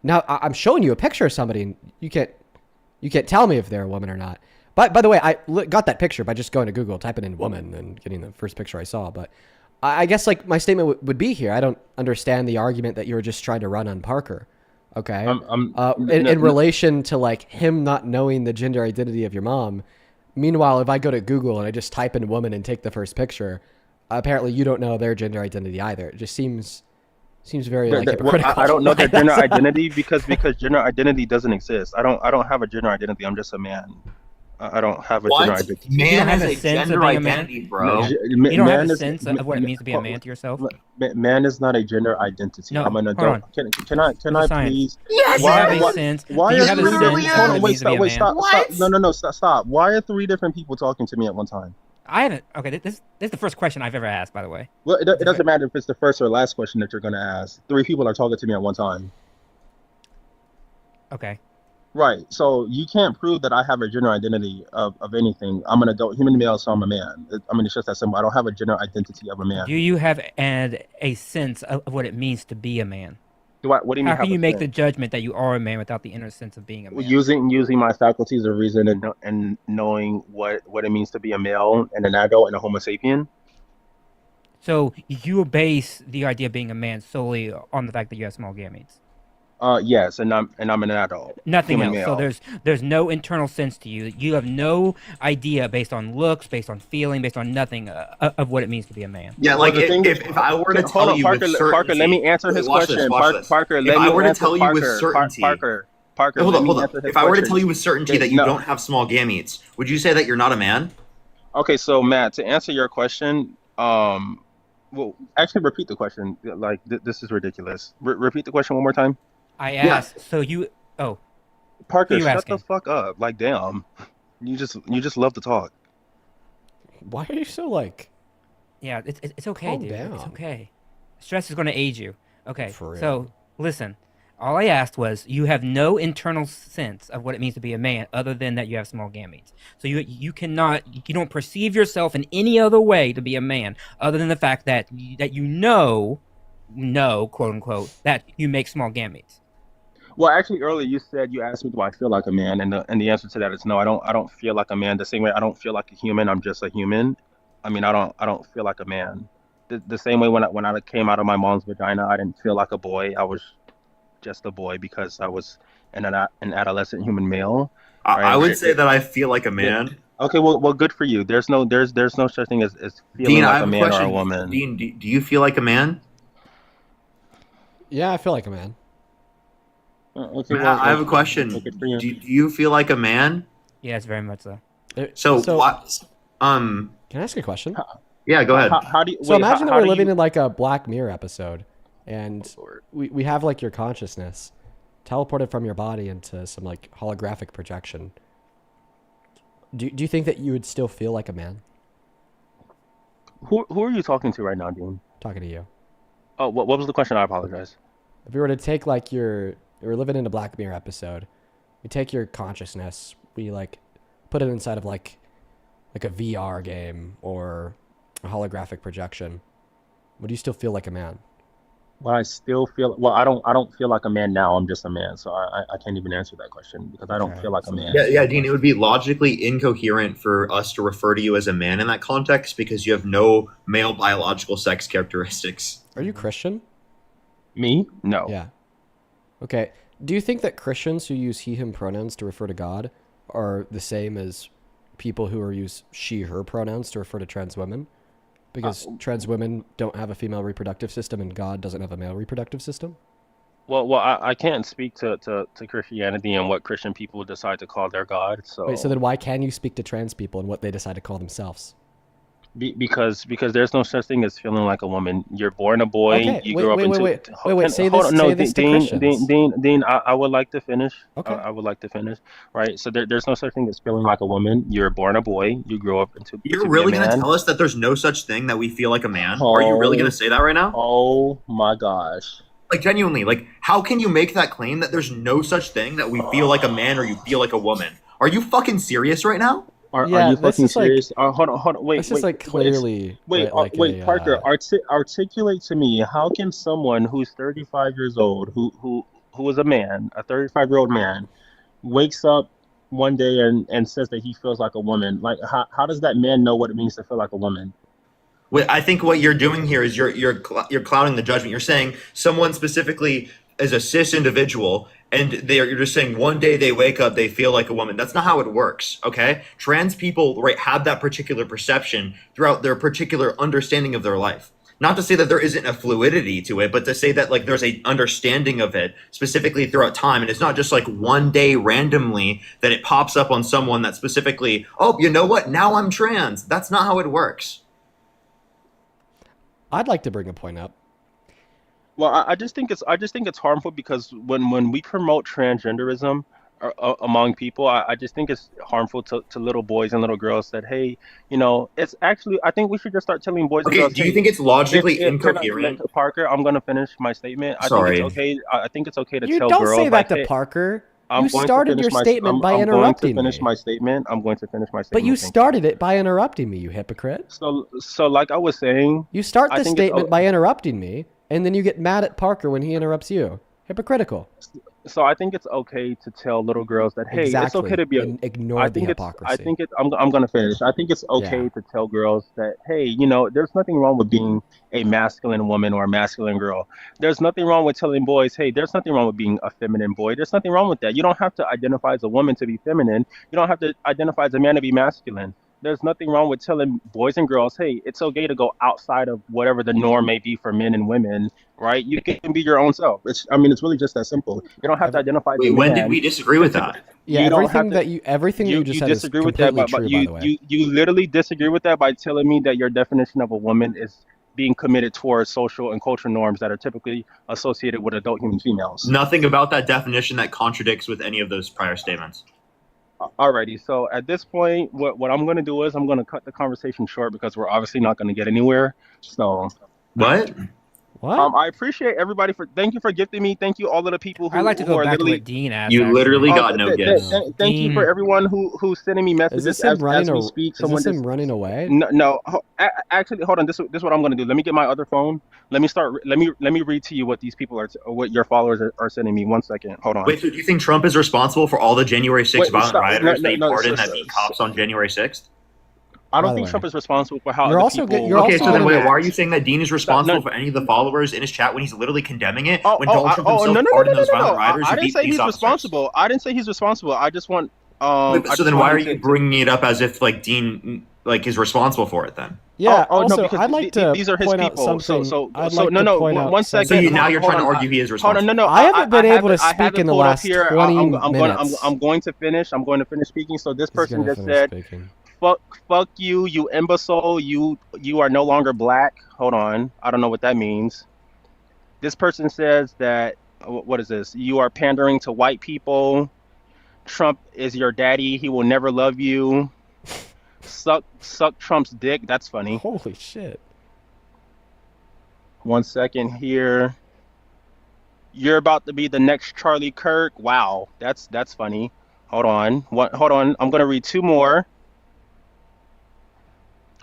Now I'm showing you a picture of somebody, and you can't tell me if they're a woman or not. By the way, I got that picture by just going to Google, typing in woman, and getting the first picture I saw. But I guess like my statement would be here. I don't understand the argument that you were just trying to run on Parker. Okay. In relation to like him not knowing the gender identity of your mom. Meanwhile, if I go to Google and I just type in woman and take the first picture, apparently you don't know their gender identity either. It just seems very like hypocritical. I don't know their gender identity because gender identity doesn't exist. I don't have a gender identity. I'm just a man. I don't have a gender identity. Man has a gender identity, bro. You don't have a sense of what it means to be a man to yourself? Man is not a gender identity. No, I'm an adult. Can I please? Yes, Why you are have a three sense different? of Wait, what it means to be a man? stop. No, stop. Why are three different people talking to me at one time? I haven't. Okay, this is the first question I've ever asked, by the way. Well, it doesn't matter if it's the first or last question that you're going to ask. Three people are talking to me at one time. Okay. Right. So you can't prove that I have a gender identity of anything. I'm an adult human male, so I'm a man. It's just that simple. I don't have a gender identity of a man. Do you have a sense of what it means to be a man? What do you mean? How can you make the judgment that you are a man without the inner sense of being a man? Using my faculties of reason and knowing what it means to be a male and an adult and a homo sapien. So you base the idea of being a man solely on the fact that you have small gametes. Yes, and I'm an adult. Nothing else. Male. So there's no internal sense to you. You have no idea based on looks, based on feeling, based on nothing of what it means to be a man. Yeah, like if I were to tell you with certainty, Parker, let me answer his question. Parker, if I were to tell you with certainty, Parker, hold on. If I were to tell you with certainty that you don't have small gametes, would you say that you're not a man? Okay, so Matt, to answer your question, well, actually repeat the question. Like this is ridiculous. Repeat the question one more time. I asked. So you. Oh, Parker, shut the fuck up! Like, damn, you just love to talk. Why are you so like? Yeah, it's okay, calm dude. down. It's okay. Stress is going to age you. Okay. For real. So listen, all I asked was you have no internal sense of what it means to be a man, other than that you have small gametes. So you don't perceive yourself in any other way to be a man, other than the fact that you know, quote unquote, that you make small gametes. Well, actually, earlier you asked me, do I feel like a man, and the answer to that is no. I don't feel like a man. The same way I don't feel like a human. I'm just a human. I mean, I don't feel like a man. The same way when I came out of my mom's vagina, I didn't feel like a boy. I was just a boy because I was an adolescent human male. Right? I would say that I feel like a man. Okay, well, good for you. There's no such thing as feeling Dean, like a man or a woman. Dean, do you feel like a man? Yeah, I feel like a man. Okay, Matt, I have a question. Do you feel like a man? Yes, very much so. So what? Can I ask a question? Yeah, go ahead. Imagine that we're living in like a Black Mirror episode, and we have like your consciousness teleported from your body into some like holographic projection. Do you think that you would still feel like a man? Who are you talking to right now, Dean? Talking to you. Oh, what was the question? I apologize. If we were to take like we're living in a Black Mirror episode, we take your consciousness, we like put it inside of like a VR game or a holographic projection. Would you still feel like a man? Well, I don't feel like a man now. I'm just a man, so I can't even answer that question because I don't feel like a man. Yeah, Dean, it would be logically incoherent for us to refer to you as a man in that context because you have no male biological sex characteristics. Are you Christian? Me? No. Yeah. Okay. Do you think that Christians who use he, him pronouns to refer to God are the same as people who use she, her pronouns to refer to trans women? Because trans women don't have a female reproductive system and God doesn't have a male reproductive system? Well, I can't speak to Christianity and what Christian people decide to call their God. Wait, so So then why can you speak to trans people and what they decide to call themselves? because there's no such thing as feeling like a woman. You're born a boy. Okay, You wait, grow up wait, wait, into. wait, wait, wait. Say Hold this, on, no, say this to Dean, Christians. Dean. I would like to finish. Okay. I would like to finish. Right. So there's no such thing as feeling like a woman. You're born a boy. You grow up You're to be a really gonna man. tell us that there's no such thing that we feel like a man? Are you really gonna say that right now? Oh my gosh. Like genuinely, like how can you make that claim that there's no such thing that we feel like a man or you feel like a woman? Are you fucking serious right now? Are Yeah, you this fucking is like serious? Hold on, wait, this is like wait, clearly like a Parker, articulate to me, how can someone who's 35 years old, who is a man, a 35-year-old man, wakes up one day and says that he feels like a woman? Like, how does that man know what it means to feel like a woman? I think what you're doing here is you're clouding the judgment. You're saying someone specifically is a cis individual, and you're just saying one day they wake up, they feel like a woman. That's not how it works. Okay, trans people have that particular perception throughout their particular understanding of their life. Not to say that there isn't a fluidity to it, but to say that like there's a understanding of it specifically throughout time, and it's not just like one day randomly that it pops up on someone that specifically, oh, you know what? Now I'm trans. That's not how it works. I'd like to bring a point up. Well, I just think it's harmful because when we promote transgenderism among people, I just think it's harmful to little boys and little girls that, hey, it's actually, I think we should just start telling boys and Okay, girls. do you Hey, think it's logically can incoherent? Parker, I'm gonna finish my statement. Sorry. I think it's okay to You tell don't girls say like, that to hey, Parker. I'm You going to started finish your my statement by I'm going to interrupting finish me. my statement. I'm going to finish my But statement. you Thank you. started it by interrupting me, you hypocrite. So like I was saying, You start I the think it's statement by interrupting me, and then you get mad at Parker when he interrupts you. Hypocritical. so I think it's okay to tell little girls that, hey, it's okay Exactly. to be And ignore I the think hypocrisy. I'm gonna finish. I think it's okay Yeah. to tell girls that, hey, there's nothing wrong with being a masculine woman or a masculine girl. There's nothing wrong with telling boys, hey, there's nothing wrong with being a feminine boy. There's nothing wrong with that. You don't have to identify as a woman to be feminine. You don't have to identify as a man to be masculine. There's nothing wrong with telling boys and girls, hey, it's okay to go outside of whatever the norm may be for men and women, right? You can be your own self. It's really just that simple. You don't have to identify as a Wait, when did man. we disagree with that? Yeah, You don't have everything that you just said is disagree with that, completely but true, by you, the way. you literally disagree with that by telling me that your definition of a woman is being committed towards social and cultural norms that are typically associated with adult human females. Nothing about that definition that contradicts with any of those prior statements. Alrighty, so at this point, what I'm going to do is I'm going to cut the conversation short because we're obviously not going to get anywhere. So, What? I appreciate everybody thank you for gifting me. Thank you all of the people who I'd like to who go are back to literally. what Dean asked. You literally actually. got no gifts. Thank you for everyone who's sending me Is messages this him as we speak. Is this him running away? No. Actually, hold on. This is what I'm gonna do. Let me get my other phone. Let me read to you what these people what your followers are sending me. 1 second. Hold on. Wait, so do you think Trump is responsible for all the January 6th Wait, violent stop. rioters No, they no, pardoned so- that beat cops on January 6th? I By don't the think way. Trump is responsible for how You're other also people. you're Okay, also so then gonna- wait, why are you saying that Dean is responsible No. for any of the followers in his chat when he's literally condemning it? Oh, when Donald Trump himself no, pardoned those violent rioters I who didn't beat say police he's officers? responsible. I didn't say he's responsible. I just want. Wait, I so just then why are wanted you bringing it up as if like Dean is responsible for it then? Yeah, no, also, because I'd like to these are his point out people. something. I'd So like no, to no. point out One something. second. So now you're Hold trying to on. argue he is Hold responsible. on, no. I haven't been able to I speak have it in the pulled up last here. 20 I'm minutes. going to finish. I'm going to finish speaking. So this He's person gonna just finish said, speaking. fuck you, you imbecile. You are no longer black. Hold on. I don't know what that means. This person says that, what is this? You are pandering to white people. Trump is your daddy. He will never love you. Suck Trump's dick. That's funny. Holy shit. 1 second here. You're about to be the next Charlie Kirk. Wow, that's funny. Hold on. Hold on. I'm gonna read 2 more.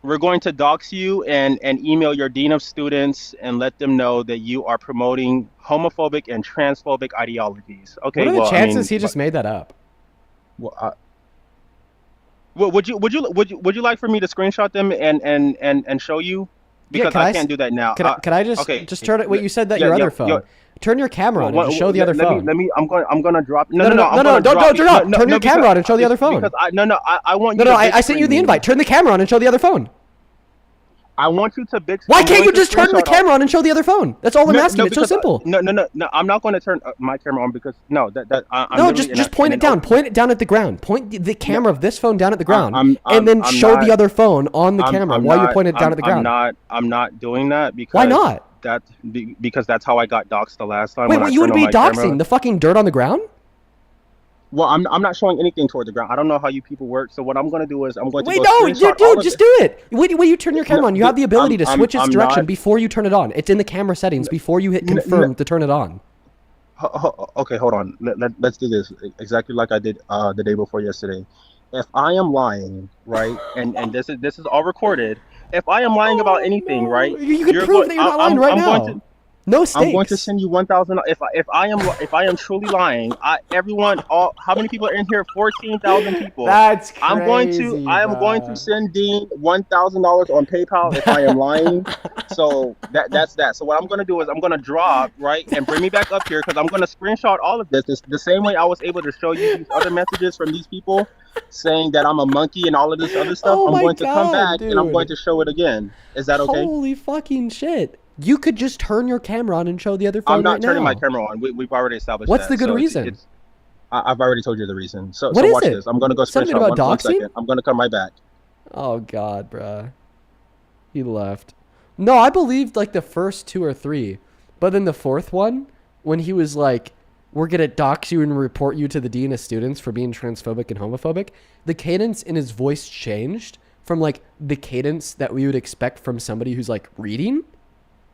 We're going to dox you and email your dean of students and let them know that you are promoting homophobic and transphobic ideologies. Okay. What are the well, chances he just made that up? Well, would you like for me to screenshot them and show you? Because can I I can't do that now. Can I just okay. turn it? Wait, you said that Yeah, your yeah, other phone. yeah. Turn your camera on and just show the other phone. Let me. I'm gonna drop. No, don't turn your camera on and show the other phone. Because I want No, you. I sent you the invite. Turn the camera on and show the other phone. I want you to bitch. Why can't you just turn the camera on and show the other phone? That's all I'm asking. It's so simple. No. I'm not going to turn my camera on because I'm no, just point it down. Point it down at the ground. Point the camera of this phone down at the ground, and then show the other phone on the camera while you're pointing it down at the ground. I'm not doing that because why not? Because that's how I got doxxed the last time. Wait, what you would be doxing? The fucking dirt on the ground? Well, I'm not showing anything toward the ground. I don't know how you people work. So what I'm going to do is I'm going to just do it. When you turn your camera on, you have the ability to switch its direction before you turn it on. It's in the camera settings before you hit confirm to turn it on. Okay, hold on. Let's do this exactly like I did the day before yesterday. If I am lying, right, and this is all recorded. If I am lying about anything, right, you can prove that you're not lying right now. No stakes. I'm going to send you 1,000. If I am truly lying, how many people are in here? 14,000 people. That's crazy. I am going to send Dean $1,000 on PayPal if I am lying. So that's that. So what I'm going to do is I'm going to drop right and bring me back up here because I'm going to screenshot all of this. The same way I was able to show you these other messages from these people saying that I'm a monkey and all of this other stuff. I'm going to come back and I'm going to show it again. Is that okay? Holy fucking shit. You could just turn your camera on and show the other phone. I'm not turning my camera on. We've already established What's the good reason? I've already told you the reason. So what is watch it? this. I'm going to go Something screenshot about one doxing? second. I'm going to come right back. Oh, God, bruh. He left. No, I believed like the first 2 or 3. But then the fourth one, when he was like, we're going to dox you and report you to the dean of students for being transphobic and homophobic, the cadence in his voice changed from like the cadence that we would expect from somebody who's like reading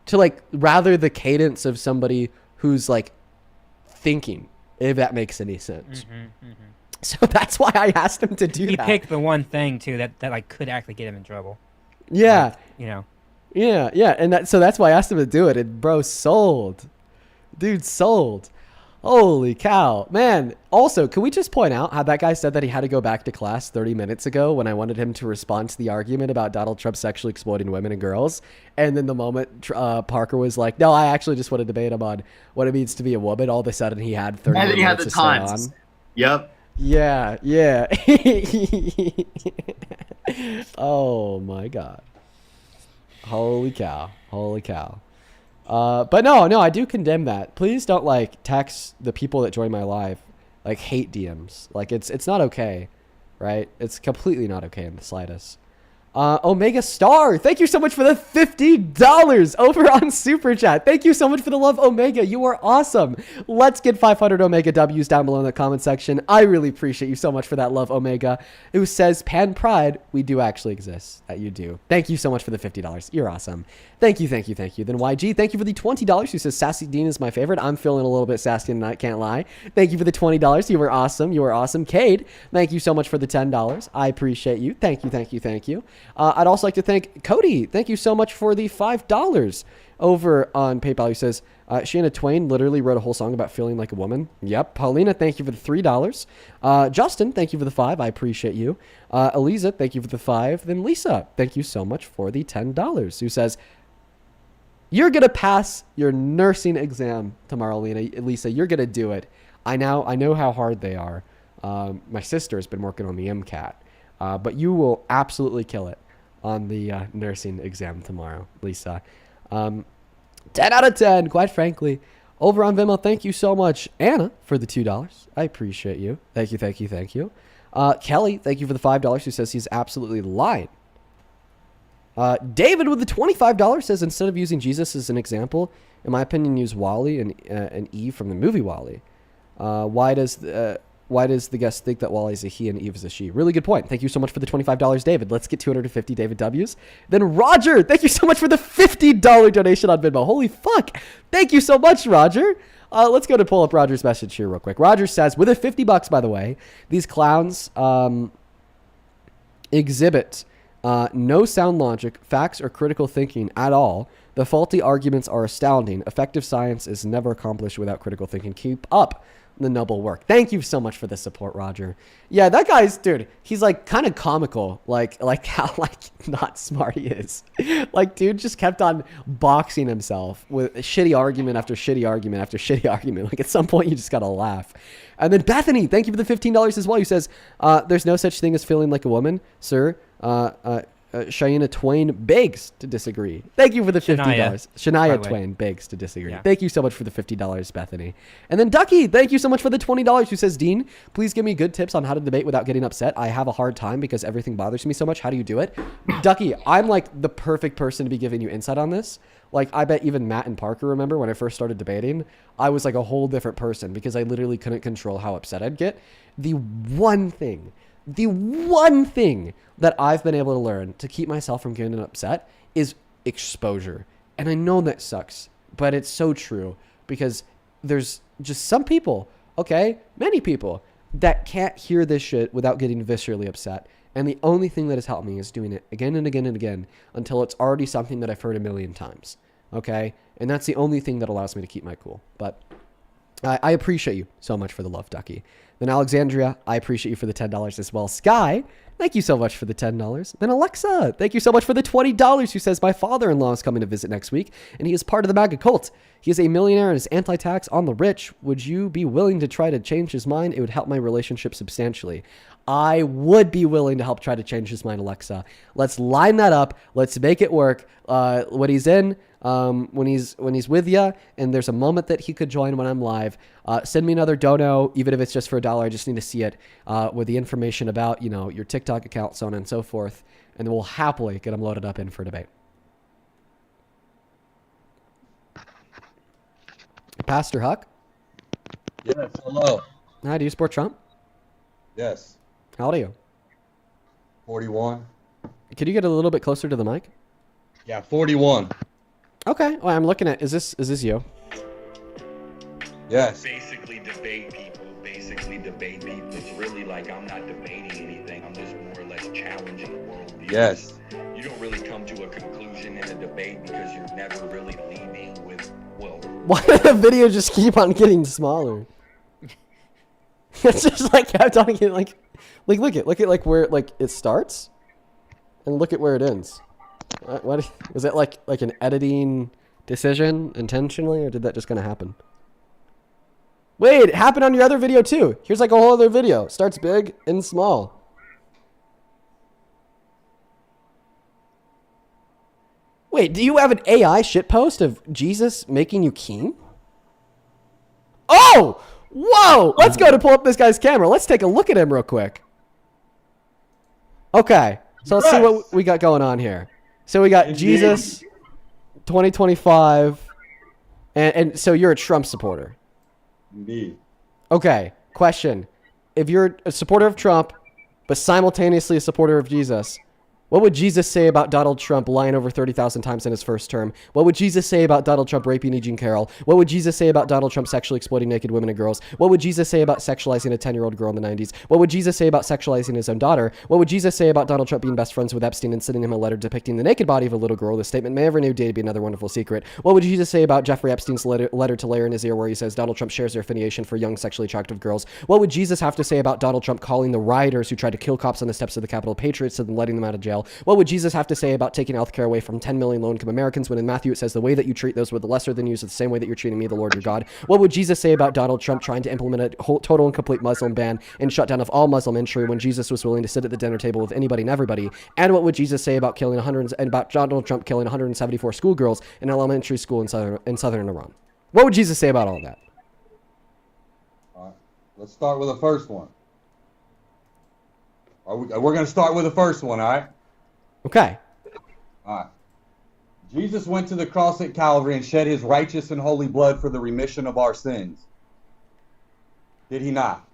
to like rather the cadence of somebody who's like thinking, if that makes any sense. So that's why I asked him to do that. He picked the one thing too that like could actually get him in trouble. Yeah. Like, Yeah. And so that's why I asked him to do it. And bro, sold. Dude, sold. Holy cow. Man, also, can we just point out how that guy said that he had to go back to class 30 minutes ago when I wanted him to respond to the argument about Donald Trump sexually exploiting women and girls? And then the moment Parker was like, no, I actually just want to debate him on what it means to be a woman, all of a sudden he had 30 minutes And then he had to the stay times. on. Yep. Yeah. Oh my God. Holy cow. But no, I do condemn that. Please don't like text the people that join my live like hate DMs. Like it's not okay, right? It's completely not okay in the slightest. Omega Star, thank you so much for the $50 over on Super Chat. Thank you so much for the love, Omega. You are awesome. Let's get 500 Omega W's down below in the comment section. I really appreciate you so much for that love, Omega. Who says, Pan Pride, we do actually exist. That you do. Thank you so much for the $50. You're awesome. Thank you. Then YG, thank you for the $20. Who says, Sassy Dean is my favorite. I'm feeling a little bit sassy tonight, can't lie. Thank you for the $20. You were awesome. Cade, thank you so much for the $10. I appreciate you. Thank you. I'd also like to thank Cody. Thank you so much for the $5 over on PayPal. He says, Shanna Twain literally wrote a whole song about feeling like a woman. Yep. Paulina, thank you for the $3. Justin, thank you for the $5. I appreciate you. Eliza, thank you for the $5. Then Lisa, thank you so much for the $10. Who says, you're going to pass your nursing exam tomorrow, Lisa. You're going to do it. I know how hard they are. My sister has been working on the MCAT. But you will absolutely kill it on the nursing exam tomorrow, Lisa. 10 out of 10, quite frankly. Over on Venmo, thank you so much, Anna, for the $2. I appreciate you. Thank you. Kelly, thank you for the $5, who says he's absolutely lying. David with the $25 says, instead of using Jesus as an example, in my opinion, use Wally and Eve from the movie Wally. Why does the guest think that Wally is a he and Eve is a she? Really good point. Thank you so much for the $25, David. Let's get 250 David W's. Then Roger, thank you so much for the $50 donation on Venmo. Holy fuck. Thank you so much, Roger. Let's go to pull up Roger's message here real quick. Roger says, with a $50, by the way, these clowns exhibit no sound logic, facts, or critical thinking at all. The faulty arguments are astounding. Effective science is never accomplished without critical thinking. Keep up the noble work. Thank you so much for the support, Roger. Yeah, that guy's, dude, he's like kind of comical, like how like not smart he is. Like, dude just kept on boxing himself with shitty argument after shitty argument after shitty argument. Like at some point you just gotta laugh. And then Bethany, thank you for the $15 as well. Who says, there's no such thing as feeling like a woman, sir. Shania Twain begs to disagree. Thank you for the $50. Shania Twain begs to disagree. Yeah. Thank you so much for the $50, Bethany. And then Ducky, thank you so much for the $20, who says, Dean, please give me good tips on how to debate without getting upset. I have a hard time because everything bothers me so much. How do you do it? Ducky, I'm like the perfect person to be giving you insight on this. Like, I bet even Matt and Parker remember when I first started debating, I was like a whole different person because I literally couldn't control how upset I'd get. The one thing that I've been able to learn to keep myself from getting upset is exposure. And I know that sucks, but it's so true because there's just some people, okay, many people that can't hear this shit without getting viscerally upset. And the only thing that has helped me is doing it again and again and again until it's already something that I've heard a million times. Okay? And that's the only thing that allows me to keep my cool. But I appreciate you so much for the love, Ducky. Then Alexandria, I appreciate you for the $10 as well. Sky, thank you so much for the $10. Then Alexa, thank you so much for the $20, who says, my father-in-law is coming to visit next week, and he is part of the MAGA cult. He is a millionaire and is anti-tax on the rich. Would you be willing to try to change his mind? It would help my relationship substantially. I would be willing to help try to change his mind, Alexa. Let's line that up. Let's make it work. When he's in, when he's with you, and there's a moment that he could join when I'm live, send me another dono, even if it's just for $1. I just need to see it with the information about, you know, your TikTok account, so on and so forth, and then we'll happily get him loaded up in for debate. Pastor Huck? Yes, hello. Hi, do you support Trump? Yes. How old are you? 41. Could you get a little bit closer to the mic? Yeah, 41. Okay. Well, I'm looking at, is this you? Yes. Basically debate people. It's really like I'm not debating anything. I'm just more or less challenging the world. Yes. You don't really come to a conclusion in a debate because you're never really leaving with, well... Why did the video just keep on getting smaller? It's just like kept on getting like look at like where like it starts, and look at where it ends. What was it like an editing decision intentionally, or did that just gonna happen? Wait, it happened on your other video too. Here's like a whole other video. Starts big and small. Wait, do you have an AI shitpost of Jesus making you king? Oh! Whoa! Let's go to pull up this guy's camera. Let's take a look at him real quick. Okay, so let's see what we got going on here. So we got Jesus 2025, and so you're a Trump supporter. Indeed. Okay, question. If you're a supporter of Trump, but simultaneously a supporter of Jesus, what would Jesus say about Donald Trump lying over 30,000 times in his first term? What would Jesus say about Donald Trump raping E. Jean Carroll? What would Jesus say about Donald Trump sexually exploiting naked women and girls? What would Jesus say about sexualizing a 10-year-old girl in the 90s? What would Jesus say about sexualizing his own daughter? What would Jesus say about Donald Trump being best friends with Epstein and sending him a letter depicting the naked body of a little girl? This statement may have renewed day to be another wonderful secret. What would Jesus say about Jeffrey Epstein's letter to Larry in his ear where he says Donald Trump shares their affiliation for young sexually attractive girls? What would Jesus have to say about Donald Trump calling the rioters who tried to kill cops on the steps of the Capitol patriots and then letting them out of jail? What would Jesus have to say about taking health care away from 10 million low-income Americans when in Matthew it says the way that you treat those with the lesser than you is the same way that you're treating me, the Lord your God? What would Jesus say about Donald Trump trying to implement a whole, total and complete Muslim ban and shutdown of all Muslim entry when Jesus was willing to sit at the dinner table with anybody and everybody? And what would Jesus say about about Donald Trump killing 174 schoolgirls in an elementary school in southern Iran? What would Jesus say about all that? All right. Let's start with the first one. We're going to start with the first one, all right? Okay. All right. Jesus went to the cross at Calvary and shed his righteous and holy blood for the remission of our sins. Did he not?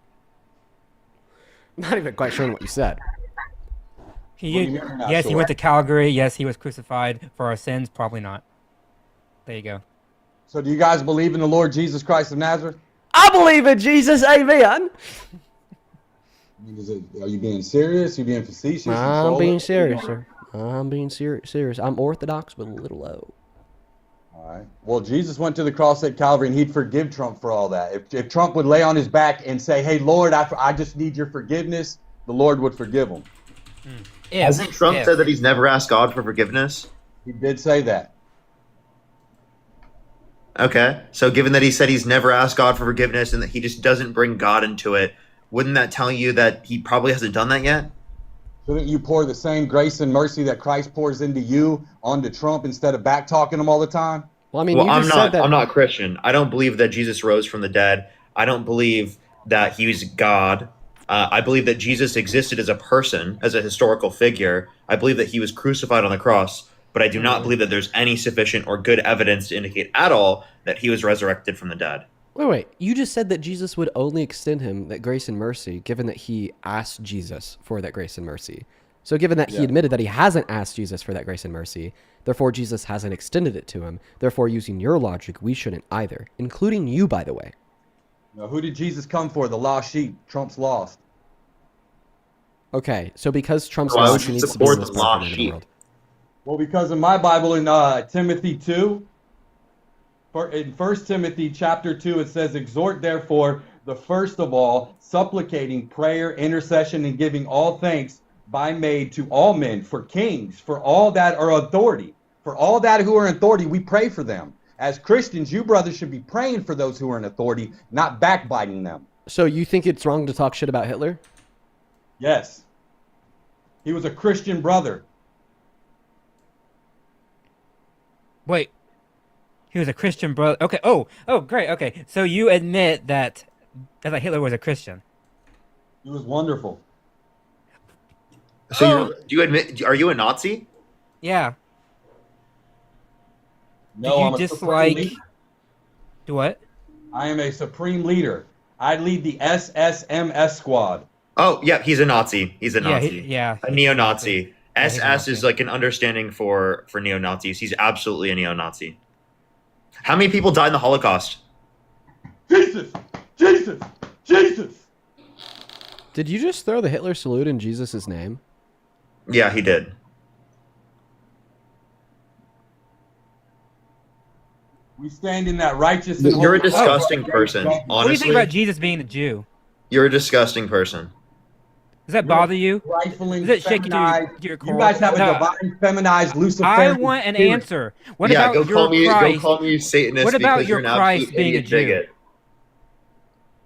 I'm not even quite sure what you said. Yes, he went to Calvary. Yes, he was crucified for our sins. Probably not. There you go. So do you guys believe in the Lord Jesus Christ of Nazareth? I believe in Jesus, amen. Are you being serious? Are you being facetious? I'm being serious, sir. I'm being serious. I'm orthodox with a little O. All right. Well, Jesus went to the cross at Calvary, and he'd forgive Trump for all that. If Trump would lay on his back and say, hey, Lord, I just need your forgiveness, the Lord would forgive him. Hasn't Trump said that he's never asked God for forgiveness? He did say that. Okay. So given that he said he's never asked God for forgiveness and that he just doesn't bring God into it, wouldn't that tell you that he probably hasn't done that yet? Shouldn't you pour the same grace and mercy that Christ pours into you onto Trump instead of back talking him all the time? Well, I mean, Well, you just said that. I'm not Christian. I don't believe that Jesus rose from the dead. I don't believe that he's God. I believe that Jesus existed as a person, as a historical figure. I believe that he was crucified on the cross, but I do not believe that there's any sufficient or good evidence to indicate at all that he was resurrected from the dead. Wait. You just said that Jesus would only extend him that grace and mercy, given that he asked Jesus for that grace and mercy. So given that he admitted that he hasn't asked Jesus for that grace and mercy, therefore Jesus hasn't extended it to him. Therefore, using your logic, we shouldn't either, including you, by the way. Now, who did Jesus come for? The lost sheep. Trump's lost. Okay, so because Trump's Why would lost, you he needs to be support the the most lost perfect in the sheep? world. Well, because in my Bible in Timothy 2, in 1 Timothy chapter 2, it says, exhort therefore the first of all, supplicating prayer, intercession, and giving all thanks by made to all men, for kings, for all that are authority. For all that who are in authority, we pray for them. As Christians, you brothers should be praying for those who are in authority, not backbiting them. So you think it's wrong to talk shit about Hitler? Yes. He was a Christian brother. Wait. He was a Christian brother. Okay. Oh, great. Okay. So you admit that Hitler was a Christian. He was wonderful. So do you admit, are you a Nazi? Yeah. No, Do I'm you a dislike? supreme leader. Do what? I am a supreme leader. I lead the SSMS squad. Oh, yeah, he's a Nazi. He's a Yeah, Nazi. a neo-Nazi. Yeah, he's a SS Nazi. is like an understanding for neo-Nazis. He's absolutely a neo-Nazi. How many people died in the Holocaust? Jesus! Jesus! Jesus! Did you just throw the Hitler salute in Jesus' name? Yeah, he did. We stand in that righteous and You're a holy- disgusting person. Honestly, What do you think about Jesus being a Jew? you're a disgusting person. Does that bother you? Rifling, Does it shake you to feminized. your core? You guys have a No. divine, feminized, Lucifer. I want an answer. What about go your call me, Christ? Go call me Satanist. What about because your you're an Christ absolute being a idiot Jew? bigot.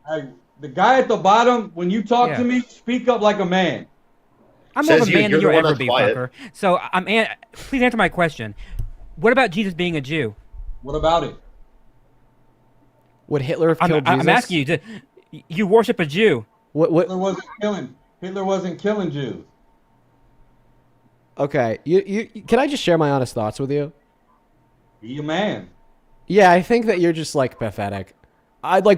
Hey, the guy at the bottom, when you talk Yeah. to me, speak up like a man. I'm more of a Says you, man than you're you'll the one ever that's be, quiet. fucker. So please answer my question. What about Jesus being a Jew? What about it? Would Hitler have killed Jesus? I'm asking you. You worship a Jew. Hitler wasn't killing Jews. Okay, you can I just share my honest thoughts with you? Be a man. Yeah, I think that you're just like pathetic.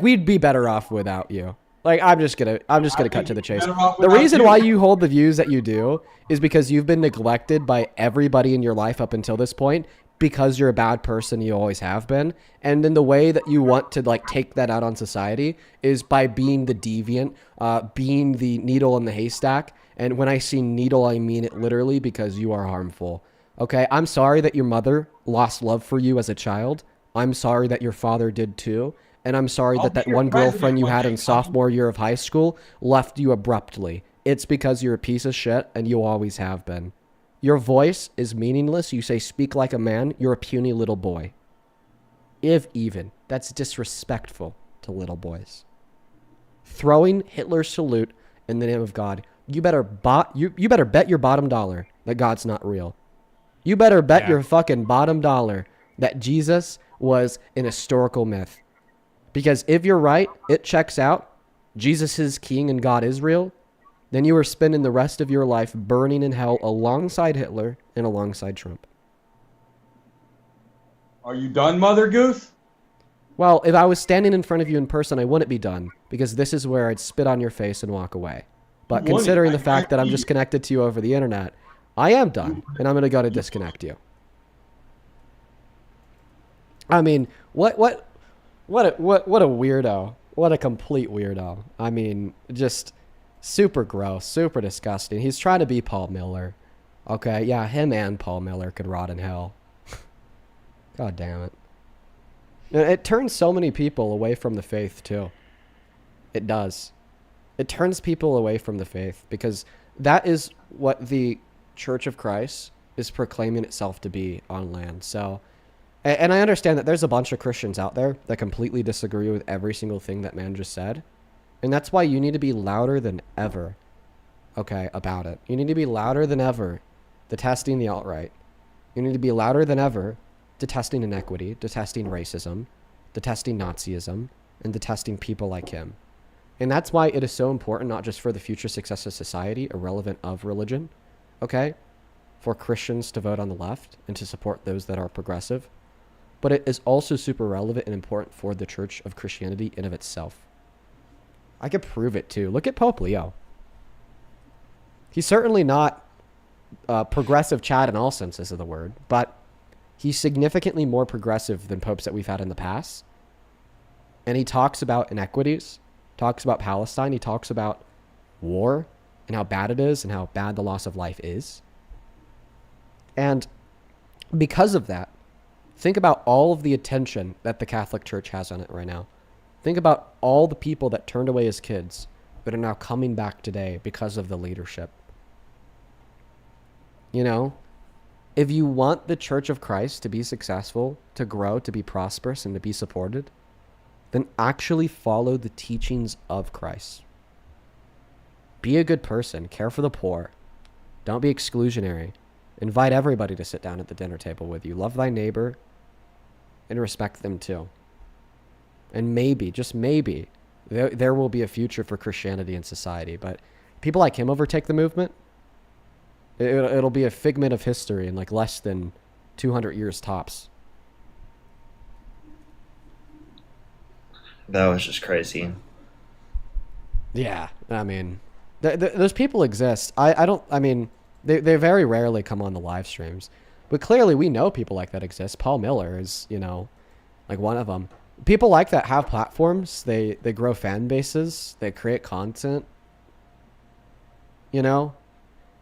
We'd be better off without you. Like I'm just gonna cut to the chase. The reason why you hold the views that you do is because you've been neglected by everybody in your life up until this point, because you're a bad person, you always have been. And then the way that you want to like take that out on society is by being the deviant, being the needle in the haystack. And when I see needle, I mean it literally, because you are harmful. Okay, I'm sorry that your mother lost love for you as a child. I'm sorry that your father did too. And I'm sorry that one girlfriend you had in sophomore year of high school left you abruptly. It's because you're a piece of shit and you always have been. Your voice is meaningless. You say speak like a man. You're a puny little boy. If even. That's disrespectful to little boys. Throwing Hitler's salute in the name of God. You better bet your bottom dollar that God's not real. You better bet your fucking bottom dollar that Jesus was an historical myth. Because if you're right, it checks out, Jesus is king and God is real, then you are spending the rest of your life burning in hell alongside Hitler and alongside Trump. Are you done, Mother Goose? Well, if I was standing in front of you in person, I wouldn't be done, because this is where I'd spit on your face and walk away. But considering the fact that I'm just connected to you over the internet, I am done, and I'm going to go to disconnect you. I mean, what a weirdo. What a complete weirdo. I mean, just super gross, super disgusting. He's trying to be Paul Miller. Okay, yeah, him and Paul Miller could rot in hell. God damn it. And it turns so many people away from the faith, too. It does. It turns people away from the faith, because that is what the Church of Christ is proclaiming itself to be on land. So, and I understand that there's a bunch of Christians out there that completely disagree with every single thing that man just said. And that's why you need to be louder than ever. okay, about it. You need to be louder than ever detesting the alt-right. You need to be louder than ever detesting inequity, detesting racism, detesting Nazism, and detesting people like him. And that's why it is so important, not just for the future success of society, irrelevant of religion, okay, for Christians to vote on the left and to support those that are progressive, but it is also super relevant and important for the Church of Christianity in of itself. I could prove it too. Look at Pope Leo. He's certainly not progressive Chad in all senses of the word, but he's significantly more progressive than popes that we've had in the past. And he talks about inequities, talks about Palestine, he talks about war and how bad it is and how bad the loss of life is. And because of that, think about all of the attention that the Catholic Church has on it right now. Think about all the people that turned away as kids that are now coming back today because of the leadership. You know, if you want the Church of Christ to be successful, to grow, to be prosperous, and to be supported, then actually follow the teachings of Christ. Be a good person. Care for the poor. Don't be exclusionary. Invite everybody to sit down at the dinner table with you. Love thy neighbor and respect them too. And maybe, just maybe, there will be a future for Christianity in society. But people like him overtake the movement. It'll be a figment of history in like less than 200 years tops. That was just crazy. Yeah, I mean, those people exist. I mean, they very rarely come on the live streams. But clearly we know people like that exist. Paul Miller is, you know, like one of them. People like that have platforms. They grow fan bases. They create content. You know?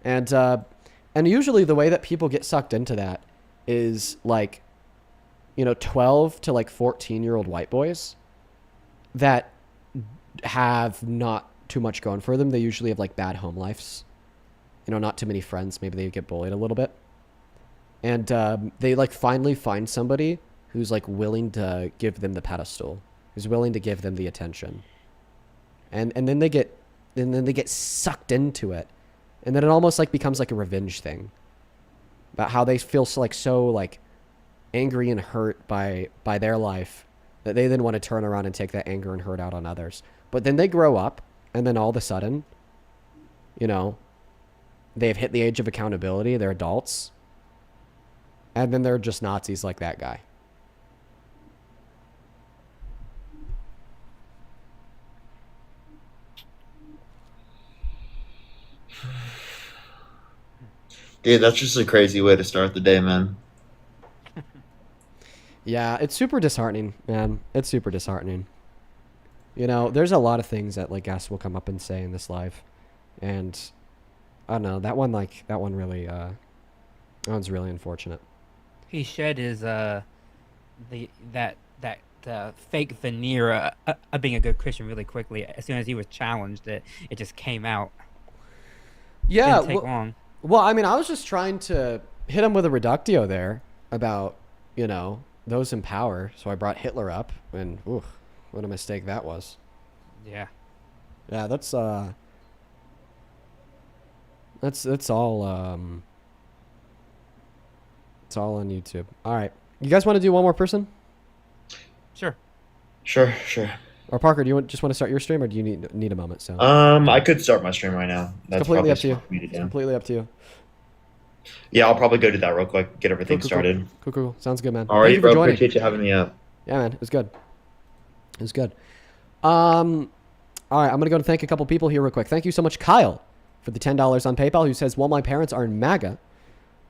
And usually the way that people get sucked into that is like, you know, 12 to like 14-year-old white boys that have not too much going for them. They usually have like bad home lives. You know, not too many friends. Maybe they get bullied a little bit. And they like finally find somebody who's like willing to give them the pedestal, who's willing to give them the attention. And then they get sucked into it. And then it almost like becomes like a revenge thing about how they feel so angry and hurt by their life that they then want to turn around and take that anger and hurt out on others. But then they grow up and then all of a sudden, you know, they've hit the age of accountability. They're adults. And then they're just Nazis like that guy. Dude, that's just a crazy way to start the day, man. Yeah, it's super disheartening, man. It's super disheartening. You know, there's a lot of things that like guests will come up and say in this live. And I don't know, that one really that one's really unfortunate. He shed his the fake veneer of being a good Christian really quickly. As soon as he was challenged, it just came out. Yeah, didn't take long. Well, I mean, I was just trying to hit him with a reductio there about, you know, those in power. So I brought Hitler up, and ooh, what a mistake that was. Yeah. Yeah, that's all it's all on YouTube. All right. You guys want to do one more person? Sure. Sure. Or Parker, do you just want to start your stream, or do you need a moment? So I could start my stream right now. That's completely up to you. smart for me to do. Completely up to you. Yeah, I'll probably go do that real quick. Get everything started. Cool. Sounds good, man. All right, bro. Appreciate you having me up. Yeah, man. It was good. All right, I'm gonna go and thank a couple people here real quick. Thank you so much, Kyle, for the $10 on PayPal, who says, while my parents are in MAGA,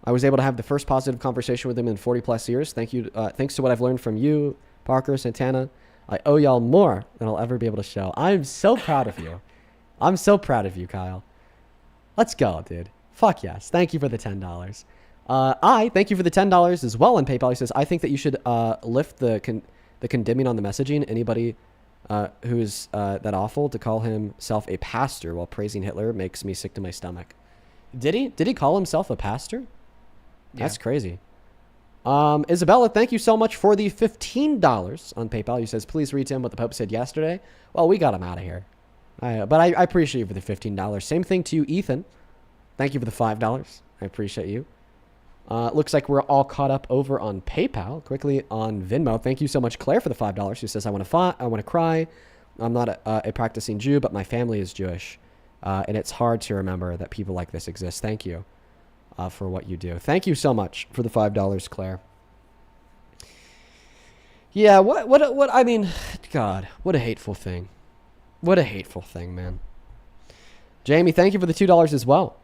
I was able to have the first positive conversation with them in 40 plus years. Thank you. Thanks to what I've learned from you, Parker, Santana. I owe y'all more than I'll ever be able to show. I'm so proud of you. I'm so proud of you, Kyle. Let's go, dude. Fuck yes. Thank you for the $10. I thank you for the $10 as well on PayPal. He says, I think that you should lift the condemning on the messaging. Anybody who's that awful to call himself a pastor while praising Hitler makes me sick to my stomach. Did he call himself a pastor? That's Yeah. crazy. Isabella, thank you so much for the $15 on PayPal. He says, please read to him what the Pope said yesterday. Well, we got him out of here. But I appreciate you for the $15. Same thing to you, Ethan. Thank you for the $5. I appreciate you. Looks like we're all caught up over on PayPal. Quickly on Venmo. Thank you so much, Claire, for the $5. Who says, I want to cry. I'm not a practicing Jew, but my family is Jewish. And it's hard to remember that people like this exist. Thank you for what you do. Thank you so much for the $5, Claire. Yeah, what, I mean, God, what a hateful thing. What a hateful thing, man. Jamie, thank you for the $2 as well.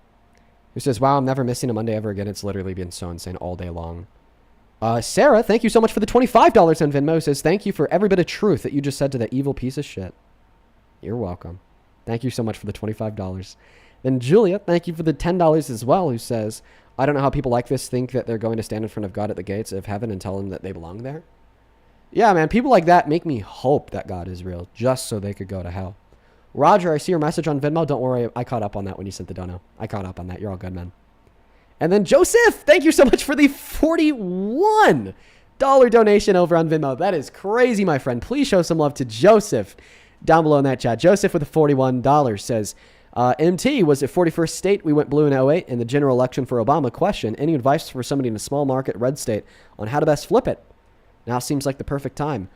Who says, wow, I'm never missing a Monday ever again. It's literally been so insane all day long. Sarah, thank you so much for the $25 on Venmo. Says, thank you for every bit of truth that you just said to that evil piece of shit. You're welcome. Thank you so much for the $25. Then Julia, thank you for the $10 as well, who says, I don't know how people like this think that they're going to stand in front of God at the gates of heaven and tell him that they belong there. Yeah, man, people like that make me hope that God is real just so they could go to hell. Roger, I see your message on Venmo. Don't worry, I caught up on that when you sent the dono. I caught up on that. You're all good, man. And then Joseph, thank you so much for the $41 donation over on Venmo. That is crazy, my friend. Please show some love to Joseph down below in that chat. Joseph with the $41 says, MT, was it 41st state? We went blue in 08 in the general election for Obama. Question, any advice for somebody in a small market red state on how to best flip it? Now seems like the perfect time.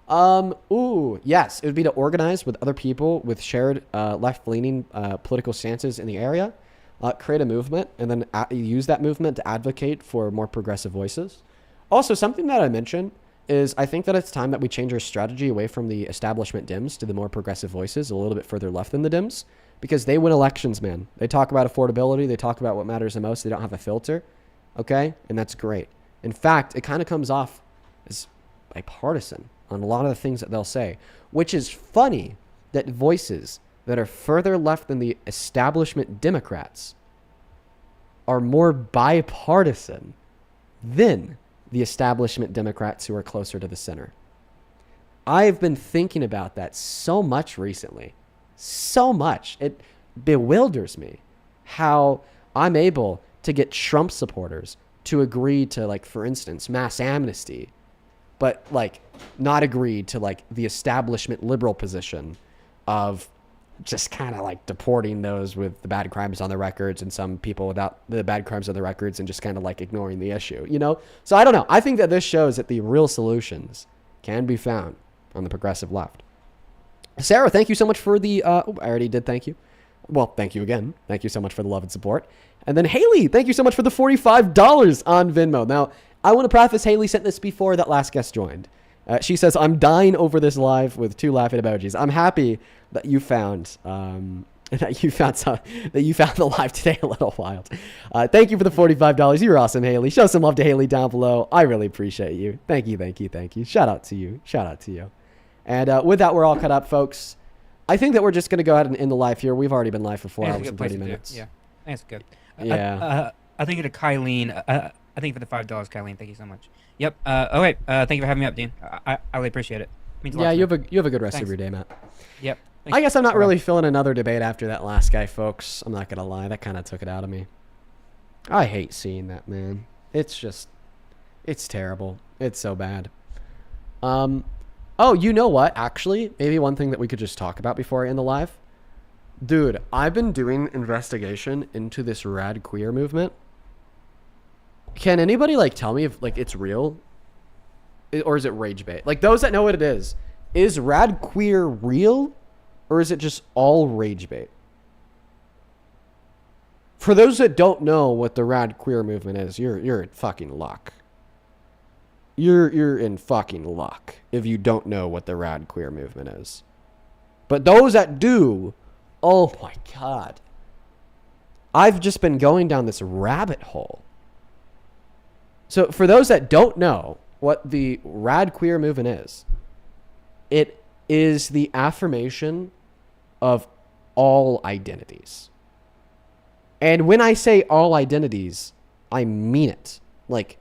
Yes, it would be to organize with other people with shared left-leaning political stances in the area, create a movement, and then use that movement to advocate for more progressive voices. Also, something that I mentioned is I think that it's time that we change our strategy away from the establishment Dems to the more progressive voices, a little bit further left than the Dems, because they win elections, man. They talk about affordability. They talk about what matters the most. They don't have a filter, okay? And that's great. In fact, it kind of comes off as bipartisan on a lot of the things that they'll say, which is funny that voices that are further left than the establishment Democrats are more bipartisan than the establishment Democrats who are closer to the center. I've been thinking about that so much recently. So much. It bewilders me how I'm able to get Trump supporters to agree to, like, for instance, mass amnesty, but, like, not agree to, like, the establishment liberal position of just kind of, like, deporting those with the bad crimes on their records and some people without the bad crimes on their records and just kind of, like, ignoring the issue, you know? So I don't know. I think that this shows that the real solutions can be found on the progressive left. Sarah, thank you so much for the, I already did thank you. Well, thank you again. Thank you so much for the love and support. And then Haley, thank you so much for the $45 on Venmo. Now, I want to preface, Haley sent this before that last guest joined. She says, I'm dying over this live with 2 laughing emojis. I'm happy that you found that you found the live today a little wild. Thank you for the $45. You're awesome, Haley. Show some love to Haley down below. I really appreciate you. Thank you, thank you, thank you. Shout out to you. Shout out to you. And with that, we're all cut up, folks. I think that we're just going to go ahead and end the live here. We've already been live for 4 hours and 30 minutes. Yeah, that's good. Yeah. I think to Kylene. I think for the $5, Kylene. Thank you so much. Yep. Okay. Thank you for having me up, Dean. I really appreciate it. Means a lot Yeah, to you me. have a good rest Thanks. of your day, Matt. Yep. I guess I'm not really feeling another debate after that last guy, folks. I'm not going to lie. That kind of took it out of me. I hate seeing that, man. It's terrible. It's so bad. Oh, you know what? Actually, maybe one thing that we could just talk about before I end the live. Dude, I've been doing investigation into this rad queer movement. Can anybody, like, tell me if, like, it's real? Or is it rage bait? Like, those that know what it is rad queer real? Or is it just all rage bait? For those that don't know what the rad queer movement is, you're in fucking luck. You're in fucking luck if you don't know what the rad queer movement is. But those that do, oh my God. I've just been going down this rabbit hole. So for those that don't know what the rad queer movement is, it is the affirmation of all identities. And when I say all identities, I mean it. Like,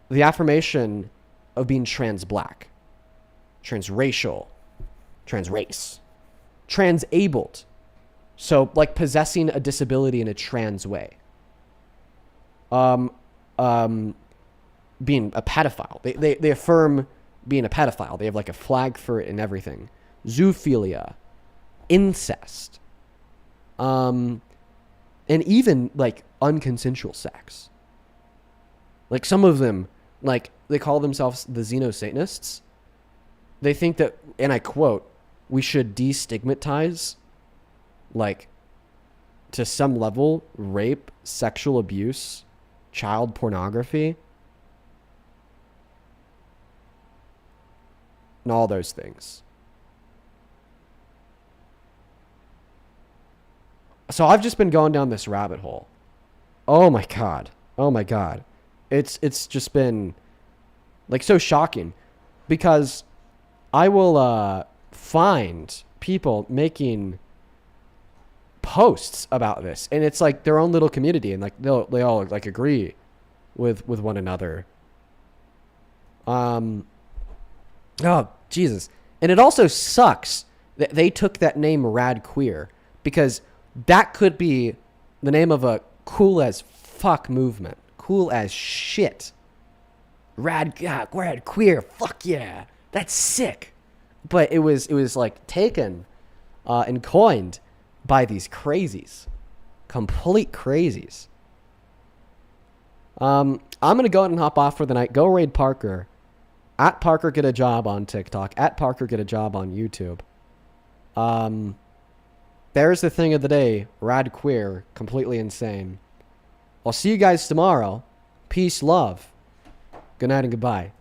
the affirmation of being trans black, transracial, trans race, transabled. So, like, possessing a disability in a trans way. Being a pedophile. They affirm being a pedophile. They have, like, a flag for it and everything. Zoophilia. incest, and even like unconsensual sex. Like some of them, like they call themselves the Xeno-Satanists. They think that, and I quote, we should destigmatize, like, to some level, rape, sexual abuse, child pornography, and all those things. So I've just been going down this rabbit hole. Oh my God. Oh my God. It's just been like so shocking, because I will find people making posts about this, and it's like their own little community, and like they all like agree with one another. Oh Jesus. And it also sucks that they took that name Rad Queer, because that could be the name of a cool as fuck movement. Cool as shit. Rad Queer, fuck yeah. That's sick. But it was like taken and coined by these crazies. Complete crazies. I'm going to go ahead and hop off for the night. Go raid Parker. At Parker Get a Job on TikTok. At Parker Get a Job on YouTube. There's the thing of the day. Rad Queer. Completely insane. I'll see you guys tomorrow. Peace, love. Good night and goodbye.